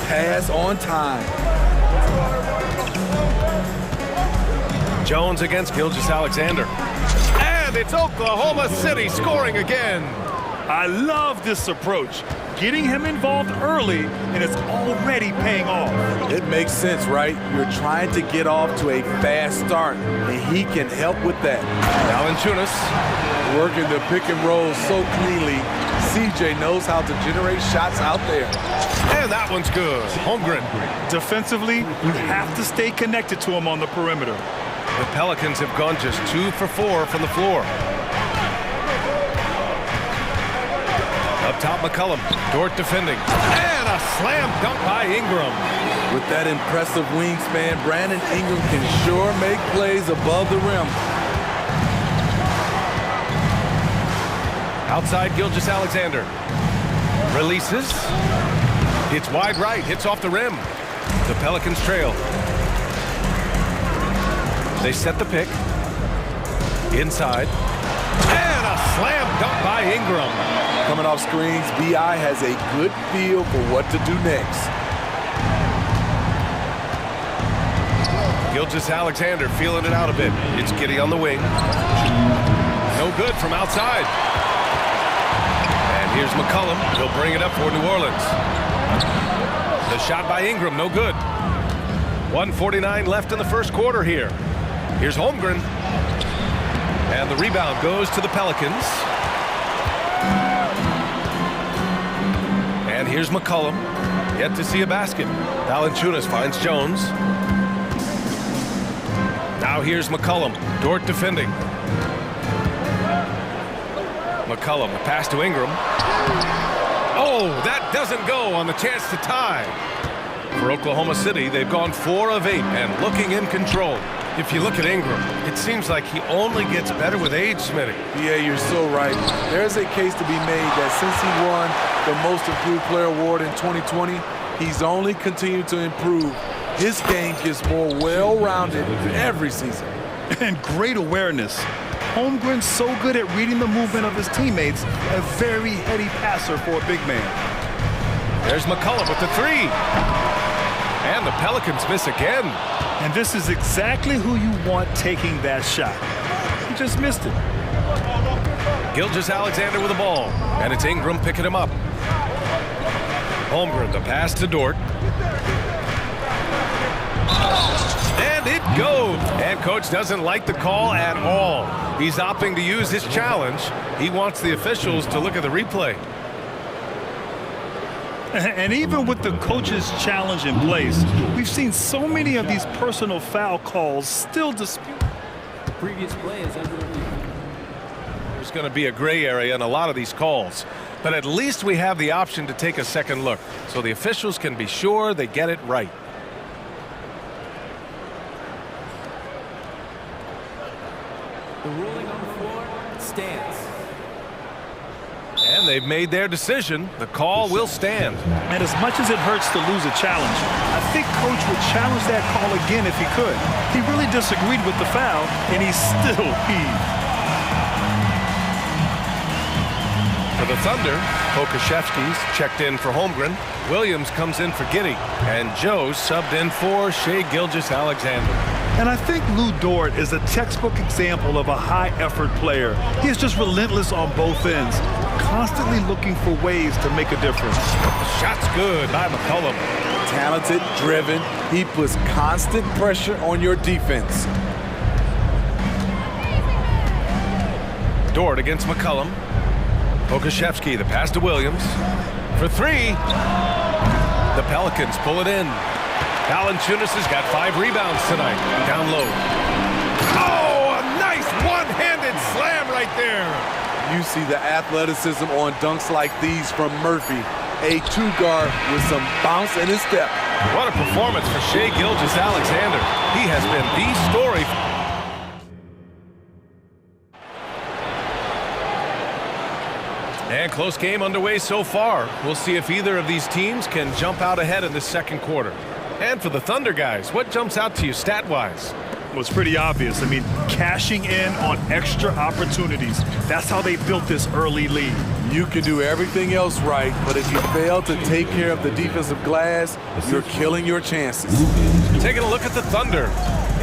pass on time. Jones against Gilgeous-Alexander. And it's Oklahoma City scoring again. I love this approach. getting him involved early, and it's already paying off. It makes sense, right? You're trying to get off to a fast start, and he can help with that. Valanciunas working the pick and roll so cleanly. CJ knows how to generate shots out there. And that one's good. Holmgren. Defensively, you have to stay connected to him on the perimeter. The Pelicans have gone just 2 for 4 from the floor. Up top, McCollum. Dort defending. And a slam dunk by Ingram. With that impressive wingspan, Brandon Ingram can sure make plays above the rim. Outside, Gilgeous-Alexander. Releases. It's wide right. Hits off the rim. The Pelicans trail. They set the pick. Inside. And a slam dunk by Ingram. Coming off screens, B.I. has a good feel for what to do next. Gilgeous-Alexander feeling it out a bit. It's Giddey on the wing. No good from outside. And here's McCollum. He'll bring it up for New Orleans. The shot by Ingram, no good. 1:49 left in the first quarter here. Here's Holmgren. And the rebound goes to the Pelicans. And here's McCollum. Yet to see a basket. Valanciunas finds Jones. Now here's McCollum. Dort defending. McCollum, a pass to Ingram. Oh, that doesn't go on the chance to tie. For Oklahoma City, they've gone 4 of 8 and looking in control. If you look at Ingram, it seems like he only gets better with age, Smitty. Yeah, you're so right. There's a case to be made that since he won the Most Improved Player Award in 2020, he's only continued to improve. His game gets more well-rounded every season. And great awareness. Holmgren's so good at reading the movement of his teammates, a very heady passer for a big man. There's McCollum with the 3. And the Pelicans miss again. And this is exactly who you want taking that shot. He just missed it. Gilgeous-Alexander with the ball. And it's Ingram picking him up. Holmgren, the pass to Dort. And it goes. And coach doesn't like the call at all. He's opting to use his challenge. He wants the officials to look at the replay. And even with the coach's challenge in place, we've seen so many of these personal foul calls still disputed. The previous play is under review. There's going to be a gray area in a lot of these calls, but at least we have the option to take a second look, so the officials can be sure they get it right. The ruling on the floor stands. And they've made their decision. The call will stand. And as much as it hurts to lose a challenge, I think coach would challenge that call again if he could. He really disagreed with the foul, and he still heaved. For the Thunder, Pokusevski's checked in for Holmgren. Williams comes in for Giddey. And Joe subbed in for Shai Gilgeous-Alexander. And I think Lou Dort is a textbook example of a high-effort player. He is just relentless on both ends, constantly looking for ways to make a difference. Shot's good by McCollum. Talented, driven. He puts constant pressure on your defense. Dort against McCollum. Pokusevski, the pass to Williams. For 3. The Pelicans pull it in. Valanciunas has got 5 rebounds tonight. Down low. Oh, a nice one-handed slam right there. You see the athleticism on dunks like these from Murphy. A 2-guard with some bounce in his step. What a performance for Shai Gilgeous-Alexander. He has been the story. And close game underway so far. We'll see if either of these teams can jump out ahead in the second quarter. And for the Thunder guys, what jumps out to you stat-wise? Well, it's pretty obvious. I mean, cashing in on extra opportunities. That's how they built this early lead. You can do everything else right, but if you fail to take care of the defensive glass, you're killing your chances. Taking a look at the Thunder.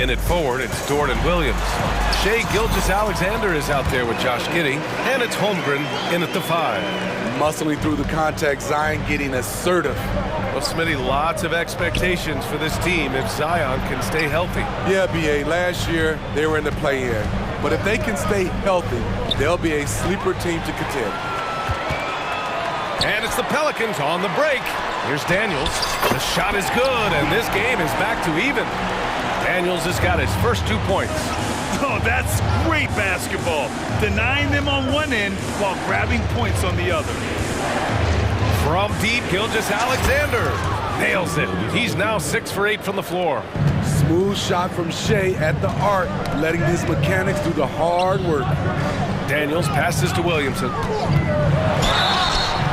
In it forward, it's Jordan Williams. Shea Gilgeous-Alexander is out there with Josh Giddey, and it's Holmgren in at the 5. Muscling through the contact, Zion getting assertive. Well, Smitty, lots of expectations for this team if Zion can stay healthy. Yeah, B.A., last year they were in the play-in. But if they can stay healthy, they'll be a sleeper team to contend. And it's the Pelicans on the break. Here's Daniels. The shot is good, and this game is back to even. Daniels has got his first 2 points. Oh, that's great basketball. Denying them on one end while grabbing points on the other. From deep, Gilgeous-Alexander nails it. He's now 6 for 8 from the floor. Smooth shot from Shea at the arc, letting his mechanics do the hard work. Daniels passes to Williamson.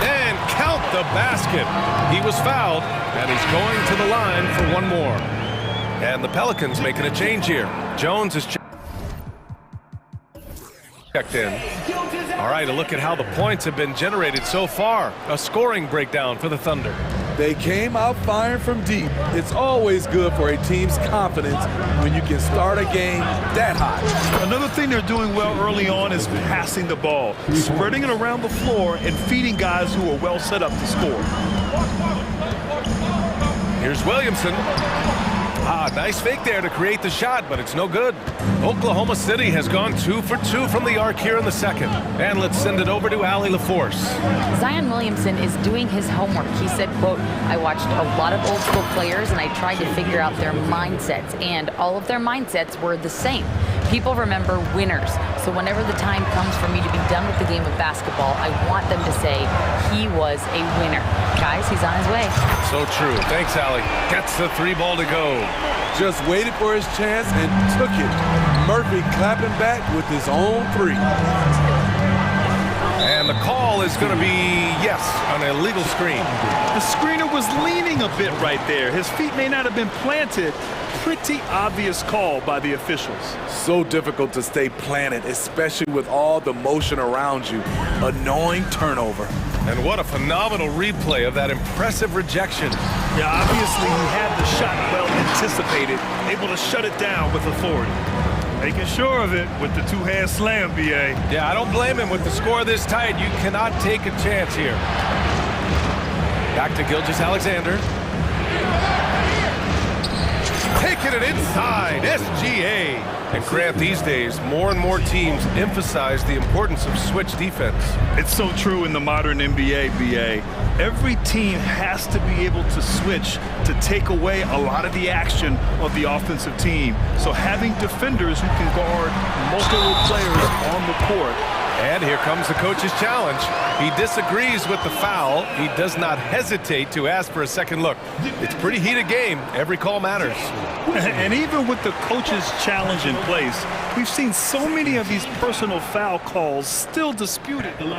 And count the basket. He was fouled, and he's going to the line for one more. And the Pelicans making a change here. Jones is checked in. All right, a look at how the points have been generated so far. A scoring breakdown for the Thunder. They came out firing from deep. It's always good for a team's confidence when you can start a game that hot. Another thing they're doing well early on is passing the ball, spreading it around the floor and feeding guys who are well set up to score. Here's Williamson. Nice fake there to create the shot, but it's no good. Oklahoma City has gone 2 for 2 from the arc here in the second. And let's send it over to Allie LaForce. Zion Williamson is doing his homework. He said, quote, I watched a lot of old school players and I tried to figure out their mindsets, and all of their mindsets were the same. People remember winners. So whenever the time comes for me to be done with the game of basketball, I want them to say he was a winner. Guys, he's on his way. So true. Thanks, Allie. Gets the 3 ball to go. Just waited for his chance and took it. Murphy clapping back with his own 3. And the call is going to be, yes, an illegal screen. The screener was leaning a bit right there. His feet may not have been planted. Pretty obvious call by the officials. So difficult to stay planted, especially with all the motion around you. Annoying turnover. And what a phenomenal replay of that impressive rejection. Yeah, obviously he had the shot well anticipated, able to shut it down with authority. Making sure of it with the 2-hand slam, B.A. Yeah, I don't blame him with the score this tight. You cannot take a chance here. Back to Gilgeous-Alexander. Taking it inside, SGA. And Grant, these days, more and more teams emphasize the importance of switch defense. It's so true in the modern NBA, BA. Every team has to be able to switch to take away a lot of the action of the offensive team. So having defenders who can guard multiple players on the court. And here comes the coach's challenge. He disagrees with the foul. He does not hesitate to ask for a second look. It's a pretty heated game. Every call matters. And even with the coach's challenge in place, we've seen so many of these personal foul calls still disputed. It'll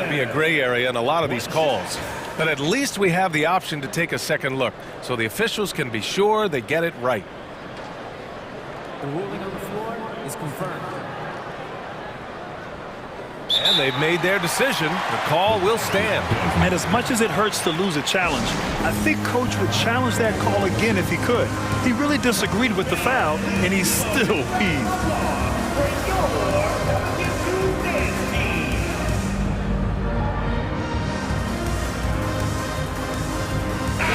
be a gray area in a lot of these calls. But at least we have the option to take a second look, so the officials can be sure they get it right. The ruling on the floor is confirmed. And they've made their decision. The call will stand. And as much as it hurts to lose a challenge, I think Coach would challenge that call again if he could. He really disagreed with the foul, and he's still peeved.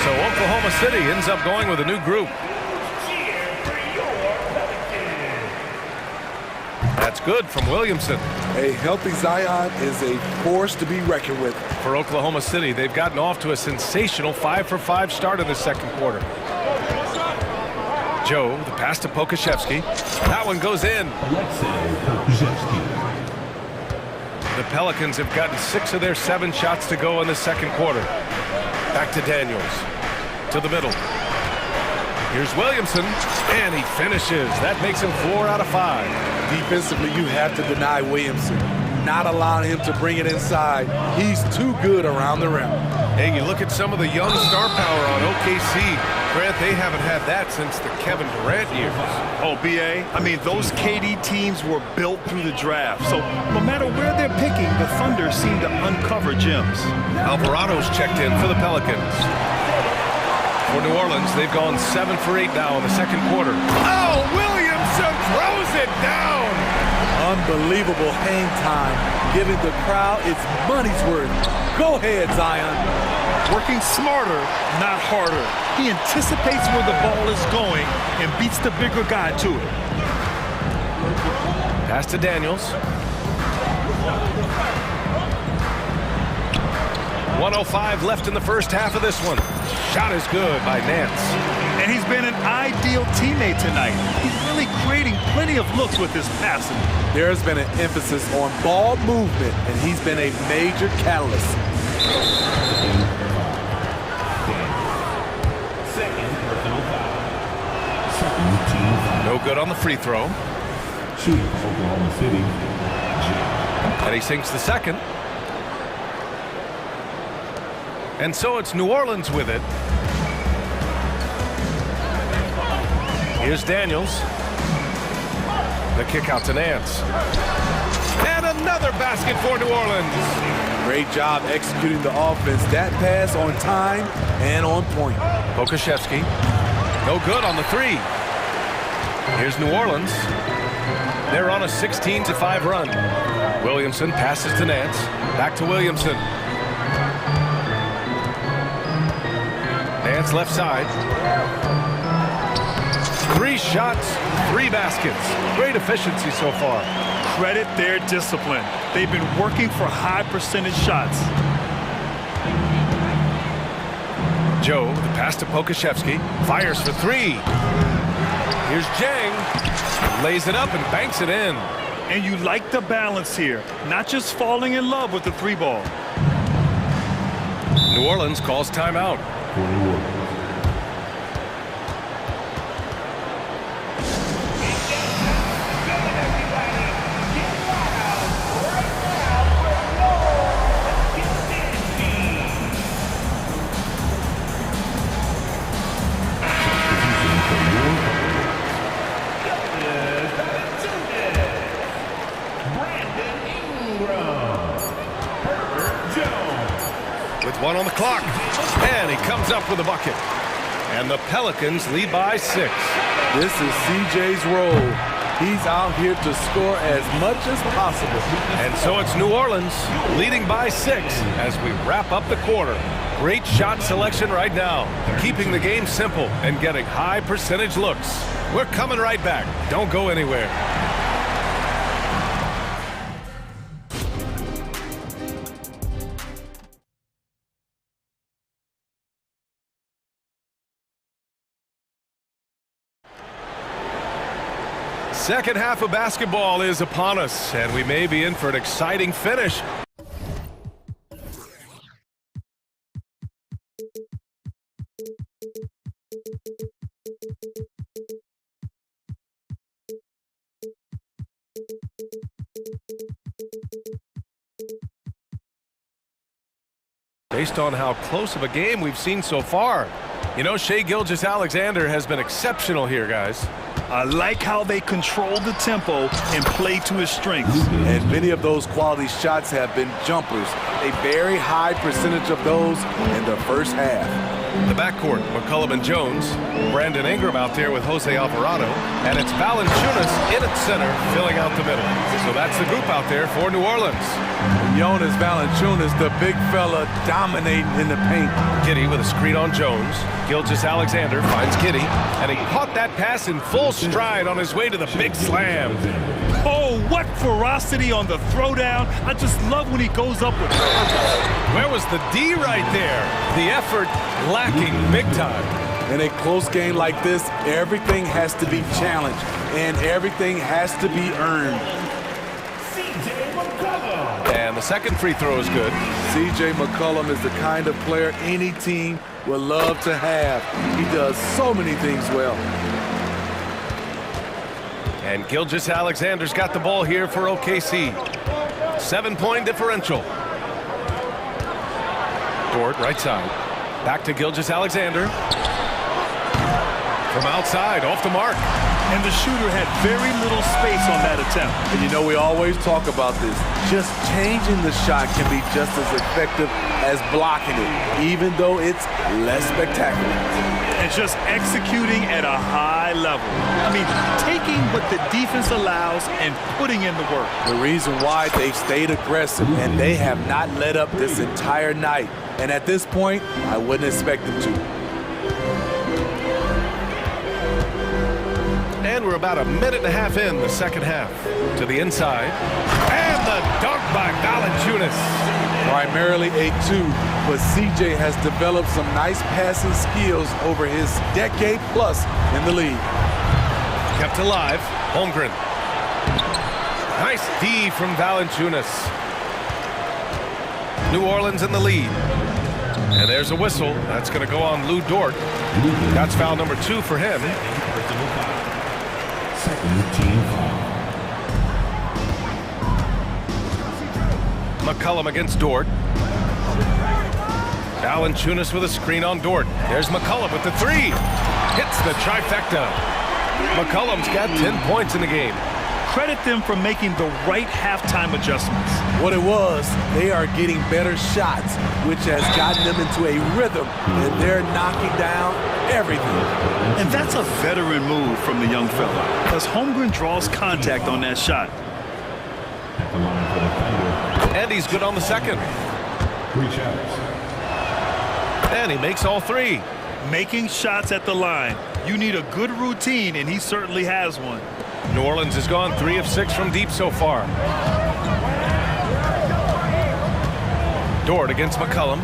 So Oklahoma City ends up going with a new group. That's good from Williamson. A healthy Zion is a force to be reckoned with. For Oklahoma City, they've gotten off to a sensational 5-for-5 start in the second quarter. Joe, the pass to Pokashevsky. That one goes in. The Pelicans have gotten 6 of their 7 shots to go in the second quarter. Back to Daniels. To the middle. Here's Williamson, and he finishes. That makes him 4 out of 5. Defensively, you have to deny Williamson, not allowing him to bring it inside. He's too good around the rim. Hey, you look at some of the young star power on OKC. Grant, they haven't had that since the Kevin Durant years. Oh, B.A., I mean, those KD teams were built through the draft. So no matter where they're picking, the Thunder seem to uncover gems. Alvarado's checked in for the Pelicans. For New Orleans, they've gone 7 for 8 now in the second quarter. Oh, Williamson throws it down! Unbelievable hang time, giving the crowd its money's worth. Go ahead, Zion. Working smarter, not harder. He anticipates where the ball is going and beats the bigger guy to it. Pass to Daniels. 1:05 left in the first half of this one. Shot is good by Nance. And he's been an ideal teammate tonight. He's really creating plenty of looks with his passing. There's been an emphasis on ball movement, and he's been a major catalyst. No good on the free throw. Oklahoma City. And he sinks the second. And so it's New Orleans with it. Here's Daniels. The kick out to Nance. And another basket for New Orleans. Great job executing the offense. That pass on time and on point. Pokashevsky. No good on the three. Here's New Orleans. They're on a 16-5 run. Williamson passes to Nance. Back to Williamson. Nance left side. 3 shots, 3 baskets. Great efficiency so far. Credit their discipline. They've been working for high percentage shots. Joe, the pass to Pokashevsky. Fires for 3. Here's Jang. Lays it up and banks it in. And you like the balance here. Not just falling in love with the 3 ball. New Orleans calls timeout. With 1 on the clock. And he comes up with a bucket. And the Pelicans lead by 6. This is CJ's role. He's out here to score as much as possible. And so it's New Orleans leading by 6 as we wrap up the quarter. Great shot selection right now, keeping the game simple and getting high percentage looks. We're coming right back. Don't go anywhere. Second half of basketball is upon us, and we may be in for an exciting finish. Based on how close of a game we've seen so far. You know, Shai Gilgeous-Alexander has been exceptional here, guys. I like how they control the tempo and play to his strengths. And many of those quality shots have been jumpers. A very high percentage of those in the first half. The backcourt, McCollum and Jones. Brandon Ingram out there with Jose Alvarado. And it's Valanciunas in at center, filling out the middle. So that's the group out there for New Orleans. Jonas Valanciunas, the big fella, dominating in the paint. Giddey with a screen on Jones. Gilgeous-Alexander finds Giddey. And he caught that pass in full stride on his way to the big slam. Oh, what ferocity on the throwdown. I just love when he goes up with purpose. Where was the D right there? The effort lacking big time. In a close game like this, everything has to be challenged and everything has to be earned. And the second free throw is good. C.J. McCollum is the kind of player any team would love to have. He does so many things well. And Gilgeous-Alexander's got the ball here for OKC. 7-point differential. Dort, right side. Back to Gilgeous-Alexander. From outside, off the mark. and the shooter had very little space on that attempt. And you know, we always talk about this. Just changing the shot can be just as effective as blocking it, even though it's less spectacular. And just executing at a high level. I mean, taking what the defense allows and putting in the work. The reason why they've stayed aggressive and they have not let up this entire night. And at this point, I wouldn't expect them to. And we're about a minute and a half in the second half. To the inside. And the dunk by Valanciunas. Primarily a 2, but CJ has developed some nice passing skills over his decade plus in the league. Kept alive. Holmgren. Nice D from Valanciunas. New Orleans in the lead. And there's a whistle. That's going to go on Lou Dort. That's foul number 2 for him. McCollum against Dort. Valanciunas with a screen on Dort. There's McCollum with the 3. Hits the trifecta. McCollum's got 10 points in the game. Credit them for making the right halftime adjustments. What it was, they are getting better shots, which has gotten them into a rhythm, and they're knocking down everything. And that's a veteran move from the young fella, as Holmgren draws contact on that shot. And he's good on the second. And he makes all 3. Making shots at the line. You need a good routine, and he certainly has one. New Orleans has gone 3 of 6 from deep so far. Dort against McCollum.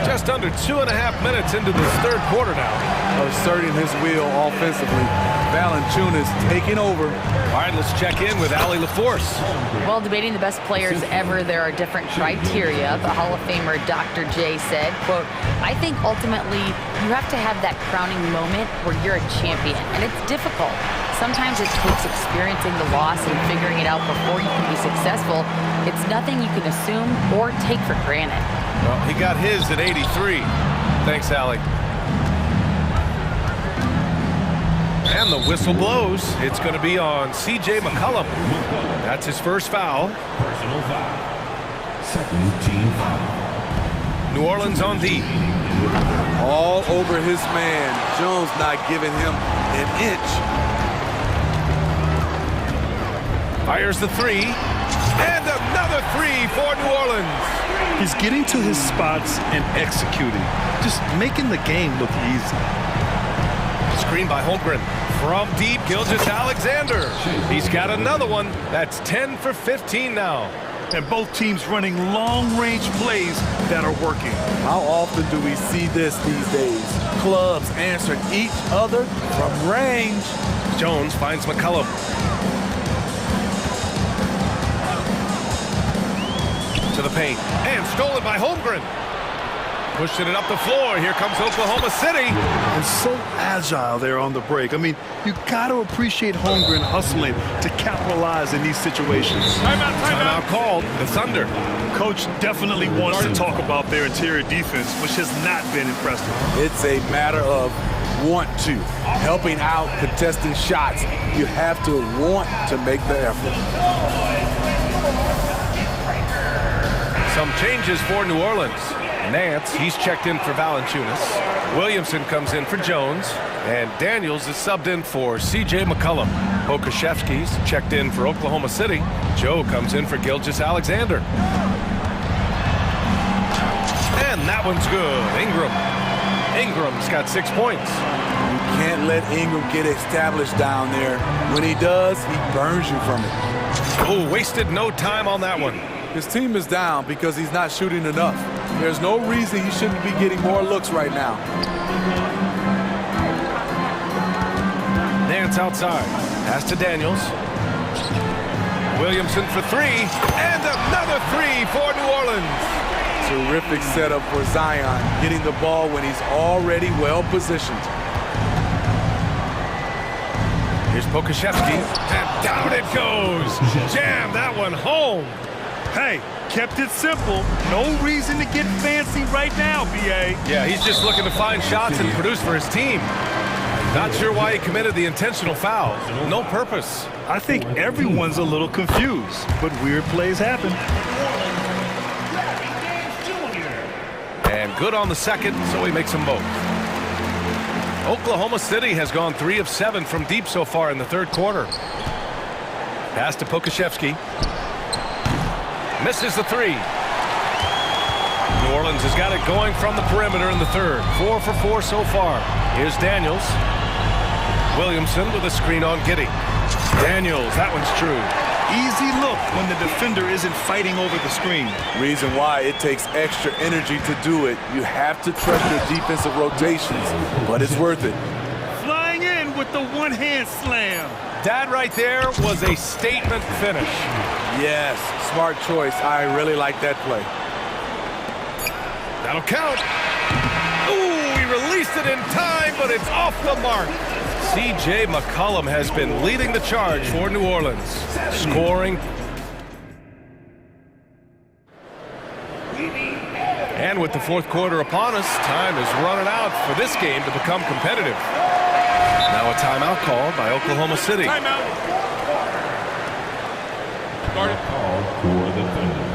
Just under 2.5 minutes into this third quarter now. Asserting his will offensively. Valanciunas taking over. All right, let's check in with Allie LaForce. While debating the best players ever, there are different criteria. The Hall of Famer Dr. J said, quote, I think ultimately you have to have that crowning moment where you're a champion, and it's difficult. Sometimes it takes experiencing the loss and figuring it out before you can be successful. It's nothing you can assume or take for granted. Well, he got his at 83. Thanks, Allie. And the whistle blows. It's going to be on C.J. McCollum. That's his first foul. Personal foul. Second team foul. New Orleans on D. All over his man. Jones not giving him an inch. Fires the 3. And another 3 for New Orleans. He's getting to his spots and executing. Just making the game look easy. Screen by Holmgren. From deep, Gilgeous-Alexander. He's got another one. That's 10 for 15 now. And both teams running long-range plays that are working. How often do we see this these days? Clubs answering each other from range. Jones finds McCollum. To the paint. And stolen by Holmgren. Pushing it up the floor. Here comes Oklahoma City. And so agile there on the break. I mean, you got to appreciate Holmgren hustling to capitalize in these situations. Timeout called. The Thunder. Coach definitely wants to talk about their interior defense, which has not been impressive. It's a matter of want to. Helping out, contesting shots. You have to want to make the effort. Some changes for New Orleans. Nance, he's checked in for Valanciunas. Williamson comes in for Jones. And Daniels is subbed in for C.J. McCollum. Pokuševski's checked in for Oklahoma City. Joe comes in for Gilgeous-Alexander. And that one's good. Ingram's got 6 points. You can't let Ingram get established down there. When he does, he burns you from it. Oh, wasted no time on that one. His team is down because he's not shooting enough. There's no reason he shouldn't be getting more looks right now. Nance outside. Pass to Daniels. Williamson for 3. And another 3 for New Orleans. Terrific setup for Zion, getting the ball when he's already well positioned. Here's Pokuševski. And down it goes. Jam that one home. Hey, kept it simple. No reason to get fancy right now, B.A. Yeah, he's just looking to find shots and produce for his team. Not sure why he committed the intentional foul. No purpose. I think everyone's a little confused, but weird plays happen. And good on the second, so he makes them both. Oklahoma City has gone 3 of 7 from deep so far in the third quarter. Pass to Pokashevsky. Misses the three. New Orleans has got it going from the perimeter in the third. 4 for 4 so far. Here's Daniels. Williamson with a screen on Giddey. Daniels, that one's true. Easy look when the defender isn't fighting over the screen. Reason why it takes extra energy to do it. You have to trust your defensive rotations, but it's worth it. Flying in with the one-hand slam. That right there was a statement finish. Yes, smart choice. I really like that play. That'll count. Ooh, he released it in time, but it's off the mark. C.J. McCollum has been leading the charge for New Orleans, scoring. And with the fourth quarter upon us, time is running out for this game to become competitive. Now a timeout called by Oklahoma City. Timeout. Started. Call for the Thunder.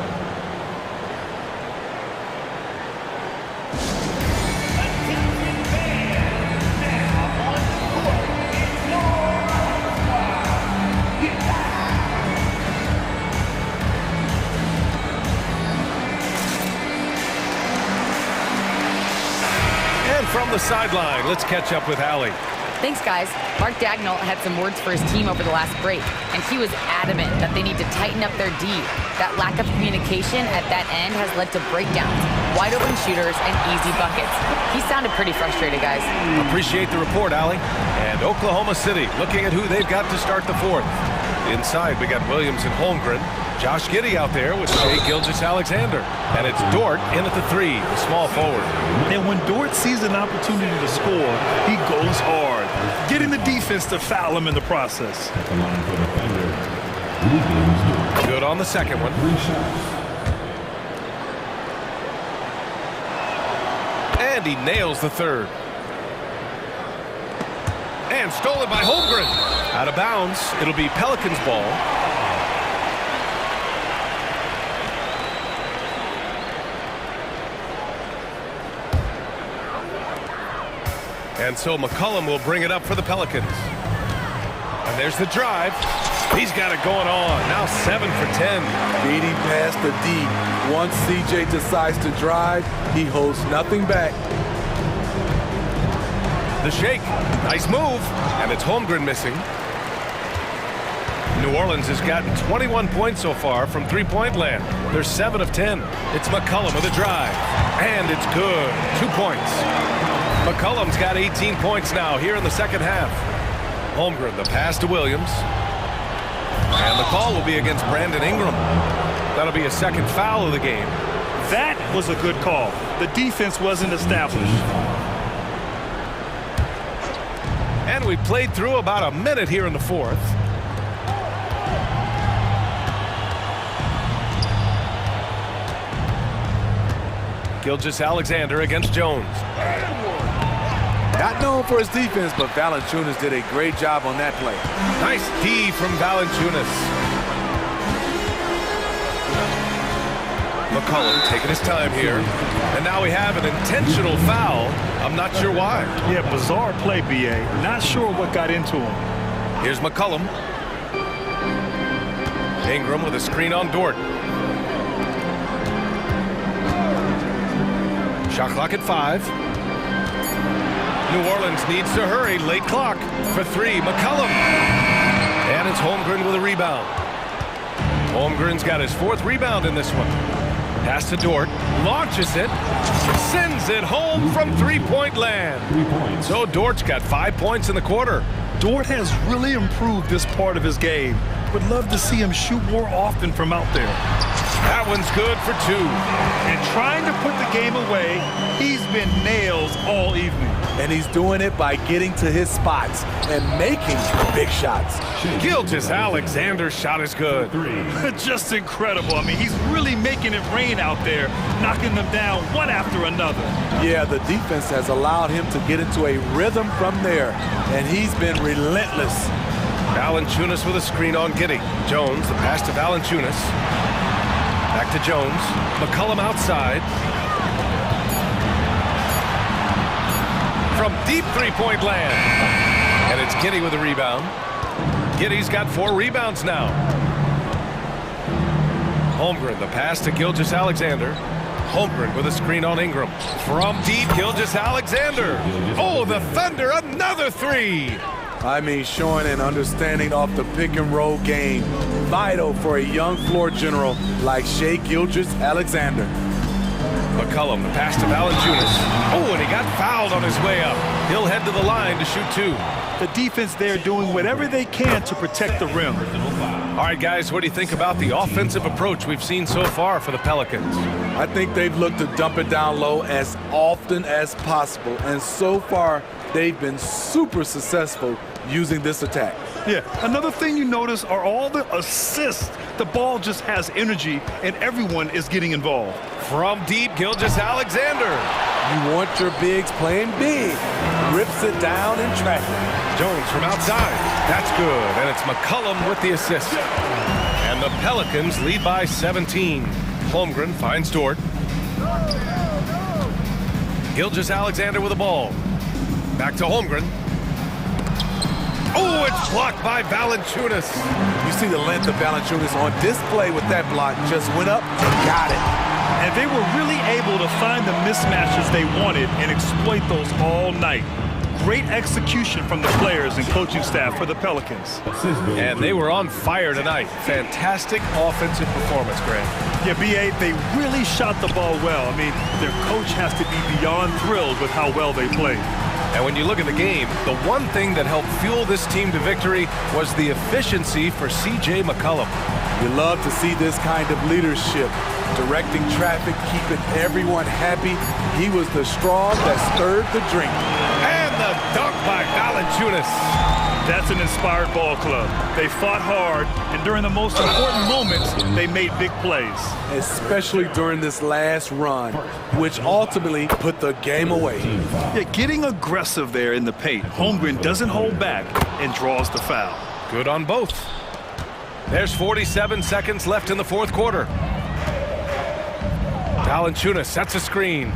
From the sideline, let's catch up with Allie. Thanks, guys. Mark Dagnall had some words for his team over the last break, and he was adamant that they need to tighten up their D. That lack of communication at that end has led to breakdowns, wide open shooters, and easy buckets. He sounded pretty frustrated, guys. Appreciate the report, Allie. And Oklahoma City looking at who they've got to start the fourth. Inside, we got Williams and Holmgren. Josh Giddey out there with Shai Gilgeous-Alexander. And it's Dort in at the three, the small forward. And when Dort sees an opportunity to score, he goes hard, getting the defense to foul him in the process. Good on the second one. And he nails the third. And stolen by Holmgren. Out of bounds. It'll be Pelicans ball. And so McCollum will bring it up for the Pelicans. And there's the drive. He's got it going on. Now 7 for 10. Beating past the D. Once CJ decides to drive, he holds nothing back. The shake. Nice move. And it's Holmgren missing. New Orleans has gotten 21 points so far from three-point land. They're 7 of 10. It's McCollum with a drive. And it's good. 2 points. McCollum's got 18 points now here in the second half. Holmgren, the pass to Williams. And the call will be against Brandon Ingram. That'll be a second foul of the game. That was a good call. The defense wasn't established. And we played through about a minute here in the fourth. Gilgeous-Alexander against Jones. Not known for his defense, but Valanciunas did a great job on that play. Nice D from Valanciunas. McCollum taking his time here. And now we have an intentional foul. I'm not sure why. Yeah, bizarre play, B.A. Not sure what got into him. Here's McCollum. Ingram with a screen on Dort. Shot clock at 5. New Orleans needs to hurry. Late clock for 3. McCollum. And it's Holmgren with a rebound. Holmgren's got his 4th rebound in this one. Pass to Dort. Launches it. Sends it home from three-point land. 3 points. So Dort's got 5 points in the quarter. Dort has really improved this part of his game. Would love to see him shoot more often from out there. That one's good for 2. And trying to put the game away, he's been nails all evening. and he's doing it by getting to his spots and making big shots. Gilgeous-Alexander's shot is good. Just incredible. I mean, he's really making it rain out there, knocking them down one after another. Yeah, the defense has allowed him to get into a rhythm from there, and he's been relentless. Valanciunas with a screen on Giddey. Jones, the pass to Valanciunas. Back to Jones. McCollum outside. From deep three-point land. And it's Giddey with a rebound. Giddey's got 4 rebounds now. Holmgren, the pass to Gilgeous-Alexander. Holmgren with a screen on Ingram. From deep, Gilgeous-Alexander. Oh, the Thunder, another 3. I mean, showing an understanding of the pick-and-roll game. Vital for a young floor general like Shai Gilgeous-Alexander. McCollum, the pass to Valanciunas. Oh, and he got fouled on his way up. He'll head to the line to shoot 2. The defense there doing whatever they can to protect the rim. All right, guys, what do you think about the offensive approach we've seen so far for the Pelicans? I think they've looked to dump it down low as often as possible, and so far they've been super successful using this attack. Yeah, another thing you notice are all the assists. The ball just has energy, and everyone is getting involved. From deep, Gilgeous-Alexander. You want your bigs playing big. Rips it down in traffic. Jones from outside. That's good, and it's McCollum with the assist. And the Pelicans lead by 17. Holmgren finds Dort. Gilgeous-Alexander with the ball. Back to Holmgren. Oh, it's blocked by Valanciunas. You see the length of Valanciunas on display with that block. Just went up and got it. And they were really able to find the mismatches they wanted and exploit those all night. Great execution from the players and coaching staff for the Pelicans. And they were on fire tonight. Fantastic offensive performance, Grant. Yeah, B.A., they really shot the ball well. I mean, their coach has to be beyond thrilled with how well they played. And when you look at the game, the one thing that helped fuel this team to victory was the efficiency for C.J. McCollum. You love to see this kind of leadership, directing traffic, keeping everyone happy. He was the straw that stirred the drink. And the dunk by Valanciunas. That's an inspired ball club. They fought hard, and during the most important moments, they made big plays. Especially during this last run, which ultimately put the game away. Yeah, getting aggressive there in the paint. Holmgren doesn't hold back and draws the foul. Good on both. There's 47 seconds left in the fourth quarter. Valanciunas sets a screen.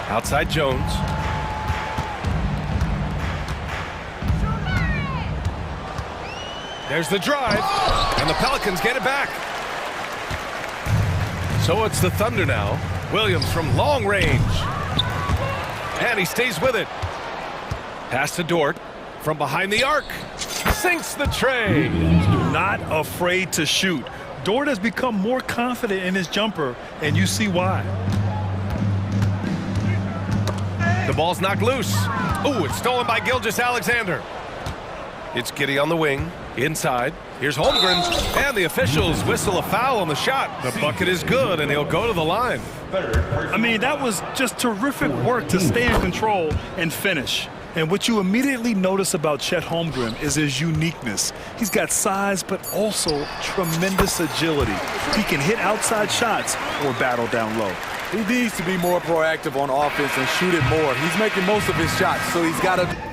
Outside Jones. There's the drive, and the Pelicans get it back. So it's the Thunder now. Williams from long range. And he stays with it. Pass to Dort from behind the arc. Sinks the tray. Not afraid to shoot. Dort has become more confident in his jumper, and you see why. The ball's knocked loose. Ooh, it's stolen by Gilgeous-Alexander. It's Giddey on the wing. Inside. Here's Holmgren. And the officials whistle a foul on the shot. The bucket is good, and he'll go to the line. I mean, that was just terrific work to stay in control and finish. And what you immediately notice about Chet Holmgren is his uniqueness. He's got size, but also tremendous agility. He can hit outside shots or battle down low. He needs to be more proactive on offense and shoot it more. He's making most of his shots, so he's got to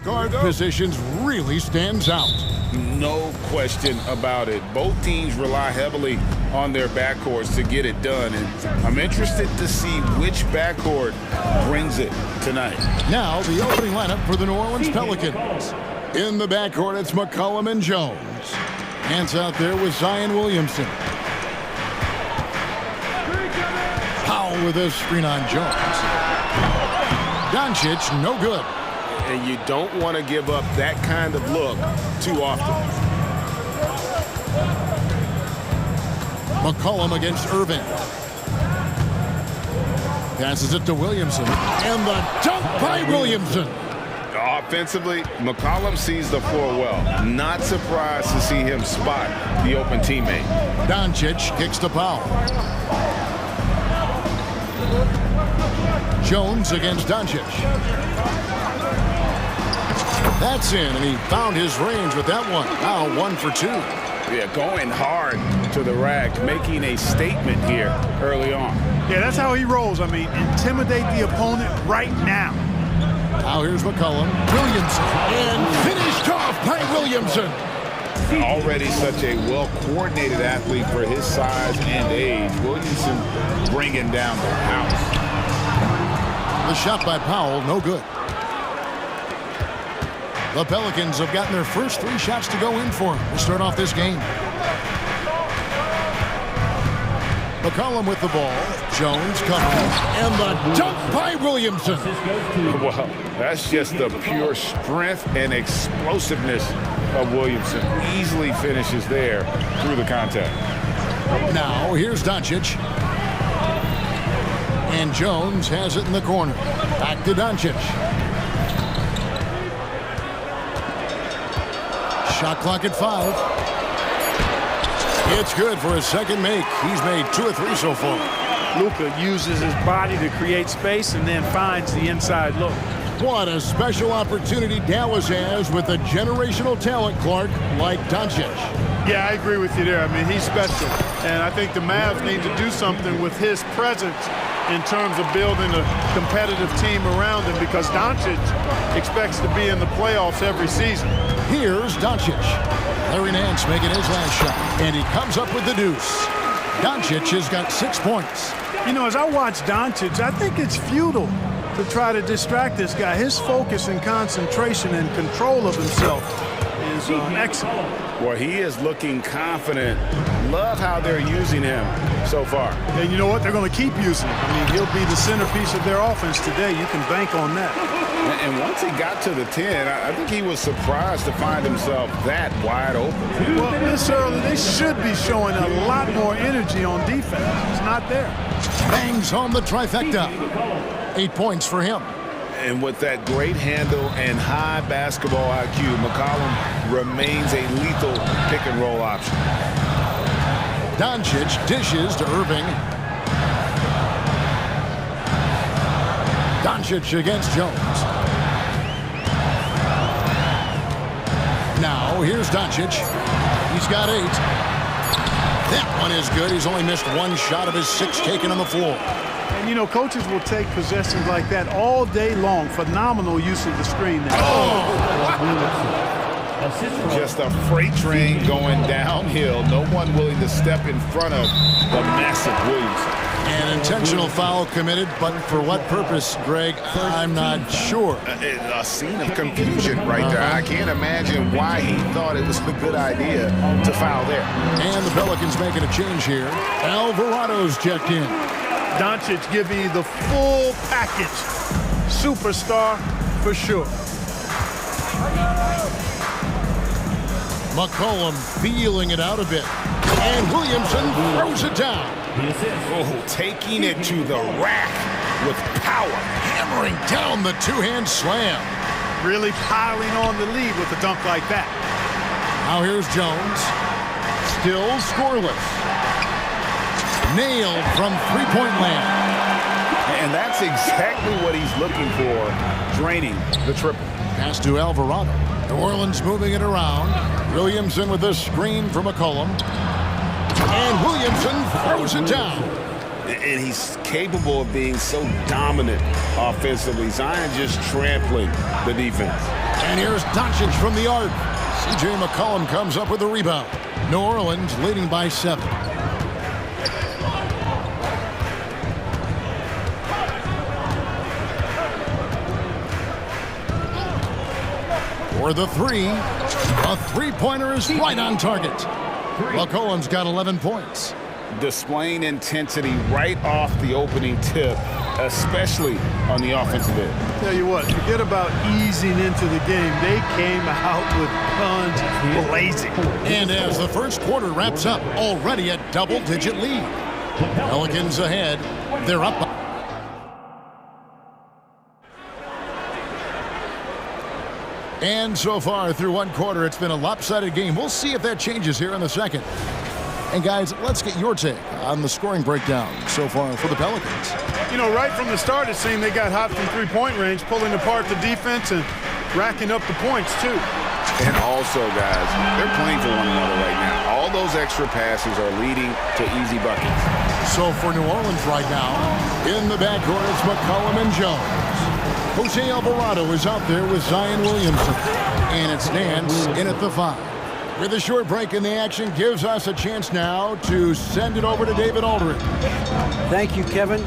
Guard positions really stands out. No question about it. Both teams rely heavily on their backcourts to get it done, and I'm interested to see which backcourt brings it tonight. Now the opening lineup for the New Orleans Pelicans. In the backcourt, it's McCollum and Jones. Hands out there with Zion Williamson. Powell with a screen on Jones. Doncic, no good. And you don't want to give up that kind of look too often. McCollum against Irving. Passes it to Williamson. And the dunk by Williamson. Offensively, McCollum sees the floor well. Not surprised to see him spot the open teammate. Doncic kicks to Powell. Jones against Doncic. That's in, and he found his range with that one. Now 1 for 2. Yeah, going hard to the rack, making a statement here early on. Yeah, that's how he rolls. I mean, intimidate the opponent right now. Now here's McCollum. Williamson. And finished off by Williamson. Already such a well-coordinated athlete for his size and age. Williamson bringing down the house. The shot by Powell, no good. The Pelicans have gotten their first 3 shots to go in for to start off this game. McCollum with the ball. Jones covering. And the dunk by Williamson. Well, that's just the pure strength and explosiveness of Williamson. Easily finishes there through the contact. Now here's Doncic. And Jones has it in the corner. Back to Doncic. Shot clock at 5. It's good for his second make. He's made 2 or 3 so far. Luka uses his body to create space and then finds the inside look. What a special opportunity Dallas has with a generational talent, Clark, like Doncic. Yeah, I agree with you there. I mean, he's special. And I think the Mavs need to do something with his presence in terms of building a competitive team around him, because Doncic expects to be in the playoffs every season. Here's Doncic. Larry Nance making his last shot, and he comes up with the deuce. Doncic has got 6 points. You know, as I watch Doncic, I think it's futile to try to distract this guy. His focus and concentration and control of himself is excellent. Well, he is looking confident. Love how they're using him so far. And you know what? They're going to keep using him. I mean, he'll be the centerpiece of their offense today. You can bank on that. And once he got to the 10, I think he was surprised to find himself that wide open. Well, this early, they should be showing a lot more energy on defense. It's not there. Bangs home the trifecta. 8 points for him. And with that great handle and high basketball IQ, McCollum remains a lethal pick-and-roll option. Doncic dishes to Irving. Doncic against Jones. Now, here's Doncic. He's got 8. That one is good. He's only missed 1 shot of his 6 taken on the floor. And, you know, coaches will take possessions like that all day long. Phenomenal use of the screen there. Just a freight train going downhill. No one willing to step in front of the massive Williamson. An intentional foul committed, but for what purpose, Greg, I'm not sure. A scene of confusion right there. I can't imagine why he thought it was a good idea to foul there. And the Pelicans making a change here. Alvarado's checked in. Doncic giving you the full package. Superstar for sure. McCollum feeling it out a bit. And Williamson throws it down. Oh, taking it to the rack with power. Hammering down the 2-hand slam. Really piling on the lead with a dunk like that. Now here's Jones. Still scoreless. Nailed from 3-point land. And that's exactly what he's looking for, draining the triple. Pass to Alvarado. New Orleans moving it around. Williamson with a screen from McCollum. And Williamson throws it down. And he's capable of being so dominant offensively. Zion just trampling the defense. And here's Doncic from the arc. C.J. McCollum comes up with the rebound. New Orleans leading by 7. For the 3, a three-pointer is right on target. McCollum's got 11 points. Displaying intensity right off the opening tip, especially on the offensive end. Tell you what, forget about easing into the game. They came out with guns blazing. And as the first quarter wraps up, already a double-digit lead. Pelicans ahead. They're up. And so far through one quarter, it's been a lopsided game. We'll see if that changes here in the second. And guys, let's get your take on the scoring breakdown so far for the Pelicans. You know, right from the start, it seemed they got hot from three-point range, pulling apart the defense and racking up the points, too. And also, guys, they're playing for one another right now. All those extra passes are leading to easy buckets. So for New Orleans right now, in the backcourt, it's McCollum and Jones. Jose Alvarado is out there with Zion Williamson. And it's Nance in at the 5. With a short break in the action, gives us a chance now to send it over to David Aldridge. Thank you, Kevin.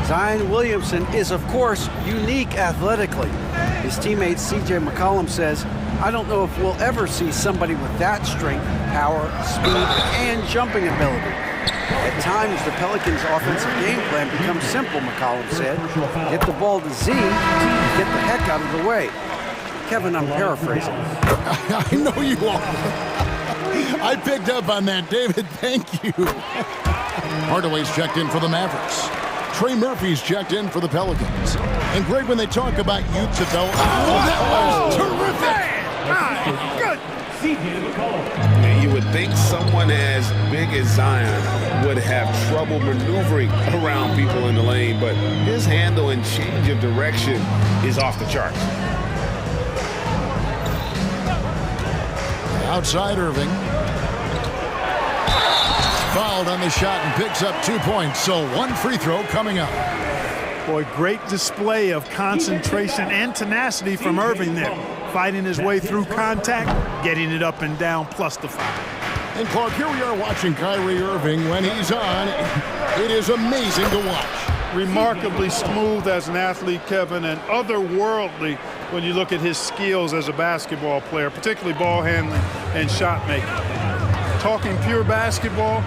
Zion Williamson is, of course, unique athletically. His teammate C.J. McCollum says, I don't know if we'll ever see somebody with that strength, power, speed, and jumping ability. At times, the Pelicans' offensive game plan becomes simple, McCollum said. Get the ball to Z and get the heck out of the way. Kevin, I'm paraphrasing. I know you are. I picked up on that, David. Thank you. Hardaway's checked in for the Mavericks. Trey Murphy's checked in for the Pelicans. And Greg, when they talk about youth development, that was terrific. Good. You would think someone as big as Zion would have trouble maneuvering around people in the lane, but his handle and change of direction is off the charts. Outside Irving. Fouled on the shot and picks up 2 points. So one free throw coming up. Boy, great display of concentration and tenacity from Irving there. Fighting his way through contact, getting it up and down, plus the foul. And Clark, here we are watching Kyrie Irving. When he's on, it is amazing to watch. Remarkably smooth as an athlete, Kevin, and otherworldly when you look at his skills as a basketball player, particularly ball handling and shot making. Talking pure basketball,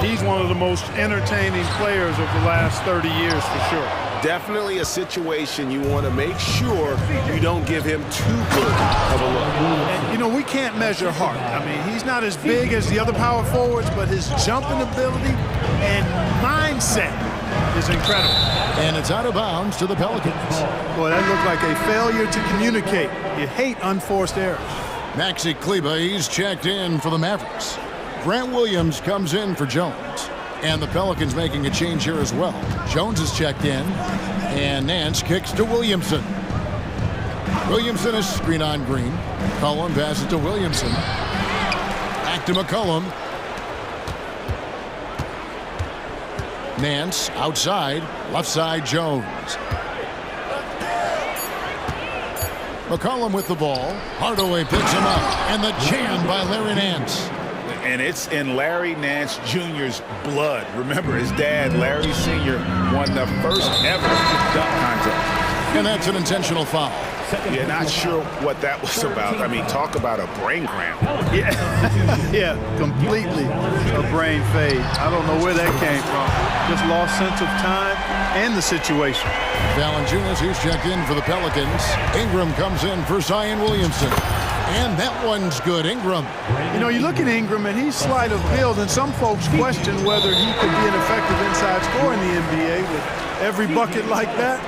he's one of the most entertaining players of the last 30 years for sure. Definitely a situation you want to make sure you don't give him too good of a look. And, you know, we can't measure heart. I mean, he's not as big as the other power forwards, but his jumping ability and mindset is incredible. And it's out of bounds to the Pelicans. Boy, that looked like a failure to communicate. You hate unforced errors. Maxi Kleber, he's checked in for the Mavericks. Grant Williams comes in for Jones. And the Pelicans making a change here as well. Jones is checked in. And Nance kicks to Williamson. Williamson is screen on Green. McCollum passes to Williamson. Back to McCollum. Nance outside. Left side Jones. McCollum with the ball. Hardaway picks him up. And the jam by Larry Nance. And it's in Larry Nance Jr.'s blood. Remember, his dad, Larry Sr., won the first ever dunk contest. And that's an intentional foul. Yeah, not sure what that was about. I mean, talk about a brain cramp. Yeah, completely a brain fade. I don't know where that came from. Just lost sense of time and the situation. Valanciunas, he's checked in for the Pelicans. Ingram comes in for Zion Williamson. And that one's good, Ingram. You know, you look at Ingram, and he's slight of build, and some folks question whether he could be an effective inside scorer in the NBA with every bucket like that.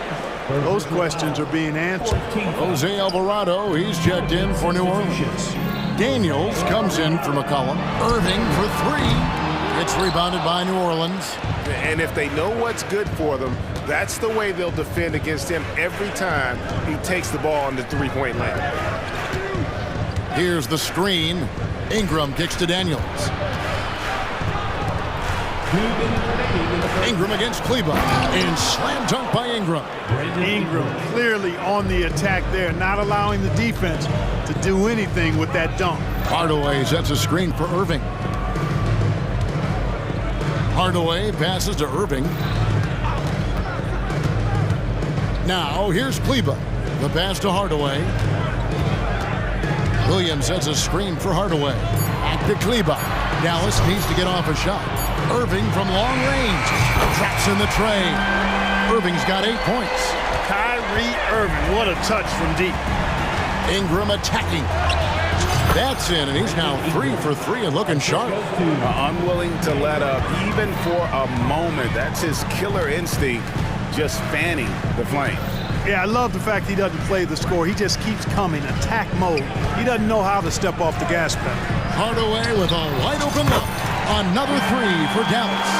Those questions are being answered. Jose Alvarado, he's checked in for New Orleans. Daniels comes in for McCollum. Irving for 3. It's rebounded by New Orleans. And if they know what's good for them, that's the way they'll defend against him every time he takes the ball in the three-point lane. Here's the screen. Ingram kicks to Daniels. Ingram against Kleba, and slam dunk by Ingram. Ingram clearly on the attack there, not allowing the defense to do anything with that dunk. Hardaway sets a screen for Irving. Hardaway passes to Irving. Now here's Kleba. The pass to Hardaway. Williams sets a screen for Hardaway. Back to Kleba. Dallas needs to get off a shot. Irving from long range. Drops in the tray. Irving's got 8 points. Kyrie Irving, what a touch from deep. Ingram attacking. That's in, and he's now 3 for 3 and looking sharp. Unwilling to let up, even for a moment. That's his killer instinct, just fanning the flame. Yeah, I love the fact he doesn't play the score. He just keeps coming, attack mode. He doesn't know how to step off the gas pedal. Hardaway with a wide open look. Another 3 for Dallas.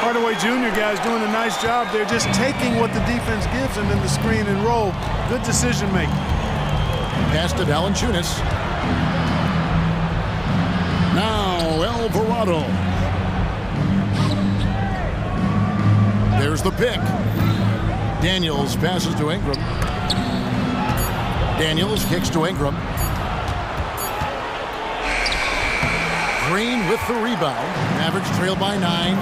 Hardaway Jr. guys doing a nice job there, just taking what the defense gives him in the screen and roll. Good decision making. Pass to Valanciunas. Now Alvarado. There's the pick. Daniels passes to Ingram. Daniels kicks to Ingram. Green with the rebound. Mavericks trail by 9.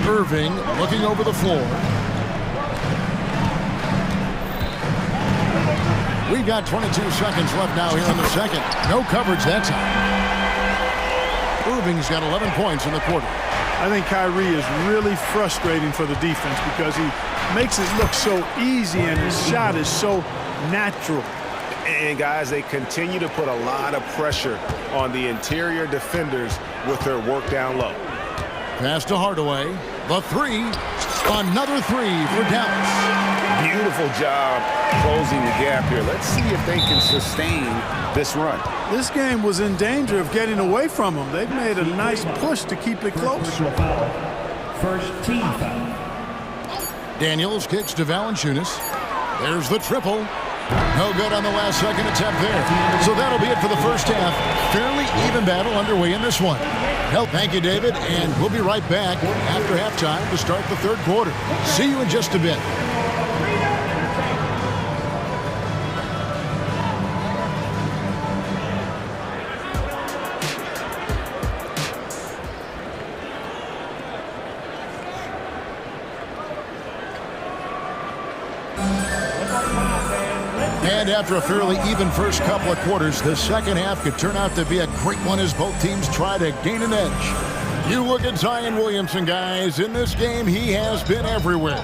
Irving looking over the floor. We've got 22 seconds left now here in the second. No coverage that time. Irving's got 11 points in the quarter. I think Kyrie is really frustrating for the defense because he makes it look so easy and his shot is so natural. And guys, they continue to put a lot of pressure on the interior defenders with their work down low. Pass to Hardaway. The 3. Another 3 for Dallas. Beautiful job closing the gap here. Let's see if they can sustain this run. This game was in danger of getting away from them. They've made a nice push to keep it close. First team foul. Daniels kicks to Valanciunas. There's the triple. No good on the last second attempt there. So that'll be it for the first half. Fairly even battle underway in this one. Thank you, David, and we'll be right back after halftime to start the third quarter. See you in just a bit. And after a fairly even first couple of quarters, the second half could turn out to be a great one as both teams try to gain an edge. You look at Zion Williamson, guys. In this game, he has been everywhere.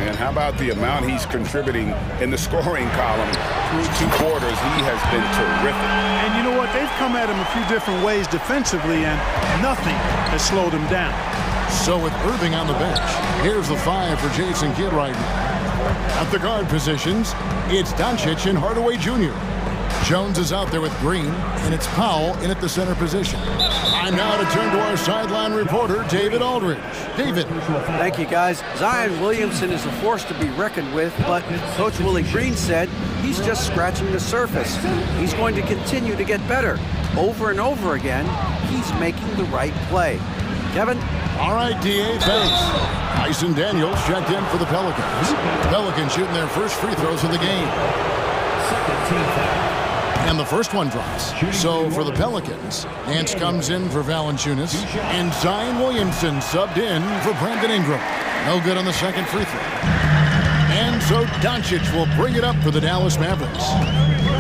And how about the amount he's contributing in the scoring column through 2 quarters? He has been terrific. And you know what? They've come at him a few different ways defensively, and nothing has slowed him down. So with Irving on the bench, here's the 5 for Jason Kidd right now. At the guard positions, it's Doncic and Hardaway Jr. Jones is out there with Green, and it's Powell in at the center position. Time now to turn to our sideline reporter, David Aldridge. David. Thank you, guys. Zion Williamson is a force to be reckoned with, but Coach Willie Green said he's just scratching the surface. He's going to continue to get better. Over and over again, he's making the right play. Kevin? All right, D.A., thanks. Tyson Daniels checked in for the Pelicans. Pelicans shooting their first free throws of the game. And the first one drops. So for the Pelicans, Nance comes in for Valanciunas, and Zion Williamson subbed in for Brandon Ingram. No good on the second free throw. And so Doncic will bring it up for the Dallas Mavericks.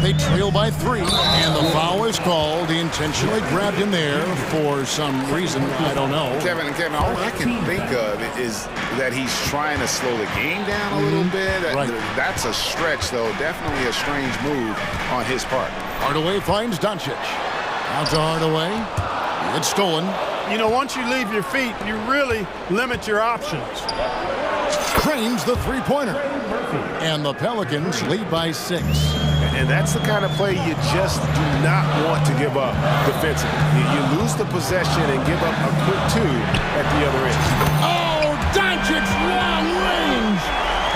They trail by 3, and the foul is called. He intentionally grabbed him there for some reason. I don't know. Kevin, all I can think of is that he's trying to slow the game down a little bit. Right. That's a stretch, though. Definitely a strange move on his part. Hardaway finds Doncic. Out to Hardaway. It's stolen. You know, once you leave your feet, you really limit your options. Cranes the three-pointer. And the Pelicans lead by 6. And that's the kind of play you just do not want to give up defensively. You lose the possession and give up a quick 2 at the other end. Oh, Doncic, long range.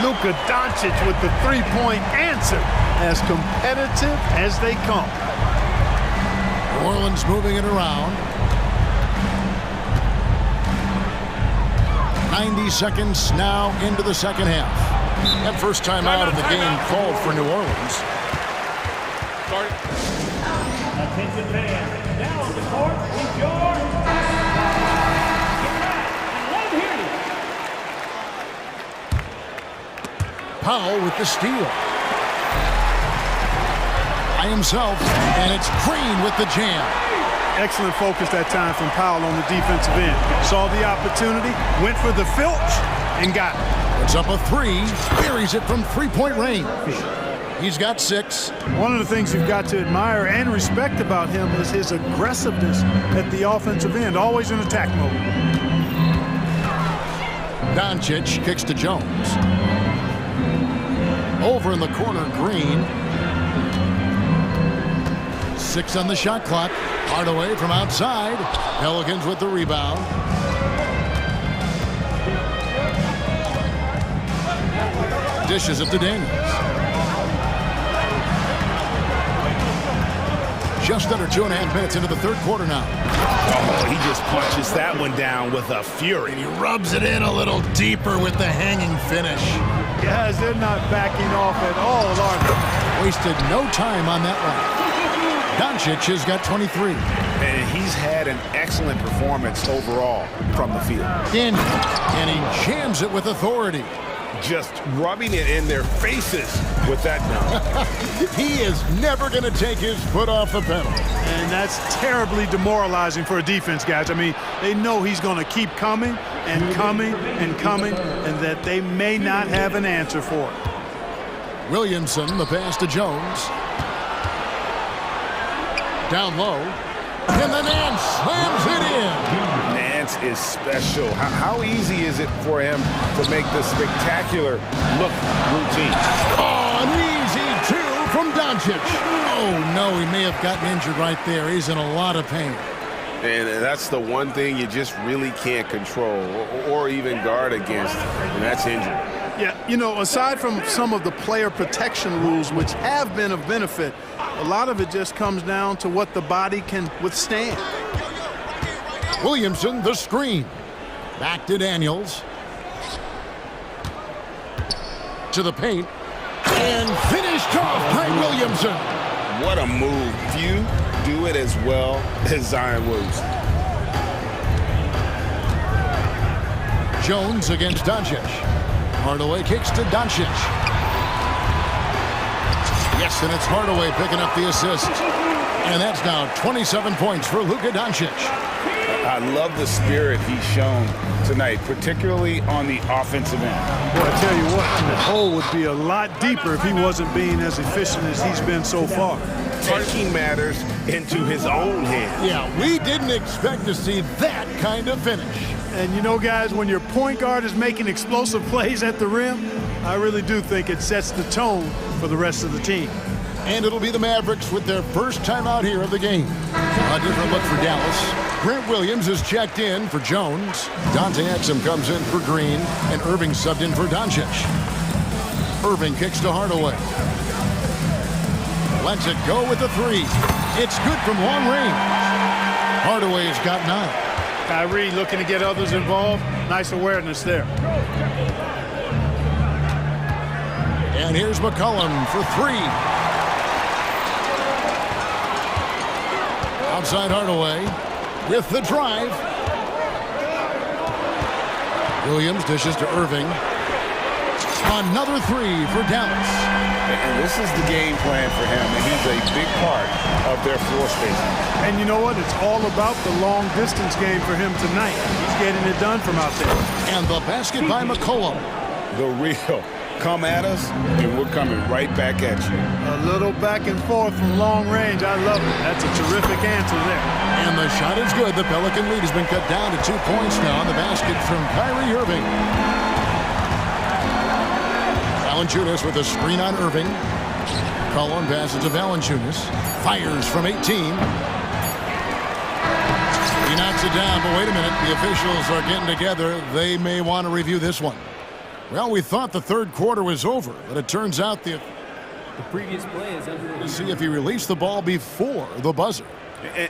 Luka Doncic with the three-point answer. As competitive as they come. New Orleans moving it around. 90 seconds now into the second half. That first time out of the game called for New Orleans. Attention fans, now on the court is your... Powell with the steal. By himself, and it's Green with the jam. Excellent focus that time from Powell on the defensive end. Saw the opportunity, went for the filch, and got it. Puts up a three, buries it from three-point range. He's got 6. One of the things you've got to admire and respect about him is his aggressiveness at the offensive end, always in attack mode. Doncic kicks to Jones. Over in the corner, Green. 6 on the shot clock. Hardaway from outside. Pelicans with the rebound. Dishes it to Daniels. Just under 2.5 minutes into the third quarter now. Oh, he just punches that one down with a fury. And he rubs it in a little deeper with the hanging finish. Guys, they're not backing off at all, are they? Wasted no time on that one. Doncic has got 23. And he's had an excellent performance overall from the field. Daniel, and he jams it with authority. Just rubbing it in their faces with that dunk. He is never going to take his foot off the pedal. And that's terribly demoralizing for a defense, guys. I mean, they know he's going to keep coming and coming and coming, and that they may not have an answer for it. Williamson, the pass to Jones. Down low. And then Nance slams it in. Nance is special. How easy is it for him to make the spectacular look routine? Oh, an easy 2 from Doncic. Oh, no, he may have gotten injured right there. He's in a lot of pain. And that's the one thing you just really can't control or even guard against, and that's injury. Yeah, you know, aside from some of the player protection rules, which have been of benefit, a lot of it just comes down to what the body can withstand. Williamson, the screen. Back to Daniels. To the paint. And finished off by Williamson. What a move. Few do it as well as Zion Williamson. Jones against Doncic. Hardaway kicks to Doncic. Yes, and it's Hardaway picking up the assist. And that's now 27 points for Luka Doncic. I love the spirit he's shown tonight, particularly on the offensive end. Well, I tell you what, the hole would be a lot deeper if he wasn't being as efficient as he's been so far. Taking matters into his own hands. Yeah, we didn't expect to see that kind of finish. And you know, guys, when your point guard is making explosive plays at the rim, I really do think it sets the tone for the rest of the team. And it'll be the Mavericks with their first time out here of the game. A different look for Dallas. Grant Williams is checked in for Jones. Dante Exum comes in for Green, and Irving subbed in for Doncic. Irving kicks to Hardaway. Lets it go with the 3. It's good from long range. Hardaway's got 9. Kyrie looking to get others involved. Nice awareness there. And here's McCollum for 3. Outside Hardaway with the drive. Williams dishes to Irving. Another 3 for Dallas. And this is the game plan for him, and he's a big part of their floor spacing. And you know what? It's all about the long distance game for him tonight. He's getting it done from out there. And the basket by McCollum. The real. Come at us, and we're coming right back at you. A little back and forth from long range. I love it. That's a terrific answer there. And the shot is good. The Pelican lead has been cut down to 2 points now on the basket from Kyrie Irving. Valanciunas with a screen on Irving. Cullen passes to Valanciunas. Fires from 18. He knocks it down, but wait a minute. The officials are getting together. They may want to review this one. Well, we thought the third quarter was over, but it turns out the previous play is under to see if he released the ball before the buzzer.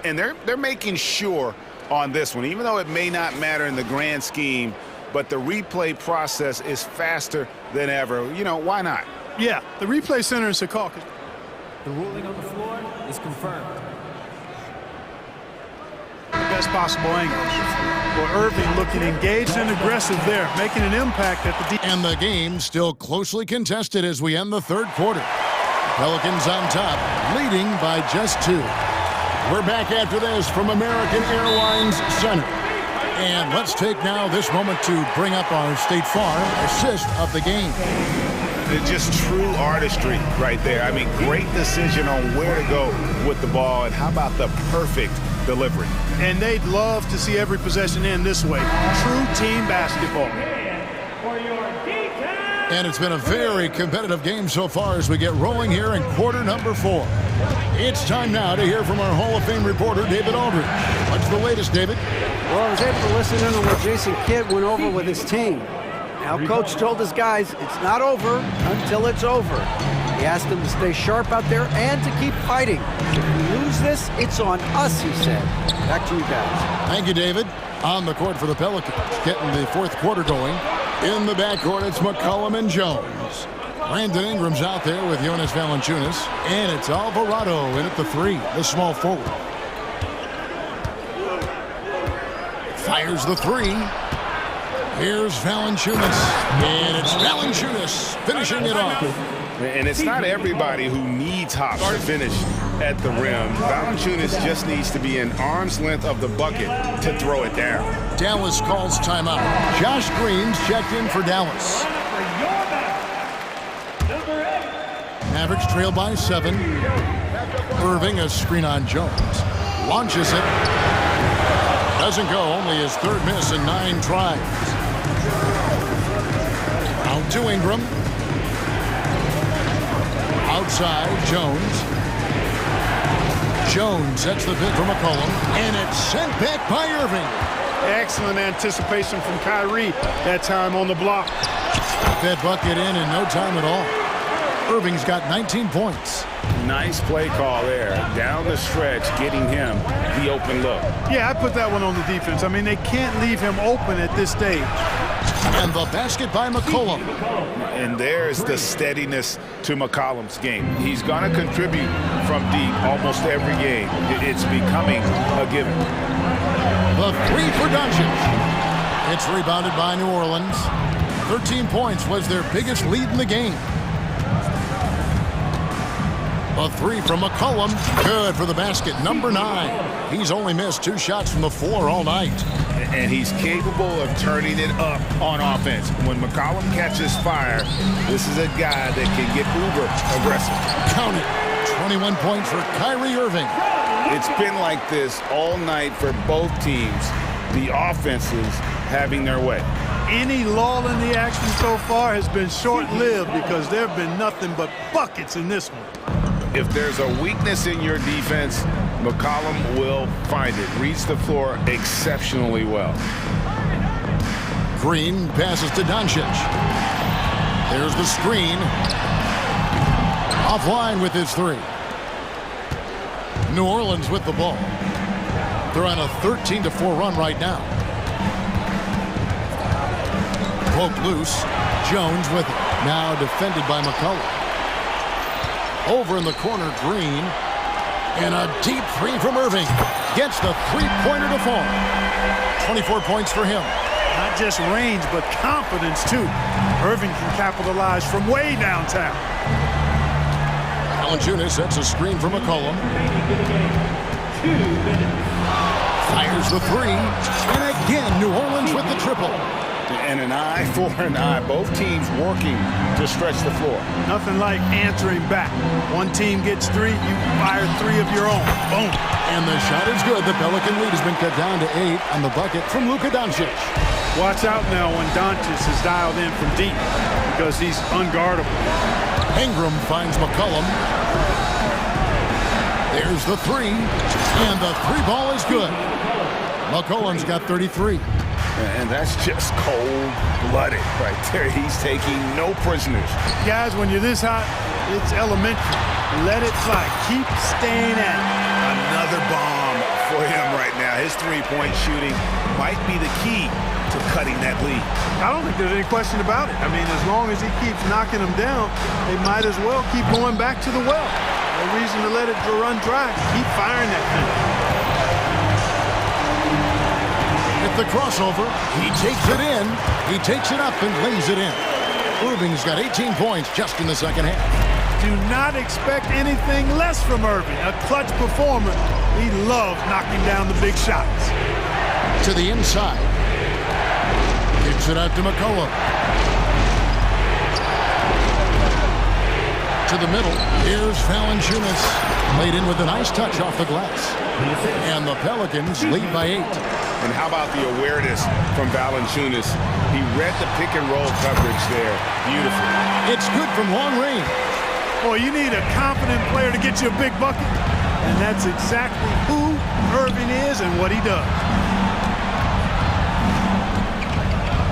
And they're making sure on this one, even though it may not matter in the grand scheme, but the replay process is faster than ever. You know, why not? Yeah, the replay center in Secaucus. The ruling on the floor is confirmed. The best possible angle. Well, Irving looking engaged and aggressive there, making an impact at the And the game still closely contested as we end the third quarter. Pelicans on top, leading by just 2. We're back after this from American Airlines Center. And let's take now this moment to bring up our State Farm assist of the game. It's just true artistry right there. I mean, great decision on where to go with the ball, and how about the perfect delivery? And they'd love to see every possession end this way. True team basketball. And it's been a very competitive game so far as we get rolling here in quarter number 4. It's time now to hear from our Hall of Fame reporter, David Aldridge. What's the latest, David? Well, I was able to listen in on what Jason Kidd went over with his team. Now, Coach told his guys it's not over until it's over. He asked them to stay sharp out there and to keep fighting. If we lose this, it's on us, he said. Back to you guys. Thank you, David. On the court for the Pelicans, getting the fourth quarter going. In the backcourt, it's McCollum and Jones. Brandon Ingram's out there with Jonas Valanciunas. And it's Alvarado in at the 3, the small forward. Fires the 3. Here's Valanciunas. And it's Valanciunas finishing it off. And it's not everybody who needs hops to finish at the rim. Valanciunas just needs to be an arm's length of the bucket to throw it down. Dallas calls timeout. Josh Green's checked in for Dallas. Mavericks trail by 7. Irving, a screen on Jones. Launches it. Doesn't go, only his 3rd miss in 9 tries. Out to Ingram. Outside, Jones. Jones sets the pick for McCollum, and it's sent back by Irving. Excellent anticipation from Kyrie that time on the block. That bucket in no time at all. Irving's got 19 points. Nice play call there. Down the stretch, getting him the open look. Yeah, I put that one on the defense. I mean, they can't leave him open at this stage. And the basket by McCollum. And there's the steadiness to McCollum's game. He's going to contribute from deep almost every game. It's becoming a given. The 3 for Doncic. It's rebounded by New Orleans. 13 points was their biggest lead in the game. A 3 from McCollum. Good for the basket. Number 9. He's only missed 2 shots from the floor all night. And he's capable of turning it up on offense. When McCollum catches fire, this is a guy that can get uber aggressive. Count it. 21 points for Kyrie Irving. It's been like this all night for both teams. The offenses having their way. Any lull in the action so far has been short-lived because there have been nothing but buckets in this one. If there's a weakness in your defense, McCollum will find it. Reads the floor exceptionally well. Green passes to Doncic. There's the screen. Offline with his 3. New Orleans with the ball. They're on a 13-4 run right now. Poked loose. Jones with it. Now defended by McCollum. Over in the corner, Green. And a deep 3 from Irving. Gets the 3-pointer to fall. 24 points for him. Not just range, but confidence, too. Irving can capitalize from way downtown. Valanciunas sets a screen for McCollum. Fires the 3. And again, New Orleans with the triple. And an eye for an eye. Both teams working to stretch the floor. Nothing like answering back. One team gets 3, you fire 3 of your own. Boom. And the shot is good. The Pelican lead has been cut down to 8 on the bucket from Luka Doncic. Watch out now when Doncic is dialed in from deep because he's unguardable. Ingram finds McCollum. There's the 3. And the 3 ball is good. McCollum's got 33. And that's just cold-blooded right there. He's taking no prisoners. Guys, when you're this hot, it's elementary. Let it fly. Keep staying at it. Another bomb for him right now. His three-point shooting might be the key to cutting that lead. I don't think there's any question about it. I mean, as long as he keeps knocking them down, they might as well keep going back to the well. No reason to let it run dry. Keep firing that thing. At the crossover, he takes it in. He takes it up and lays it in. Irving's got 18 points just in the second half. Do not expect anything less from Irving. A clutch performer. He loves knocking down the big shots. To the inside. Kicks it out to McCollum. To the middle. Here's Valanciunas. Laid in with a nice touch off the glass. And the Pelicans lead by 8. And how about the awareness from Valanciunas? He read the pick and roll coverage there. Beautiful. It's good from long range. Boy, you need a confident player to get you a big bucket. And that's exactly who Irving is and what he does.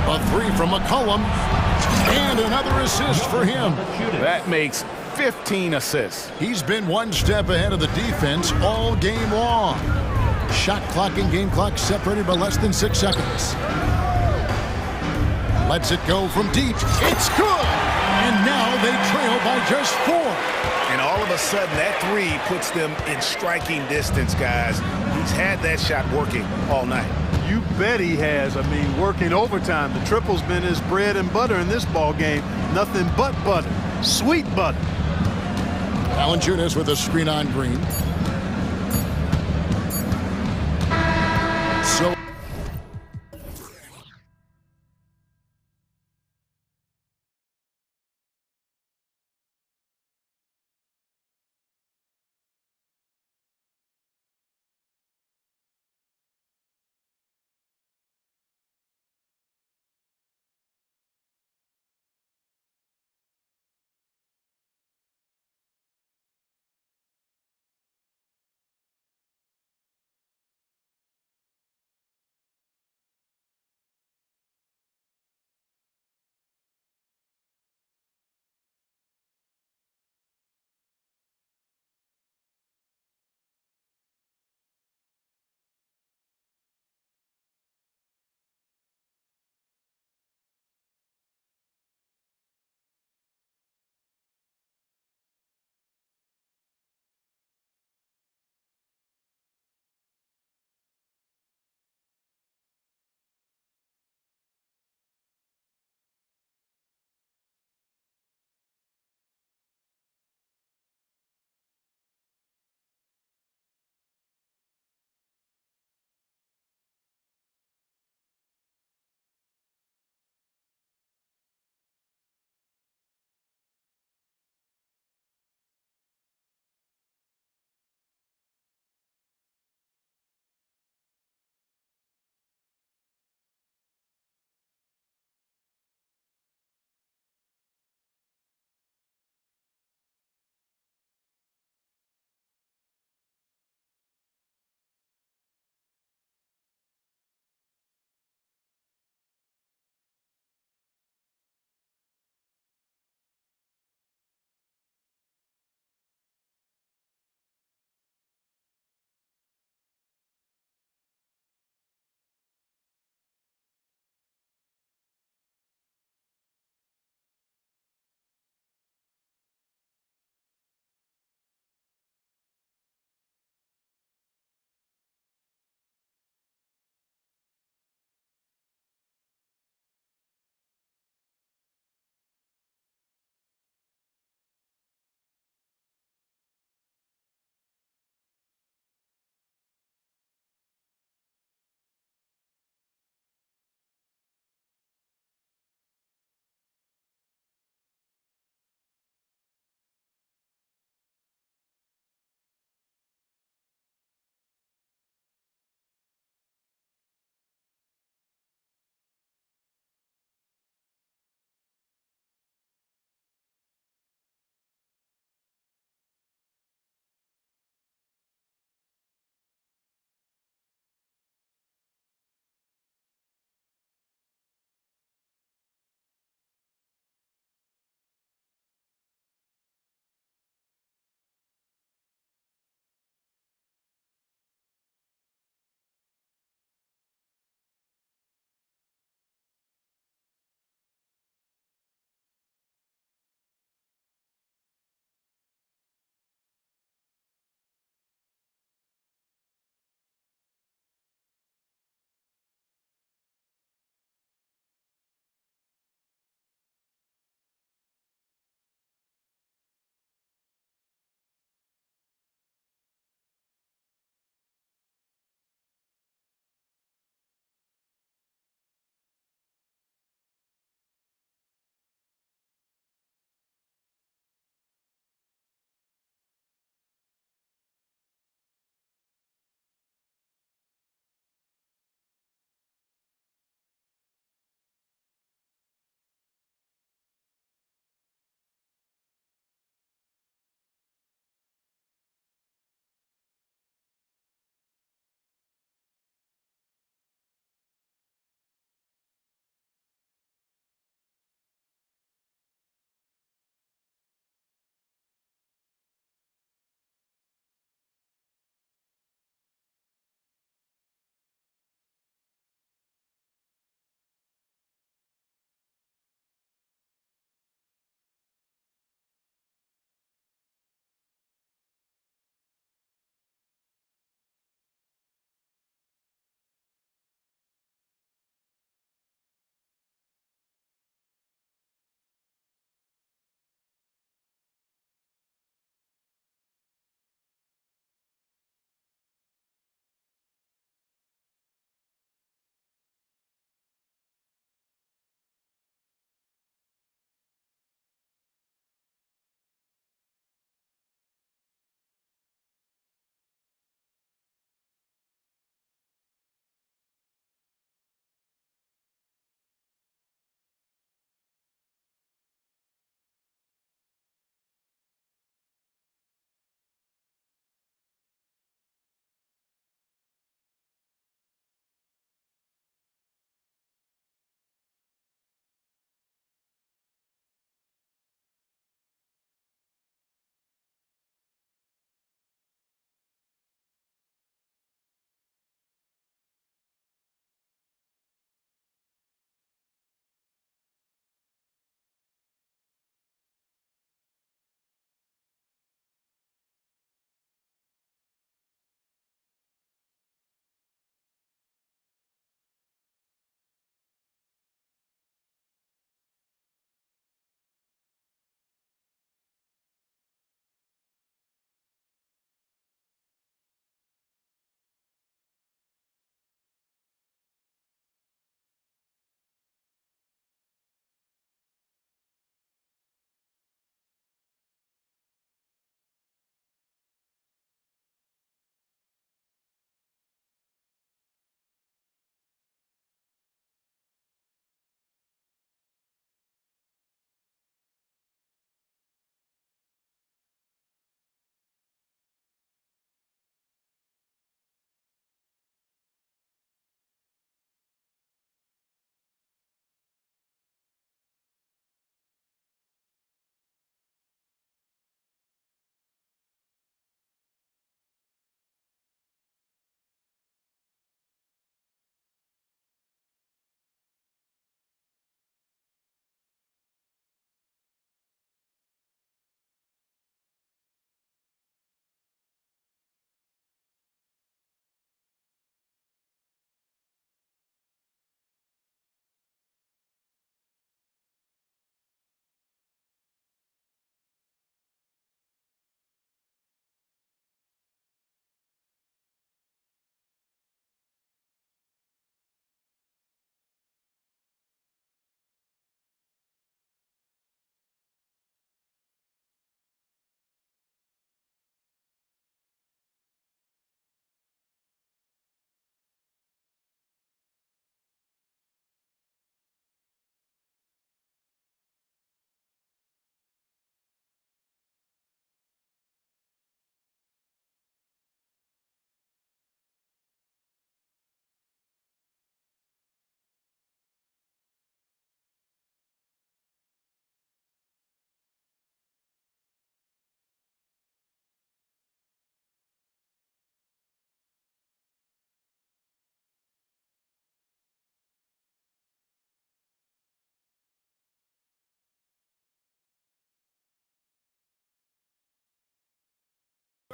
A three from McCollum. And another assist for him. That makes 15 assists. He's been one step ahead of the defense all game long. Shot clock and game clock separated by less than 6 seconds. Lets it go from deep. It's good! And now they trail by just 4. And all of a sudden, that three puts them in striking distance, guys. He's had that shot working all night. You bet he has. I mean, working overtime. The triple's been his bread and butter in this ball game. Nothing but butter. Sweet butter. Valanciunas with a screen on Green.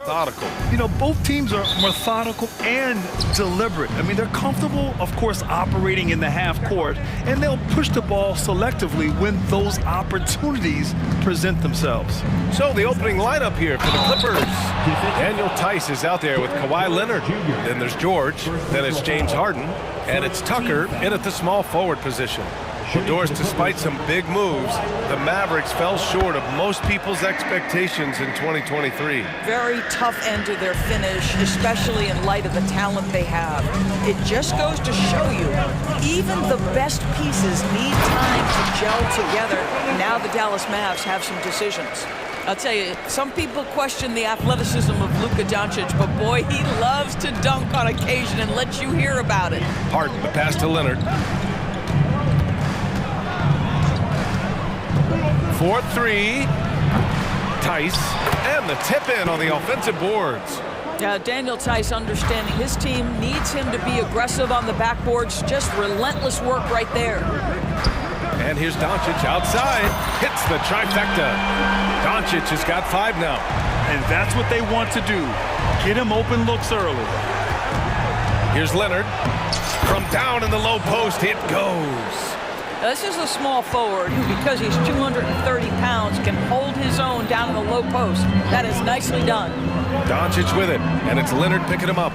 Methodical. You know, both teams are methodical and deliberate. I mean, they're comfortable, of course, operating in the half court, and they'll push the ball selectively when those opportunities present themselves. So the opening lineup here for the Clippers. Daniel Tice is out there with Kawhi Leonard. Then there's George. Then it's James Harden. And it's Tucker in at the small forward position. Well, Doris, despite some big moves, the Mavericks fell short of most people's expectations in 2023. Very tough end to their finish, especially in light of the talent they have. It just goes to show you, even the best pieces need time to gel together. Now the Dallas Mavs have some decisions. I'll tell you, some people question the athleticism of Luka Doncic, but boy, he loves to dunk on occasion and let you hear about it. Harden, the pass to Leonard. 4-3. Tice, and the tip in on the offensive boards. Daniel Tice understanding his team needs him to be aggressive on the backboards, just relentless work right there. And here's Doncic outside, hits the trifecta. Doncic has got 5 now. And that's what they want to do. Get him open looks early. Here's Leonard. From down in the low post, it goes. Now, this is a small forward who, because he's 230 pounds, can hold his own down in the low post. That is nicely done. Doncic with it, and it's Leonard picking him up.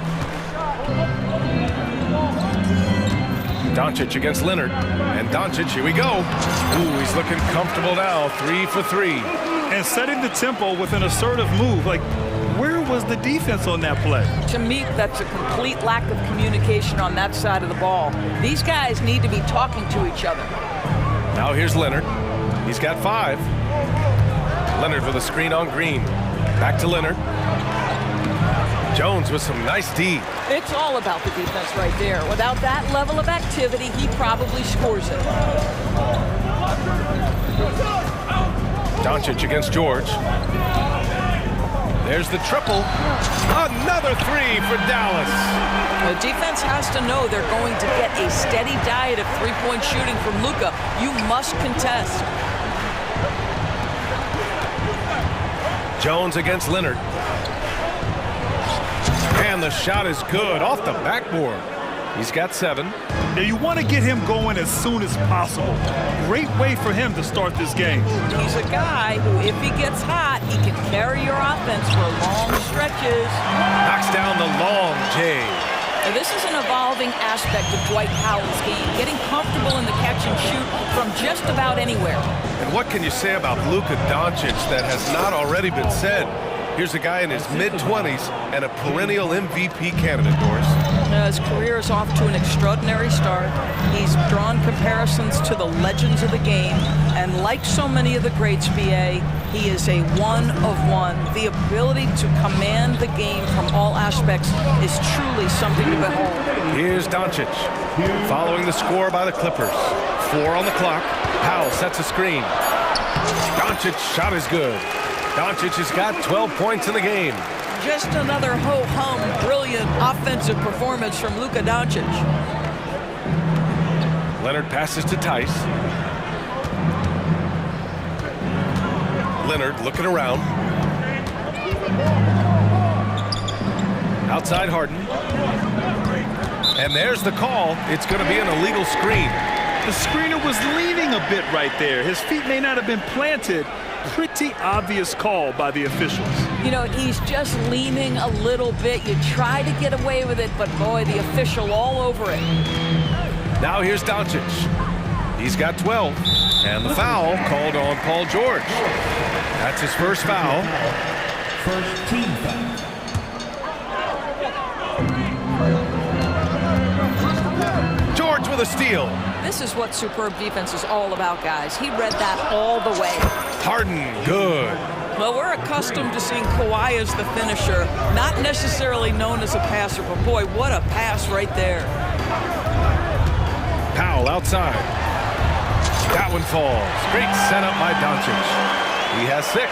Doncic against Leonard, and Doncic, here we go. Ooh, he's looking comfortable now, 3 for 3. And setting the tempo with an assertive move. Like, where was the defense on that play? To me, that's a complete lack of communication on that side of the ball. These guys need to be talking to each other. Now here's Leonard. He's got 5. Leonard with a screen on Green. Back to Leonard. Jones with some nice D. It's all about the defense right there. Without that level of activity, he probably scores it. Doncic against George. There's the triple. Another 3 for Dallas. The defense has to know they're going to get a steady diet of three-point shooting from Luka. You must contest. Jones against Leonard. And the shot is good off the backboard. He's got 7. Now you want to get him going as soon as possible. Great way for him to start this game. He's a guy who, if he gets hot, he can carry your offense for long stretches. Knocks down the long J. Now, this is an evolving aspect of Dwight Howard's game, getting comfortable in the catch and shoot from just about anywhere. And what can you say about Luka Doncic that has not already been said? Here's a guy in his mid-20s and a perennial MVP candidate, Doris. His career is off to an extraordinary start. He's drawn comparisons to the legends of the game, and like so many of the greats, BA, he is a one-of-one. The ability to command the game from all aspects is truly something to behold. Here's Doncic, following the score by the Clippers. 4 on the clock. Powell sets a screen. Doncic's shot is good. Doncic has got 12 points in the game. Just another ho-hum, brilliant offensive performance from Luka Doncic. Leonard passes to Tice. Leonard looking around. Outside Harden. And there's the call. It's going to be an illegal screen. The screener was leaning a bit right there. His feet may not have been planted. Pretty obvious call by the officials. You know, he's just leaning a little bit. You try to get away with it, but boy, the official all over it. Now here's Doncic. He's got 12. And the foul called on Paul George. That's his first foul. First team foul. George with a steal. This is what superb defense is all about, guys. He read that all the way. Harden, good. Well, we're accustomed to seeing Kawhi as the finisher, not necessarily known as a passer, but boy, what a pass right there. Powell outside. That one falls. Great setup by Doncic. He has 6.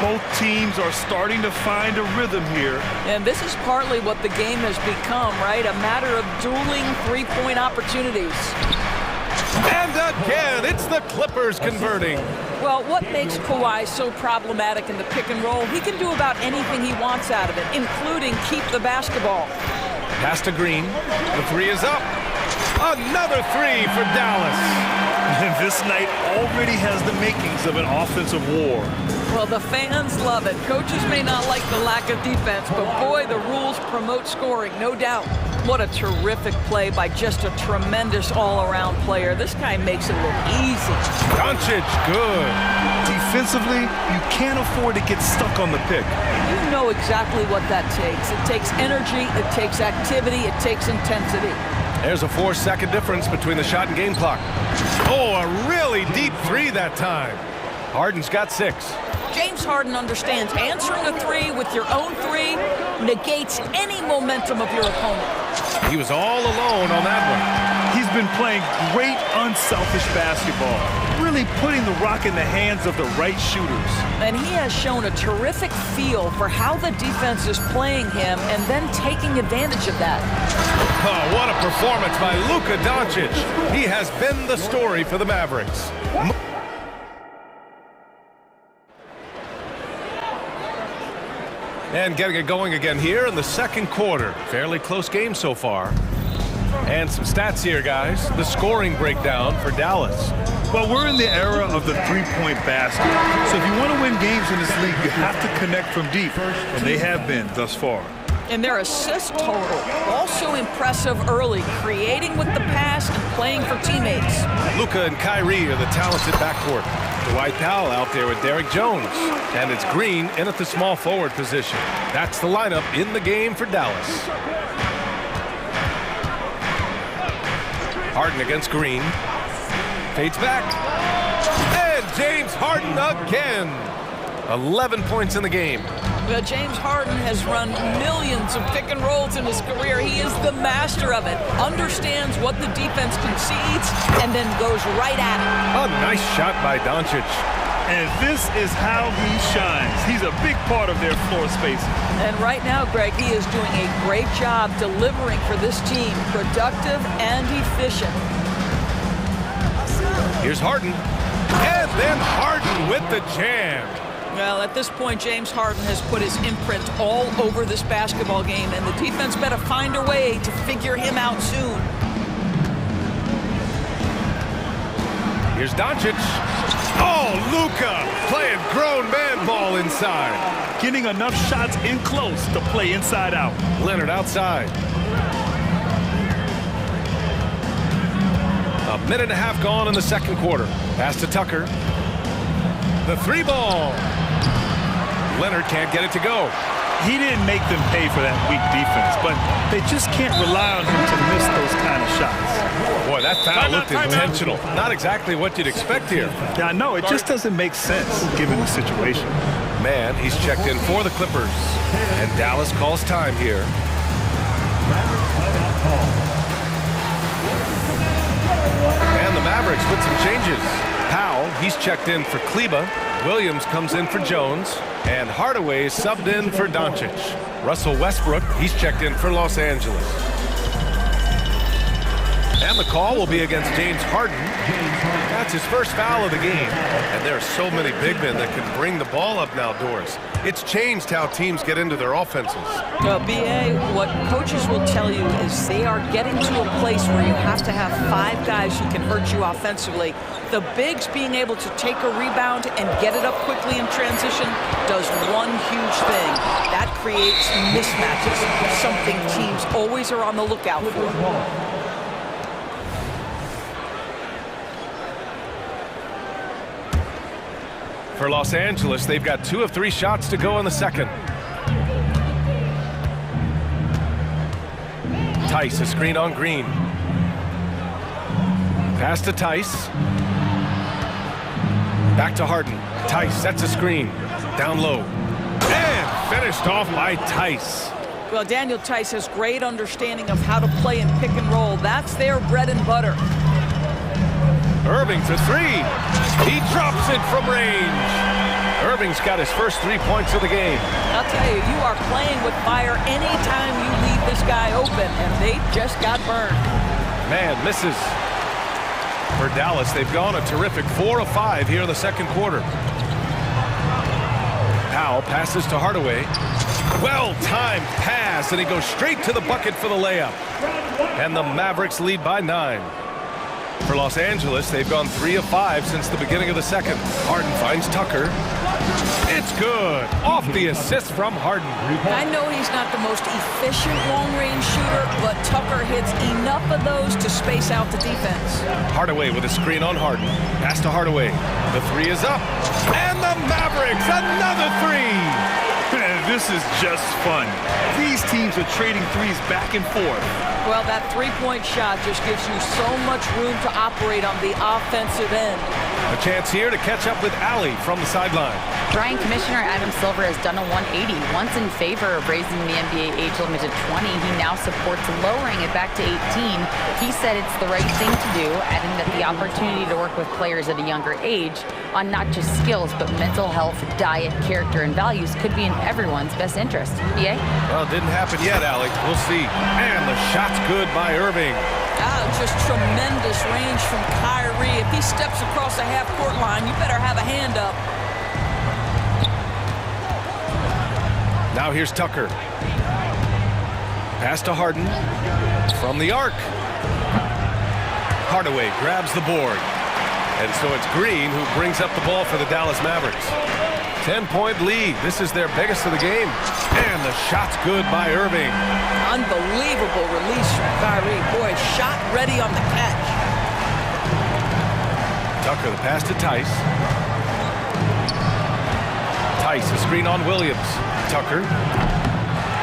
Both teams are starting to find a rhythm here. And this is partly what the game has become, right? A matter of dueling three-point opportunities. And again, it's the Clippers converting. Well, what makes Kawhi so problematic in the pick and roll, he can do about anything he wants out of it, including keep the basketball. Pass to Green. The three is up. Another three for Dallas. And this night already has the makings of an offensive war. Well, the fans love it. Coaches may not like the lack of defense, but boy, the rules promote scoring, no doubt. What a terrific play by just a tremendous all-around player. This guy makes it look easy. Doncic, good. Defensively, you can't afford to get stuck on the pick. You know exactly what that takes. It takes energy, it takes activity, it takes intensity. There's a 4-second difference between the shot and game clock. Oh, a really deep three that time. Harden's got 6. James Harden understands answering a three with your own three negates any momentum of your opponent. He was all alone on that one. He's been playing great unselfish basketball, really putting the rock in the hands of the right shooters. And he has shown a terrific feel for how the defense is playing him and then taking advantage of that. Oh, what a performance by Luka Doncic. He has been the story for the Mavericks. And getting it going again here in the second quarter. Fairly close game so far. And some stats here, guys. The scoring breakdown for Dallas. Well, we're in the era of the three-point basket. So if you want to win games in this league, you have to connect from deep. And they have been thus far. And their assist total, also impressive early, creating with the pass and playing for teammates. Luka and Kyrie are the talented backcourt. Dwight Powell out there with Derrick Jones. And it's Green in at the small forward position. That's the lineup in the game for Dallas. Harden against Green. Fades back. And James Harden again. 11 points in the game. Well, James Harden has run millions of pick and rolls in his career. He is the master of it. Understands what the defense concedes and then goes right at it. A nice shot by Doncic. And this is how he shines. He's a big part of their floor space. And right now, Greg, he is doing a great job delivering for this team. Productive and efficient. Here's Harden. And then Harden with the jam. Well, at this point, James Harden has put his imprint all over this basketball game, and the defense better find a way to figure him out soon. Here's Doncic. Oh, Luka playing grown man ball inside. Getting enough shots in close to play inside out. Leonard outside. A minute and a half gone in the second quarter. Pass to Tucker. The three ball. Leonard can't get it to go. He didn't make them pay for that weak defense, but they just can't rely on him to miss those kind of shots. Boy, that foul looked intentional. Not exactly what you'd expect here. Yeah, I know. It just doesn't make sense given the situation. Man, he's checked in for the Clippers. And Dallas calls time here. And the Mavericks with some changes. Powell, he's checked in for Kleba. Williams comes in for Jones. And Hardaway subbed in for Doncic. Russell Westbrook, he's checked in for Los Angeles. And the call will be against James Harden. That's his first foul of the game. And there are so many big men that can bring the ball up now, Doris. It's changed how teams get into their offenses. Well, B.A., what coaches will tell you is they are getting to a place where you have to have 5 guys who can hurt you offensively. The bigs being able to take a rebound and get it up quickly in transition does one huge thing. That creates mismatches, something teams always are on the lookout for. For Los Angeles, they've got 2 of 3 shots to go in the second. Tice, a screen on Green. Pass to Tice. Back to Harden. Tice sets a screen. Down low. And finished off by Tice. Well, Daniel Tice has great understanding of how to play in pick and roll. That's their bread and butter. Irving for 3. He drops it from range. Irving's got his first 3 points of the game. I'll tell you, you are playing with fire anytime you leave this guy open, and they just got burned. Man, misses. For Dallas, they've gone a terrific 4 of 5 here in the second quarter. Powell passes to Hardaway. Well-timed pass, and he goes straight to the bucket for the layup. And the Mavericks lead by 9. For Los Angeles, they've gone 3 of 5 since the beginning of the second. Harden finds Tucker. It's good. Off the assist from Harden. I know he's not the most efficient long-range shooter, but Tucker hits enough of those to space out the defense. Hardaway with a screen on Harden. Pass to Hardaway. The 3 is up. And the Mavericks, another 3. This is just fun. These teams are trading threes back and forth. Well, that three-point shot just gives you so much room to operate on the offensive end. A chance here to catch up with Allie from the sideline. Brian Commissioner Adam Silver has done a 180, once in favor of raising the NBA age limit to 20. He now supports lowering it back to 18. He said it's the right thing to do, adding that the opportunity to work with players at a younger age on not just skills, but mental health, diet, character, and values could be in everyone's best interest. BA? Well, it didn't happen yet, Allie. We'll see. And the shot's good by Irving. Just tremendous range from Kyrie. If he steps across the half-court line, you better have a hand up. Now here's Tucker. Pass to Harden. From the arc. Hardaway grabs the board. And so it's Green who brings up the ball for the Dallas Mavericks. 10-point lead. This is their biggest of the game. And the shot's good by Irving. Unbelievable release from Kyrie. Boy, shot ready on the catch. Tucker, the pass to Tice. Tice, a screen on Williams. Tucker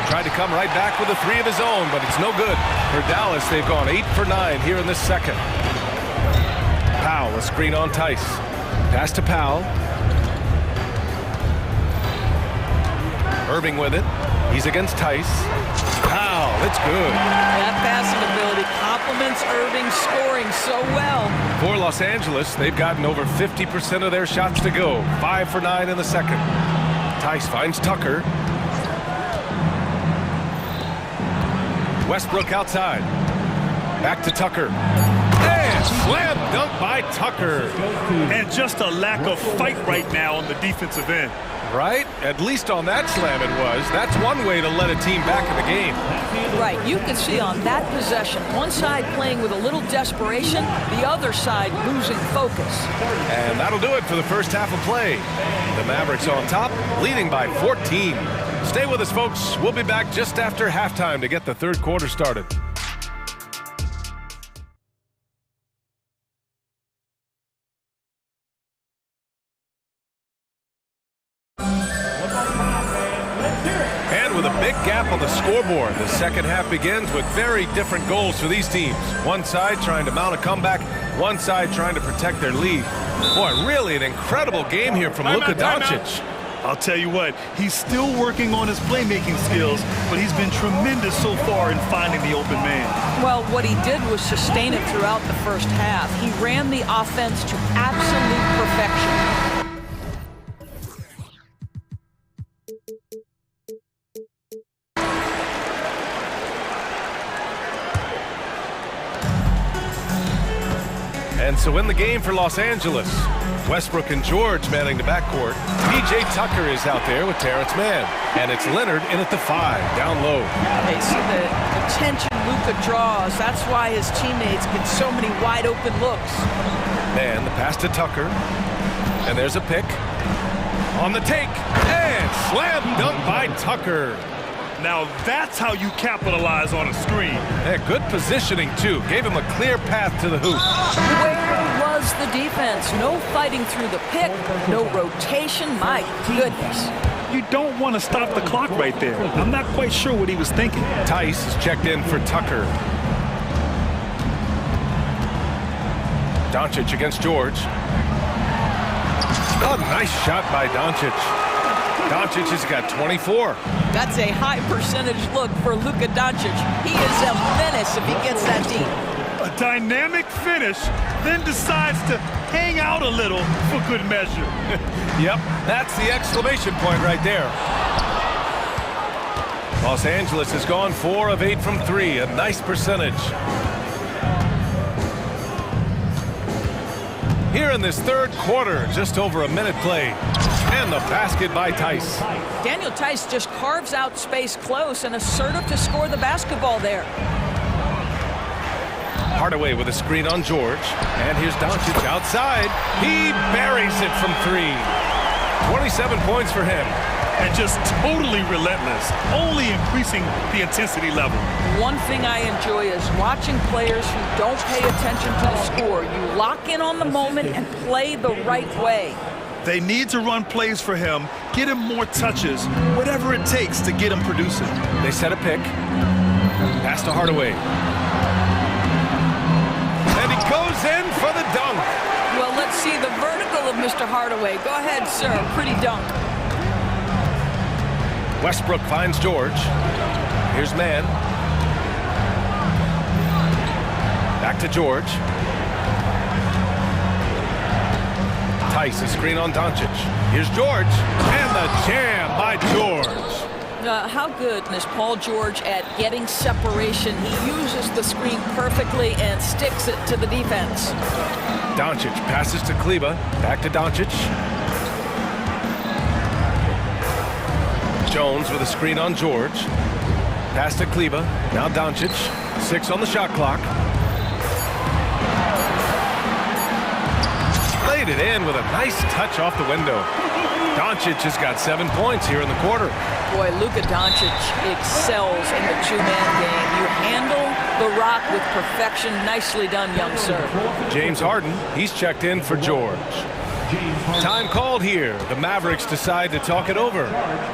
tried to come right back with a 3 of his own, but it's no good. For Dallas, they've gone 8 for 9 here in this second. Powell, a screen on Tice. Pass to Powell. Irving with it. He's against Tice. Powell, it's good. That passing ability complements Irving's scoring so well. For Los Angeles, they've gotten over 50% of their shots to go. 5 for 9 in the second. Tice finds Tucker. Westbrook outside. Back to Tucker. And slam dunk by Tucker. And just a lack of fight right now on the defensive end. Right? At least on that slam it was. That's one way to let a team back in the game. Right. You can see on that possession, one side playing with a little desperation, the other side losing focus. And that'll do it for the first half of play. The Mavericks on top, leading by 14. Stay with us, folks. We'll be back just after halftime to get the third quarter started. Gap on the scoreboard. The second half begins with very different goals for these teams. One side trying to mount a comeback, one side trying to protect their lead. Boy, really an incredible game here from Luka Doncic. I'll tell you what, he's still working on his playmaking skills, but he's been tremendous so far in finding the open man. Well, what he did was sustain it throughout the first half. He ran the offense to absolute perfection. And so in the game for Los Angeles, Westbrook and George manning the backcourt. P.J. Tucker is out there with Terrence Mann. And it's Leonard in at the 5, down low. They see the attention Luka draws. That's why his teammates get so many wide open looks. Mann, the pass to Tucker. And there's a pick. On the take. And slam dunk by Tucker. Now that's how you capitalize on a screen. Yeah, good positioning, too. Gave him a clear path to the hoop. Where was the defense? No fighting through the pick, no rotation. My goodness. You don't want to stop the clock right there. I'm not quite sure what he was thinking. Tice is checked in for Tucker. Doncic against George. Oh, nice shot by Doncic. Doncic has got 24. That's a high percentage look for Luka Doncic. He is a menace if he gets that deep. A dynamic finish, then decides to hang out a little for good measure. Yep, that's the exclamation point right there. Los Angeles has gone 4 of 8 from 3, a nice percentage. Here in this third quarter, just over a minute played. And the basket by Tice. Daniel Tice just carves out space close and assertive to score the basketball there. Hardaway with a screen on George. And here's Doncic outside. He buries it from three. 27 points for him. And just totally relentless, only increasing the intensity level. One thing I enjoy is watching players who don't pay attention to the score. You lock in on the moment and play the right way. They need to run plays for him, get him more touches, whatever it takes to get him producing. They set a pick. Pass to Hardaway. And he goes in for the dunk. Well, let's see the vertical of Mr. Hardaway. Go ahead, sir. Pretty dunk. Westbrook finds George. Here's Mann. Back to George. Tice, a screen on Doncic. Here's George. And the jam by George. How good is Paul George at getting separation? He uses the screen perfectly and sticks it to the defense. Doncic passes to Kleber. Back to Doncic. Jones with a screen on George. Pass to Kleber. Now Doncic. 6 on the shot clock. Laid it in with a nice touch off the window. Doncic has got 7 points here in the quarter. Boy, Luka Doncic excels in the two-man game. You handle the rock with perfection. Nicely done, young sir. James Harden, he's checked in for George. Time called here. The Mavericks decide to talk it over.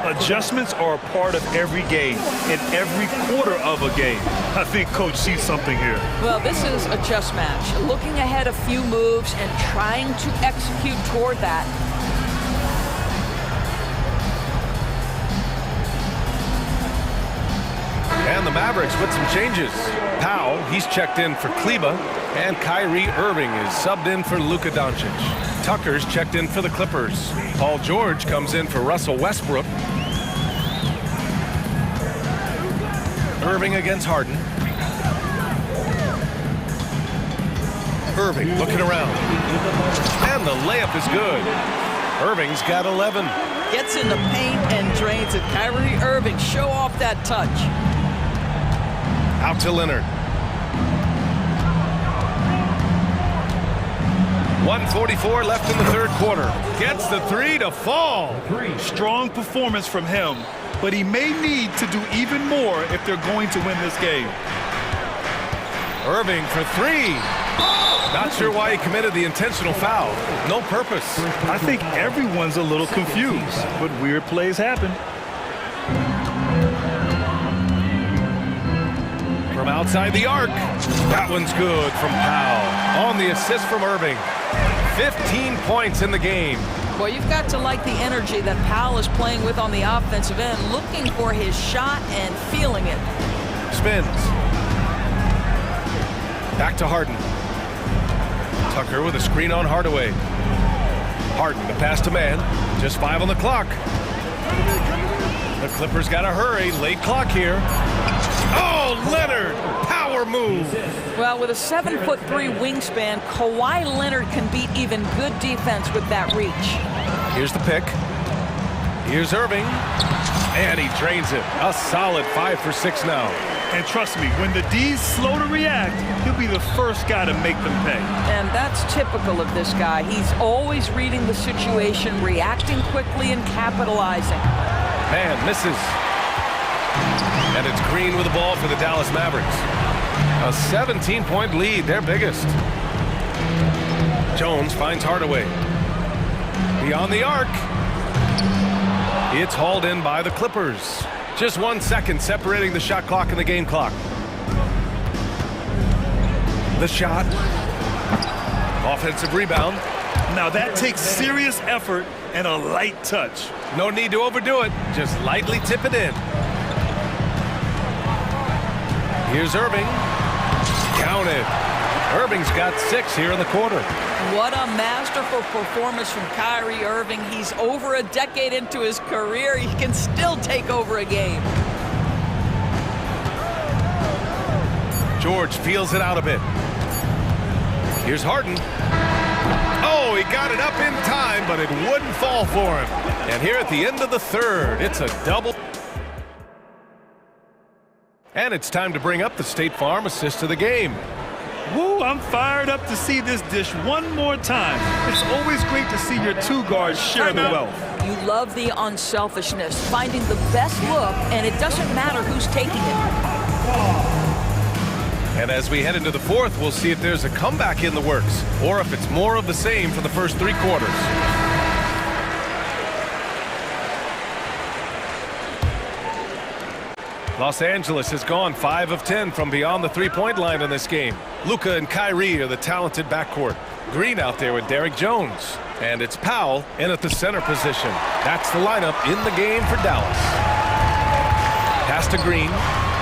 Adjustments are a part of every game, in every quarter of a game. I think Coach sees something here. Well, this is a chess match. Looking ahead a few moves and trying to execute toward that. And the Mavericks with some changes. Powell, he's checked in for Kleber, and Kyrie Irving is subbed in for Luka Doncic. Tucker's checked in for the Clippers. Paul George comes in for Russell Westbrook. Irving against Harden. Irving looking around. And the layup is good. Irving's got 11. Gets in the paint and drains it. Kyrie Irving, show off that touch. Out to Leonard. 1:44 left in the third quarter. Gets the three to fall. Strong performance from him, but he may need to do even more if they're going to win this game. Irving for three. Not sure why he committed the intentional foul. No purpose. I think everyone's a little confused, but weird plays happen. From outside the arc. That one's good from Powell. On the assist from Irving. 15 points in the game. Well, you've got to like the energy that Powell is playing with on the offensive end, looking for his shot and feeling it. Spins. Back to Harden. Tucker with a screen on Hardaway. Harden, the pass to Mann. Just 5 on the clock. The Clippers got to hurry. Late clock here. Oh, Leonard! Power move. Well, with a 7'3" wingspan, Kawhi Leonard can beat even good defense with that reach. Here's the pick. Here's Irving. And he drains it. A solid 5 for 6 now. And trust me, when the D's slow to react, he'll be the first guy to make them pay. And that's typical of this guy. He's always reading the situation, reacting quickly and capitalizing. Man misses. And it's Green with the ball for the Dallas Mavericks. A 17-point lead, their biggest. Jones finds Hardaway. Beyond the arc. It's hauled in by the Clippers. Just 1 second separating the shot clock and the game clock. The shot. Offensive rebound. Now that takes serious effort and a light touch. No need to overdo it. Just lightly tip it in. Here's Irving. Counted. Irving's got 6 here in the quarter. What a masterful performance from Kyrie Irving. He's over a decade into his career. He can still take over a game. George feels it out a bit. Here's Harden. Oh, he got it up in time, but it wouldn't fall for him. And here at the end of the third, it's a double. And it's time to bring up the State Farm assist of the game. Woo, I'm fired up to see this dish one more time. It's always great to see your two guards share the wealth. You love the unselfishness, finding the best look, and it doesn't matter who's taking it. And as we head into the fourth, we'll see if there's a comeback in the works, or if it's more of the same for the first three quarters. Los Angeles has gone 5 of 10 from beyond the three-point line in this game. Luka and Kyrie are the talented backcourt. Green out there with Derrick Jones. And it's Powell in at the center position. That's the lineup in the game for Dallas. Pass to Green.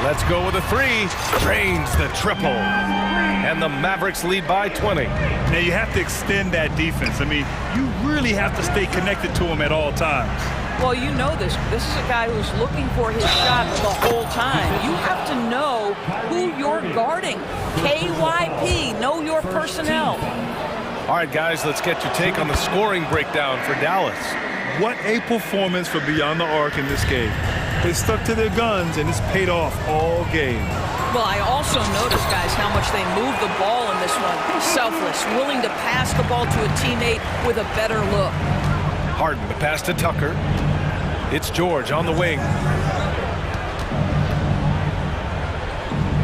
Let's go with a three. Drains the triple. And the Mavericks lead by 20. Now you have to extend that defense. I mean, you really have to stay connected to him at all times. Well, you know this. This is a guy who's looking for his shot the whole time. You have to know who you're guarding. KYP, know your personnel. All right, guys, let's get your take on the scoring breakdown for Dallas. What a performance for Beyond the Arc in this game. They stuck to their guns, and it's paid off all game. Well, I also noticed, guys, how much they moved the ball in this one. Selfless, willing to pass the ball to a teammate with a better look. Harden, the pass to Tucker. It's George on the wing.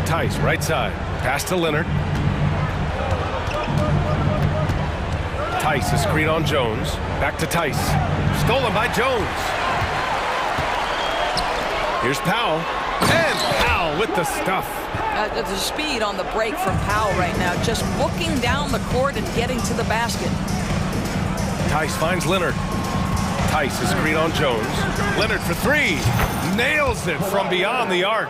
Tice, right side. Pass to Leonard. Tice, a screen on Jones. Back to Tice. Stolen by Jones. Here's Powell. And Powell with the stuff. The speed on the break from Powell right now. Just looking down the court and getting to the basket. Tice finds Leonard. Tice, a screen on Jones. Leonard for three. Nails it from beyond the arc.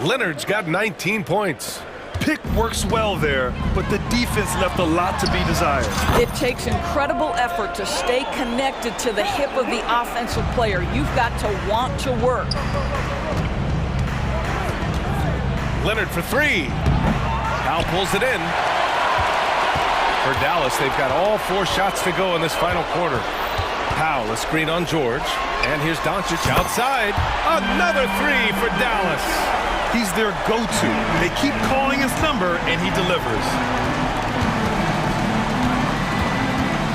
Leonard's got 19 points. Pick works well there, but the defense left a lot to be desired. It takes incredible effort to stay connected to the hip of the offensive player. You've got to want to work. Leonard for three. Powell pulls it in. For Dallas, they've got all 4 shots to go in this final quarter. Powell, a screen on George. And here's Doncic outside. Another three for Dallas. He's their go-to. They keep calling his number, and he delivers.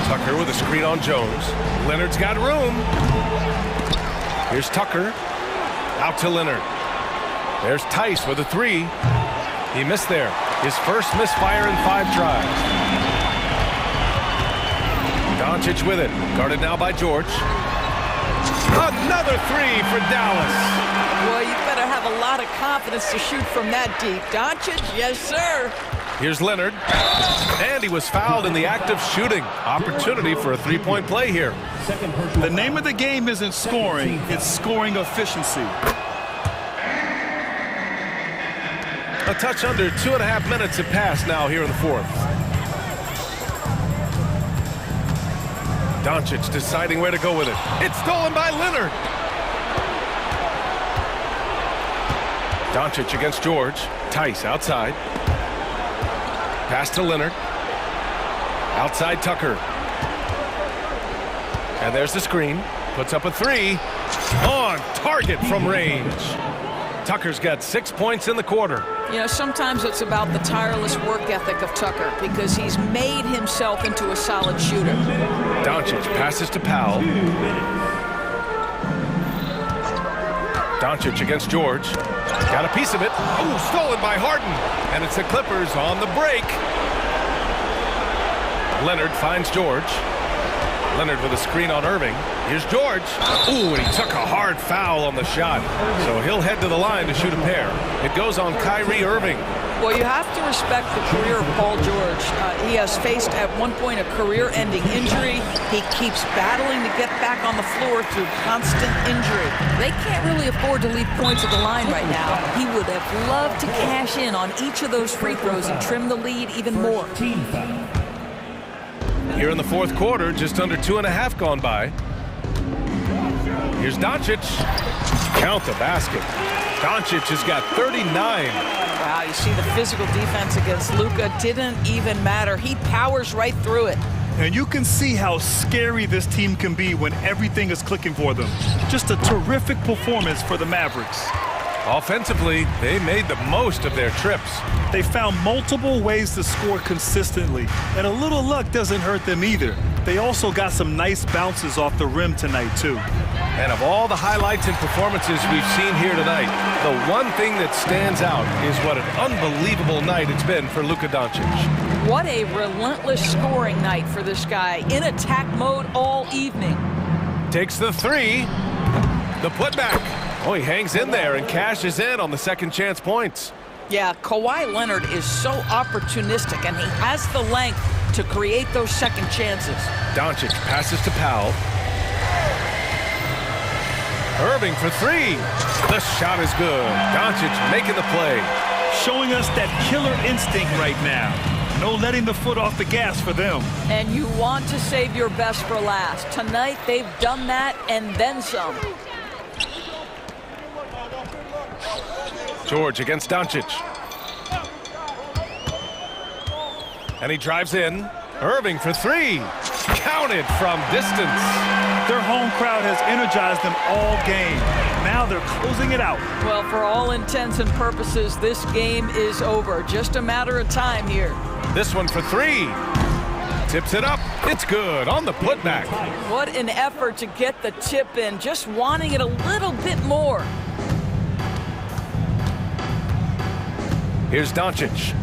Tucker with a screen on Jones. Leonard's got room. Here's Tucker. Out to Leonard. There's Tice with a three. He missed there. His first misfire in 5 tries. Doncic with it. Guarded now by George. Another three for Dallas. Well, you better have a lot of confidence to shoot from that deep. Doncic, yes, sir. Here's Leonard. And he was fouled in the act of shooting. Opportunity for a three-point play here. The name of the game isn't scoring, it's scoring efficiency. A touch under 2.5 minutes have passed now here in the fourth. Doncic deciding where to go with it. It's stolen by Leonard. Doncic against George. Tice outside. Pass to Leonard. Outside Tucker. And there's the screen. Puts up a three. On target from range. Tucker's got 6 points in the quarter. You know, sometimes it's about the tireless work ethic of Tucker because he's made himself into a solid shooter. Doncic passes to Powell. Doncic against George. Got a piece of it. Oh, stolen by Harden. And it's the Clippers on the break. Leonard finds George. Leonard with a screen on Irving. Here's George. Ooh, and he took a hard foul on the shot. So he'll head to the line to shoot a pair. It goes on Kyrie Irving. Well, you have to respect the career of Paul George. He has faced at one point a career-ending injury. He keeps battling to get back on the floor through constant injury. They can't really afford to leave points at the line right now. He would have loved to cash in on each of those free throws and trim the lead even more. Here in the fourth quarter, just under 2.5 gone by. Here's Doncic. Count the basket. Doncic has got 39. Wow, you see the physical defense against Luka didn't even matter. He powers right through it. And you can see how scary this team can be when everything is clicking for them. Just a terrific performance for the Mavericks. Offensively, they made the most of their trips. They found multiple ways to score consistently, and a little luck doesn't hurt them either. They also got some nice bounces off the rim tonight, too. And of all the highlights and performances we've seen here tonight, the one thing that stands out is what an unbelievable night it's been for Luka Doncic. What a relentless scoring night for this guy, in attack mode all evening. Takes the three, the putback. Oh, he hangs in there and cashes in on the second chance points. Yeah, Kawhi Leonard is so opportunistic, and he has the length to create those second chances. Doncic passes to Powell. Irving for three. The shot is good. Doncic making the play. Showing us that killer instinct right now. No letting the foot off the gas for them. And you want to save your best for last. Tonight, they've done that and then some. George against Doncic. And he drives in. Irving for three. Counted from distance. Their home crowd has energized them all game. Now they're closing it out. Well, for all intents and purposes, this game is over. Just a matter of time here. This one for three. Tips it up. It's good on the putback. What an effort to get the tip in. Just wanting it a little bit more. Here's Doncic.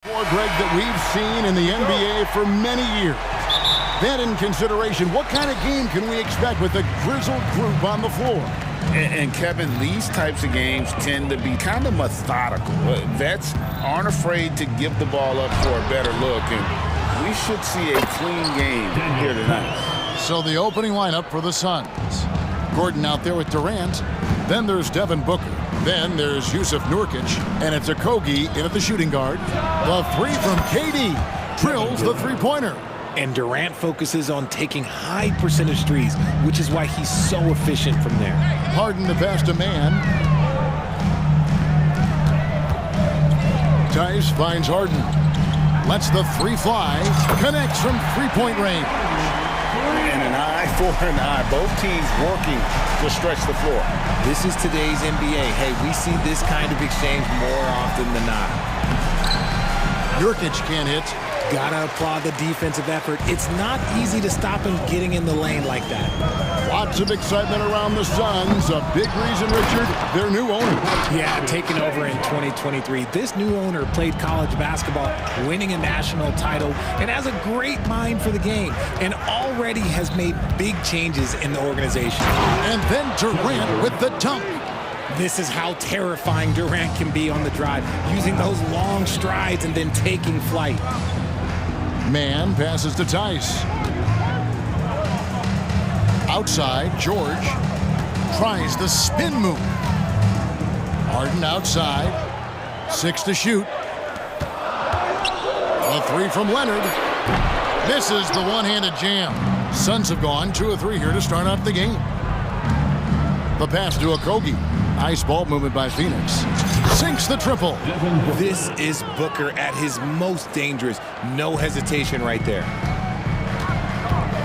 More, Greg, that we've seen in the NBA for many years. That in consideration, what kind of game can we expect with the grizzled group on the floor? And Kevin, these types of games tend to be kind of methodical. Vets aren't afraid to give the ball up for a better look, and we should see a clean game here tonight. So the opening lineup for the Suns. Gordon out there with Durant. Then there's Devin Booker. Then there's Yusuf Nurkic. And it's Okogie in at the shooting guard. The three from KD drills the three-pointer. And Durant focuses on taking high percentage threes, which is why he's so efficient from there. Harden the pass to man. Tice finds Harden. Lets the three fly. Connects from three-point range. And an eye for an eye. Both teams working to stretch the floor. This is today's NBA. Hey, we see this kind of exchange more often than not. Nurkic can't hit. Gotta applaud the defensive effort. It's not easy to stop him getting in the lane like that. Lots of excitement around the Suns. A big reason, Richard, their new owner. Yeah, taking over in 2023. This new owner played college basketball, winning a national title, and has a great mind for the game, and already has made big changes in the organization. And then Durant with the dunk. This is how terrifying Durant can be on the drive, using those long strides and then taking flight. Man passes to Tice. Outside, George tries the spin move. Harden outside. 6 to shoot. A three from Leonard. Misses the one-handed jam. Suns have gone 2 of 3 here to start out the game. The pass to Okogie. Nice ball movement by Phoenix. Sinks the triple. This is Booker at his most dangerous. No hesitation right there.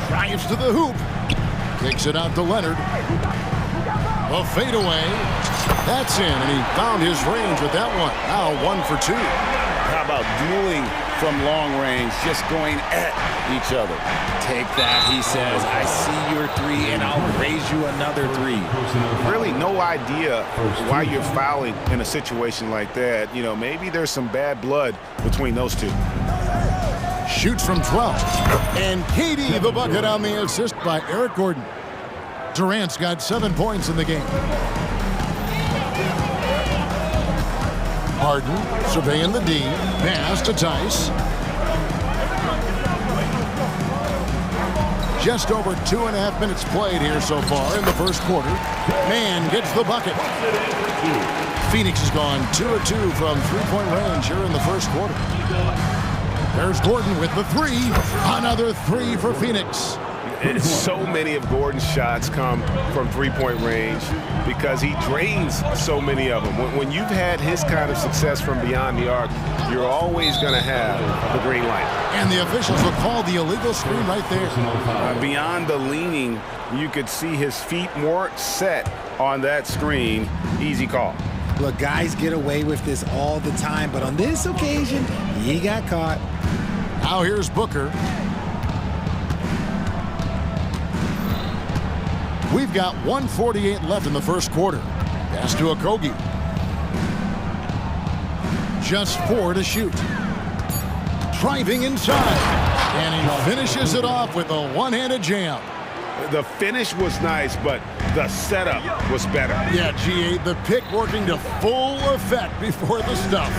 Drives to the hoop. Kicks it out to Leonard. A fadeaway. That's in, and he found his range with that one. Now 1 for 2. How about dueling from long range, just going at each other? Take that, he says. I see your three, and I'll raise you another 3. Really no idea why you're fouling in a situation like that. You know, maybe there's some bad blood between those two. Shoots from 12. And KD the bucket on the assist by Eric Gordon. Durant's got 7 points in the game. Harden surveying the D. Pass to Tice. Just over 2.5 minutes played here so far in the first quarter. Man gets the bucket. Phoenix has gone 2 of 2 from three-point range here in the first quarter. There's Gordon with the 3. Another 3 for Phoenix. So many of Gordon's shots come from three-point range because he drains so many of them. When you've had his kind of success from beyond the arc, you're always going to have the green light. And the officials will call the illegal screen right there. Beyond the leaning, you could see his feet more set on that screen. Easy call. Look, guys get away with this all the time, but on this occasion, he got caught. Now here's Booker. We've got 1:48 left in the first quarter. Pass to Okogie. Just 4 to shoot. Driving inside. And he finishes it off with a one-handed jam. The finish was nice, but the setup was better. Yeah, G8, the pick working to full effect before the stuff.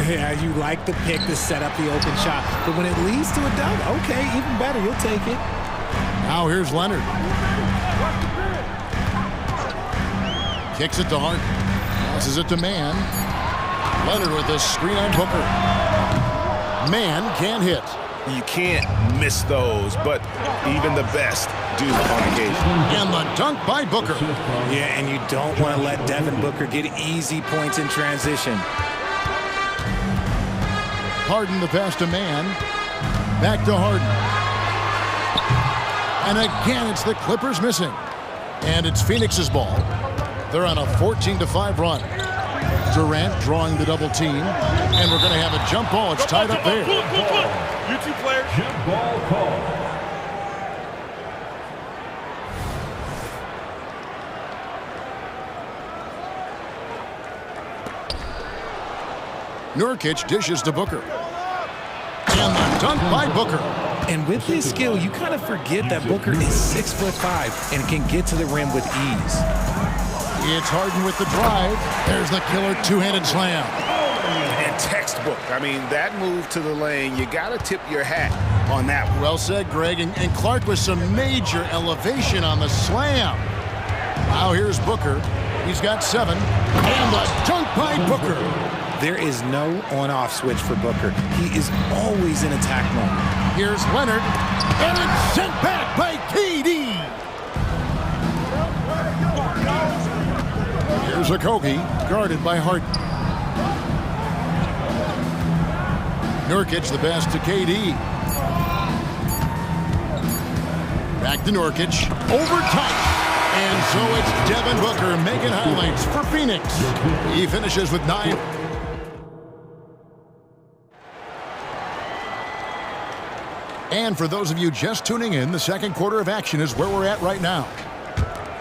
Yeah, you like the pick to set up the open shot. But when it leads to a dunk, okay, even better, you'll take it. Now here's Leonard. Kicks it to Hart. Passes it to Man. Leonard with a screen on Booker. Man can't hit. You can't miss those, but even the best do on occasion. And the dunk by Booker. Yeah, and you don't want to let Devin Booker get easy points in transition. Harden the pass to Man. Back to Harden. And again, it's the Clippers missing. And it's Phoenix's ball. They're on a 14-5 run. Durant drawing the double team. And we're going to have a jump ball. It's tied up there. You two players. Jump ball call. Nurkic dishes to Booker. And the dunk by Booker. And with his skill, you kind of forget that Booker is 6'5" and can get to the rim with ease. It's Harden with the drive. There's the killer two-handed slam. And textbook. I mean, that move to the lane, you got to tip your hat on that one. Well said, Greg. And Clark with some major elevation on the slam. Now here's Booker. He's got 7. And the dunk by Booker. There is no on-off switch for Booker. He is always in attack mode. Here's Leonard. And it's sent back by KD. Here's Okogie, guarded by Harden. Nurkic, the pass to KD. Back to Nurkic. Over tight. And so it's Devin Booker making highlights for Phoenix. He finishes with 9. And for those of you just tuning in, the second quarter of action is where we're at right now.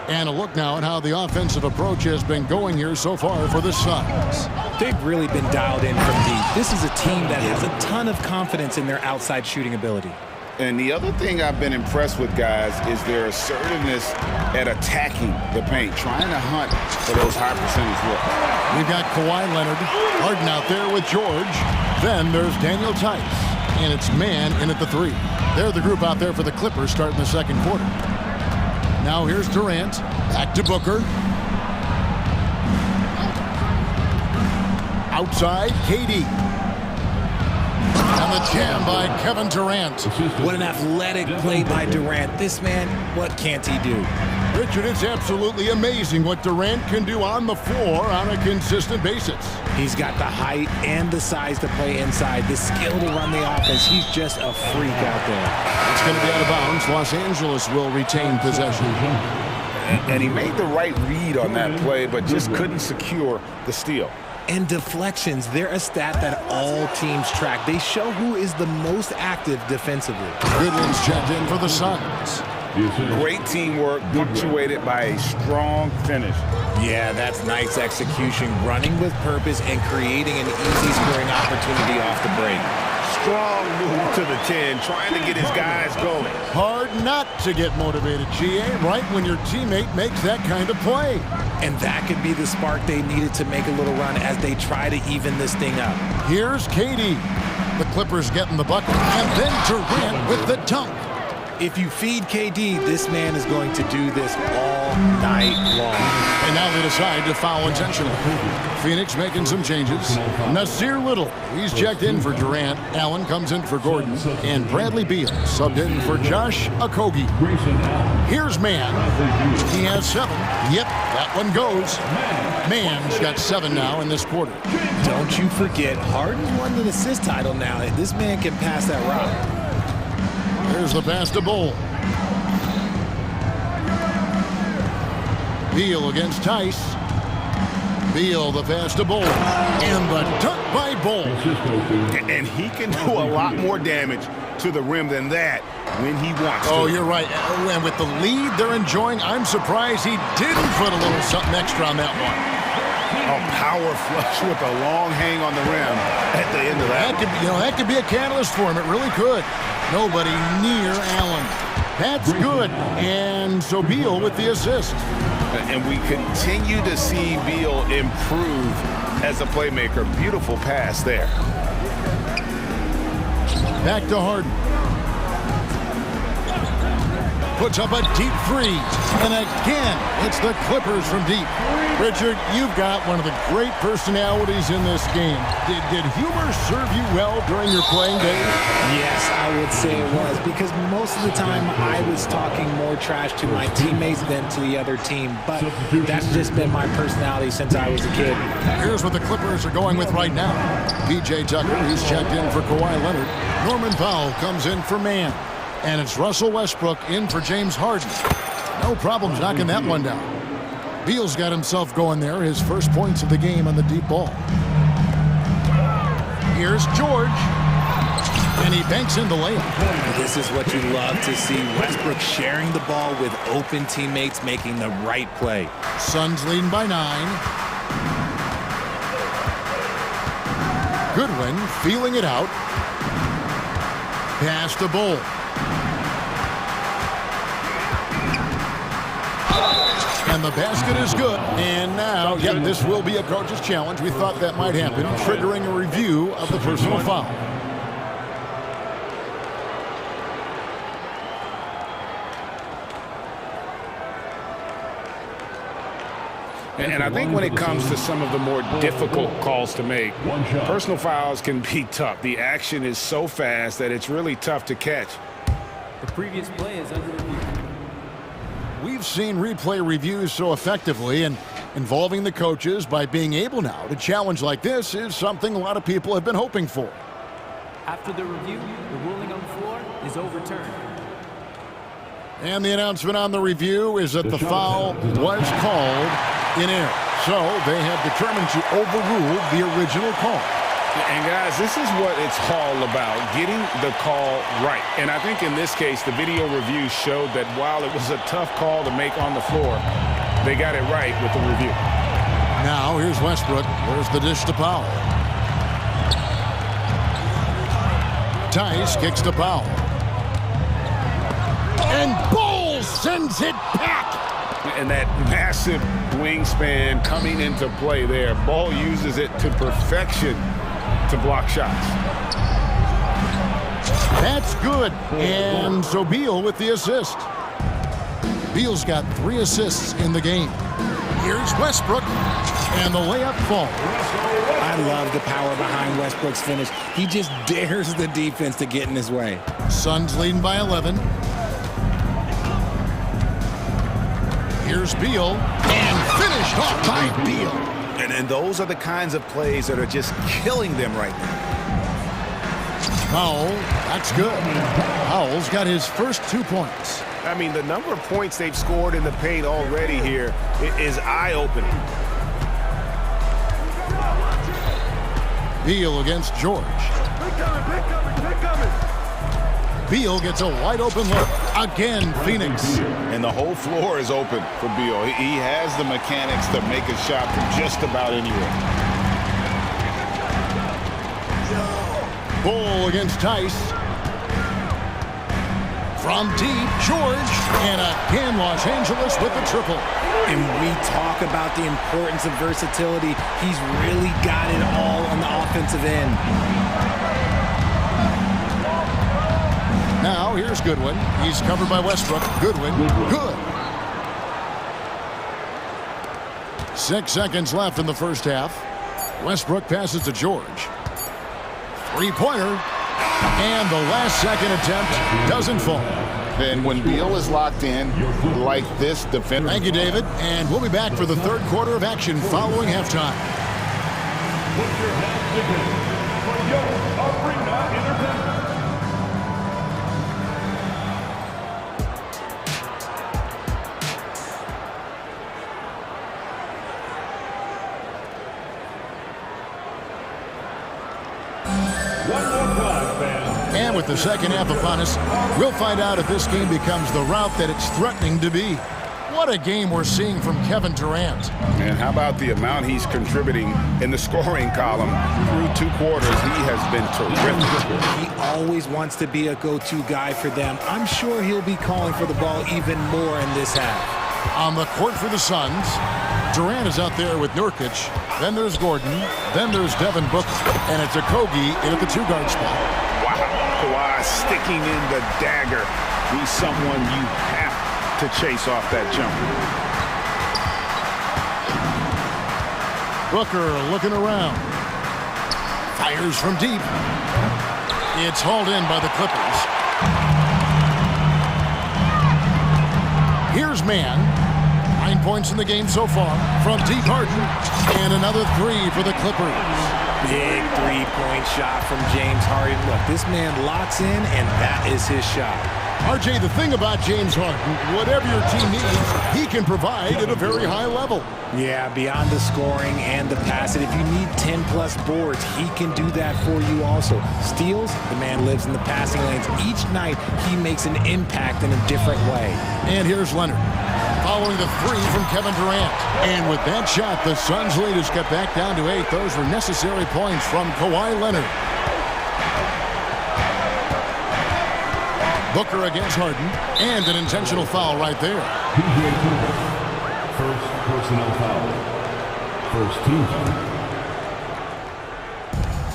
And a look now at how the offensive approach has been going here so far for the Suns. They've really been dialed in from deep. This is a team that has a ton of confidence in their outside shooting ability. And the other thing I've been impressed with, guys, is their assertiveness at attacking the paint, trying to hunt for those high percentage looks. We've got Kawhi Leonard, Harden out there with George. Then there's Daniel Tice, and it's man in at the 3. They're the group out there for the Clippers starting the second quarter. Now here's Durant, back to Booker. Outside, KD. And the jam by Kevin Durant. What an athletic play by Durant. This man, what can't he do? Richard, it's absolutely amazing what Durant can do on the floor on a consistent basis. He's got the height and the size to play inside, the skill to run the offense. He's just a freak out there. It's going to be out of bounds. Los Angeles will retain possession. And he made the right read on that play, but just couldn't secure the steal. And deflections, they're a stat that all teams track. They show who is the most active defensively. Goodwin's checked in for the Suns. Great teamwork, punctuated by a strong finish. Yeah, that's nice execution, running with purpose and creating an easy scoring opportunity off the break. Strong move to the 10, trying to get his guys going. Hard not to get motivated, GA, right when your teammate makes that kind of play. And that could be the spark they needed to make a little run as they try to even this thing up. Here's KD. The Clippers getting the bucket, and then Durant with the dunk. If you feed KD, this man is going to do this all night long. And now they decide to foul intentionally. Phoenix making some changes. Nasir Little, he's checked in for Durant. Allen comes in for Gordon. And Bradley Beal subbed in for Josh Okogie. Here's Mann. He has 7. Yep, that one goes. Mann's got 7 now in this quarter. Don't you forget, Harden's won the assist title now. This man can pass that route. There's the pass to Bull. Beal against Tice. Beal, the pass to Bull. And the dunk by Bull. And he can do a lot more damage to the rim than that when he wants to. Oh, you're right. And with the lead they're enjoying, I'm surprised he didn't put a little something extra on that one. A power flush with a long hang on the rim at the end of that. That could be a catalyst for him. It really could. Nobody near Allen. That's good. And so Beal with the assist. And we continue to see Beal improve as a playmaker. Beautiful pass there. Back to Harden. Puts up a deep 3. And again, it's the Clippers from deep. Richard, you've got one of the great personalities in this game. Did humor serve you well during your playing days? Yes, I would say it was, because most of the time I was talking more trash to my teammates than to the other team, but that's just been my personality since I was a kid. Here's what the Clippers are going with right now. P.J. Tucker, he's checked in for Kawhi Leonard. Norman Powell comes in for Mann. And it's Russell Westbrook in for James Harden. No problems knocking that one down. Beal's got himself going there, his first points of the game on the deep ball. Here's George. And he banks in the layup. This is what you love to see. Westbrook sharing the ball with open teammates, making the right play. Suns leading by 9. Goodwin feeling it out. Pass to Bull. And the basket is good. And now, yep, this will be a coach's challenge. We thought that might happen, triggering a review of the personal foul. And I think when it comes to some of the more difficult calls to make, personal fouls can be tough. The action is so fast that it's really tough to catch. The previous play is under review. We've seen replay reviews so effectively, and involving the coaches by being able now to challenge like this is something a lot of people have been hoping for. After the review, the ruling on the floor is overturned. And the announcement on the review is that the foul was called in error. So they have determined to overrule the original call. And guys, this is what it's all about, getting the call right. And I think in this case, the video review showed that while it was a tough call to make on the floor, they got it right with the review. Now here's Westbrook. There's the dish to Powell. Tice kicks to Powell. And Bull sends it back. And that massive wingspan coming into play there. Ball uses it to perfection to block shots. That's good. And so Beal with the assist. Beal's got 3 assists in the game. Here's Westbrook. And the layup falls. I love the power behind Westbrook's finish. He just dares the defense to get in his way. Suns leading by 11. Here's Beal, and finished off by Beal. And those are the kinds of plays that are just killing them right now. Powell, that's good. Powell's got his first 2 points. I mean, the number of points they've scored in the paint already here is eye-opening. Beal against George. Beal gets a wide-open look. Again, Phoenix. And the whole floor is open for Beal. He has the mechanics to make a shot from just about anywhere. Bull against Tice. From deep, George. And again, Los Angeles with the triple. And we talk about the importance of versatility. He's really got it all on the offensive end. Now, here's Goodwin. He's covered by Westbrook. Goodwin, good. 6 seconds left in the first half. Westbrook passes to George. 3-pointer. And the last second attempt doesn't fall. And when Beal is locked in like this defender. Thank you, David. And we'll be back for the third quarter of action following halftime. Put your hands together for your arena entertainment. And with the second half upon us, we'll find out if this game becomes the route that it's threatening to be. What a game we're seeing from Kevin Durant. And how about the amount he's contributing in the scoring column? Through 2 quarters, he has been terrific. He always wants to be a go-to guy for them. I'm sure he'll be calling for the ball even more in this half. On the court for the Suns, Durant is out there with Nurkic. Then there's Gordon. Then there's Devin Booker. And it's Okogie in at the 2-guard spot. Wow. Kawhi sticking in the dagger. He's someone you have to chase off that jumper. Booker looking around. Fires from deep. It's hauled in by the Clippers. Here's Mann. 9 points in the game so far from deep Harden. And another 3 for the Clippers. Big 3-point shot from James Harden. Look, this man locks in, and that is his shot. RJ, the thing about James Harden, whatever your team needs, he can provide at a very high level. Yeah, beyond the scoring and the passing, if you need 10-plus boards, he can do that for you also. Steals, the man lives in the passing lanes. Each night, he makes an impact in a different way. And here's Leonard, following the 3 from Kevin Durant. And with that shot, the Suns' lead has got back down to 8. Those were necessary points from Kawhi Leonard. Booker against Harden, and an intentional foul right there. First personal foul. First team foul.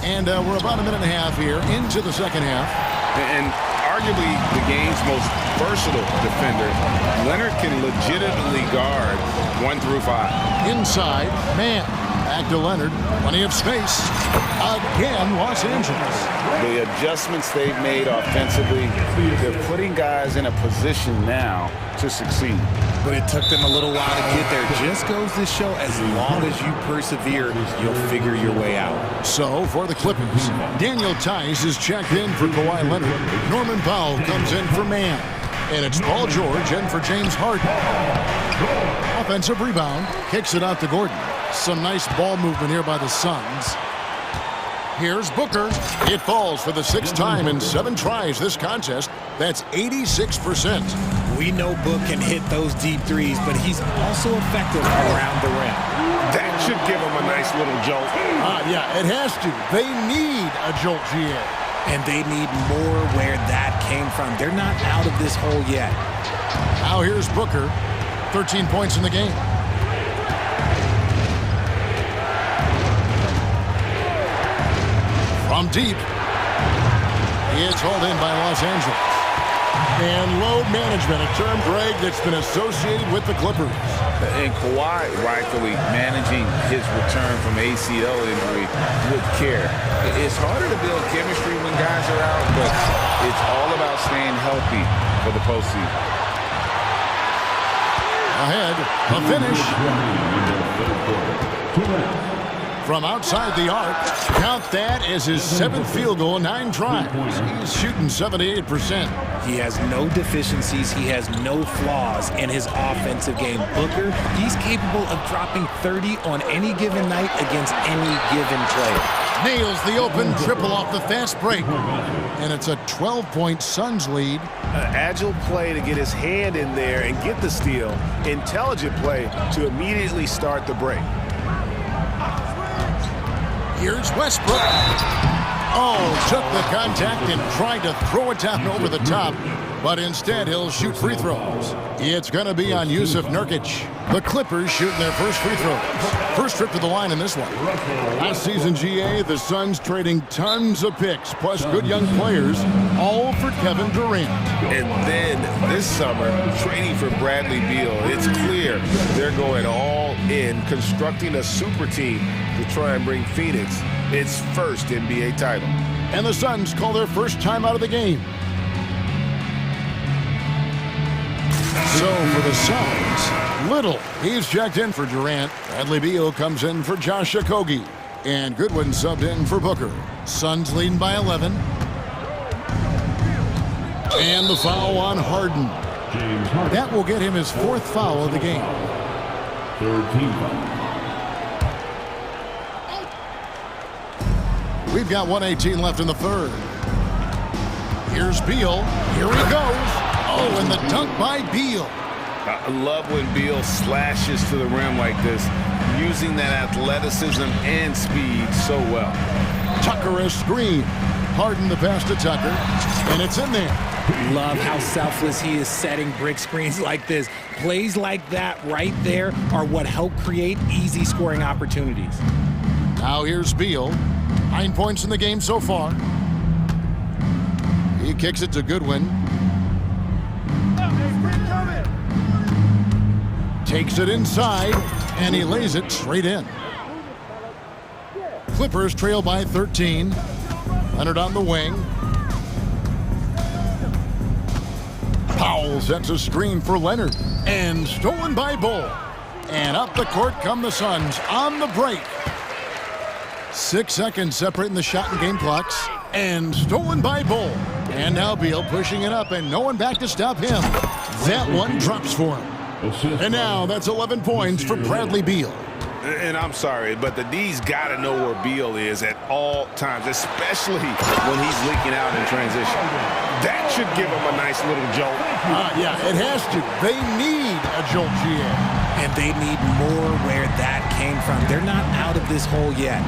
And we're about a minute and a half here into the second half. And arguably the game's most versatile defender, Leonard can legitimately guard 1 through 5. Inside, man. Back to Leonard. Plenty of space. Again, Los Angeles. The adjustments they've made offensively, they're putting guys in a position now to succeed. But it took them a little while to get there. Just goes to show, as long as you persevere, you'll figure your way out. So, for the Clippers, Daniel Tice is checked in for Kawhi Leonard. Norman Powell comes in for Mann. And it's Paul George in for James Harden. Offensive rebound. Kicks it out to Gordon. Some nice ball movement here by the Suns. Here's Booker. It falls for the 6th time in 7 tries this contest. That's 86%. We know Book can hit those deep threes, but he's also effective around the rim. That should give him a nice little jolt. Yeah, it has to. They need a jolt, GA. And they need more where that came from. They're not out of this hole yet. Now here's Booker. 13 points in the game. From deep. It's hauled in by Los Angeles. And load management, a term, Greg, that's been associated with the Clippers. And Kawhi rightfully managing his return from ACL injury with care. It's harder to build chemistry when guys are out, but it's all about staying healthy for the postseason. Ahead, a finish. From outside the arc, count that as his 7th field goal in 9 tries. He's shooting 78%. He has no deficiencies. He has no flaws in his offensive game. Booker, he's capable of dropping 30 on any given night against any given player. Nails the open triple off the fast break. And it's a 12-point Suns lead. An agile play to get his hand in there and get the steal. Intelligent play to immediately start the break. Here's Westbrook. Oh, took the contact and tried to throw it down over the top. But instead, he'll shoot free throws. It's going to be on Yusuf Nurkic. The Clippers shooting their first free throws. First trip to the line in this one. Last season, GA, the Suns trading tons of picks, plus good young players, all for Kevin Durant. And then this summer, trading for Bradley Beal. It's clear they're going all in, constructing a super team to try and bring Phoenix its first NBA title. And the Suns call their first time out of the game. So for the Suns, Little, he's checked in for Durant. Bradley Beal comes in for Josh Okogie. And Goodwin subbed in for Booker. Suns leading by 11. And the foul on Harden. That will get him his 4th foul of the game. 3rd team foul. We've got 1:18 left in the 3rd. Here's Beal. Here he goes. Oh, and the dunk by Beal. I love when Beal slashes to the rim like this, using that athleticism and speed so well. Tucker a screen. Harden the pass to Tucker, and it's in there. Love how selfless he is setting brick screens like this. Plays like that right there are what help create easy scoring opportunities. Now here's Beal. 9 points in the game so far. He kicks it to Goodwin. Takes it inside, and he lays it straight in. Clippers trail by 13. Leonard on the wing. Powell sets a screen for Leonard, and stolen by Bull. And up the court come the Suns on the break. 6 seconds separating the shot and game clocks, and stolen by Bull. And now Beal pushing it up, and no one back to stop him. That one drops for him. And now that's 11 points for Bradley Beal. And I'm sorry, but the D's got to know where Beal is at all times, especially when he's leaking out in transition. That should give him a nice little jolt. Yeah, it has to. They need a jolt, GA. And they need more where that came from. They're not out of this hole yet.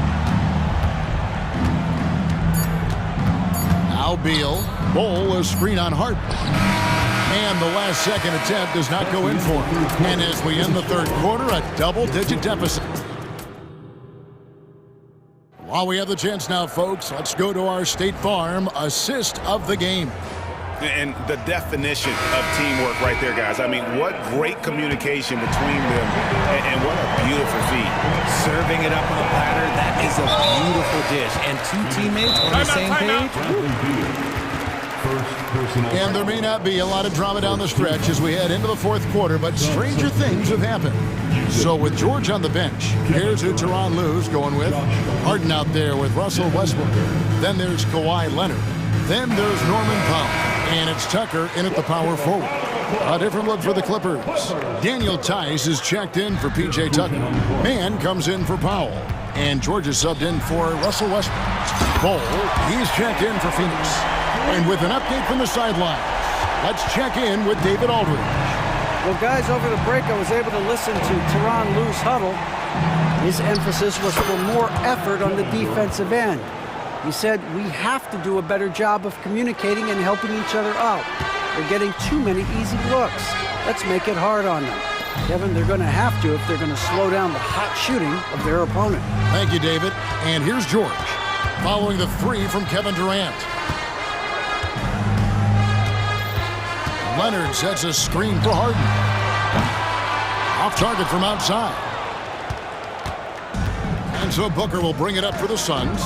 Now Now Beal. Bowl, a screen on Harden. And the last second attempt does not go in for him. And as we end the third quarter, a double-digit deficit. While we have the chance now, folks, let's go to our State Farm assist of the game. And the definition of teamwork right there, guys. I mean, what great communication between them, and what a beautiful feat. Serving it up on a platter, that is a beautiful dish. And two teammates on the same page. And there may not be a lot of drama down the stretch as we head into the fourth quarter, but stranger things have happened. So with George on the bench, here's who Tyronn Lue's going with. Harden out there with Russell Westbrook. Then there's Kawhi Leonard. Then there's Norman Powell. And it's Tucker in at the power forward. A different look for the Clippers. Daniel Tice is checked in for P.J. Tucker. Mann comes in for Powell. And George is subbed in for Russell Westbrook. Bowl, he's checked in for Phoenix. And with an update from the sideline, let's check in with David Aldridge. Well, guys, over the break, I was able to listen to Tyronn Lue's huddle. His emphasis was for more effort on the defensive end. He said, we have to do a better job of communicating and helping each other out. They're getting too many easy looks. Let's make it hard on them. Kevin, they're going to have to if they're going to slow down the hot shooting of their opponent. Thank you, David. And here's George, following the three from Kevin Durant. Leonard sets a screen for Harden. Off target from outside. And so Booker will bring it up for the Suns.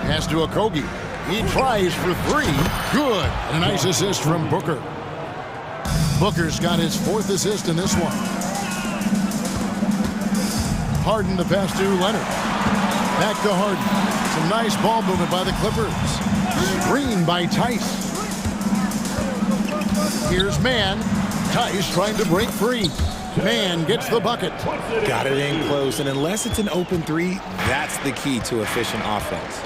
Pass to Okogie. He tries for three. Good. And a nice assist from Booker. Booker's got his fourth assist in this one. Harden the pass to Leonard. Back to Harden. Some nice ball movement by the Clippers. Screen by Tice. Here's Mann. Tice trying to break free. Mann gets the bucket. Got it in close, and unless it's an open three, that's the key to efficient offense.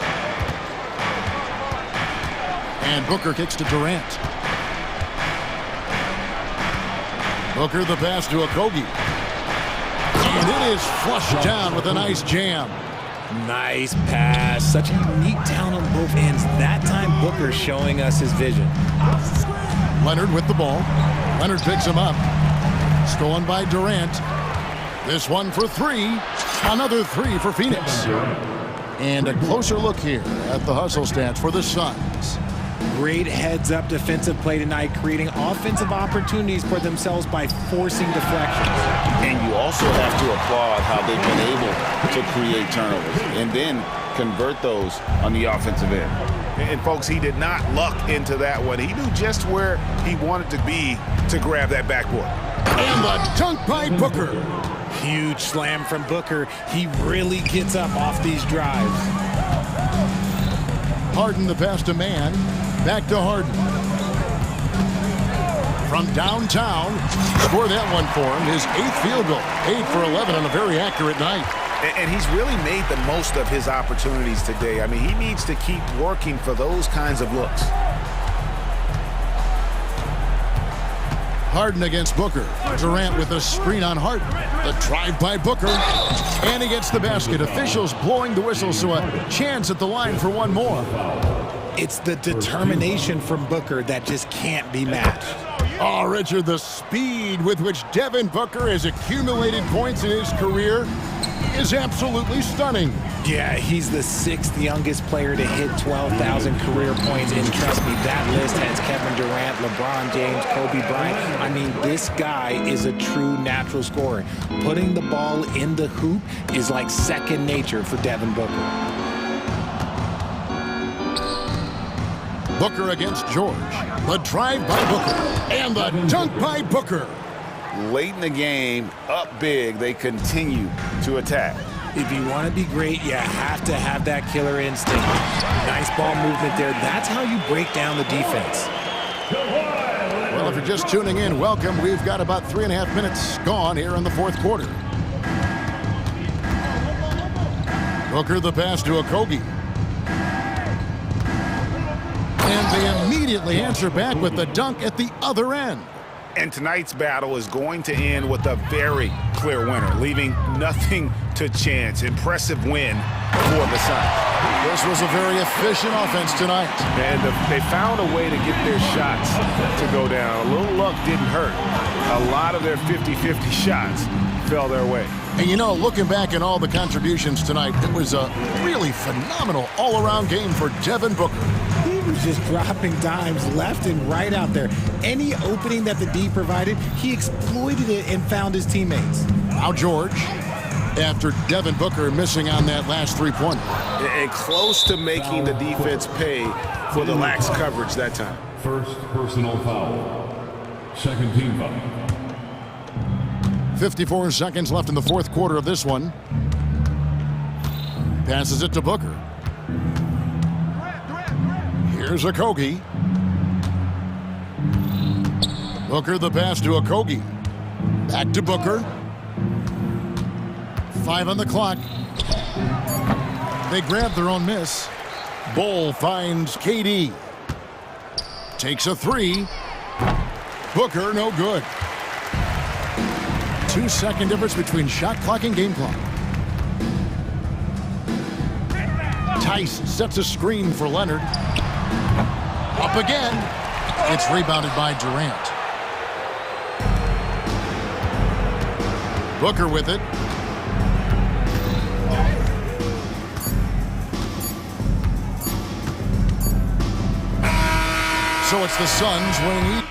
And Booker kicks to Durant. Booker the pass to Okogie. And it is flushed down with a nice jam. Nice pass. Such a unique talent on both ends. That time, Booker showing us his vision. Leonard with the ball. Leonard picks him up. Stolen by Durant. This one for three. Another three for Phoenix. And a closer look here at the hustle stats for the Suns. Great heads-up defensive play tonight, creating offensive opportunities for themselves by forcing deflections. And you also have to applaud how they've been able to create turnovers and then convert those on the offensive end. And folks, he did not luck into that one. He knew just where he wanted to be to grab that backboard. And the dunk by Booker. Huge slam from Booker. He really gets up off these drives. Harden the pass to Mann. Back to Harden. From downtown, score that one for him. His 8th field goal. 8 for 11 on a very accurate night. And he's really made the most of his opportunities today. I mean, he needs to keep working for those kinds of looks. Harden against Booker. Durant with a screen on Harden. The drive by Booker. And he gets the basket. Officials blowing the whistle, so a chance at the line for one more. It's the determination from Booker that just can't be matched. Oh, Richard, the speed with which Devin Booker has accumulated points in his career is absolutely stunning. Yeah, he's the 6th youngest player to hit 12,000 career points, and trust me, that list has Kevin Durant, LeBron James, Kobe Bryant. I mean, this guy is a true natural scorer. Putting the ball in the hoop is like second nature for Devin Booker. Booker against George. The drive by Booker. And the dunk by Booker. Late in the game, up big, they continue to attack. If you want to be great, you have to have that killer instinct. Nice ball movement there. That's how you break down the defense. Well, if you're just tuning in, welcome. We've got about 3.5 minutes gone here in the fourth quarter. Booker the pass to Okogie. And they immediately answer back with the dunk at the other end. And tonight's battle is going to end with a very clear winner, leaving nothing to chance. Impressive win for the Suns. This was a very efficient offense tonight. And they found a way to get their shots to go down. A little luck didn't hurt. A lot of their 50-50 shots fell their way. And you know, looking back at all the contributions tonight, it was a really phenomenal all-around game for Devin Booker. He was just dropping dimes left and right out there. Any opening that the D provided, he exploited it and found his teammates. Now George, after Devin Booker missing on that last three-pointer. And close to making the defense pay for the lax coverage that time. First personal foul. Second team foul. 54 seconds left in the fourth quarter of this one. Passes it to Booker. Here's Okogie. Booker the pass to Okogie. Back to Booker. 5 on the clock. They grab their own miss. Bull finds KD. Takes a three. Booker, no good. 2-second difference between shot clock and game clock. Tice sets a screen for Leonard. Up again. It's rebounded by Durant. Booker with it. So it's the Suns winning.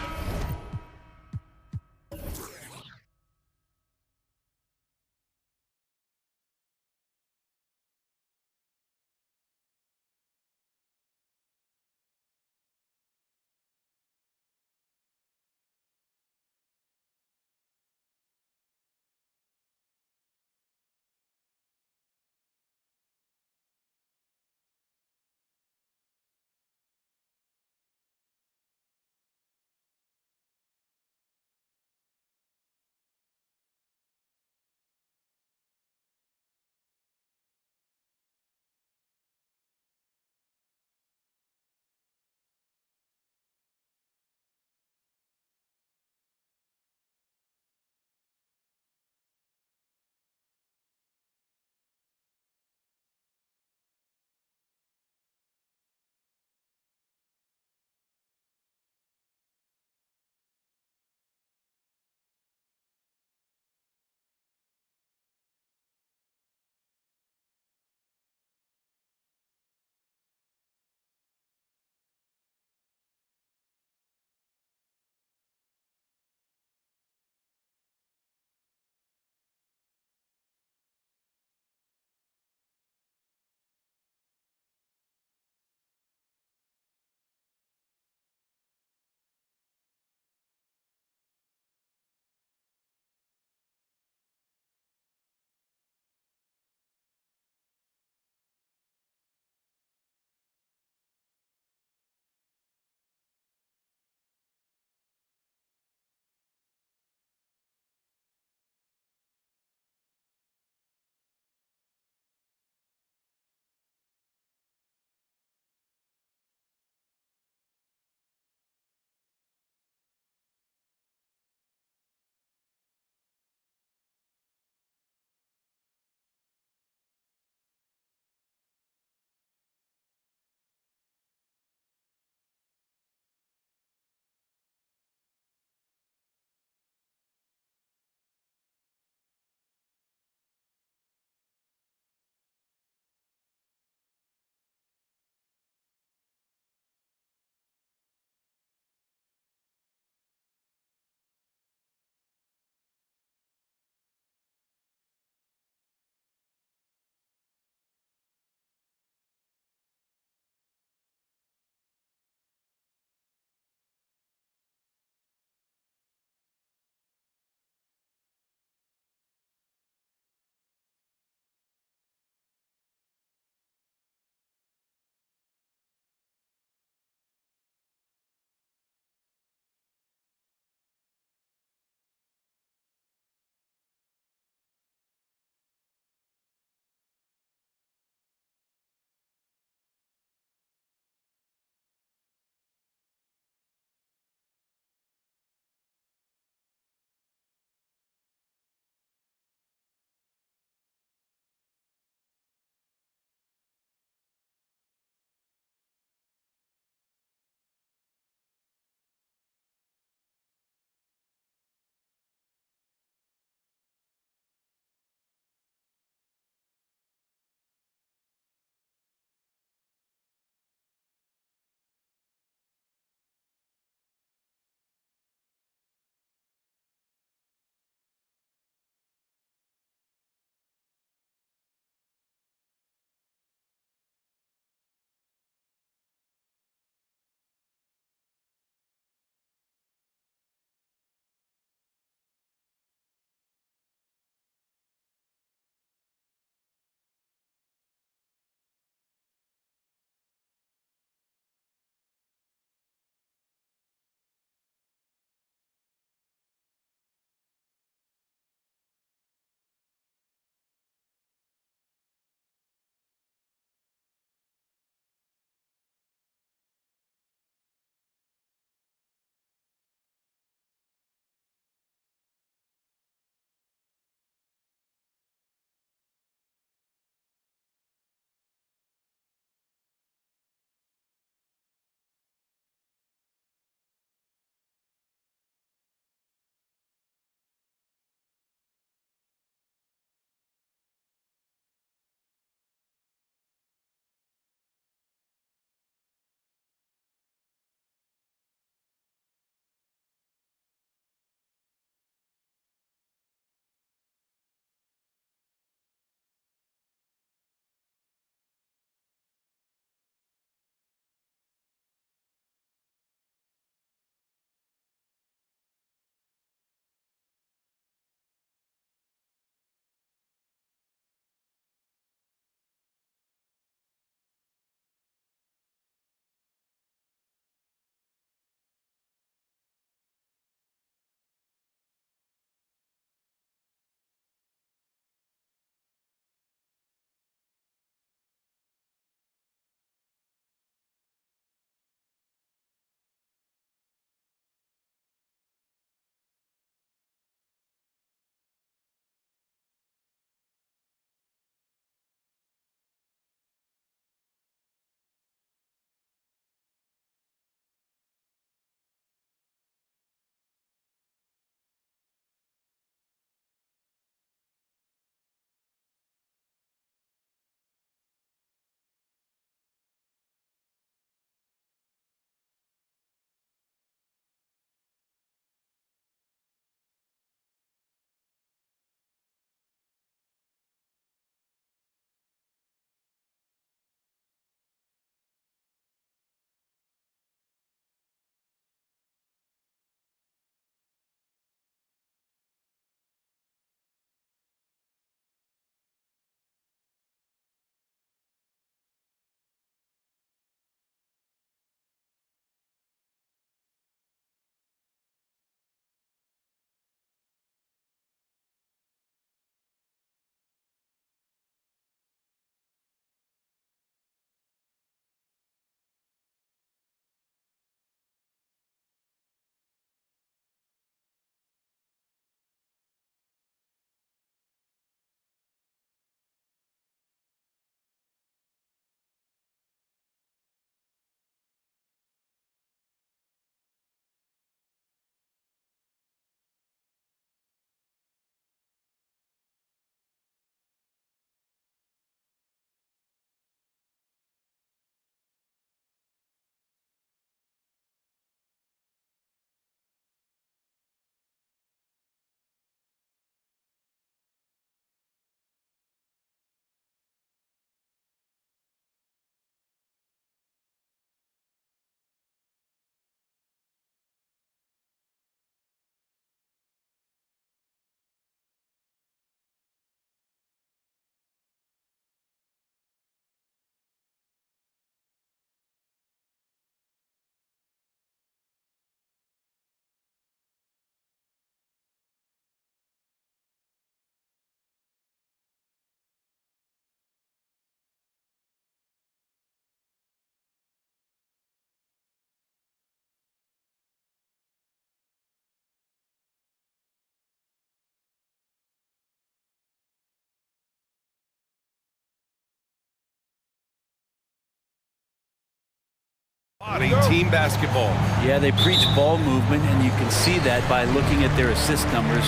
Team basketball. Yeah, they preach ball movement, and you can see that by looking at their assist numbers.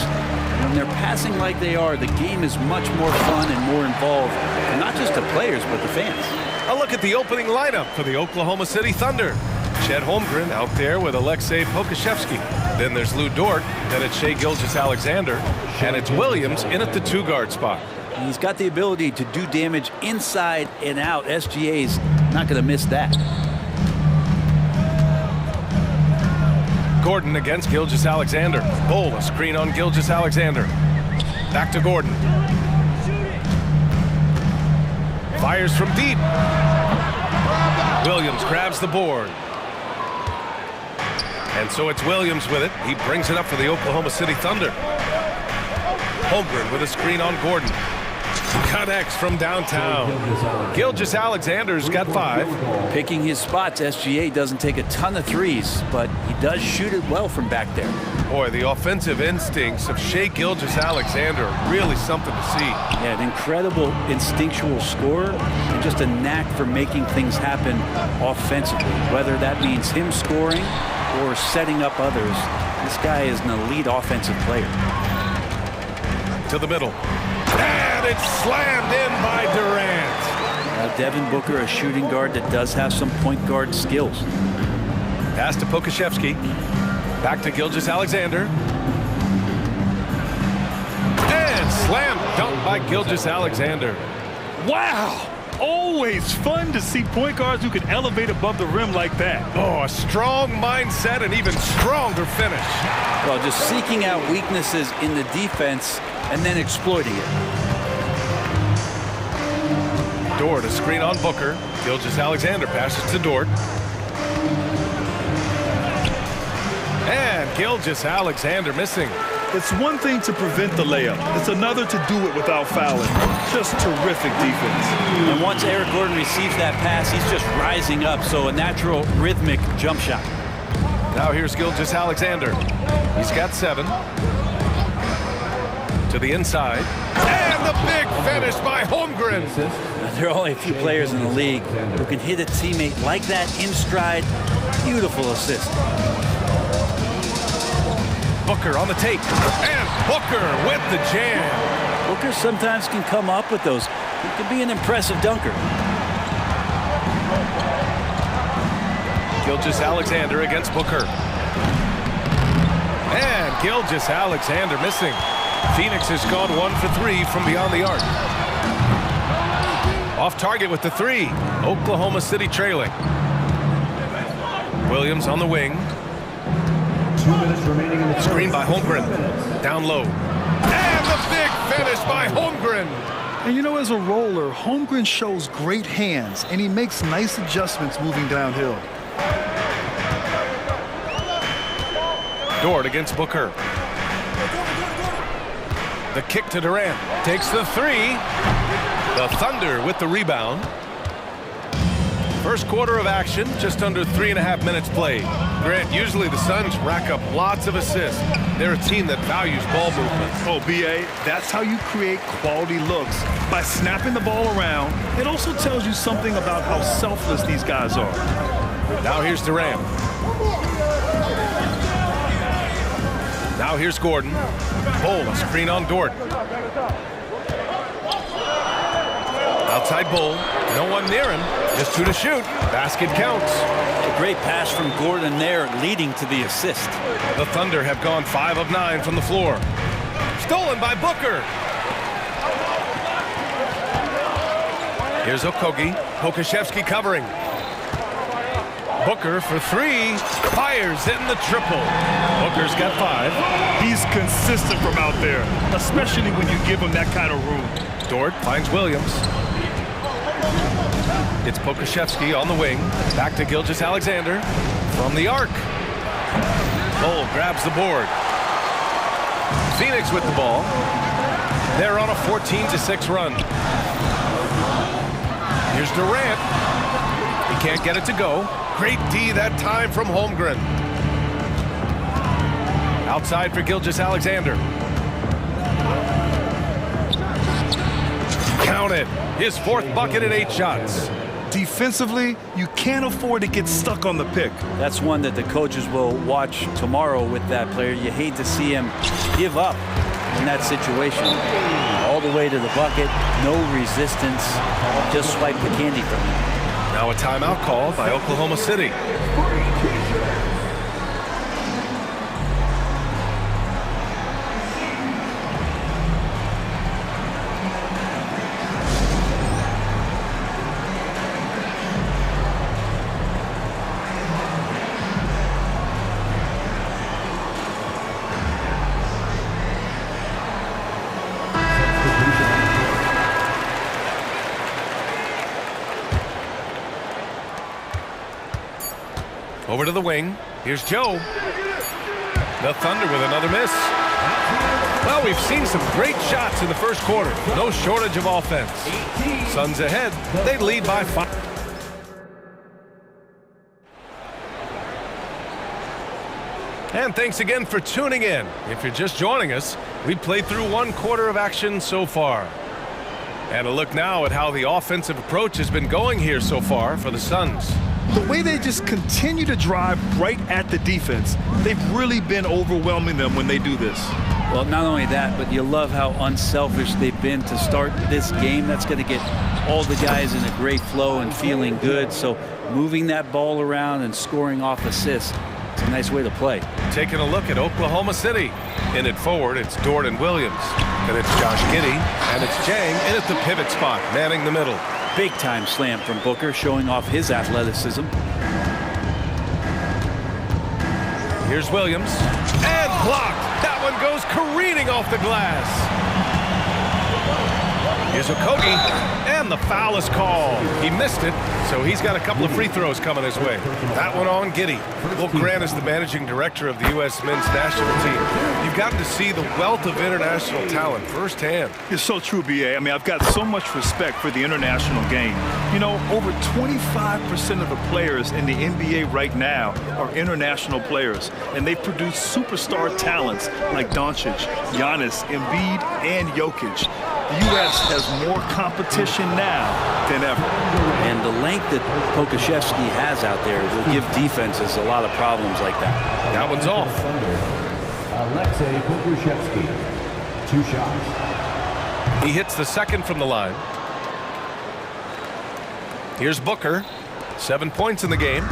When they're passing like they are, the game is much more fun and more involved, and not just the players, but the fans. A look at the opening lineup for the Oklahoma City Thunder. Chet Holmgren out there with Alexei Pokashevsky. Then there's Lou Dort, then it's Shai Gilgeous-Alexander, and it's Williams in at the 2-guard spot. And he's got the ability to do damage inside and out. SGA's not going to miss that. Gordon against Gilgeous-Alexander. Bull, a screen on Gilgeous-Alexander. Back to Gordon. Fires from deep. Williams grabs the board. And so it's Williams with it. He brings it up for the Oklahoma City Thunder. Holmgren with a screen on Gordon. Connects from downtown. Gilgeous-Alexander's got 5. Picking his spots, SGA doesn't take a ton of threes, but he does shoot it well from back there. Boy, the offensive instincts of Shai Gilgeous-Alexander are really something to see. Yeah, an incredible instinctual scorer and just a knack for making things happen offensively, whether that means him scoring or setting up others. This guy is an elite offensive player. To the middle. And it's slammed in by Durant. Now Devin Booker, a shooting guard that does have some point guard skills. Pass to Pokashevsky. Back to Gilgeous-Alexander. And slam dunk by Gilgeous-Alexander. Wow! Always fun to see point guards who can elevate above the rim like that. Oh, a strong mindset and even stronger finish. Well, just seeking out weaknesses in the defense and then exploiting it. Dort, a screen on Booker. Gilgeous-Alexander passes to Dort. And Gilgeous-Alexander missing. It's one thing to prevent the layup. It's another to do it without fouling. Just terrific defense. And once Eric Gordon receives that pass, he's just rising up, so a natural rhythmic jump shot. Now here's Gilgeous-Alexander. He's got 7. To the inside. And the big finish by Holmgren. Now, there are only a few players in the league who can hit a teammate like that in stride. Beautiful assist. Booker on the tape. And Booker with the jam. Booker sometimes can come up with those. He can be an impressive dunker. Gilgeous-Alexander against Booker. And Gilgeous-Alexander missing. Phoenix has gone 1 for 3 from beyond the arc. Off target with the 3. Oklahoma City trailing. Williams on the wing. 2 minutes remaining in the screen by Holmgren. Down low. And the big finish by Holmgren. And you know, as a roller, Holmgren shows great hands, and he makes nice adjustments moving downhill. Dort against Booker. The kick to Durant. Takes the 3. The Thunder with the rebound. First quarter of action, just under 3.5 minutes played. Grant, usually the Suns rack up lots of assists. They're a team that values ball movement. Oh, B.A., that's how you create quality looks. By snapping the ball around, it also tells you something about how selfless these guys are. Now here's Durant. Now here's Gordon. Bull, a screen on Dort. Outside Bull. No one near him. Just 2 to shoot. Basket counts. A great pass from Gordon there, leading to the assist. The Thunder have gone 5 of 9 from the floor. Stolen by Booker. Here's Okogie. Pokashevsky covering. Booker for 3. Fires in the triple. Booker's got 5. He's consistent from out there, especially when you give him that kind of room. Dort finds Williams. It's Pokashevsky on the wing. Back to Gilgeous-Alexander. From the arc. Bull grabs the board. Phoenix with the ball. They're on a 14-6 run. Here's Durant. He can't get it to go. Great D that time from Holmgren. Outside for Gilgeous-Alexander. Count it. His 4th bucket in 8 shots. Defensively, you can't afford to get stuck on the pick. That's one that the coaches will watch tomorrow with that player. You hate to see him give up in that situation. All the way to the bucket, no resistance, just swipe the candy from him. Now a timeout called by Oklahoma City. Over to the wing. Here's Joe. The Thunder with another miss. Well, we've seen some great shots in the first quarter. No shortage of offense. Suns ahead. They lead by 5. And thanks again for tuning in. If you're just joining us, we've played through 1 quarter of action so far. And a look now at how the offensive approach has been going here so far for the Suns. The way they just continue to drive right at the defense, they've really been overwhelming them when they do this. Well, not only that, but you love how unselfish they've been to start this game. That's going to get all the guys in a great flow and feeling good. So moving that ball around and scoring off assists, it's a nice way to play. Taking a look at Oklahoma City. In it forward, it's Jordan Williams. And it's Josh Giddey. And it's Jang in at the pivot spot, manning the middle. Big time slam from Booker, showing off his athleticism. Here's Williams. And blocked. That one goes careening off the glass. Here's Okogie. And the foul is called. He missed it, so he's got a couple of free throws coming his way. That one on Giddey. Will Grant is the managing director of the U.S. men's national team. You've gotten to see the wealth of international talent firsthand. It's so true, B.A. I mean, I've got so much respect for the international game. You know, over 25% of the players in the NBA right now are international players, and they've produced superstar talents like Doncic, Giannis, Embiid, and Jokic. The U.S. has more competition now than ever. And the length that Pokusevski has out there will give defenses a lot of problems like that. That one's off. Alexei Pokusevski, 2 shots. He hits the second from the line. Here's Booker. 7 points in the game.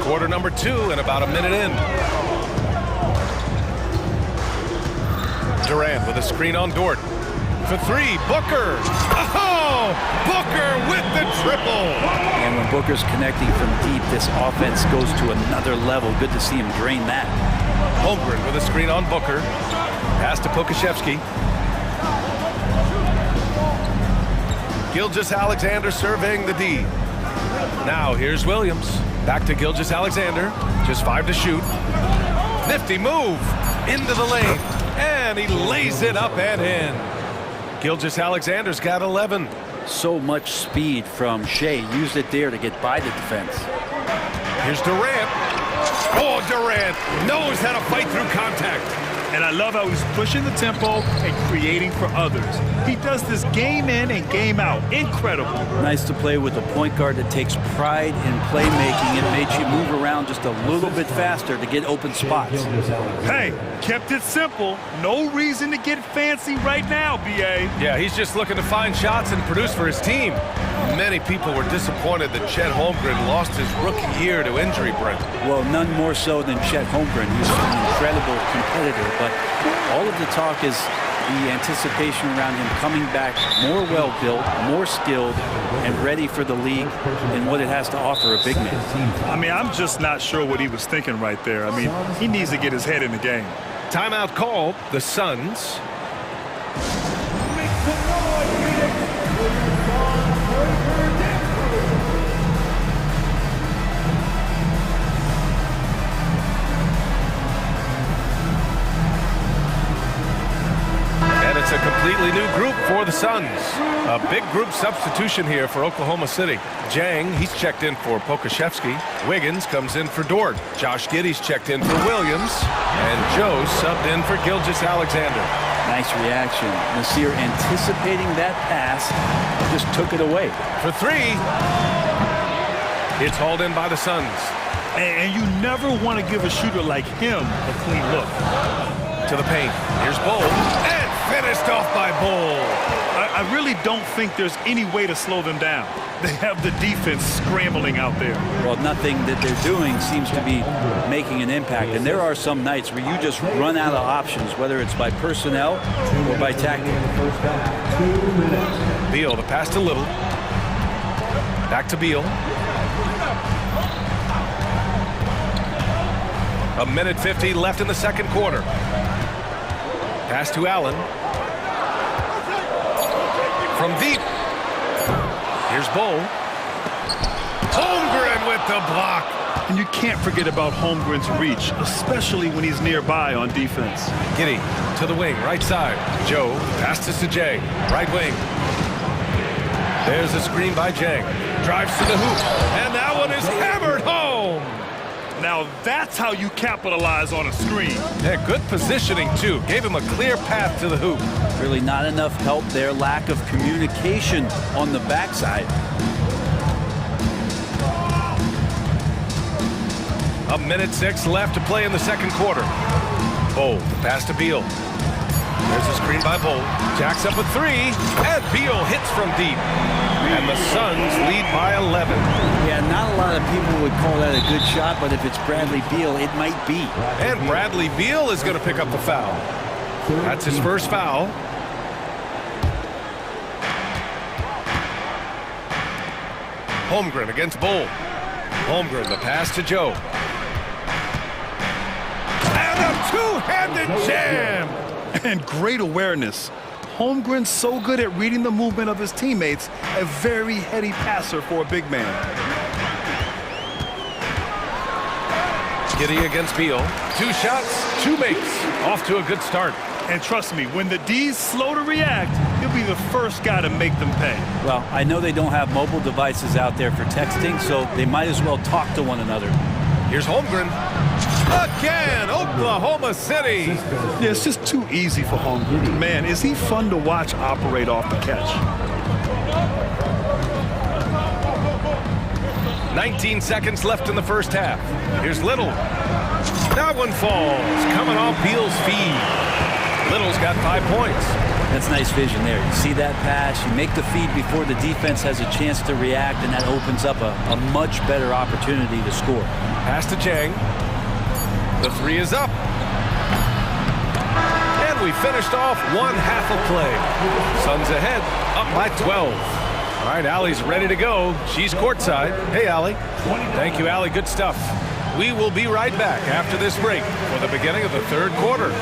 Quarter number 2 and about a minute in. Durant with a screen on Dort. For 3, Booker. Oh, Booker with the triple. And when Booker's connecting from deep, this offense goes to another level. Good to see him drain that. Holmgren with a screen on Booker. Pass to Pokusevski. Gilgeous-Alexander surveying the D. Now here's Williams. Back to Gilgeous-Alexander. Just 5 to shoot. Nifty move into the lane. And he lays it up and in. Gilgeous-Alexander's got 11. So much speed from Shea. Used it there to get by the defense. Here's Durant. Oh, Durant knows how to fight through contact. And I love how he's pushing the tempo and creating for others. He does this game in and game out. Incredible. Nice to play with a point guard that takes pride in playmaking. It makes you move around just a little bit faster to get open spots. Hey, kept it simple. No reason to get fancy right now, B.A. Yeah, he's just looking to find shots and produce for his team. Many people were disappointed that Chet Holmgren lost his rookie year to injury, Brent. Well, none more so than Chet Holmgren, who's an incredible competitor. But all of the talk is the anticipation around him coming back more well-built, more skilled, and ready for the league and what it has to offer a big man. I mean, I'm just not sure what he was thinking right there. I mean, he needs to get his head in the game. Timeout called. The Suns. It's a completely new group for the Suns. A big group substitution here for Oklahoma City. Jang, he's checked in for Pokusevski. Wiggins comes in for Dort. Josh Giddey's checked in for Williams. And Joe subbed in for Gilgeous-Alexander. Nice reaction. Nasir anticipating that pass, just took it away. For three. It's hauled in by the Suns. And you never want to give a shooter like him a clean look. To the paint. Here's Bull. And finished off by Bull. I really don't think there's any way to slow them down. They have the defense scrambling out there. Well, nothing that they're doing seems to be making an impact. And there are some nights where you just run out of options, whether it's by personnel or by tactic. Beal, the pass to Little. Back to Beal. A minute 50 left in the second quarter. Pass to Allen. From deep. Here's Bull. Holmgren with the block. And you can't forget about Holmgren's reach, especially when he's nearby on defense. Giddy to the wing, right side. Joe, pass to Jay, right wing. There's a screen by Jang. Drives to the hoop. And that one is hammered home. Now that's how you capitalize on a screen. Yeah, good positioning, too. Gave him a clear path to the hoop. Really not enough help there. Lack of communication on the backside. A minute 6 left to play in the second quarter. Bull, pass to Beal. There's a screen by Bull. Jacks up with three. And Beal hits from deep. And the Suns lead by 11. Yeah, not a lot of people would call that a good shot, but if it's Bradley Beal, it might be. And Bradley Beal is going to pick up the foul. That's his first foul. Holmgren against Bull. Holmgren, the pass to Joe. And a two-handed jam! And great awareness. Holmgren's so good at reading the movement of his teammates, a very heady passer for a big man. Giddy against Beal. 2 shots, 2 makes. Off to a good start. And trust me, when the D's slow to react, he'll be the first guy to make them pay. Well, I know they don't have mobile devices out there for texting, so they might as well talk to one another. Here's Holmgren. Again, Oklahoma City. Yeah, it's just too easy for Holmgren. Man, is he fun to watch operate off the catch. 19 seconds left in the first half. Here's Little. That one falls, coming off Beal's feed. Little's got 5 points. That's nice vision there. You see that pass, you make the feed before the defense has a chance to react, and that opens up a much better opportunity to score. Pass to Chang. The 3 is up. And we finished off 1 half of play. Suns ahead, up by 12. All right, Allie's ready to go. She's courtside. Hey, Allie. Thank you, Allie. Good stuff. We will be right back after this break for the beginning of the third quarter.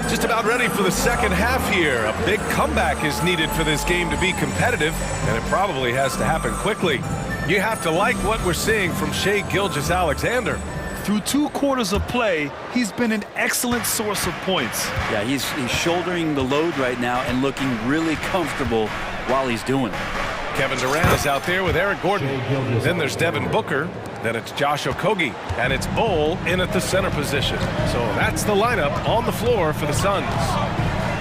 Just about ready for the second half here. A big comeback is needed for this game to be competitive, and it probably has to happen quickly. You have to like what we're seeing from Shai Gilgeous-Alexander. Through 2 quarters of play, he's been an excellent source of points. Yeah, he's shouldering the load right now and looking really comfortable while he's doing it. Kevin Durant is out there with Eric Gordon. Then there's Devin Booker. Then it's Josh Okogie. And it's Bull in at the center position. So that's the lineup on the floor for the Suns.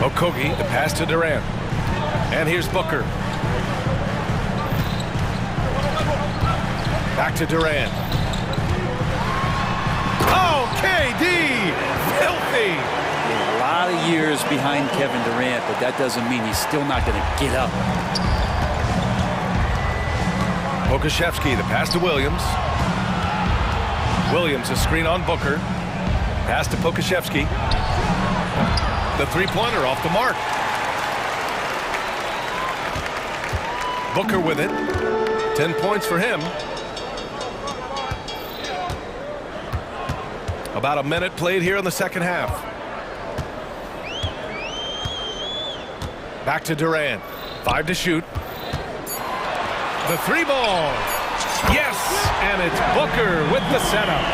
Okogie, the pass to Durant. And here's Booker. Back to Durant. Oh, KD! Filthy! A lot of years behind Kevin Durant, but that doesn't mean he's still not going to get up. Pokashevsky, the pass to Williams. Williams, a screen on Booker. Pass to Pokashevsky. The three-pointer off the mark. Booker with it. 10 points for him. About a minute played here in the second half. Back to Durant. 5 to shoot. The 3 ball. Yes, and it's Booker with the setup.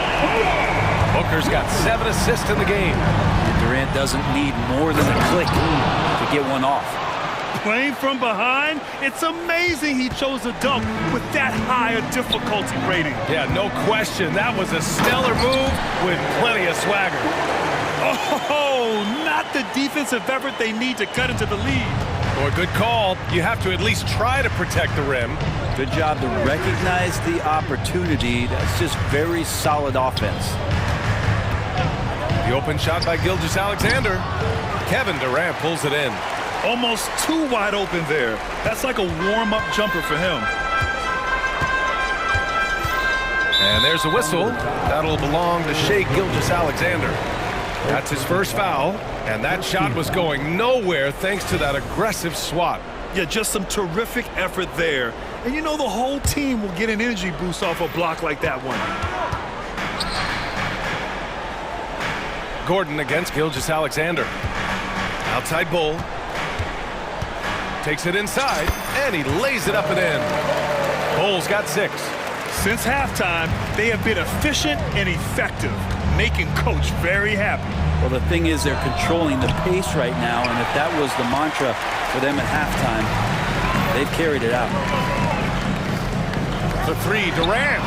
Booker's got 7 assists in the game. And Durant doesn't need more than a click to get one off. Playing from behind, it's amazing he chose a dunk with that high a difficulty rating. Yeah, no question. That was a stellar move with plenty of swagger. Oh, not the defensive effort they need to cut into the lead. Or good call. You have to at least try to protect the rim. Good job to recognize the opportunity. That's just very solid offense. The open shot by Gilgeous-Alexander. Kevin Durant pulls it in. Almost too wide open there. That's like a warm-up jumper for him. And there's a whistle. That'll belong to Shai Gilgeous-Alexander. That's his first foul, and that shot was going nowhere thanks to that aggressive swat. Yeah, just some terrific effort there. And you know the whole team will get an energy boost off a block like that one. Gordon against Gilgeous-Alexander. Outside Bull. Takes it inside, and he lays it up and in. Bull's got 6. Since halftime, they have been efficient and effective, making Coach very happy. Well, the thing is they're controlling the pace right now, and if that was the mantra for them at halftime, they've carried it out. The 3, Durant.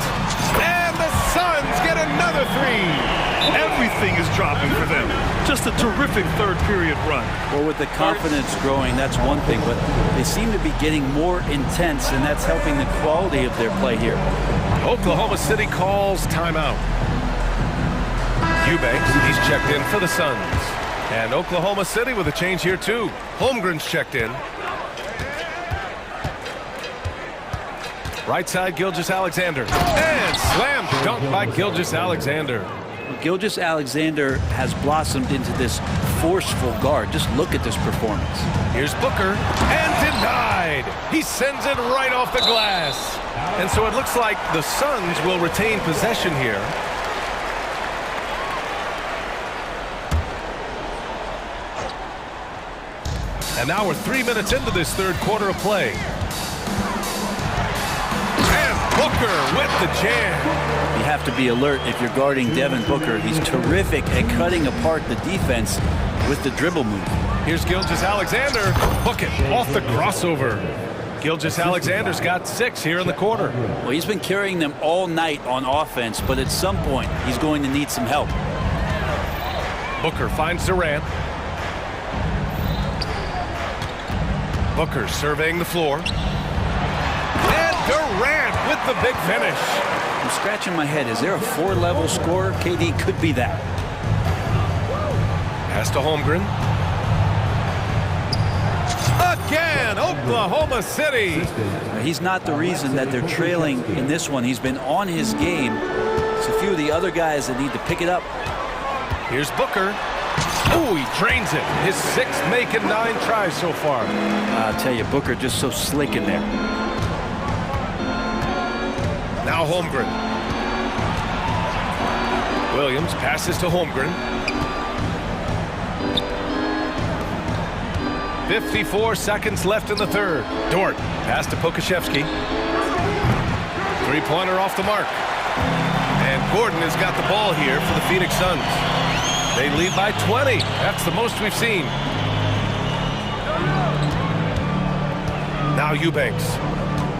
And the Suns get another 3. Everything is dropping for them. Just a terrific third period run. Well, with the confidence growing, that's one thing, but they seem to be getting more intense, and that's helping the quality of their play here. Oklahoma City calls timeout. Eubanks, he's checked in for the Suns. And Oklahoma City with a change here too. Holmgren's checked in. Right side, Gilgeous-Alexander. And slam dunk by Gilgeous-Alexander. Gilgeous-Alexander has blossomed into this forceful guard. Just look at this performance. Here's Booker, and denied. He sends it right off the glass. And so it looks like the Suns will retain possession here. And now we're 3 minutes into this third quarter of play. And Booker with the jam. You have to be alert if you're guarding Devin Booker. He's terrific at cutting apart the defense with the dribble move. Here's Gilgeous-Alexander. Book it off the crossover. Gilgeous-Alexander's got 6 here in the quarter. Well, he's been carrying them all night on offense, but at some point, he's going to need some help. Booker finds Durant. Booker surveying the floor. And Durant with the big finish. I'm scratching my head. Is there a 4-level scorer? KD could be that. Pass to Holmgren. Again, Oklahoma City. He's not the reason that they're trailing in this one. He's been on his game. It's a few of the other guys that need to pick it up. Here's Booker. Oh, he drains it. His 6th make and 9 tries so far. I'll tell you, Booker just so slick in there. Now Holmgren. Williams passes to Holmgren. 54 seconds left in the third. Dort pass to Pokashevsky. 3-pointer off the mark. And Gordon has got the ball here for the Phoenix Suns. They lead by 20. That's the most we've seen. Now Eubanks.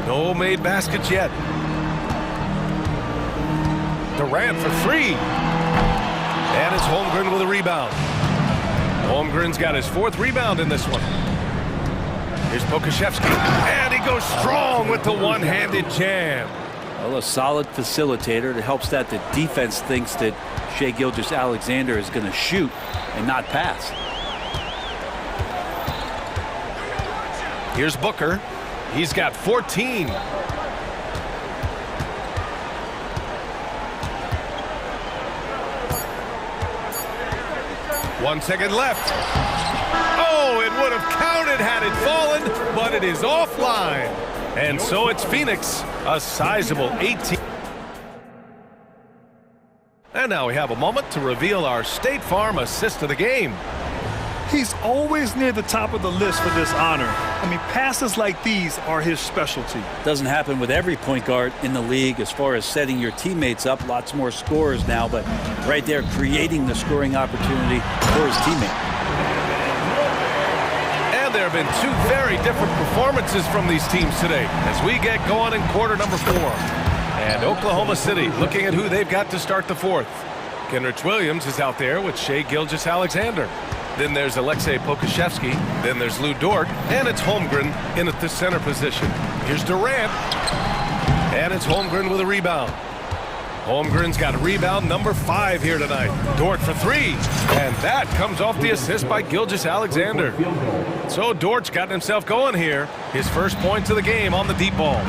No made baskets yet. Durant for 3. And it's Holmgren with a rebound. Holmgren's got his 4th rebound in this one. Here's Pokashevsky. And he goes strong with the one-handed jam. Well, a solid facilitator that helps that the defense thinks that Shai Gilgeous-Alexander is going to shoot and not pass. Here's Booker. He's got 14. One second left. Oh, it would have counted had it fallen, but it is offline. And so it's Phoenix, a sizable 18. And now we have a moment to reveal our State Farm assist of the game. He's always near the top of the list for this honor. I mean, passes like these are his specialty. Doesn't happen with every point guard in the league as far as setting your teammates up. Lots more scorers now, but right there creating the scoring opportunity for his teammate. And there have been two very different performances from these teams today as we get going in quarter number 4. And Oklahoma City looking at who they've got to start the fourth. Kenrich Williams is out there with Shai Gilgeous-Alexander. Then there's Aleksej Pokusevski. Then there's Lou Dort. And it's Holmgren in at the center position. Here's Durant. And it's Holmgren with a rebound. Holmgren's got a rebound number 5 here tonight. Dort for 3. And that comes off the assist by Gilgeous-Alexander. So Dort's gotten himself going here. His first points of the game on the deep ball.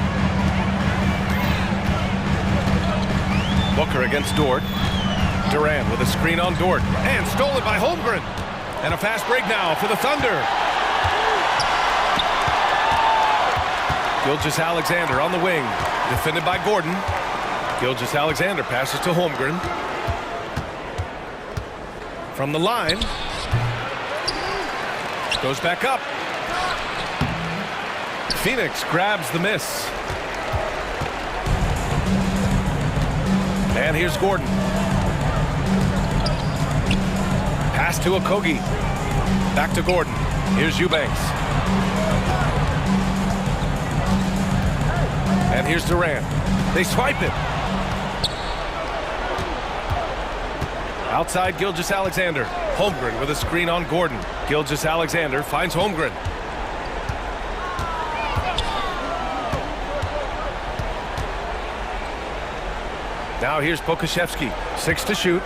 Booker against Dort. Durant with a screen on Dort. And stolen by Holmgren. And a fast break now for the Thunder. Gilgeous-Alexander on the wing. Defended by Gordon. Gilgeous-Alexander passes to Holmgren. From the line. Goes back up. Phoenix grabs the miss. And here's Gordon. Pass to Okogie. Back to Gordon. Here's Eubanks. And here's Durant. They swipe it. Outside Gilgeous-Alexander. Holmgren with a screen on Gordon. Gilgeous-Alexander finds Holmgren. Now here's Pokusevski. 6 to shoot.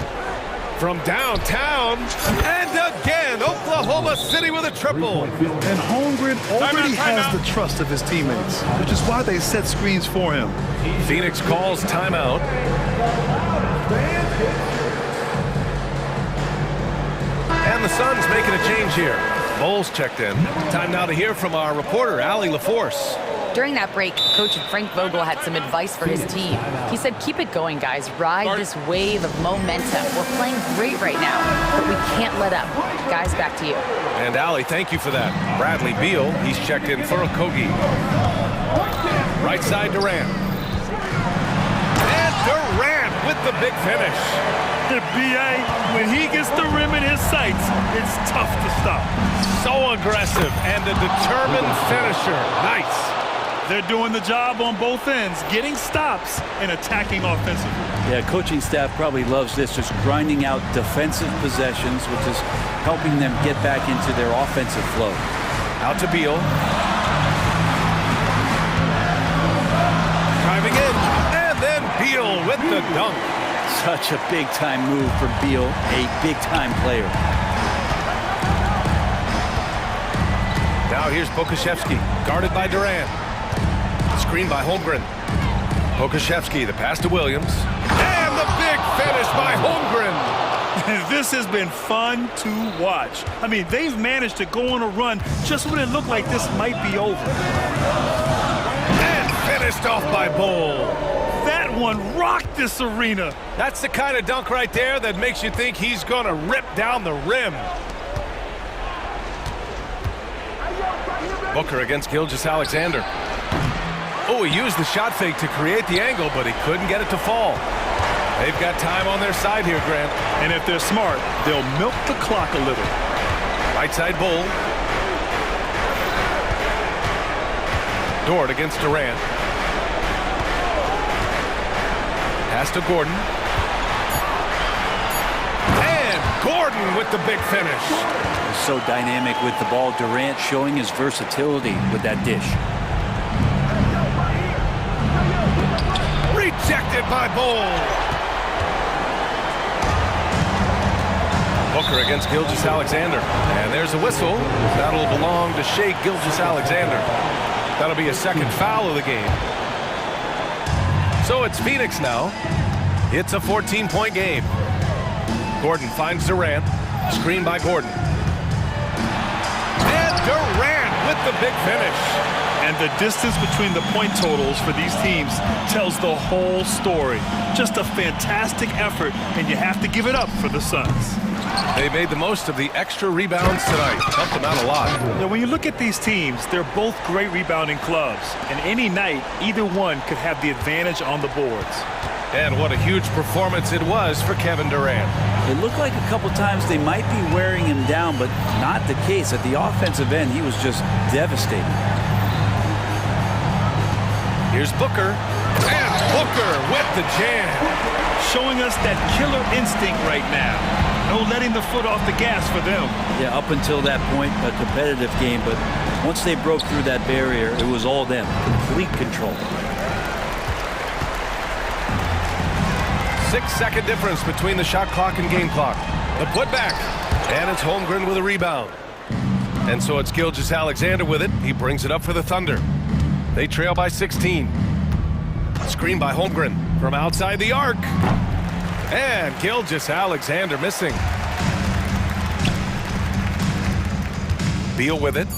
From downtown, and again, Oklahoma City with a triple. And Holmgren already has the trust of his teammates, which is why they set screens for him. Phoenix calls timeout. And the Suns making a change here. Bowles checked in. Time now to hear from our reporter, Allie LaForce. During that break, Coach Frank Vogel had some advice for his team. He said, keep it going, guys. Ride this wave of momentum. We're playing great right now, but we can't let up. Guys, back to you. And Allie, thank you for that. Bradley Beal, he's checked in for Okogie. Right side, Durant. And Durant with the big finish. The BA, when he gets the rim in his sights, it's tough to stop. So aggressive and a determined finisher. Nice. They're doing the job on both ends, getting stops and attacking offensively. Yeah, coaching staff probably loves this, just grinding out defensive possessions, which is helping them get back into their offensive flow. Out to Beal. Driving in, and then Beal with the dunk. Such a big-time move for Beal, a big-time player. Now here's Pokusevski, guarded by Durant. Screen by Holmgren. Pokusevski, the pass to Williams. And the big finish by Holmgren. This has been fun to watch. I mean, they've managed to go on a run just when it looked like this might be over. And finished off by Bol. That one rocked this arena. That's the kind of dunk right there that makes you think he's going to rip down the rim. Booker against Gilgeous-Alexander. Oh, he used the shot fake to create the angle, but he couldn't get it to fall. They've got time on their side here, Grant. And if they're smart, they'll milk the clock a little. Right side Bol. Dort against Durant. Pass to Gordon. And Gordon with the big finish. So dynamic with the ball. Durant showing his versatility with that dish. Rejected by Bol. Booker against Gilgeous-Alexander. And there's a whistle. That'll belong to Shai Gilgeous-Alexander. That'll be a second foul of the game. So it's Phoenix now. It's a 14-point game. Gordon finds Durant. Screen by Gordon. And Durant with the big finish. And the distance between the point totals for these teams tells the whole story. Just a fantastic effort, and you have to give it up for the Suns. They made the most of the extra rebounds tonight. Helped them out a lot. Now, when you look at these teams, they're both great rebounding clubs. And any night, either one could have the advantage on the boards. And what a huge performance it was for Kevin Durant. It looked like a couple times they might be wearing him down, but not the case. At the offensive end, he was just devastating. Here's Booker. And Booker with the jam. Showing us that killer instinct right now. No letting the foot off the gas for them. Yeah, up until that point, a competitive game, but once they broke through that barrier, it was all them. Complete control. 6-second difference between the shot clock and game clock. The putback. And it's Holmgren with a rebound. And so it's Gilgeous-Alexander with it. He brings it up for the Thunder. They trail by 16. Screen by Holmgren from outside the arc. And Gilgeous-Alexander missing. Beal with it.